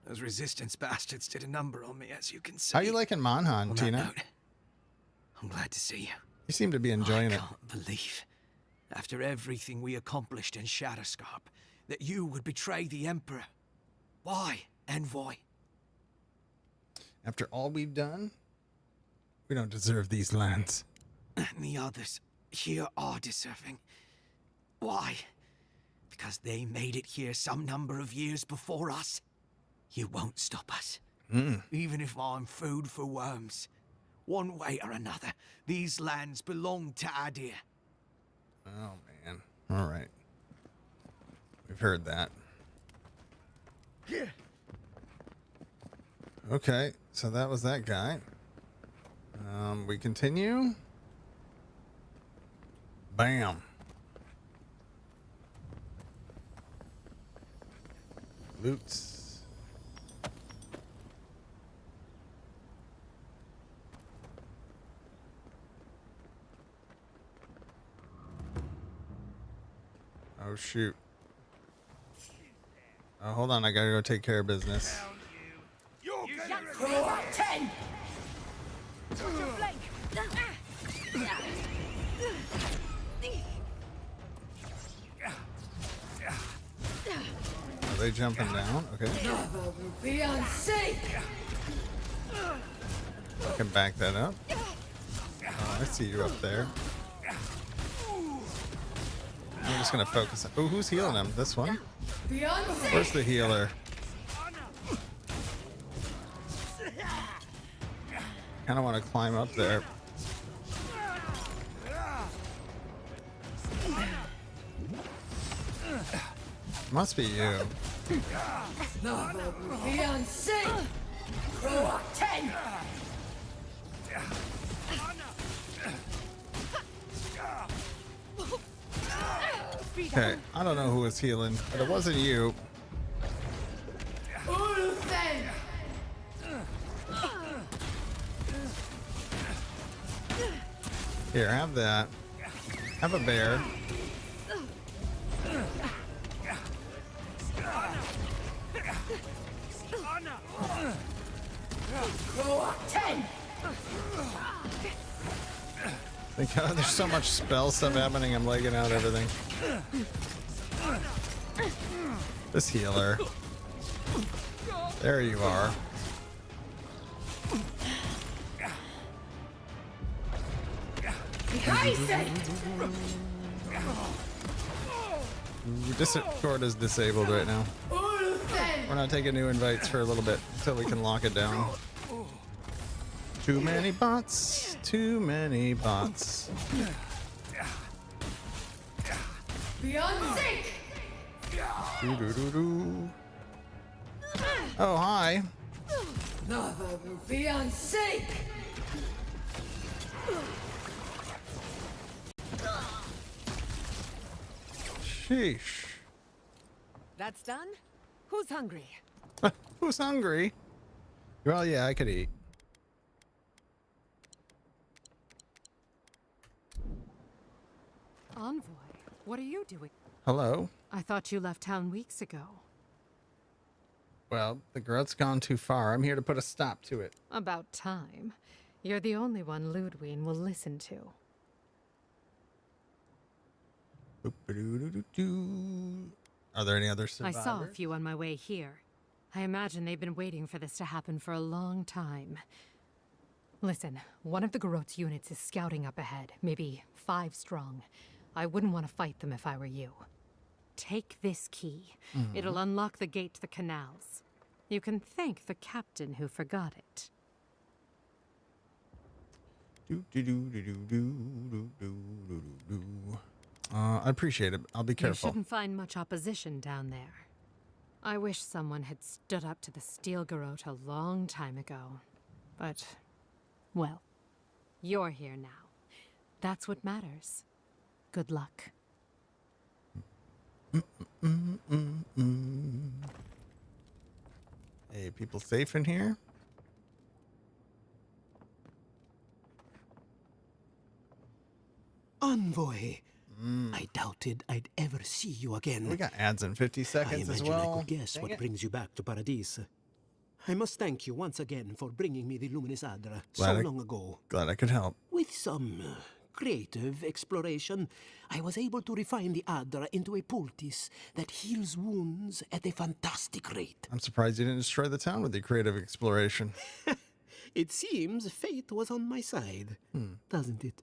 Those resistance bastards did a number on me, as you can see. How you liking Monhan, Tina? Note, I'm glad to see you. You seem to be enjoying it. I can't believe, after everything we accomplished in Shadowscarp, that you would betray the Emperor. Why, Envoy? After all we've done, we don't deserve these lands. And the others here are deserving. Why? Because they made it here some number of years before us. You won't stop us. Even if I'm food for worms. One way or another, these lands belong to Adir. Oh, man. All right. We've heard that. Okay, so that was that guy. We continue. Bam. Loots. Oh, shoot. Oh, hold on. I gotta go take care of business. Are they jumping down? Okay. I can back that up. Oh, I see you up there. I'm just gonna focus on. Oh, who's healing him? This one? Where's the healer? Kinda wanna climb up there. Must be you. Okay, I don't know who was healing, but it wasn't you. Here, have that. Have a bear. Thank God, there's so much spell stuff happening. I'm legging out everything. This healer. There you are. Discord is disabled right now. We're not taking new invites for a little bit until we can lock it down. Too many bots. Too many bots. Beyond sync. Doo-doo-doo-doo. Oh, hi. Beyond sync. Sheesh. That's done? Who's hungry? Who's hungry? Well, yeah, I could eat. Envoy, what are you doing? Hello. I thought you left town weeks ago. Well, the growth's gone too far. I'm here to put a stop to it. About time. You're the only one Ludwig will listen to. Are there any other survivors? I saw a few on my way here. I imagine they've been waiting for this to happen for a long time. Listen, one of the Garot's units is scouting up ahead, maybe 5 strong. I wouldn't want to fight them if I were you. Take this key. It'll unlock the gate to the canals. You can thank the captain who forgot it. I appreciate it. I'll be careful. You shouldn't find much opposition down there. I wish someone had stood up to the Steel Garot a long time ago. But, well, you're here now. That's what matters. Good luck. Hey, people safe in here? Envoy! I doubted I'd ever see you again. We got ads in 50 seconds I as imagine well. I could guess Dang what it. brings you back to Paradise. I must thank you once again for bringing me the Luminous Adra Glad long ago. Glad I could help. With some creative exploration, I was able to refine the Adra into a poultice that heals wounds at a fantastic rate. I'm surprised you didn't destroy the town with your creative exploration. It seems fate was on my side, doesn't it?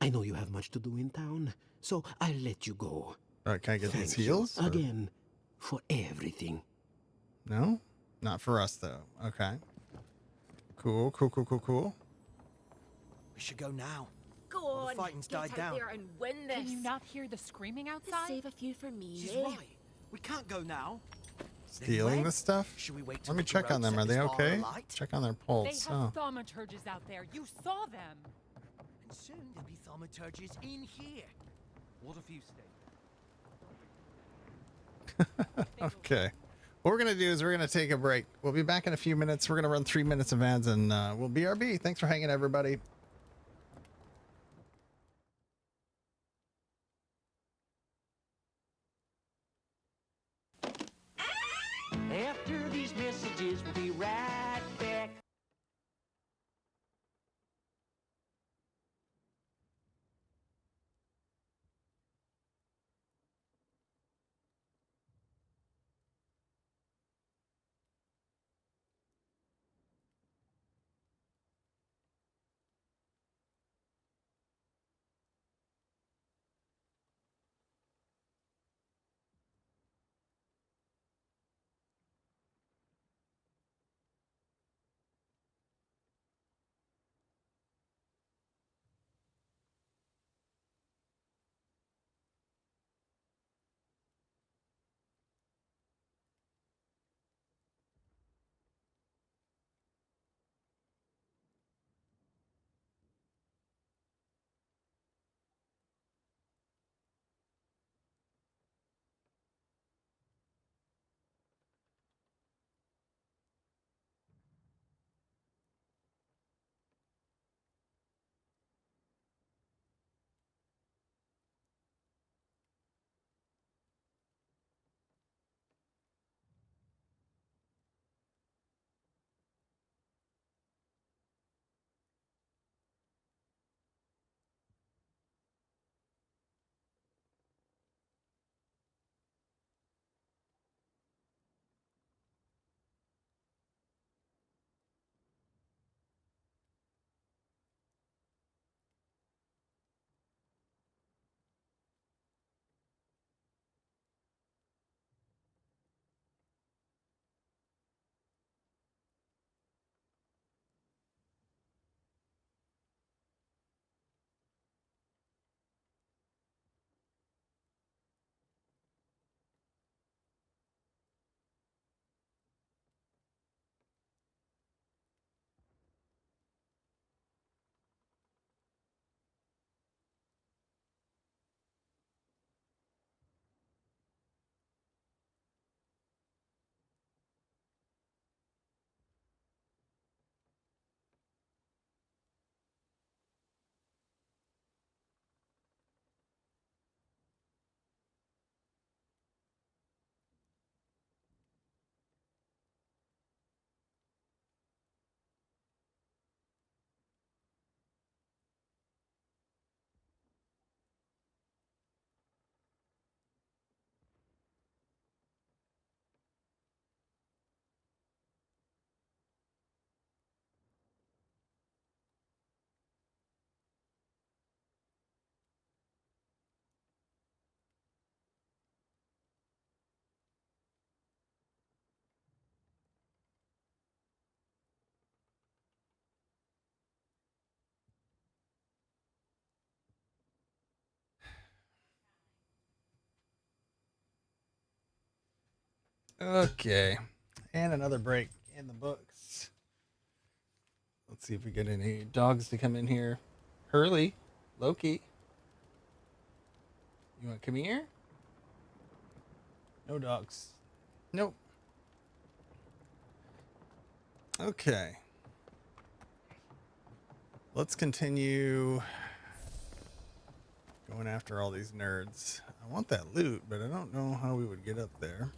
I know you have much to do in town, so I'll let you go. All right, can I get these Thank you heals? or- again for everything. No? Not for us, though. Okay. Cool. We should go now. Go All the on, fighting's get died out down. there and win this. Can you not hear the screaming outside? Save a few for me. She's eh? right. We can't go now. Stealing Then this stuff? Should we wait Let till me the check on Garot them. set Are they this bar okay? alight? Check on their They pulse. have Oh. thaumaturges out there. You saw them. And soon there'll be thaumaturges in here. What if you stay? Okay. What we're going to do is we're going to take a break. We'll be back in a few minutes. We're going to run 3 minutes of ads and we'll BRB. Thanks for hanging, everybody. After these messages, we'll be right back. Okay. And another break in the books. Let's see if we get any dogs to come in here. Hurley, Loki. You want to come here? No dogs. Nope. Okay. Let's continue going after all these nerds. I want that loot, but I don't know how we would get up there.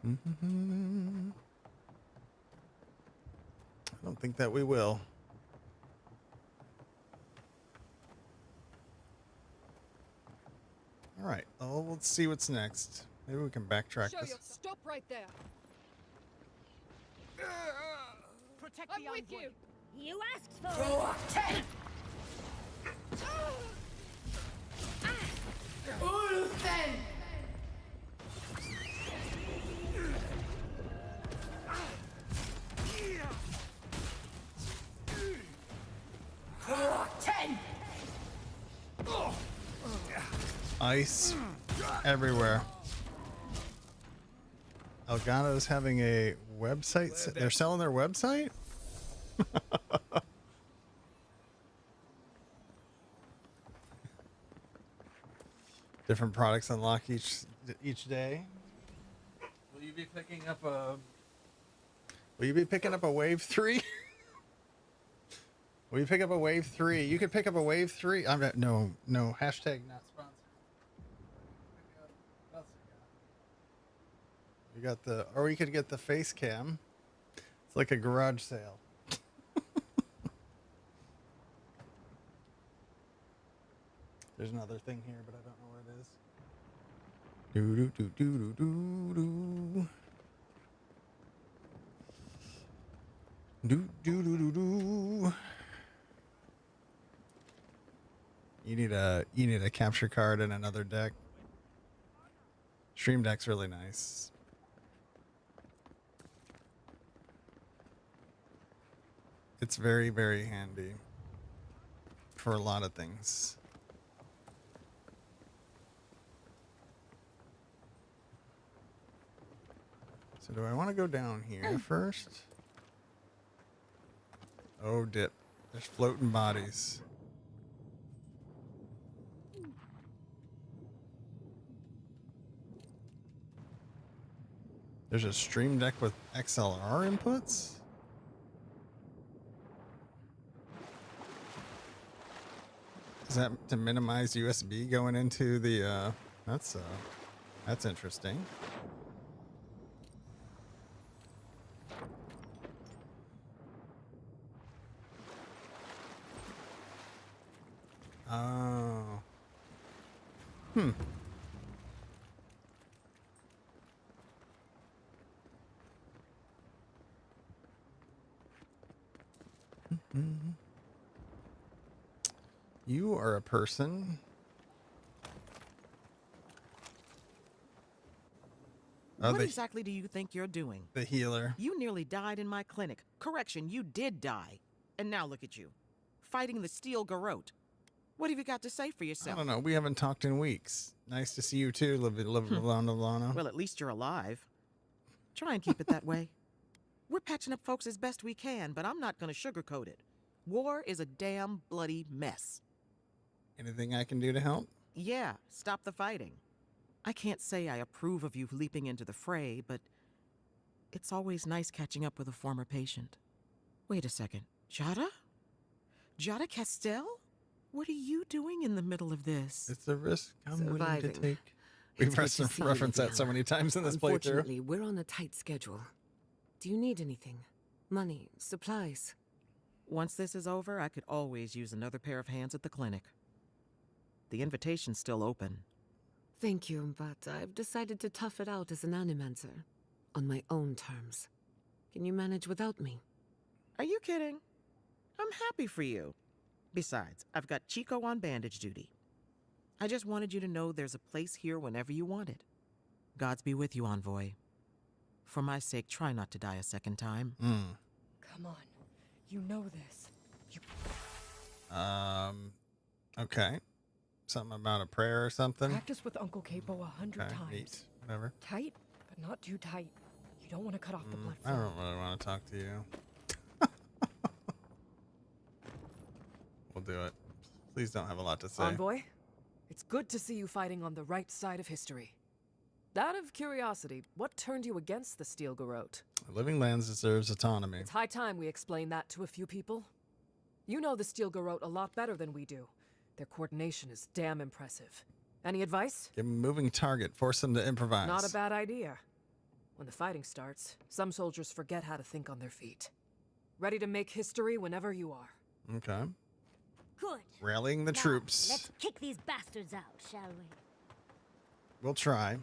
I don't think that we will. All right. Oh, let's see what's next. Maybe we can backtrack this. Stop right there. Protect I'm the with envoy. you. You asked for it. Ulfen! Ice everywhere. Elgato's having a website. They're selling their website? Different products unlock each day. Will you be picking up a wave 3? Will you pick up a wave 3? You could pick up a wave 3. I'm not, no, hashtag not sponsored. You got the, or you could get the face cam. It's like a garage sale. There's another thing here, but I don't know where it is. Do do do do do do do do do do do. You need a capture card and another deck. Stream Deck's really nice. It's very, very handy for a lot of things. So do I want to go down here first? Oh, dip. There's floating bodies. There's a Stream Deck with XLR inputs? Is that to minimize USB going into the, that's interesting. Oh. Hmm. You are a person. What exactly do you think you're doing? The healer. You nearly died in my clinic. Correction, you did die. And now look at you, fighting the Steel Garrote. What have you got to say for yourself? I don't know. We haven't talked in weeks. Nice to see you too, Lana. Well, at least you're alive. Try and keep it that way. We're patching up folks as best we can, but I'm not going to sugarcoat it. War is a damn bloody mess. Anything I can do to help? Yeah, stop the fighting. I can't say I approve of you leaping into the fray, but it's always nice catching up with a former patient. Wait a second. Jada? Jada Castell? What are you doing in the middle of this? It's a risk I'm willing to Surviving. take. It's We've good to see you, referenced that Liviana. so many times in this playthrough. Unfortunately, we're on a tight schedule. Do you need anything? Money, supplies? Once this is over, I could always use another pair of hands at the clinic. The invitation's still open. Thank you, but I've decided to tough it out as an animancer. On my own terms. Can you manage without me? Are you kidding? I'm happy for you. Besides, I've got Chico on bandage duty. I just wanted you to know there's a place here whenever you want it. Gods be with you, Envoy. For my sake, try not to die a second time. Come on. You know this. Okay. something about a prayer or something. Practice with Uncle Capo 100 Okay, times. neat. Whatever. Tight, but not too tight. You don't want to cut off the blood I flow. don't really want to talk to you. We'll do it. Please don't have a lot to say. Envoy, it's good to see you fighting on the right side of history. Out of curiosity, what turned you against the Steel Garrote? The Living Lands deserves autonomy. It's high time we explain that to a few people. You know the Steel Garrote a lot better than we do. Their coordination is damn impressive. Any advice? Give them a moving target. Force them to improvise. Not a bad idea. When the fighting starts, some soldiers forget how to think on their feet. Ready to make history whenever you are. Okay. Good. Rallying the Now, troops. Let's kick these bastards out, shall we? We'll try.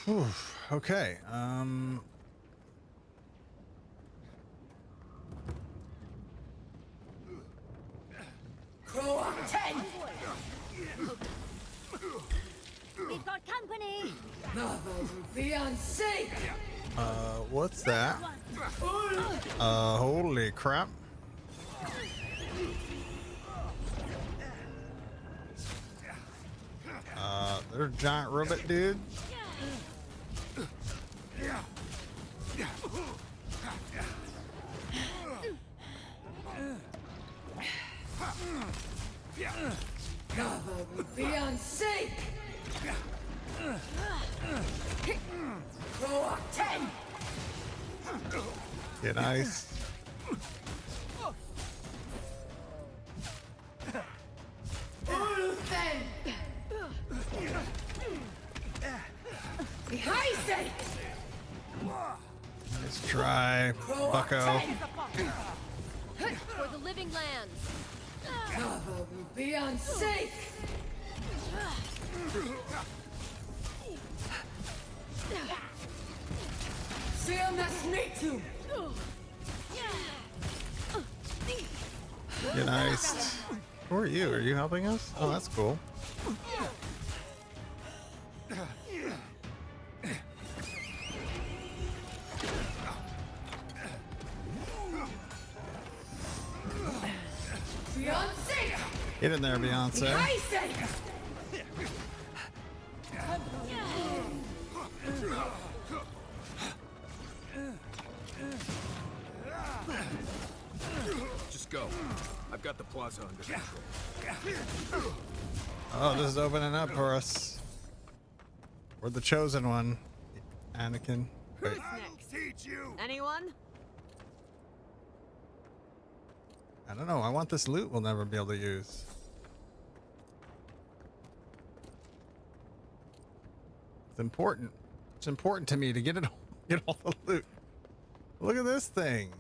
Whew. Okay. Crow 10! We've got company! Bravo, fiancé! What's that? Holy crap. There's a giant robot dude. Bravo, fiancé! Crow 10! Get ice. Let's try, bucko. For the living lands! Bravo, fiancé! CMS Natum! Get iced. Who are you? Are you helping us? Oh, that's cool. Get in there, Beyonce. Just go. I've got the plaza under control. Oh, this is opening up for us. We're the chosen one, Anakin. Wait. Teach you! Anyone? I don't know. I want this loot we'll never be able to use. It's important. It's important to me to get all the loot. Look at this thing.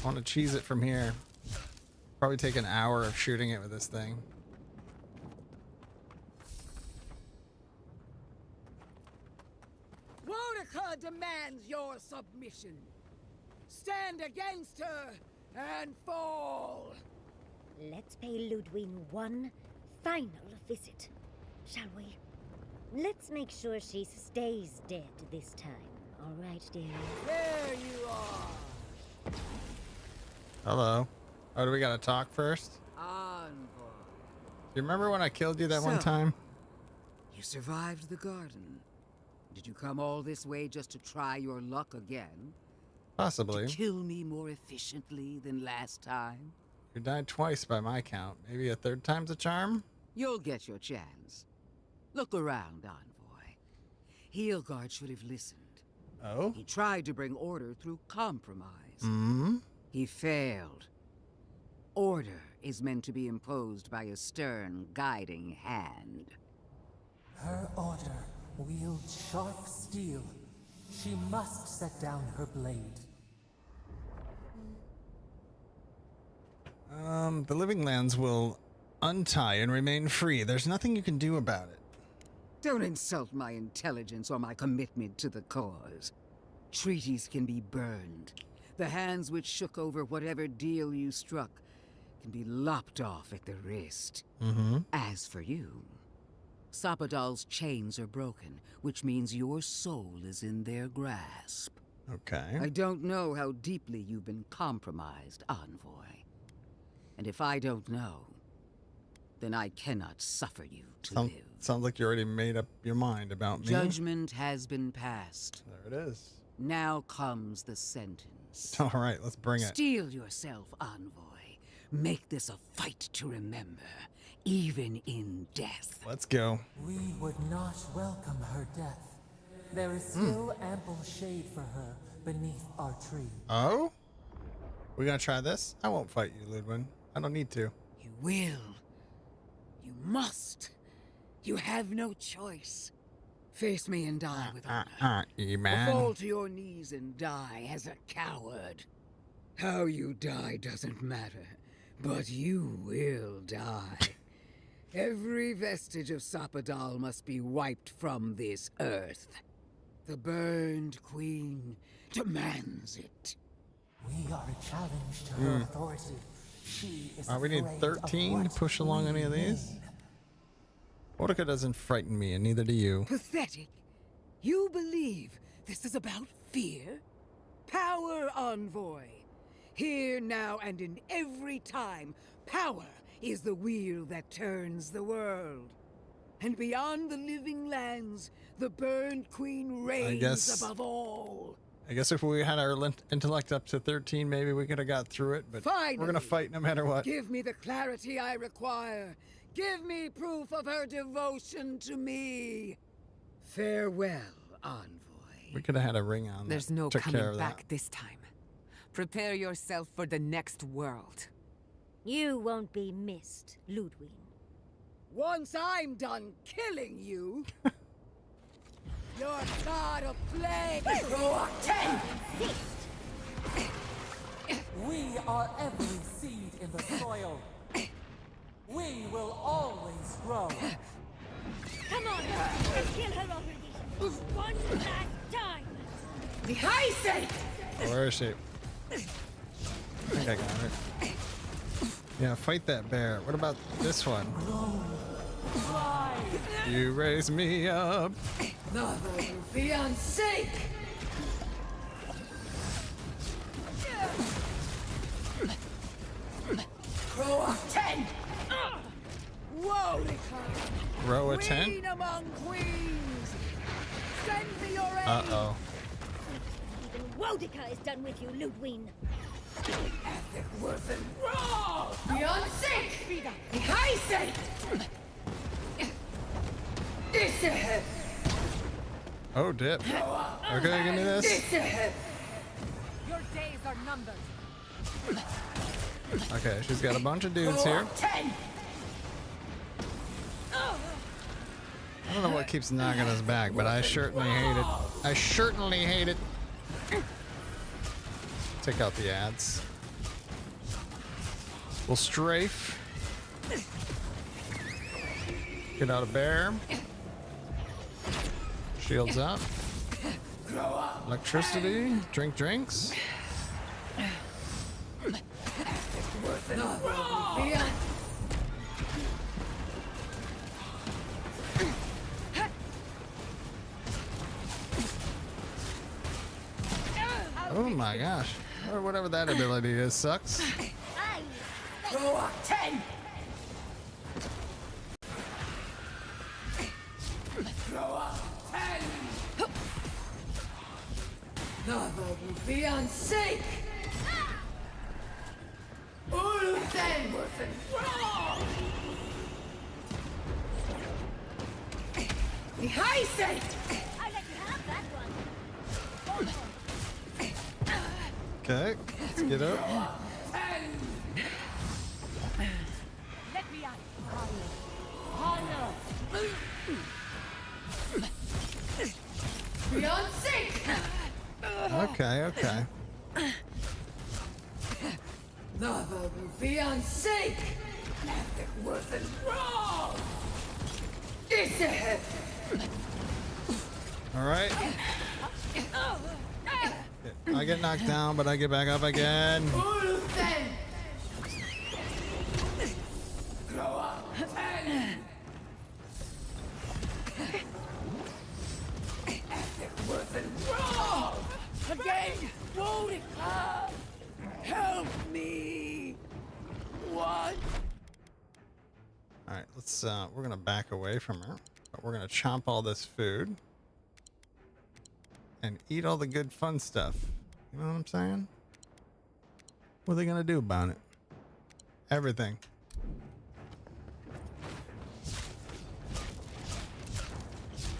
I want to cheese it from here. Probably take an hour of shooting it with this thing. Wodeca demands your submission. Stand against her and fall. Let's pay Ludwig one final visit, shall we? Let's make sure she stays dead this time. All right, dear? There you are. Hello. Oh, do we gotta talk first? Envoy. Do you remember when I killed you that one So, time? You survived the garden. Did you come all this way just to try your luck again? Possibly. To kill me more efficiently than last time? You died twice by my count. Maybe a third time's a charm? You'll get your chance. Look around, Envoy. Heelguard should have listened. Oh? He tried to bring order through compromise. Mm-hmm. He failed. Order is meant to be imposed by a stern, guiding hand. Her order wields sharp steel. She must set down her blade. The Living Lands will untie and remain free. There's nothing you can do about it. Don't insult my intelligence or my commitment to the cause. Treaties can be burned. The hands which shook over whatever deal you struck can be lopped off at the wrist. Mm-hmm. As for you, Sapadal's chains are broken, which means your soul is in their grasp. Okay. I don't know how deeply you've been compromised, Envoy. And if I don't know, then I cannot suffer you to live. Sounds like you already made up your mind about me. Judgment has been passed. There it is. Now comes the sentence. All right, let's bring it. Steel yourself, Envoy. Make this a fight to remember, even in death. Let's go. We would not welcome her death. There is still ample shade for her beneath our tree. Oh? We gonna try this? I won't fight you, Ludwin. I don't need to. You will. You must. You have no choice. Face me and die with honor. E-man. Or fall to your knees and die as a coward. How you die doesn't matter, but you will die. Every vestige of Sapadal must be wiped from this earth. The burned queen demands it. We are a challenge to her authority. She is We need afraid 13 to push along any of these? Boudica doesn't frighten me, and neither do you. Pathetic. You believe this is about fear? Power, Envoy. Here, now, and in every time, power is the wheel that turns the world. And beyond the living lands, the burned queen reigns above all. I guess if we had our intellect up to 13, maybe we could have got through it, but Finally, we're gonna fight no matter what. Give me the clarity I require. Give me proof of her devotion to me. Farewell, Envoy. We could have had a ring on. There's that no took care coming of back that. this time. Prepare yourself for the next world. You won't be missed, Ludwig. Once I'm done killing you, your god of plague will We are every seed in the soil. We will always grow. Come on, let's kill her already. One last time. The high sake! Where is she? I think I got her. Yeah, fight that bear. What about this one? You raise me up. Mother fiancé! Row of 10! Whoa! Row of 10? Queen among queens! Send me your aid! Uh-oh. Even Boudica is done with you, Ludwig. Ethic worth and raw! Fiancé! The high sake! This ahead! Oh, dip. Okay, give me this. This ahead! Your days are numbered. Okay, she's got a bunch of dudes here. 10! I don't know what keeps knocking us back, but I certainly hate it. I certainly hate it. Take out the ads. We'll strafe. Get out a bear. Shields up. Electricity. Drink drinks. Oh my gosh. Or whatever that ability is sucks. Row of 10! Row of 10! Mother fiancé! Ulfen worth and raw! The high sake! I let you have that one. Okay, let's get up. Let me out. Higher. Fiancé! Okay, okay. Mother fiancé! Ethic worth and raw! This ahead! Alright. I get knocked down, but I get back up again. Ulfen! Grow up! Ethic worth and raw! Again! let's we're gonna back away from her, but we're gonna chomp all this food and eat all the good fun stuff. You know what I'm saying? What are they gonna do about it? Everything.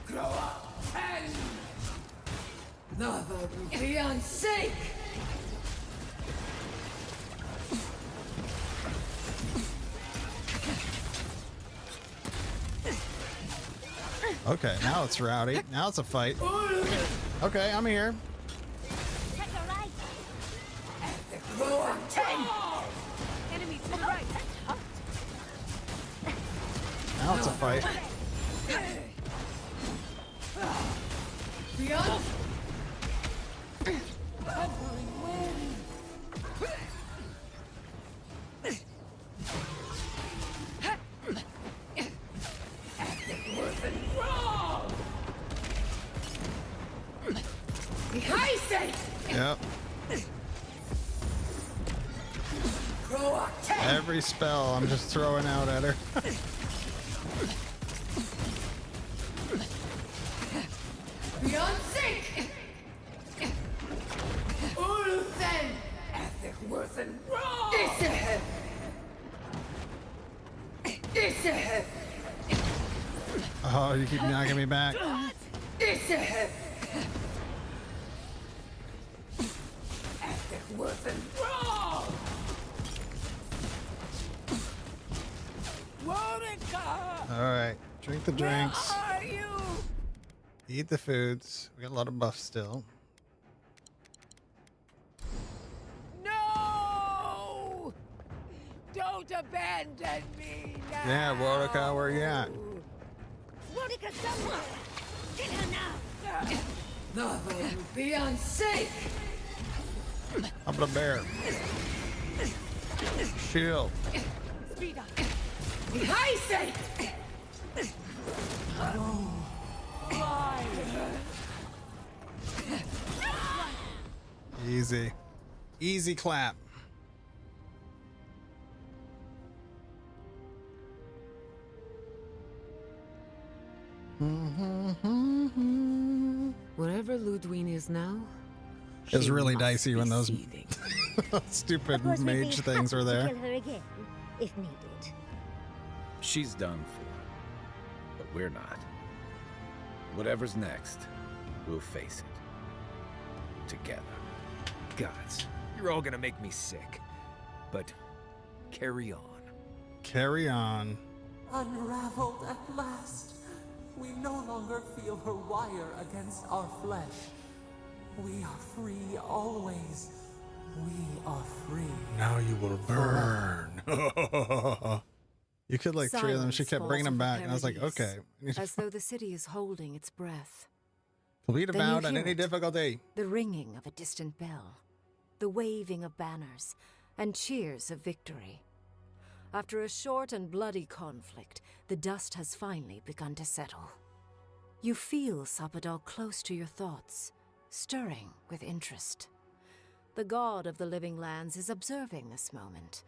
Grow up and never will be unsafe. Okay, now it's rowdy. Now it's a fight. Okay, I'm here. Grow up 10. Enemy to the right. Now it's a fight. Beyond. Yep. Every spell I'm just throwing out at her. Beyond sync. Uluthen. Ethic worth and wrong. Oh, you keep knocking me back. Ethic worth and wrong. All right, drink the drinks. Eat the foods. We got a lot of buffs still. No! Don't abandon me now! Yeah, Warwick, where you at? Warwick somewhere! Get her now! Never will be unsafe! Up the bear. Shield. Speed up! High safe! Easy. Easy clap. Wherever Ludwine is now, It's really dicey when those stupid Of course, we'd be mage things happy are to there. kill her again, if needed. She's done for. But we're not. Whatever's next, we'll face it. Together. Gods, you're all gonna make me sick. But carry on. Carry on. Unraveled at last. We no longer feel her wire against our flesh. We are free always. We are free. Now you will burn. You could like three of them. She kept bringing them back, and I was like, okay. As though the city is holding its breath. Complete Then you Avowed on hear any it. difficulty. The ringing of a distant bell, the waving of banners, and cheers of victory. After a short and bloody conflict, the dust has finally begun to settle. You feel Sapadal close to your thoughts, stirring with interest. The god of the living lands is observing this moment,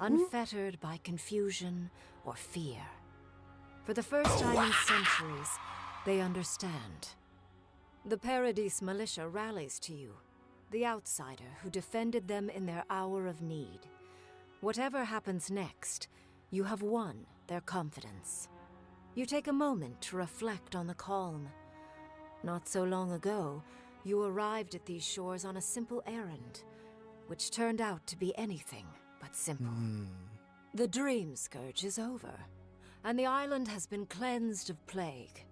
unfettered by confusion or fear. For the first time in centuries, they understand. The Paradis militia rallies to you, the outsider who defended them in their hour of need. Whatever happens next, you have won their confidence. You take a moment to reflect on the calm. Not so long ago, you arrived at these shores on a simple errand, which turned out to be anything but simple. The Dream Scourge is over, and the island has been cleansed of plague.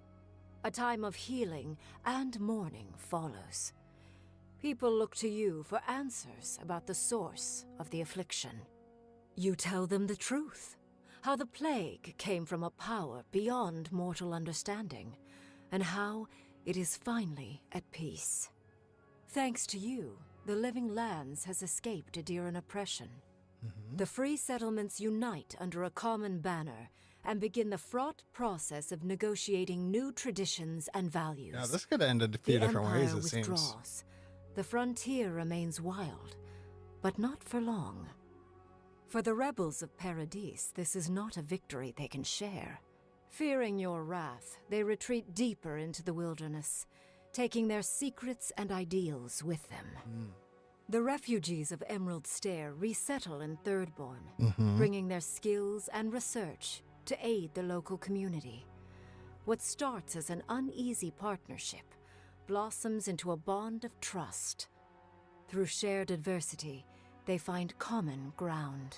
A time of healing and mourning follows. People look to you for answers about the source of the affliction. You tell them the truth, how the plague came from a power beyond mortal understanding, and how it is finally at peace. Thanks to you, the Living Lands has escaped Adiran oppression. The free settlements unite under a common banner and begin the fraught process of negotiating new traditions and values. Yeah, this could end in a few The different ways, Empire it seems. withdraws. The frontier remains wild, but not for long. For the rebels of Paradis, this is not a victory they can share. Fearing your wrath, they retreat deeper into the wilderness, taking their secrets and ideals with them. The refugees of Emerald Stair resettle in Thirdborn, bringing their skills and research to aid the local community. What starts as an uneasy partnership blossoms into a bond of trust. Through shared adversity, they find common ground.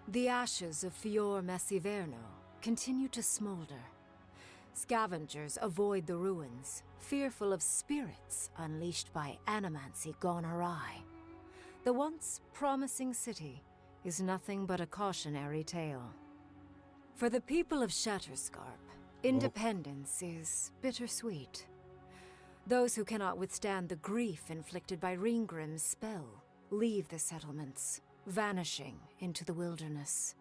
The ashes of Fior Messiverno continue to smolder. Scavengers avoid the ruins, fearful of spirits unleashed by animancy gone awry. The once promising city is nothing but a cautionary tale. For the people of Shatterscarp, independence is bittersweet. Those who cannot withstand the grief inflicted by Ringgrim's spell leave the settlements, vanishing into the wilderness.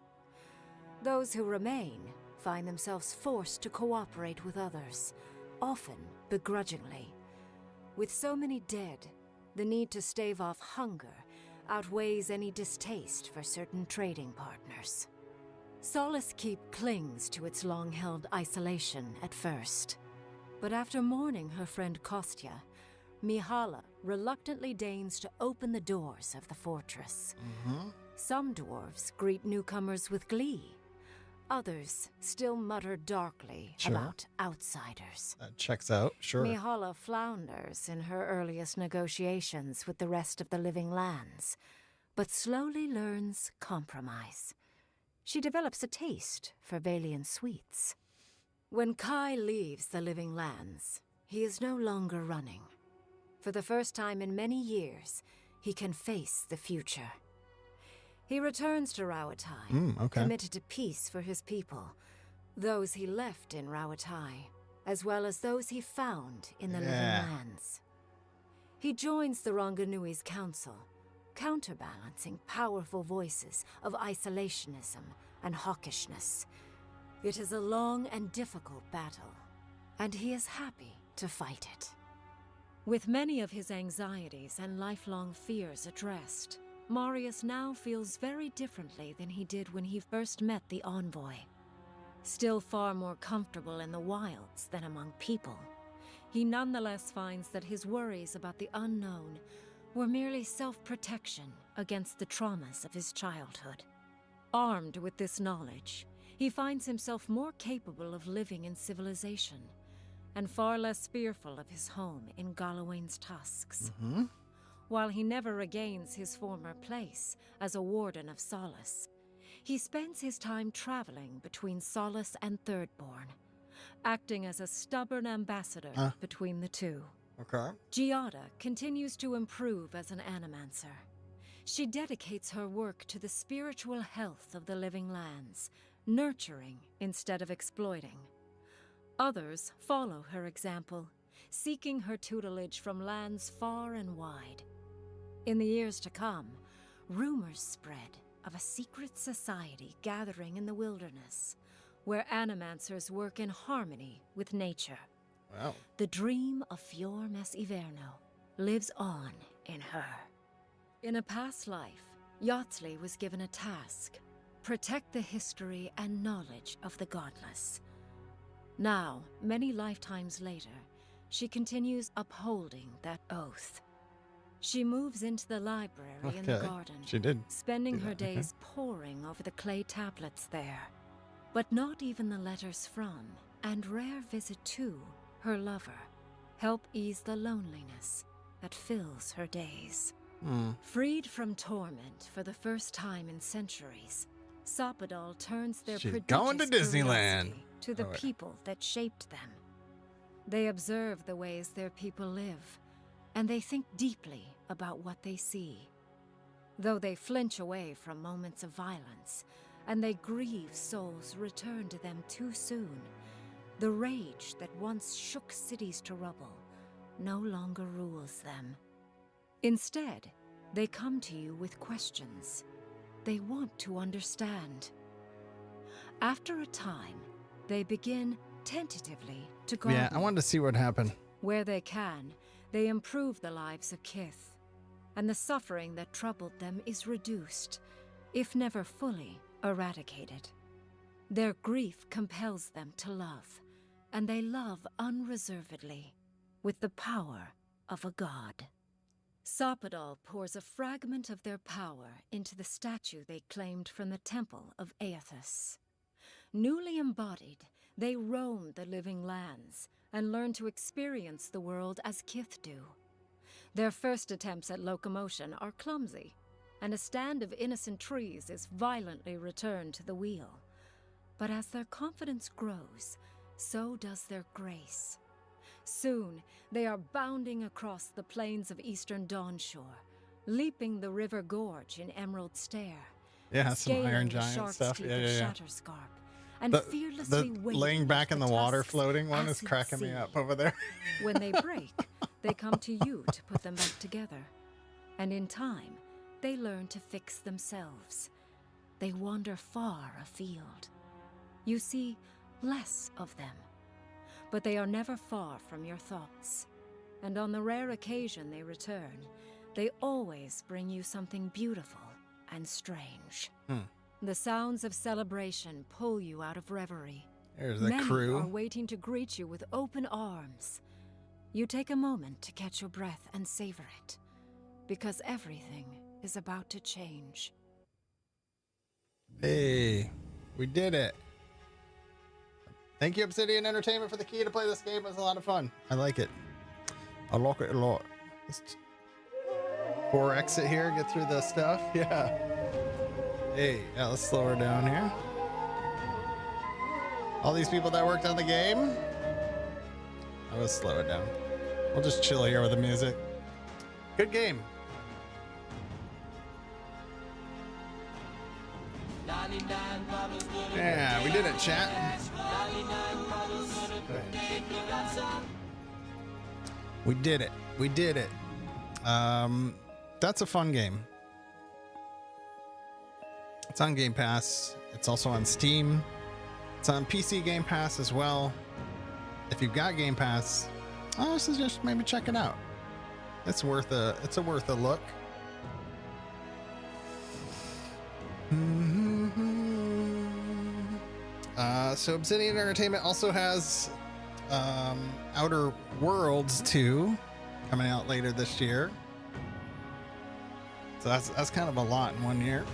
Those who remain find themselves forced to cooperate with others, often begrudgingly. With so many dead, the need to stave off hunger outweighs any distaste for certain trading partners. Solace Keep clings to its long-held isolation at first. But after mourning her friend Kostya, Mihala reluctantly deigns to open the doors of the fortress. Some dwarves greet newcomers with glee. Others still mutter darkly about outsiders. That checks out, sure. Mihala flounders in her earliest negotiations with the rest of the living lands, but slowly learns compromise. She develops a taste for Valian sweets. When Kai leaves the living lands, he is no longer running. For the first time in many years, he can face the future. He returns to Rauatai, committed to peace for his people, those he left in Rauatai, as well as those he found in the living lands. He joins the Ronganui's council, counterbalancing powerful voices of isolationism and hawkishness. It is a long and difficult battle, and he is happy to fight it. With many of his anxieties and lifelong fears addressed, Marius now feels very differently than he did when he first met the envoy. Still far more comfortable in the wilds than among people, he nonetheless finds that his worries about the unknown were merely self-protection against the traumas of his childhood. Armed with this knowledge, he finds himself more capable of living in civilization, and far less fearful of his home in Galawain's tusks. While he never regains his former place as a warden of Solace, he spends his time traveling between Solace and Thirdborn, acting as a stubborn ambassador between the two. Giada continues to improve as an animancer. She dedicates her work to the spiritual health of the living lands, nurturing instead of exploiting. Others follow her example, seeking her tutelage from lands far and wide. In the years to come, rumors spread of a secret society gathering in the wilderness, where animancers work in harmony with nature. Wow. The dream of Fior Messiverno lives on in her. In a past life, Yatsley was given a task: protect the history and knowledge of the godless. Now, many lifetimes later, she continues upholding that oath. She moves into the library in the garden, spending her days poring over the clay tablets there. But not even the letters from, and rare visit to, her lover help ease the loneliness that fills her days. Freed from torment for the first time in centuries, Sopadal turns their going to Disneyland curiosity to the people that shaped them. They observe the ways their people live, and they think deeply about what they see. Though they flinch away from moments of violence, and they grieve souls returned to them too soon, the rage that once shook cities to rubble no longer rules them. Instead, they come to you with questions. They want to understand. After a time, they begin tentatively to garden. Yeah, I wanted to see what happened. Where they can, they improve the lives of Kith, and the suffering that troubled them is reduced. if never fully eradicated. Their grief compels them to love, and they love unreservedly, with the power of a god. Sopadal pours a fragment of their power into the statue they claimed from the temple of Aethys. Newly embodied, they roam the living lands and learn to experience the world as Kith do. Their first attempts at locomotion are clumsy, and a stand of innocent trees is violently returned to the wheel. But as their confidence grows, so does their grace. Soon, they are bounding across the plains of eastern Dawnshore, leaping the river gorge in Emerald Stair, Yeah, some Iron scaling the Giant shark's stuff. teeth Yeah, of yeah, yeah. Shatterscarp, and The fearlessly laying wading back in the water tusks floating one is acid cracking me sea. up over there. When they break, they come to you to put them back together. And in time, they learn to fix themselves. They wander far afield. You see less of them. But they are never far from your thoughts. And on the rare occasion they return, they always bring you something beautiful and strange. The sounds of celebration pull you out of reverie. There's the Many crew. are waiting to greet you with open arms. You take a moment to catch your breath and savor it, because everything is about to change. Hey, we did it. Thank you, Obsidian Entertainment, for the key to play this game. It was a lot of fun. I like it. I like it a lot. Just 4 exit here, get through the stuff. Yeah. Hey, yeah, let's slow her down here. All these people that worked on the game. I will slow it down. We'll just chill here with the music. Good game. Yeah, we did it, chat. We did it. We did it. That's a fun game. It's on Game Pass. It's also on Steam. It's on PC Game Pass as well. If you've got Game Pass, I suggest maybe check it out. It's worth a look. So Obsidian Entertainment also has Outer Worlds 2 coming out later this year. So that's kind of a lot in 1 year.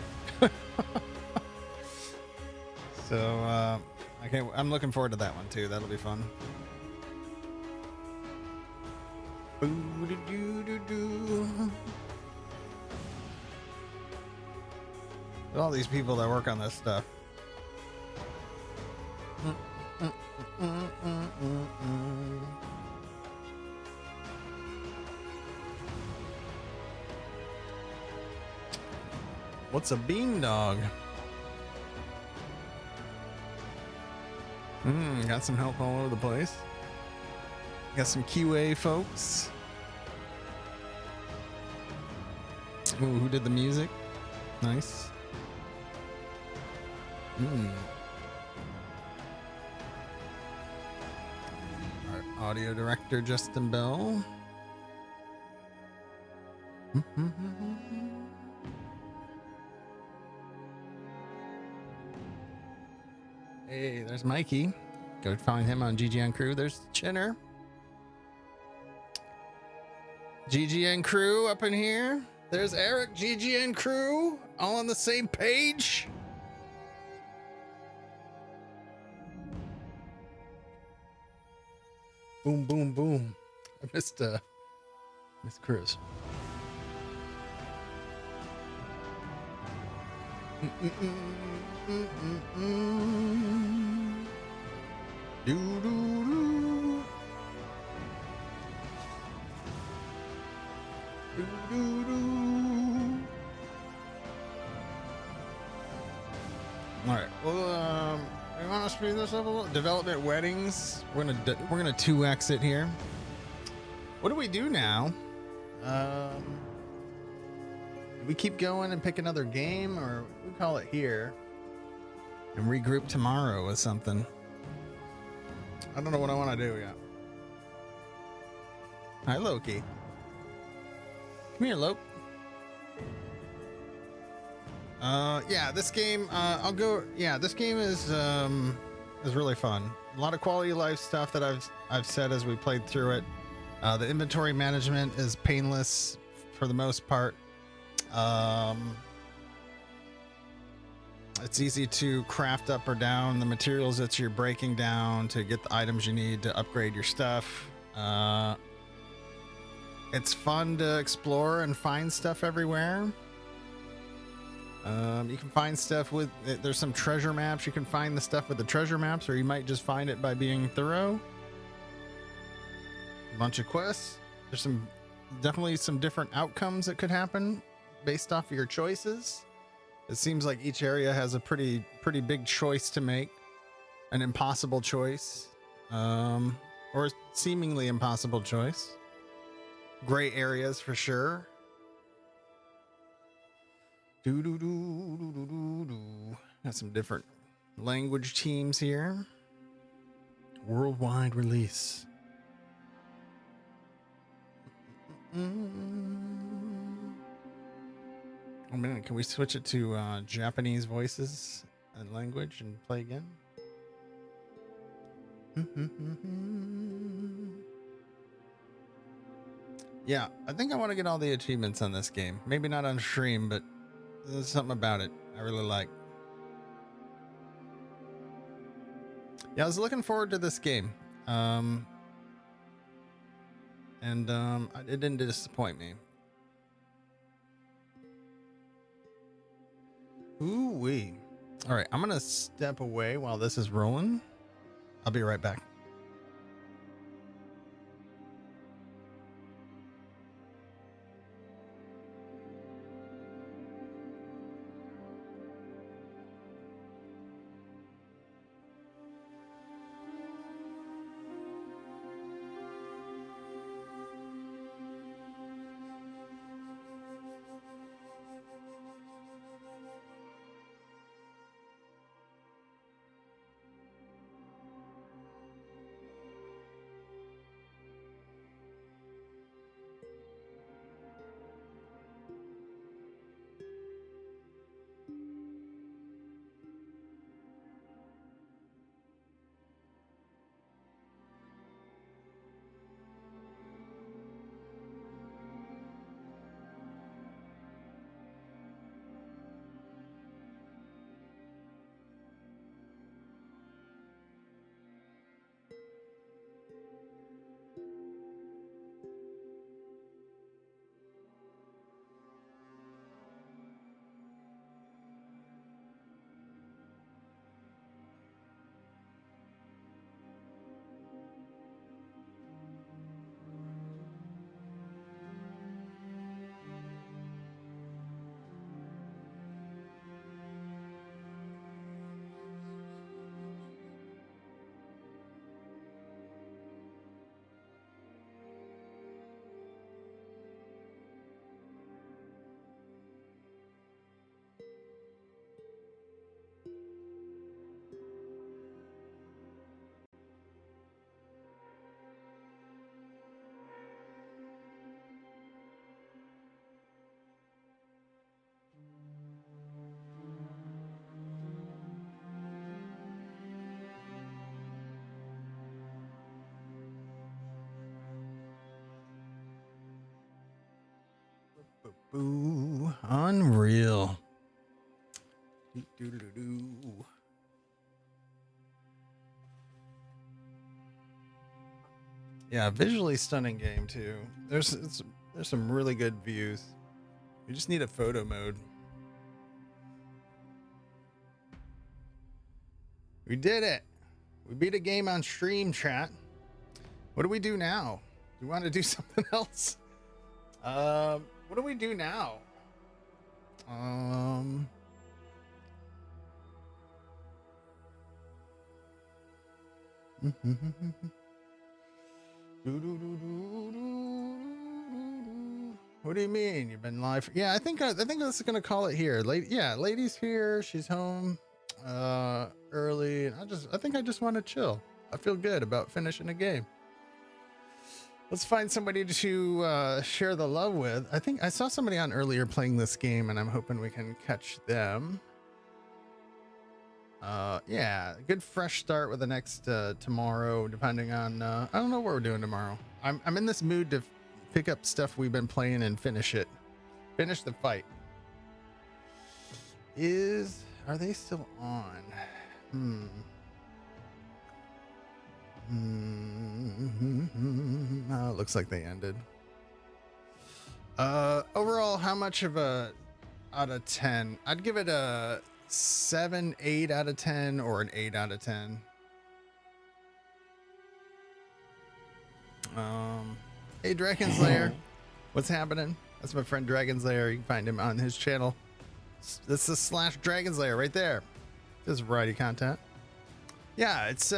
So okay, I'm looking forward to that one too. That'll be fun. All these people that work on this stuff. What's a bean dog? Got some help all over the place. Got some QA folks. Ooh, who did the music? Nice. Our audio director, Justin Bell. Hey, there's Mikey. Go find him on GGN Crew. There's Chinner. GGN Crew up in here. There's Eric, GGN Crew. All on the same page. Boom, boom, boom. I missed Chris. All right. Well, we want to speed this up a little. Development weddings. We're gonna 2x it here. What do we do now? Do we keep going and pick another game, or we call it here and regroup tomorrow with something? I don't know what I want to do yet. Hi, Loki. Come here, Loki. Yeah, this game, I'll go. Yeah, this game is really fun. A lot of quality of life stuff that I've said as we played through it. The inventory management is painless for the most part. It's easy to craft up or down the materials that you're breaking down to get the items you need to upgrade your stuff. It's fun to explore and find stuff everywhere. You can find stuff with, there's some treasure maps. You can find the stuff with the treasure maps, or you might just find it by being thorough. A bunch of quests. There's definitely some different outcomes that could happen based off of your choices. It seems like each area has a pretty big choice to make, an impossible choice, or seemingly impossible choice. Gray areas for sure. Got some different language teams here. Worldwide release. Oh man, can we switch it to Japanese voices and language and play again? Yeah, I think I want to get all the achievements on this game. Maybe not on stream, but there's something about it I really like. Yeah, I was looking forward to this game. It didn't disappoint me. Ooh-wee. All right, I'm gonna step away while this is rolling. I'll be right back. Boo, unreal. Doo-doo-doo-doo. Yeah, visually stunning game too. There's some really good views. You just need a photo mode. We did it. We beat a game on stream, chat. What do we do now? Do we want to do something else? What do we do now? What do you mean? You've been live? Yeah, I think this is gonna call it here. Lady's here. She's home early. I think I just want to chill. I feel good about finishing a game. Let's find somebody to share the love with. I think I saw somebody on earlier playing this game, and I'm hoping we can catch them. Yeah, good fresh start with the next tomorrow, depending on I don't know what we're doing tomorrow. I'm in this mood to pick up stuff we've been playing and finish it. Finish the fight. Are they still on? Oh, it looks like they ended. Overall, how much of a out of 10? I'd give it a 7, 8 out of 10 or an 8 out of 10. Hey, Dragon's Lair, what's happening? That's my friend Dragon's Lair. You can find him on his channel. This is / Dragon's Lair right there. There's variety content. Yeah, it's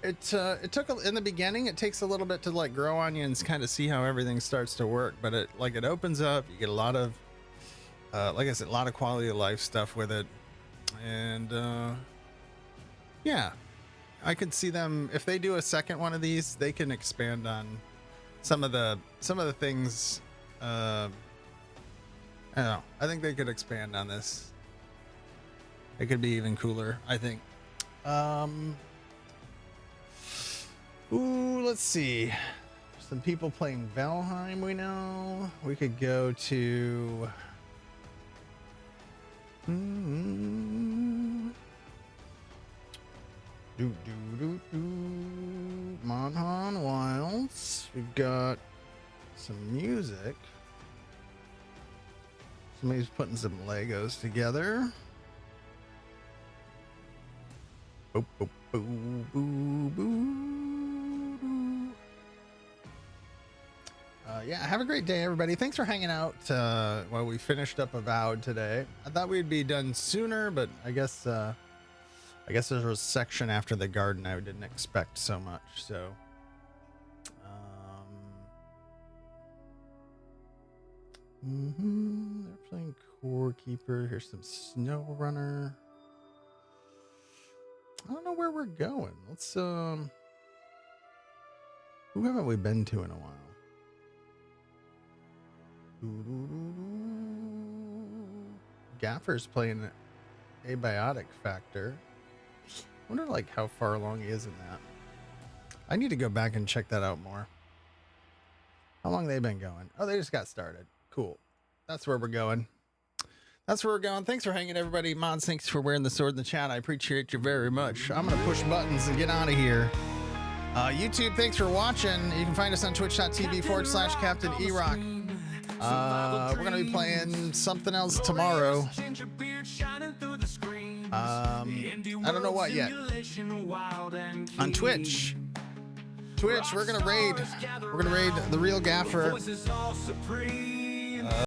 it took in the beginning. It takes a little bit to like grow on you and kind of see how everything starts to work. But it opens up. You get a lot of like I said, a lot of quality of life stuff with it, and yeah, I could see them if they do a second one of these. They can expand on some of the things. I don't know. I think they could expand on this. It could be even cooler, I think. Ooh, let's see. Some people playing Valheim, we know. We could go to... Monhan Wilds. We've got some music. Somebody's putting some Legos together. Boop, boop, boo, boo, boo. Yeah, have a great day, everybody. Thanks for hanging out while we finished up Avowed today. I thought we'd be done sooner, but I guess there was a section after the garden I didn't expect so much. So, they're playing Core Keeper. Here's some Snow Runner. I don't know where we're going. Let's who haven't we been to in a while? Gaffer's playing Abiotic Factor. I wonder like how far along he is in that. I need to go back and check that out more. How long they been going? Oh, they just got started. Cool. That's where we're going. That's where we're going. Thanks for hanging, everybody. Mods, thanks for wearing the sword in the chat. I appreciate you very much. I'm going to push buttons and get out of here. YouTube, thanks for watching. You can find us on twitch.tv/CaptainErock. We're going to be playing something else tomorrow. I don't know what yet. On Twitch. We're going to raid. We're going to raid the real Gaffer.